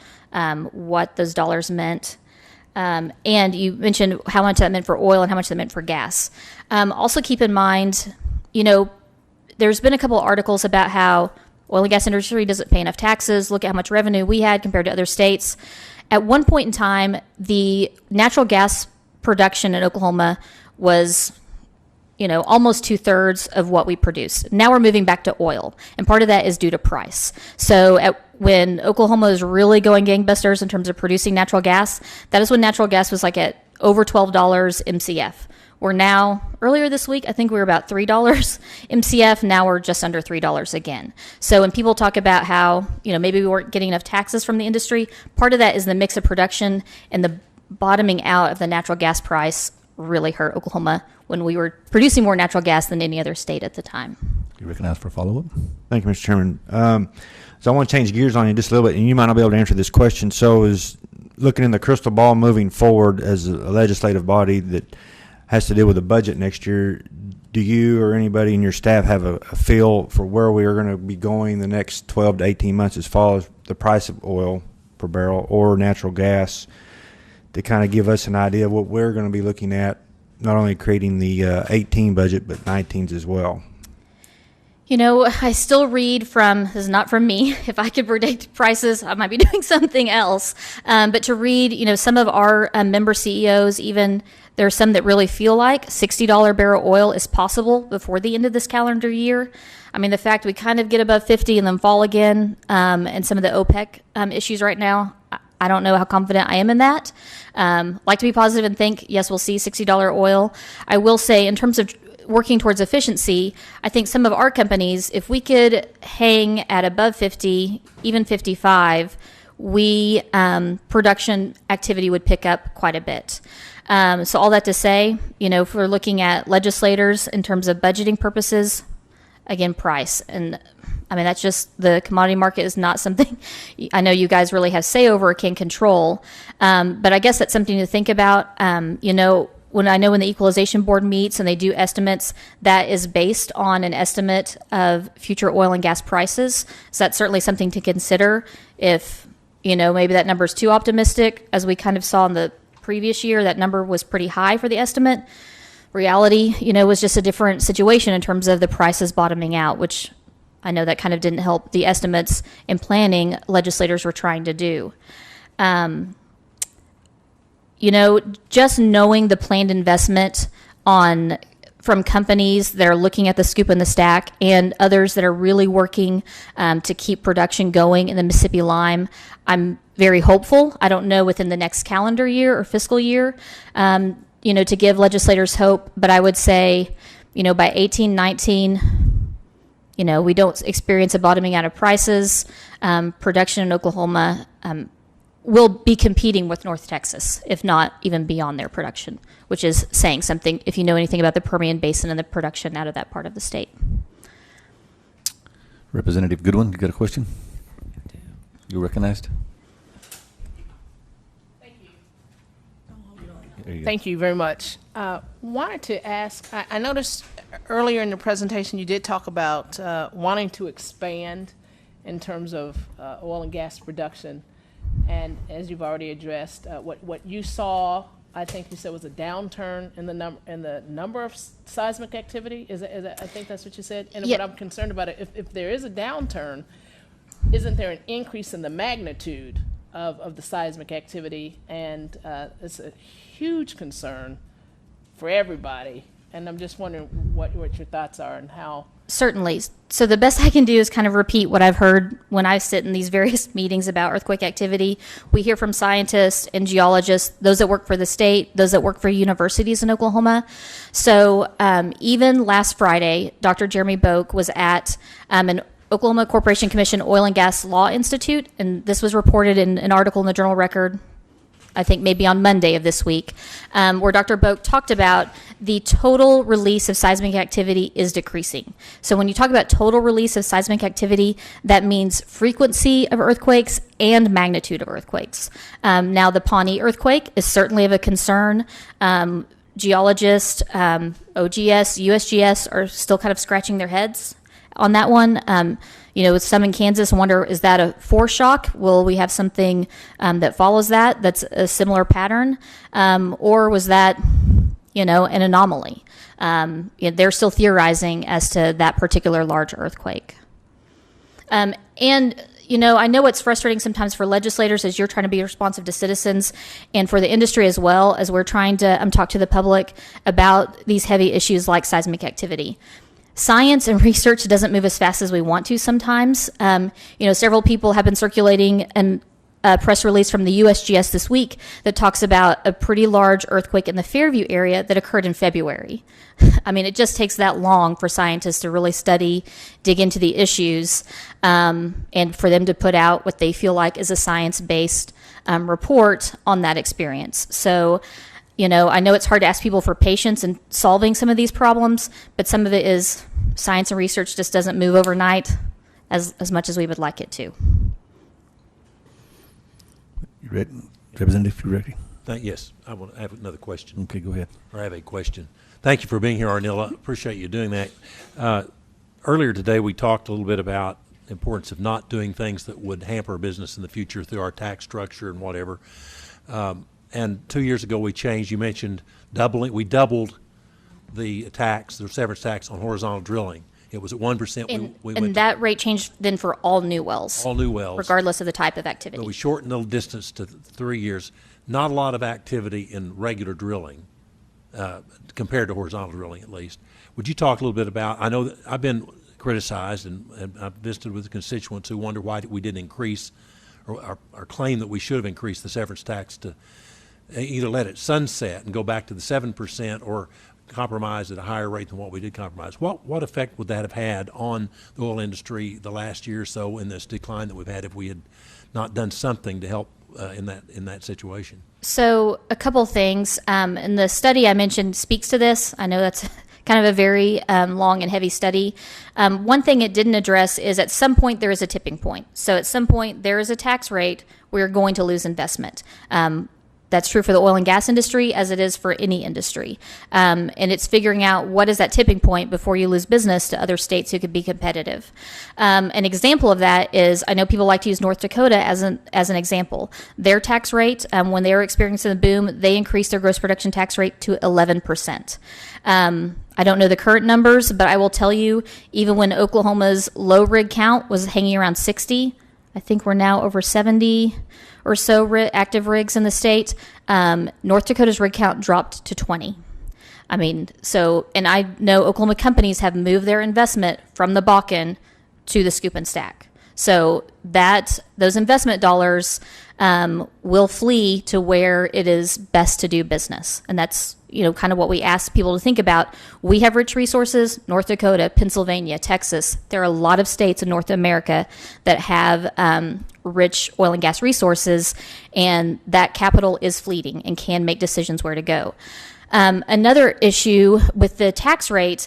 Speaker 21: what those dollars meant. And you mentioned how much that meant for oil and how much that meant for gas. Also keep in mind, there's been a couple of articles about how oil and gas industry doesn't pay enough taxes. Look at how much revenue we had compared to other states. At one point in time, the natural gas production in Oklahoma was, almost 2/3 of what we produce. Now we're moving back to oil, and part of that is due to price. So when Oklahoma is really going gangbusters in terms of producing natural gas, that is when natural gas was at over $12 MCF. We're now, earlier this week, I think we were about $3 MCF. Now we're just under $3 again. So when people talk about how, maybe we weren't getting enough taxes from the industry, part of that is the mix of production, and the bottoming out of the natural gas price really hurt Oklahoma when we were producing more natural gas than any other state at the time.
Speaker 1: You recognized for a follow-up?
Speaker 2: Thank you, Mr. Chairman. So I want to change gears on you just a little bit, and you might not be able to answer this question. So is looking in the crystal ball moving forward as a legislative body that has to deal with the budget next year, do you or anybody in your staff have a feel for where we are going to be going the next 12 to 18 months as far as the price of oil per barrel or natural gas, to kind of give us an idea of what we're going to be looking at, not only creating the 18 budget, but 19's as well?
Speaker 21: I still read from, this is not from me, if I could predict prices, I might be doing something else. But to read, some of our member CEOs, even there are some that really feel like $60 barrel oil is possible before the end of this calendar year. The fact we kind of get above 50 and then fall again, and some of the OPEC issues right now, I don't know how confident I am in that. Like to be positive and think, yes, we'll see $60 oil. I will say, in terms of working towards efficiency, I think some of our companies, if we could hang at above 50, even 55, production activity would pick up quite a bit. So all that to say, if we're looking at legislators in terms of budgeting purposes, again, price. And that's just, the commodity market is not something I know you guys really have say over or can control. But I guess that's something to think about. When the Equalization Board meets and they do estimates, that is based on an estimate of future oil and gas prices. So that's certainly something to consider. If, maybe that number is too optimistic, as we kind of saw in the previous year, that number was pretty high for the estimate. Reality, was just a different situation in terms of the prices bottoming out, which I know that kind of didn't help the estimates and planning legislators were trying to do. Just knowing the planned investment from companies that are looking at the scoop and the stack and others that are really working to keep production going in the Mississippi Lime, I'm very hopeful. I don't know within the next calendar year or fiscal year, to give legislators hope, but I would say, by 18, 19, we don't experience a bottoming out of prices. Production in Oklahoma will be competing with North Texas, if not even beyond their production, which is saying something if you know anything about the Permian Basin and the production out of that part of the state.
Speaker 1: Representative Goodwin, you got a question? You're recognized.
Speaker 4: Thank you very much. Wanted to ask, I noticed earlier in the presentation you did talk about wanting to expand in terms of oil and gas production. And as you've already addressed, what you saw, I think you said, was a downturn in the number of seismic activity. I think that's what you said. And what I'm concerned about, if there is a downturn, isn't there an increase in the magnitude of the seismic activity? And it's a huge concern for everybody, and I'm just wondering what your thoughts are and how.
Speaker 21: Certainly. So the best I can do is kind of repeat what I've heard when I sit in these various meetings about earthquake activity. We hear from scientists and geologists, those that work for the state, those that work for universities in Oklahoma. So even last Friday, Dr. Jeremy Boak was at an Oklahoma Corporation Commission Oil and Gas Law Institute, and this was reported in an article in the Journal Record, I think maybe on Monday of this week, where Dr. Boak talked about the total release of seismic activity is decreasing. So when you talk about total release of seismic activity, that means frequency of earthquakes and magnitude of earthquakes. Now, the Pawnee earthquake is certainly of a concern. Geologists, OGS, USGS are still kind of scratching their heads on that one. With some in Kansas, wonder, is that a foreshock? Will we have something that follows that's a similar pattern? Or was that, an anomaly? They're still theorizing as to that particular large earthquake. I know it's frustrating sometimes for legislators as you're trying to be responsive to citizens, and for the industry as well, as we're trying to talk to the public about these heavy issues like seismic activity. Science and research doesn't move as fast as we want to sometimes. Several people have been circulating a press release from the USGS this week that talks about a pretty large earthquake in the Fairview area that occurred in February. It just takes that long for scientists to really study, dig into the issues, and for them to put out what they feel like is a science-based report on that experience. So, I know it's hard to ask people for patience in solving some of these problems, but some of it is science and research just doesn't move overnight as much as we would like it to.
Speaker 1: You ready? Representative, you ready?
Speaker 11: Yes, I want to have another question.
Speaker 1: Okay, go ahead.
Speaker 11: Or I have a question. Thank you for being here, Arnilla. Appreciate you doing that. Earlier today, we talked a little bit about the importance of not doing things that would hamper business in the future through our tax structure and whatever. And 2 years ago, we changed. You mentioned we doubled the severance tax on horizontal drilling. It was at 1%.
Speaker 21: And that rate changed then for all new wells.
Speaker 11: All new wells.
Speaker 21: Regardless of the type of activity.
Speaker 11: But we shortened the distance to 3 years. Not a lot of activity in regular drilling, compared to horizontal drilling at least. Would you talk a little bit about, I know that I've been criticized and I've visited with constituents who wonder why we didn't increase or claim that we should have increased the severance tax to either let it sunset and go back to the 7% or compromise at a higher rate than what we did compromise. What effect would that have had on the oil industry the last year or so in this decline that we've had if we had not done something to help in that situation?
Speaker 21: So a couple things. And the study I mentioned speaks to this. I know that's kind of a very long and heavy study. One thing it didn't address is at some point there is a tipping point. So at some point there is a tax rate where you're going to lose investment. That's true for the oil and gas industry as it is for any industry. And it's figuring out what is that tipping point before you lose business to other states who could be competitive. An example of that is, I know people like to use North Dakota as an example. Their tax rate, when they were experiencing the boom, they increased their gross production tax rate to 11%. I don't know the current numbers, but I will tell you, even when Oklahoma's low rig count was hanging around 60, I think we're now over 70 or so active rigs in the state. North Dakota's rig count dropped to 20. And I know Oklahoma companies have moved their investment from the Bakken to the Scoop and Stack. So those investment dollars will flee to where it is best to do business. And that's kind of what we ask people to think about. We have rich resources, North Dakota, Pennsylvania, Texas. There are a lot of states in North America that have rich oil and gas resources, and that capital is fleeting and can make decisions where to go. Another issue with the tax rate,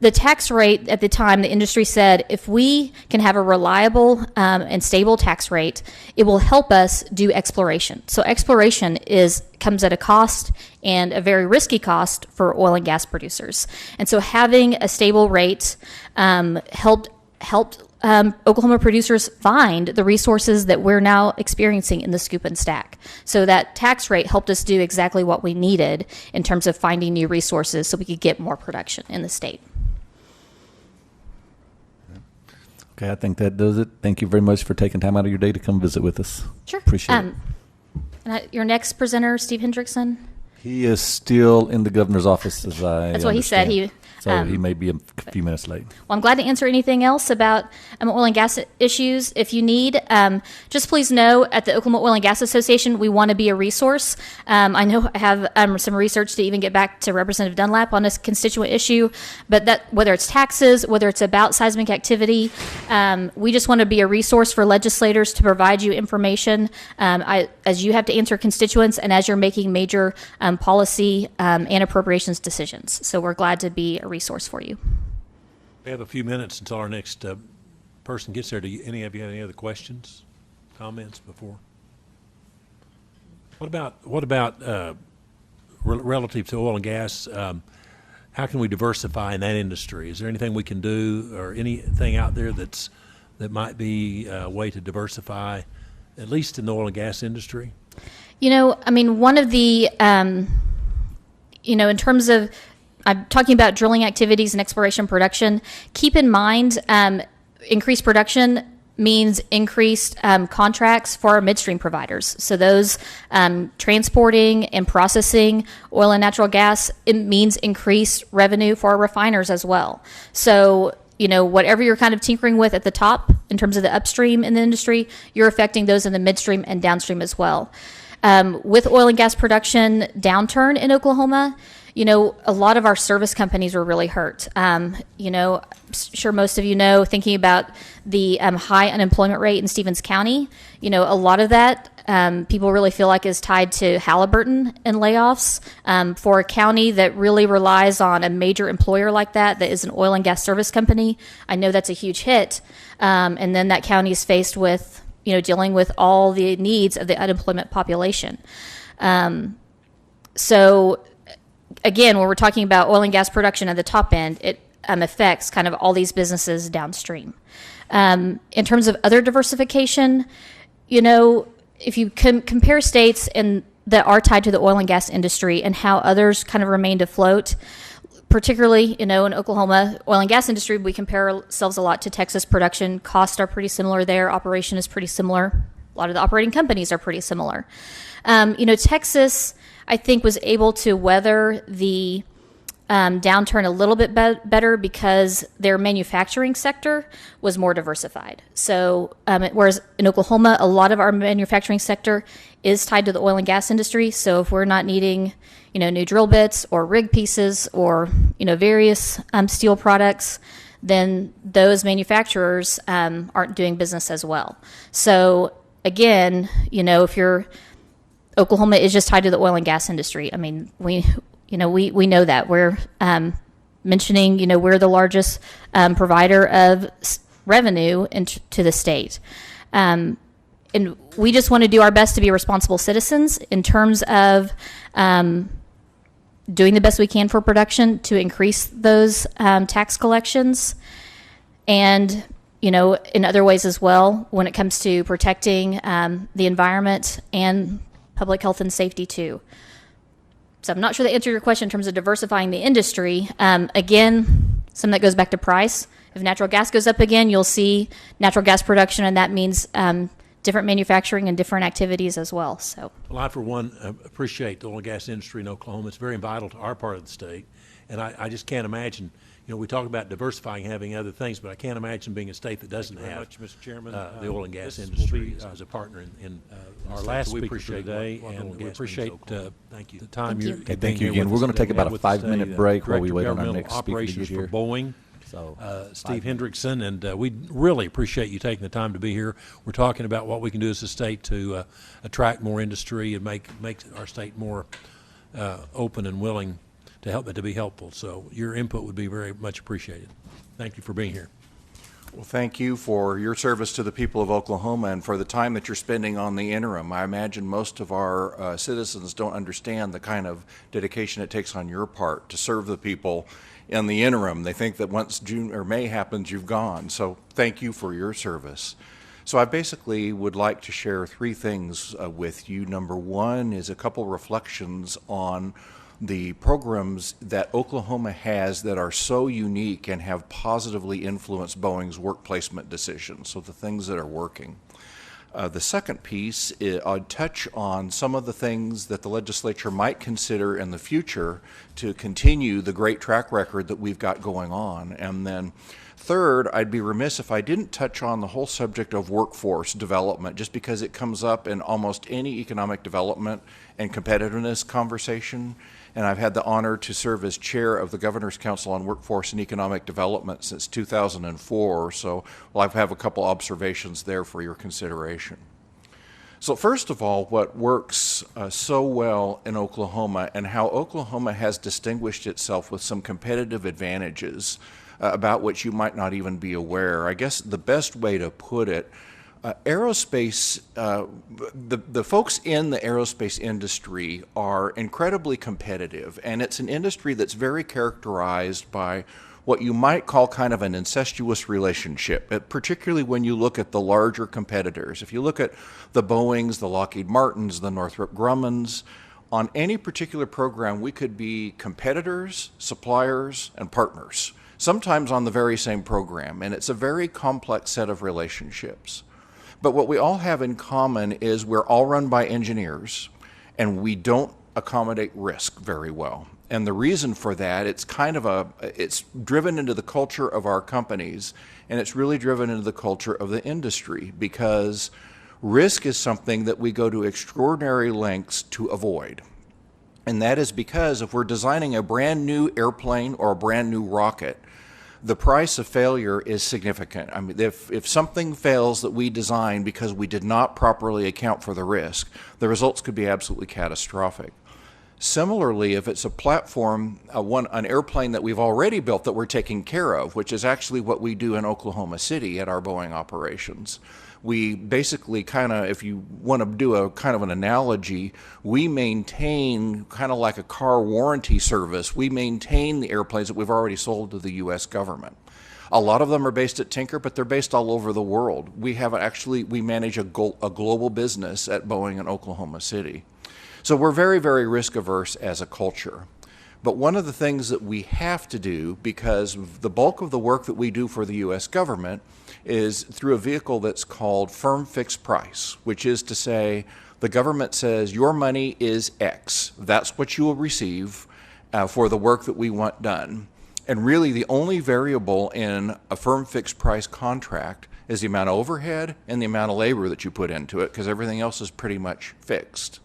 Speaker 21: the tax rate at the time, the industry said, if we can have a reliable and stable tax rate, it will help us do exploration. So exploration comes at a cost, and a very risky cost for oil and gas producers. And so having a stable rate helped Oklahoma producers find the resources that we're now experiencing in the scoop and stack. So that tax rate helped us do exactly what we needed in terms of finding new resources so we could get more production in the state.
Speaker 1: Okay, I think that does it. Thank you very much for taking time out of your day to come visit with us.
Speaker 21: Sure.
Speaker 1: Appreciate it.
Speaker 21: Your next presenter, Steve Hendrickson.
Speaker 1: He is still in the governor's office, as I
Speaker 21: That's what he said.
Speaker 1: understand. So he may be a few minutes late.
Speaker 21: Well, I'm glad to answer anything else about oil and gas issues if you need. Just please know, at the Oklahoma Oil and Gas Association, we want to be a resource. I know I have some research to even get back to Representative Dunlap on this constituent issue, but that whether it's taxes, whether it's about seismic activity, we just want to be a resource for legislators to provide you information as you have to answer constituents and as you're making major policy and appropriations decisions. So we're glad to be a resource for you.
Speaker 11: We have a few minutes until our next person gets there. Do any of you have any other questions, comments before? What about relative to oil and gas? How can we diversify in that industry? Is there anything we can do, or anything out there that might be a way to diversify, at least in the oil and gas industry?
Speaker 21: One of the, in terms of, I'm talking about drilling activities and exploration production. Keep in mind, increased production means increased contracts for our midstream providers. So those transporting and processing oil and natural gas, it means increased revenue for our refiners as well. So, whatever you're kind of tinkering with at the top in terms of the upstream in the industry, you're affecting those in the midstream and downstream as well. With oil and gas production downturn in Oklahoma, a lot of our service companies were really hurt. I'm sure most of you know, thinking about the high unemployment rate in Stevens County, a lot of that people really feel like is tied to Halliburton and layoffs. For a county that really relies on a major employer like that is an oil and gas service company, I know that's a huge hit. And then that county is faced with, dealing with all the needs of the unemployment population. So again, when we're talking about oil and gas production at the top end, it affects kind of all these businesses downstream. In terms of other diversification, if you compare states that are tied to the oil and gas industry and how others kind of remained afloat, particularly, in Oklahoma oil and gas industry, we compare ourselves a lot to Texas production. Costs are pretty similar there. Operation is pretty similar. A lot of the operating companies are pretty similar. Texas, I think, was able to weather the downturn a little bit better because their manufacturing sector was more diversified. So whereas in Oklahoma, a lot of our manufacturing sector is tied to the oil and gas industry. So if we're not needing, new drill bits or rig pieces or, various steel products, then those manufacturers aren't doing business as well. So again, if Oklahoma is just tied to the oil and gas industry. I mean, we know that. We're mentioning, we're the largest provider of revenue to the state. And we just want to do our best to be responsible citizens in terms of doing the best we can for production to increase those tax collections. And, in other ways as well, when it comes to protecting the environment and public health and safety too. So I'm not sure that answered your question in terms of diversifying the industry. Again, some that goes back to price. If natural gas goes up again, you'll see natural gas production, and that means different manufacturing and different activities as well. So,
Speaker 11: well, I, for one, appreciate the oil and gas industry in Oklahoma. It's very vital to our part of the state, and I just can't imagine. We talk about diversifying, having other things, but I can't imagine being a state that doesn't have
Speaker 7: Mr. Chairman.
Speaker 11: The oil and gas industry as a partner in
Speaker 7: our last
Speaker 11: we
Speaker 7: speaker
Speaker 11: appreciate
Speaker 7: today,
Speaker 11: and we
Speaker 7: appreciate
Speaker 11: thank you.
Speaker 7: the time you're
Speaker 1: Okay, thank you again. We're going to take about a 5-minute break while we wait on our next speaker to
Speaker 11: operations
Speaker 1: get here.
Speaker 11: for Boeing.
Speaker 1: So,
Speaker 11: Steve Hendrickson, and we really appreciate you taking the time to be here. We're talking about what we can do as a state to attract more industry and make our state more open and willing to be helpful. So your input would be very much appreciated. Thank you for being here.
Speaker 3: Well, thank you for your service to the people of Oklahoma and for the time that you're spending on the interim. I imagine most of our citizens don't understand the kind of dedication it takes on your part to serve the people in the interim. They think that once June or May happens, you've gone. So thank you for your service. So I basically would like to share three things with you. Number one is a couple reflections on the programs that Oklahoma has that are so unique and have positively influenced Boeing's work placement decisions, so the things that are working. The second piece, I'd touch on some of the things that the legislature might consider in the future to continue the great track record that we've got going on. And then third, I'd be remiss if I didn't touch on the whole subject of workforce development, just because it comes up in almost any economic development and competitiveness conversation. And I've had the honor to serve as chair of the Governor's Council on Workforce and Economic Development since 2004, so I have a couple observations there for your consideration. So first of all, what works so well in Oklahoma and how Oklahoma has distinguished itself with some competitive advantages about which you might not even be aware. I guess the best way to put it, aerospace, the folks in the aerospace industry are incredibly competitive, and it's an industry that's very characterized by what you might call kind of an incestuous relationship, particularly when you look at the larger competitors. If you look at the Boeings, the Lockheed Martins, the Northrop Grummans, on any particular program, we could be competitors, suppliers, and partners, sometimes on the very same program, and it's a very complex set of relationships. But what we all have in common is we're all run by engineers, and we don't accommodate risk very well. And the reason for that, it's driven into the culture of our companies, and it's really driven into the culture of the industry, because risk is something that we go to extraordinary lengths to avoid. And that is because if we're designing a brand new airplane or a brand new rocket, the price of failure is significant. I mean, if something fails that we design because we did not properly account for the risk, the results could be absolutely catastrophic. Similarly, if it's a platform, an airplane that we've already built that we're taking care of, which is actually what we do in Oklahoma City at our Boeing operations, we basically kind of, if you want to do a kind of an analogy, we maintain kind of like a car warranty service. We maintain the airplanes that we've already sold to the U.S. government. A lot of them are based at Tinker, but they're based all over the world. We manage a global business at Boeing in Oklahoma City. So we're very, very risk averse as a culture. But one of the things that we have to do, because the bulk of the work that we do for the U.S. government is through a vehicle that's called firm fixed price, which is to say the government says your money is X. That's what you will receive for the work that we want done. And really the only variable in a firm fixed price contract is the amount of overhead and the amount of labor that you put into it, because everything else is pretty much fixed.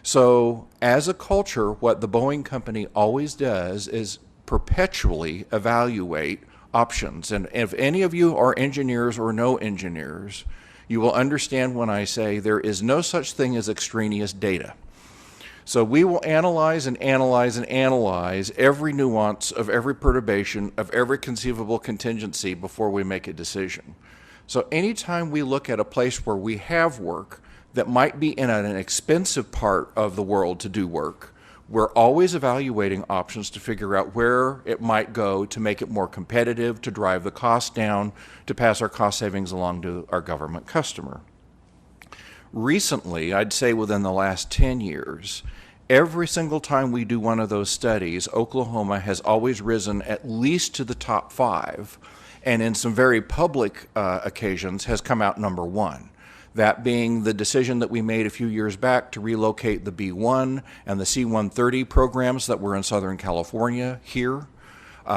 Speaker 3: So as a culture, what the Boeing company always does is perpetually evaluate options. And if any of you are engineers or know engineers, you will understand when I say there is no such thing as extraneous data. So we will analyze and analyze and analyze every nuance of every perturbation of every conceivable contingency before we make a decision. So anytime we look at a place where we have work that might be in an expensive part of the world to do work, we're always evaluating options to figure out where it might go to make it more competitive, to drive the cost down, to pass our cost savings along to our government customer. Recently, I'd say within the last 10 years, every single time we do one of those studies, Oklahoma has always risen at least to the top 5, and in some very public occasions has come out number 1. That being the decision that we made a few years back to relocate the B-1 and the C-130 programs that were in Southern California here.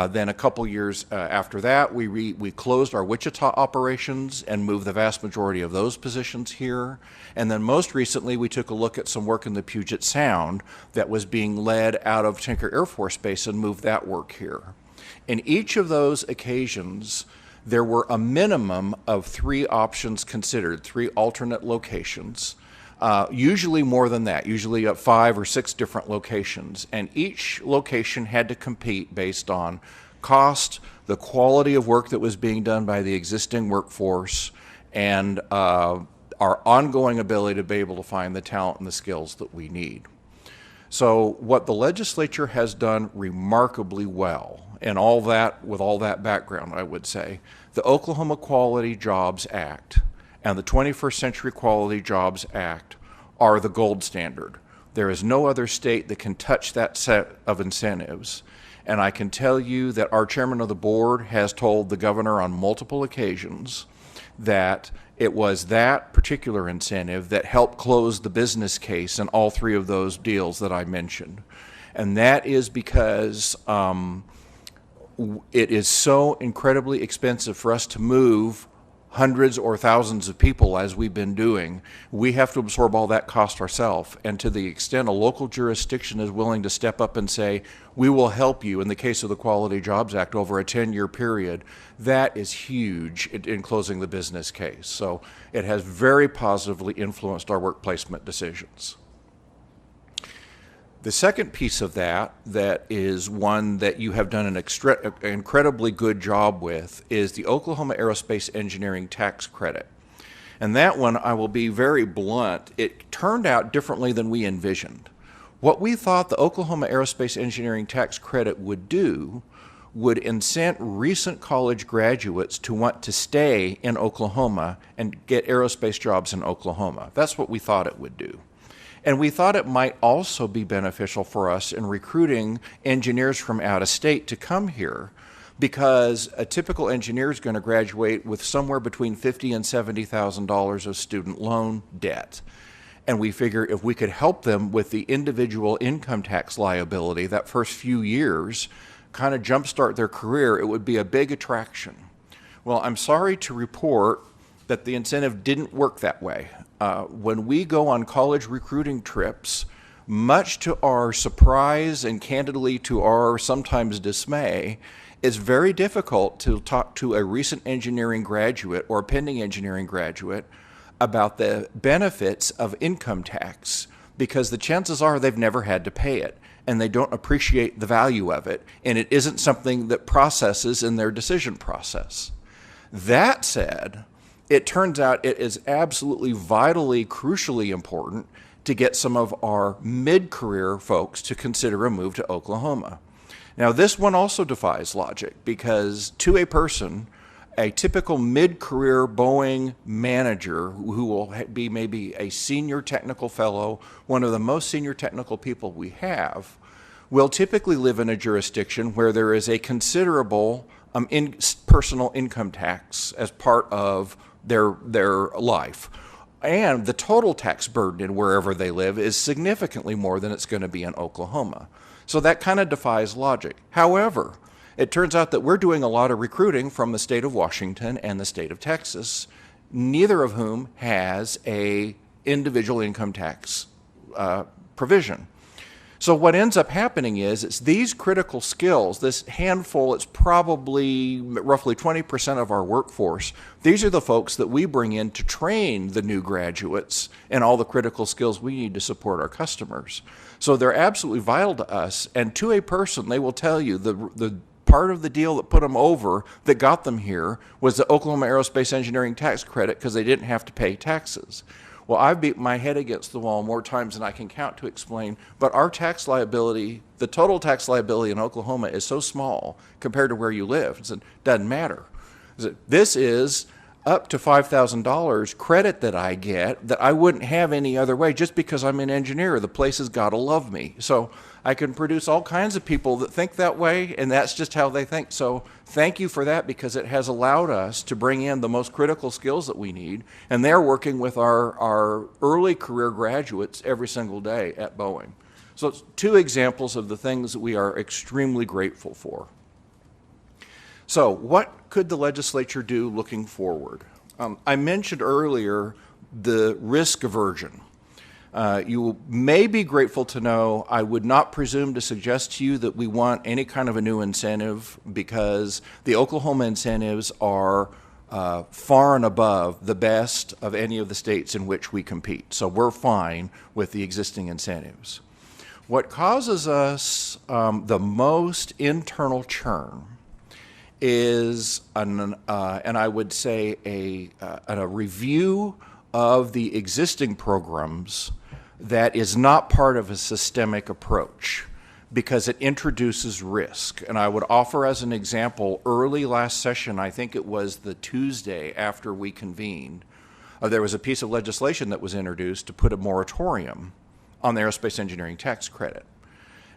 Speaker 3: Then a couple years after that, we closed our Wichita operations and moved the vast majority of those positions here. And then most recently, we took a look at some work in the Puget Sound that was being led out of Tinker Air Force Base and moved that work here. In each of those occasions, there were a minimum of 3 options considered, 3 alternate locations. Usually more than that, usually at 5 or 6 different locations. And each location had to compete based on cost, the quality of work that was being done by the existing workforce, and our ongoing ability to be able to find the talent and the skills that we need. So what the legislature has done remarkably well, and all that, with all that background, I would say, the Oklahoma Quality Jobs Act and the 21st Century Quality Jobs Act are the gold standard. There is no other state that can touch that set of incentives. And I can tell you that our chairman of the board has told the governor on multiple occasions that it was that particular incentive that helped close the business case in all 3 of those deals that I mentioned. And that is because it is so incredibly expensive for us to move hundreds or thousands of people, as we've been doing. We have to absorb all that cost ourselves. And to the extent a local jurisdiction is willing to step up and say, we will help you in the case of the Quality Jobs Act over a 10-year period, that is huge in closing the business case. So it has very positively influenced our work placement decisions. The second piece of that is one that you have done an incredibly good job with, is the Oklahoma Aerospace Engineering Tax Credit. And that one, I will be very blunt, it turned out differently than we envisioned. What we thought the Oklahoma Aerospace Engineering Tax Credit would do would incent recent college graduates to want to stay in Oklahoma and get aerospace jobs in Oklahoma. That's what we thought it would do. And we thought it might also be beneficial for us in recruiting engineers from out of state to come here, because a typical engineer is going to graduate with somewhere between $50,000 and $70,000 of student loan debt. And we figure if we could help them with the individual income tax liability that first few years, kind of jumpstart their career, it would be a big attraction. Well, I'm sorry to report that the incentive didn't work that way. When we go on college recruiting trips, much to our surprise and candidly to our sometimes dismay, it's very difficult to talk to a recent engineering graduate or a pending engineering graduate about the benefits of income tax, because the chances are they've never had to pay it and they don't appreciate the value of it, and it isn't something that processes in their decision process. That said, it turns out it is absolutely vitally, crucially important to get some of our mid-career folks to consider a move to Oklahoma. Now, this one also defies logic, because to a person, a typical mid-career Boeing manager who will be maybe a senior technical fellow, one of the most senior technical people we have, will typically live in a jurisdiction where there is a considerable personal income tax as part of their life. And the total tax burden in wherever they live is significantly more than it's going to be in Oklahoma. So that kind of defies logic. However, it turns out that we're doing a lot of recruiting from the state of Washington and the state of Texas, neither of whom has a individual income tax provision. So what ends up happening is it's these critical skills, this handful, it's probably roughly 20% of our workforce. These are the folks that we bring in to train the new graduates in all the critical skills we need to support our customers. So they're absolutely vital to us, and to a person, they will tell you the part of the deal that put them over, that got them here, was the Oklahoma Aerospace Engineering Tax Credit, because they didn't have to pay taxes. Well, I've beat my head against the wall more times than I can count to explain, but our tax liability, the total tax liability in Oklahoma is so small compared to where you live. It doesn't matter. This is up to $5,000 credit that I get that I wouldn't have any other way just because I'm an engineer. The place has got to love me. So I can produce all kinds of people that think that way, and that's just how they think. So thank you for that, because it has allowed us to bring in the most critical skills that we need, and they're working with our early career graduates every single day at Boeing. So it's 2 examples of the things that we are extremely grateful for. So what could the legislature do looking forward? I mentioned earlier the risk aversion. You may be grateful to know I would not presume to suggest to you that we want any kind of a new incentive, because the Oklahoma incentives are far and above the best of any of the states in which we compete. So we're fine with the existing incentives. What causes us the most internal churn is and I would say a review of the existing programs that is not part of a systemic approach, because it introduces risk. And I would offer as an example, early last session, I think it was the Tuesday after we convened, there was a piece of legislation that was introduced to put a moratorium on the aerospace engineering tax credit.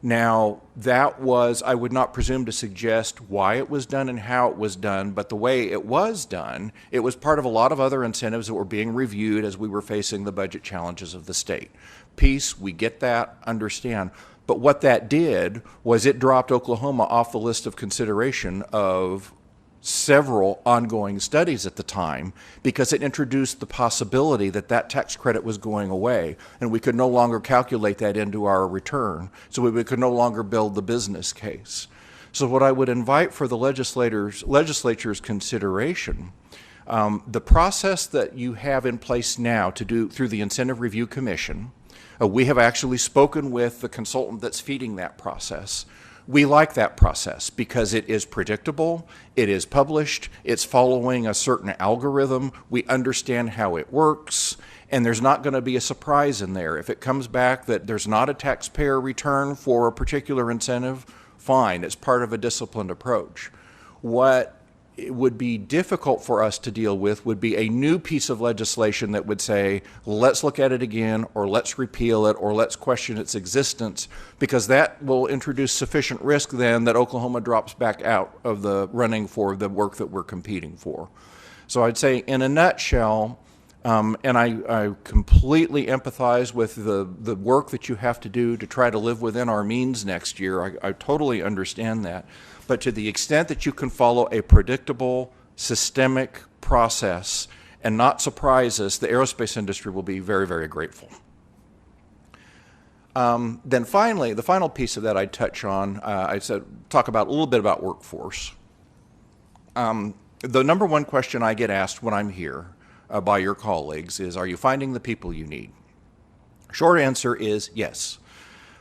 Speaker 3: Now, that was, I would not presume to suggest why it was done and how it was done, but the way it was done, it was part of a lot of other incentives that were being reviewed as we were facing the budget challenges of the state. Peace, we get that, understand. But what that did was it dropped Oklahoma off the list of consideration of several ongoing studies at the time, because it introduced the possibility that that tax credit was going away, and we could no longer calculate that into our return, so we could no longer build the business case. So what I would invite for the legislature's consideration, the process that you have in place now to do through the Incentive Review Commission, we have actually spoken with the consultant that's feeding that process. We like that process because it is predictable, it is published, it's following a certain algorithm, we understand how it works, and there's not going to be a surprise in there. If it comes back that there's not a taxpayer return for a particular incentive, fine, it's part of a disciplined approach. What it would be difficult for us to deal with would be a new piece of legislation that would say, let's look at it again, or let's repeal it, or let's question its existence, because that will introduce sufficient risk then that Oklahoma drops back out of the running for the work that we're competing for. So I'd say in a nutshell, and I completely empathize with the work that you have to do to try to live within our means next year. I totally understand that. But to the extent that you can follow a predictable, systemic process and not surprise us, the aerospace industry will be very, very grateful. Then finally, the final piece of that I'd touch on, talk about a little bit about workforce. The number one question I get asked when I'm here by your colleagues is, are you finding the people you need? Short answer is yes,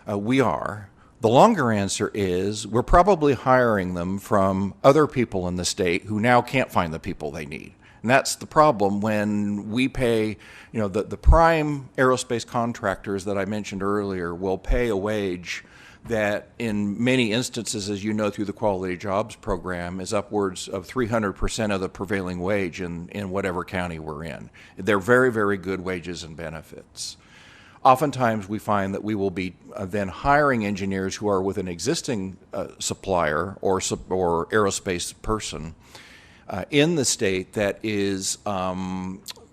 Speaker 3: we are. The longer answer is we're probably hiring them from other people in the state who now can't find the people they need. And that's the problem when we pay, the prime aerospace contractors that I mentioned earlier will pay a wage that in many instances, as you know through the Quality Jobs program, is upwards of 300% of the prevailing wage in whatever county we're in. They're very, very good wages and benefits. Oftentimes we find that we will be then hiring engineers who are with an existing supplier or aerospace person in the state that is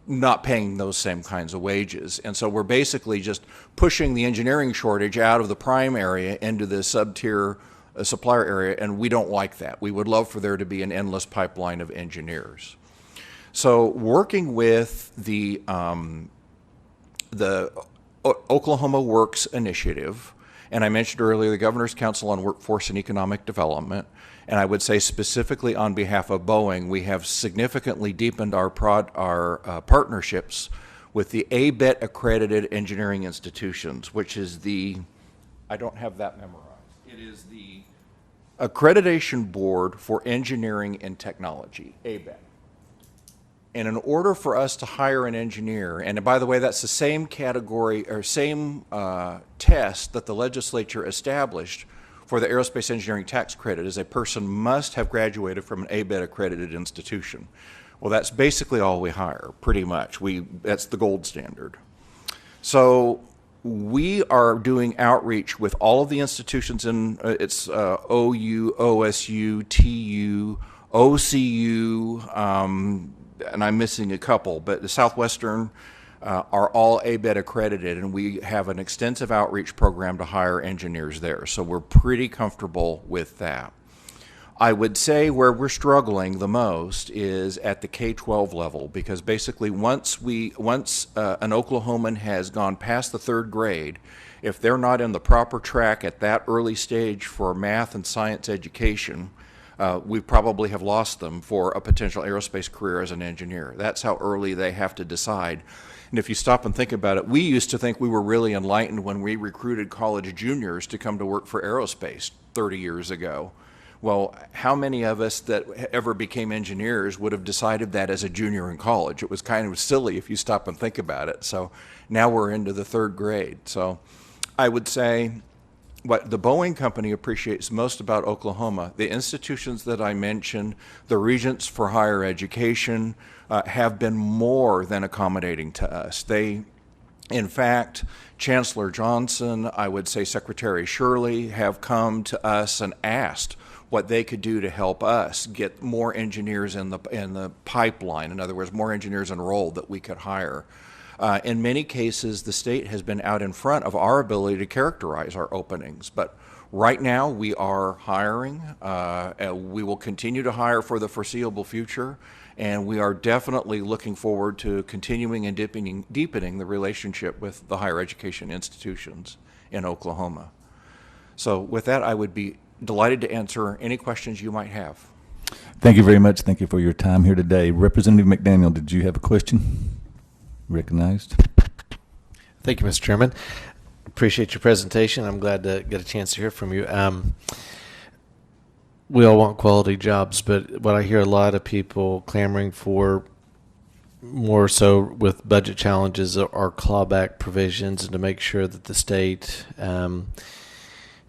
Speaker 3: not paying those same kinds of wages. And so we're basically just pushing the engineering shortage out of the prime area into the sub-tier supplier area, and we don't like that. We would love for there to be an endless pipeline of engineers. So working with the Oklahoma Works Initiative, and I mentioned earlier the Governor's Council on Workforce and Economic Development, and I would say specifically on behalf of Boeing, we have significantly deepened our partnerships with the ABET accredited engineering institutions, which is I don't have that memorized. It is the Accreditation Board for Engineering and Technology, ABET. And in order for us to hire an engineer, and by the way, that's the same category or same test that the legislature established for the aerospace engineering tax credit, is a person must have graduated from an ABET accredited institution. Well, that's basically all we hire, pretty much. That's the gold standard. So we are doing outreach with all of the institutions in it's OU, OSU, TU, OCU, and I'm missing a couple, but the Southwestern are all ABET accredited, and we have an extensive outreach program to hire engineers there. So we're pretty comfortable with that. I would say where we're struggling the most is at the K-12 level, because basically once an Oklahoman has gone past the third grade, if they're not in the proper track at that early stage for math and science education, we probably have lost them for a potential aerospace career as an engineer. That's how early they have to decide. And if you stop and think about it, we used to think we were really enlightened when we recruited college juniors to come to work for aerospace 30 years ago. Well, how many of us that ever became engineers would have decided that as a junior in college? It was kind of silly if you stop and think about it. So now we're into the third grade. So I would say what the Boeing Company appreciates most about Oklahoma, the institutions that I mentioned, the Regents for Higher Education, have been more than accommodating to us. They, in fact, Chancellor Johnson, I would say Secretary Shirley, have come to us and asked what they could do to help us get more engineers in the pipeline. In other words, more engineers enrolled that we could hire. In many cases, the state has been out in front of our ability to characterize our openings. But right now, we are hiring. We will continue to hire for the foreseeable future. And we are definitely looking forward to continuing and deepening the relationship with the higher education institutions in Oklahoma. So with that, I would be delighted to answer any questions you might have.
Speaker 1: Thank you very much. Thank you for your time here today. Representative McDaniel, did you have a question? Recognized.
Speaker 8: Thank you, Mr. Chairman. Appreciate your presentation. I'm glad to get a chance to hear from you. We all want quality jobs, but what I hear a lot of people clamoring for, more so with budget challenges, are clawback provisions, and to make sure that the state, and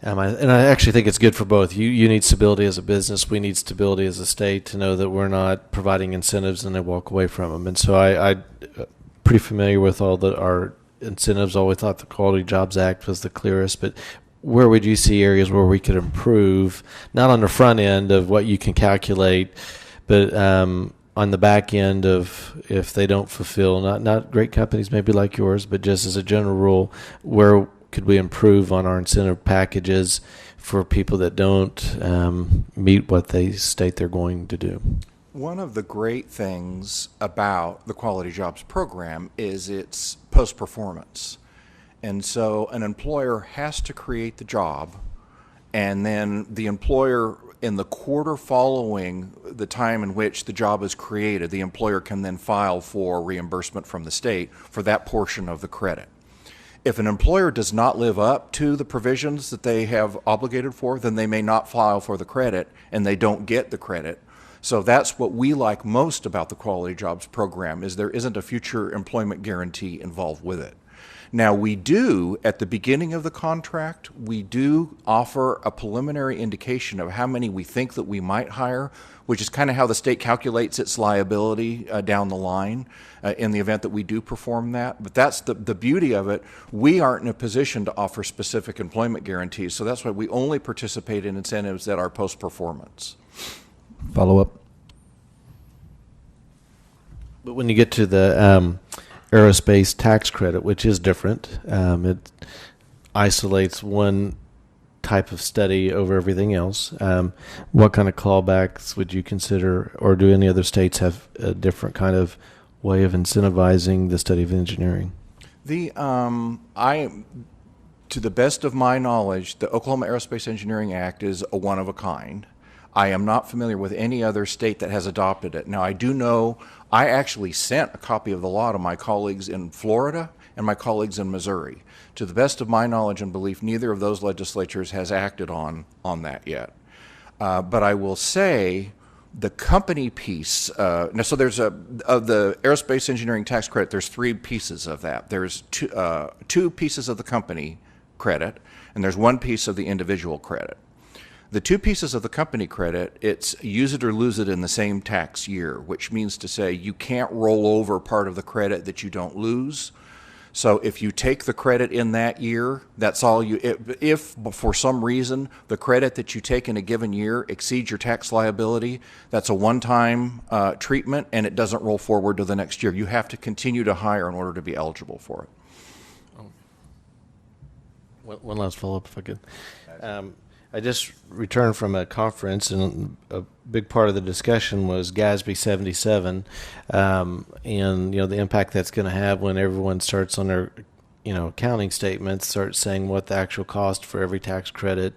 Speaker 8: I actually think it's good for both. You need stability as a business. We need stability as a state to know that we're not providing incentives and they walk away from them. And so I pretty familiar with all our incentives. Always thought the Quality Jobs Act was the clearest, but where would you see areas where we could improve, not on the front end of what you can calculate, but on the back end of if they don't fulfill, not great companies maybe like yours, but just as a general rule, where could we improve on our incentive packages for people that don't meet what they state they're going to do?
Speaker 3: One of the great things about the Quality Jobs program is its post-performance. And so an employer has to create the job, and then the employer, in the quarter following the time in which the job is created, the employer can then file for reimbursement from the state for that portion of the credit. If an employer does not live up to the provisions that they have obligated for, then they may not file for the credit and they don't get the credit. So that's what we like most about the Quality Jobs program, is there isn't a future employment guarantee involved with it. Now we do, at the beginning of the contract, we do offer a preliminary indication of how many we think that we might hire, which is kind of how the state calculates its liability down the line in the event that we do perform that. But that's the beauty of it. We aren't in a position to offer specific employment guarantees, so that's why we only participate in incentives that are post-performance.
Speaker 1: Follow up.
Speaker 8: But when you get to the aerospace tax credit, which is different, it isolates one type of study over everything else. What kind of clawbacks would you consider, or do any other states have a different kind of way of incentivizing the study of engineering?
Speaker 3: To the best of my knowledge, the Oklahoma Aerospace Engineering Act is a one of a kind. I am not familiar with any other state that has adopted it. Now, I do know I actually sent a copy of the law to my colleagues in Florida and my colleagues in Missouri. To the best of my knowledge and belief, neither of those legislatures has acted on that yet. But I will say the company piece, now so there's of the aerospace engineering tax credit, there's three pieces of that. There's two pieces of the company credit, and there's one piece of the individual credit. The two pieces of the company credit, it's use it or lose it in the same tax year, which means to say you can't roll over part of the credit that you don't lose. So if you take the credit in that year, that's all you, if for some reason the credit that you take in a given year exceeds your tax liability, that's a one-time treatment and it doesn't roll forward to the next year. You have to continue to hire in order to be eligible for it.
Speaker 8: One last follow-up if I could. I just returned from a conference, and a big part of the discussion was GASB 77, and the impact that's going to have when everyone starts on their accounting statements, starts saying what the actual cost for every tax credit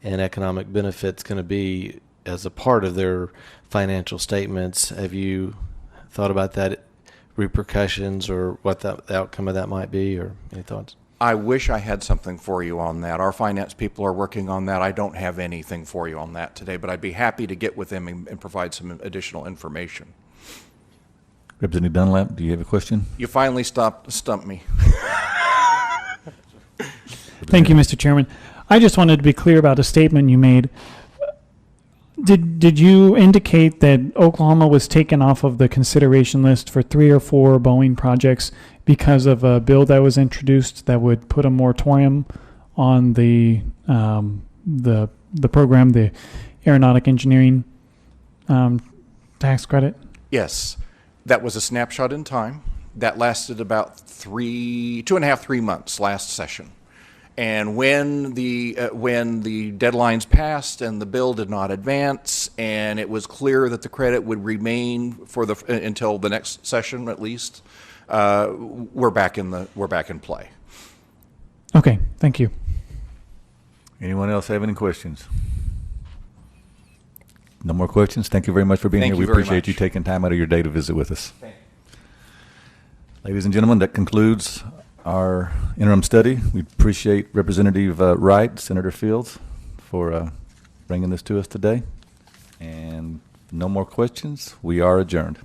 Speaker 8: and economic benefit's going to be as a part of their financial statements. Have you thought about that, repercussions, or what the outcome of that might be, or any thoughts?
Speaker 3: I wish I had something for you on that. Our finance people are working on that. I don't have anything for you on that today, but I'd be happy to get with them and provide some additional information.
Speaker 1: Representative Dunlap, do you have a question?
Speaker 3: You finally stumped me.
Speaker 10: Thank you, Mr. Chairman. I just wanted to be clear about a statement you made. Did you indicate that Oklahoma was taken off of the consideration list for 3 or 4 Boeing projects because of a bill that was introduced that would put a moratorium on the program, the aeronautic engineering tax credit?
Speaker 3: Yes, that was a snapshot in time. That lasted about 2.5, 3 months last session. And when the deadlines passed and the bill did not advance, and it was clear that the credit would remain for until the next session at least, we're back in play.
Speaker 10: Okay, thank you.
Speaker 1: Anyone else have any questions? No more questions? Thank you very much for being
Speaker 3: Thank
Speaker 1: here.
Speaker 3: you
Speaker 1: We
Speaker 3: very
Speaker 1: appreciate
Speaker 3: much.
Speaker 1: you taking time out of your day to visit with us. Ladies and gentlemen, that concludes our interim study. We appreciate Representative Wright, Senator Fields, for bringing this to us today. And no more questions. We are adjourned.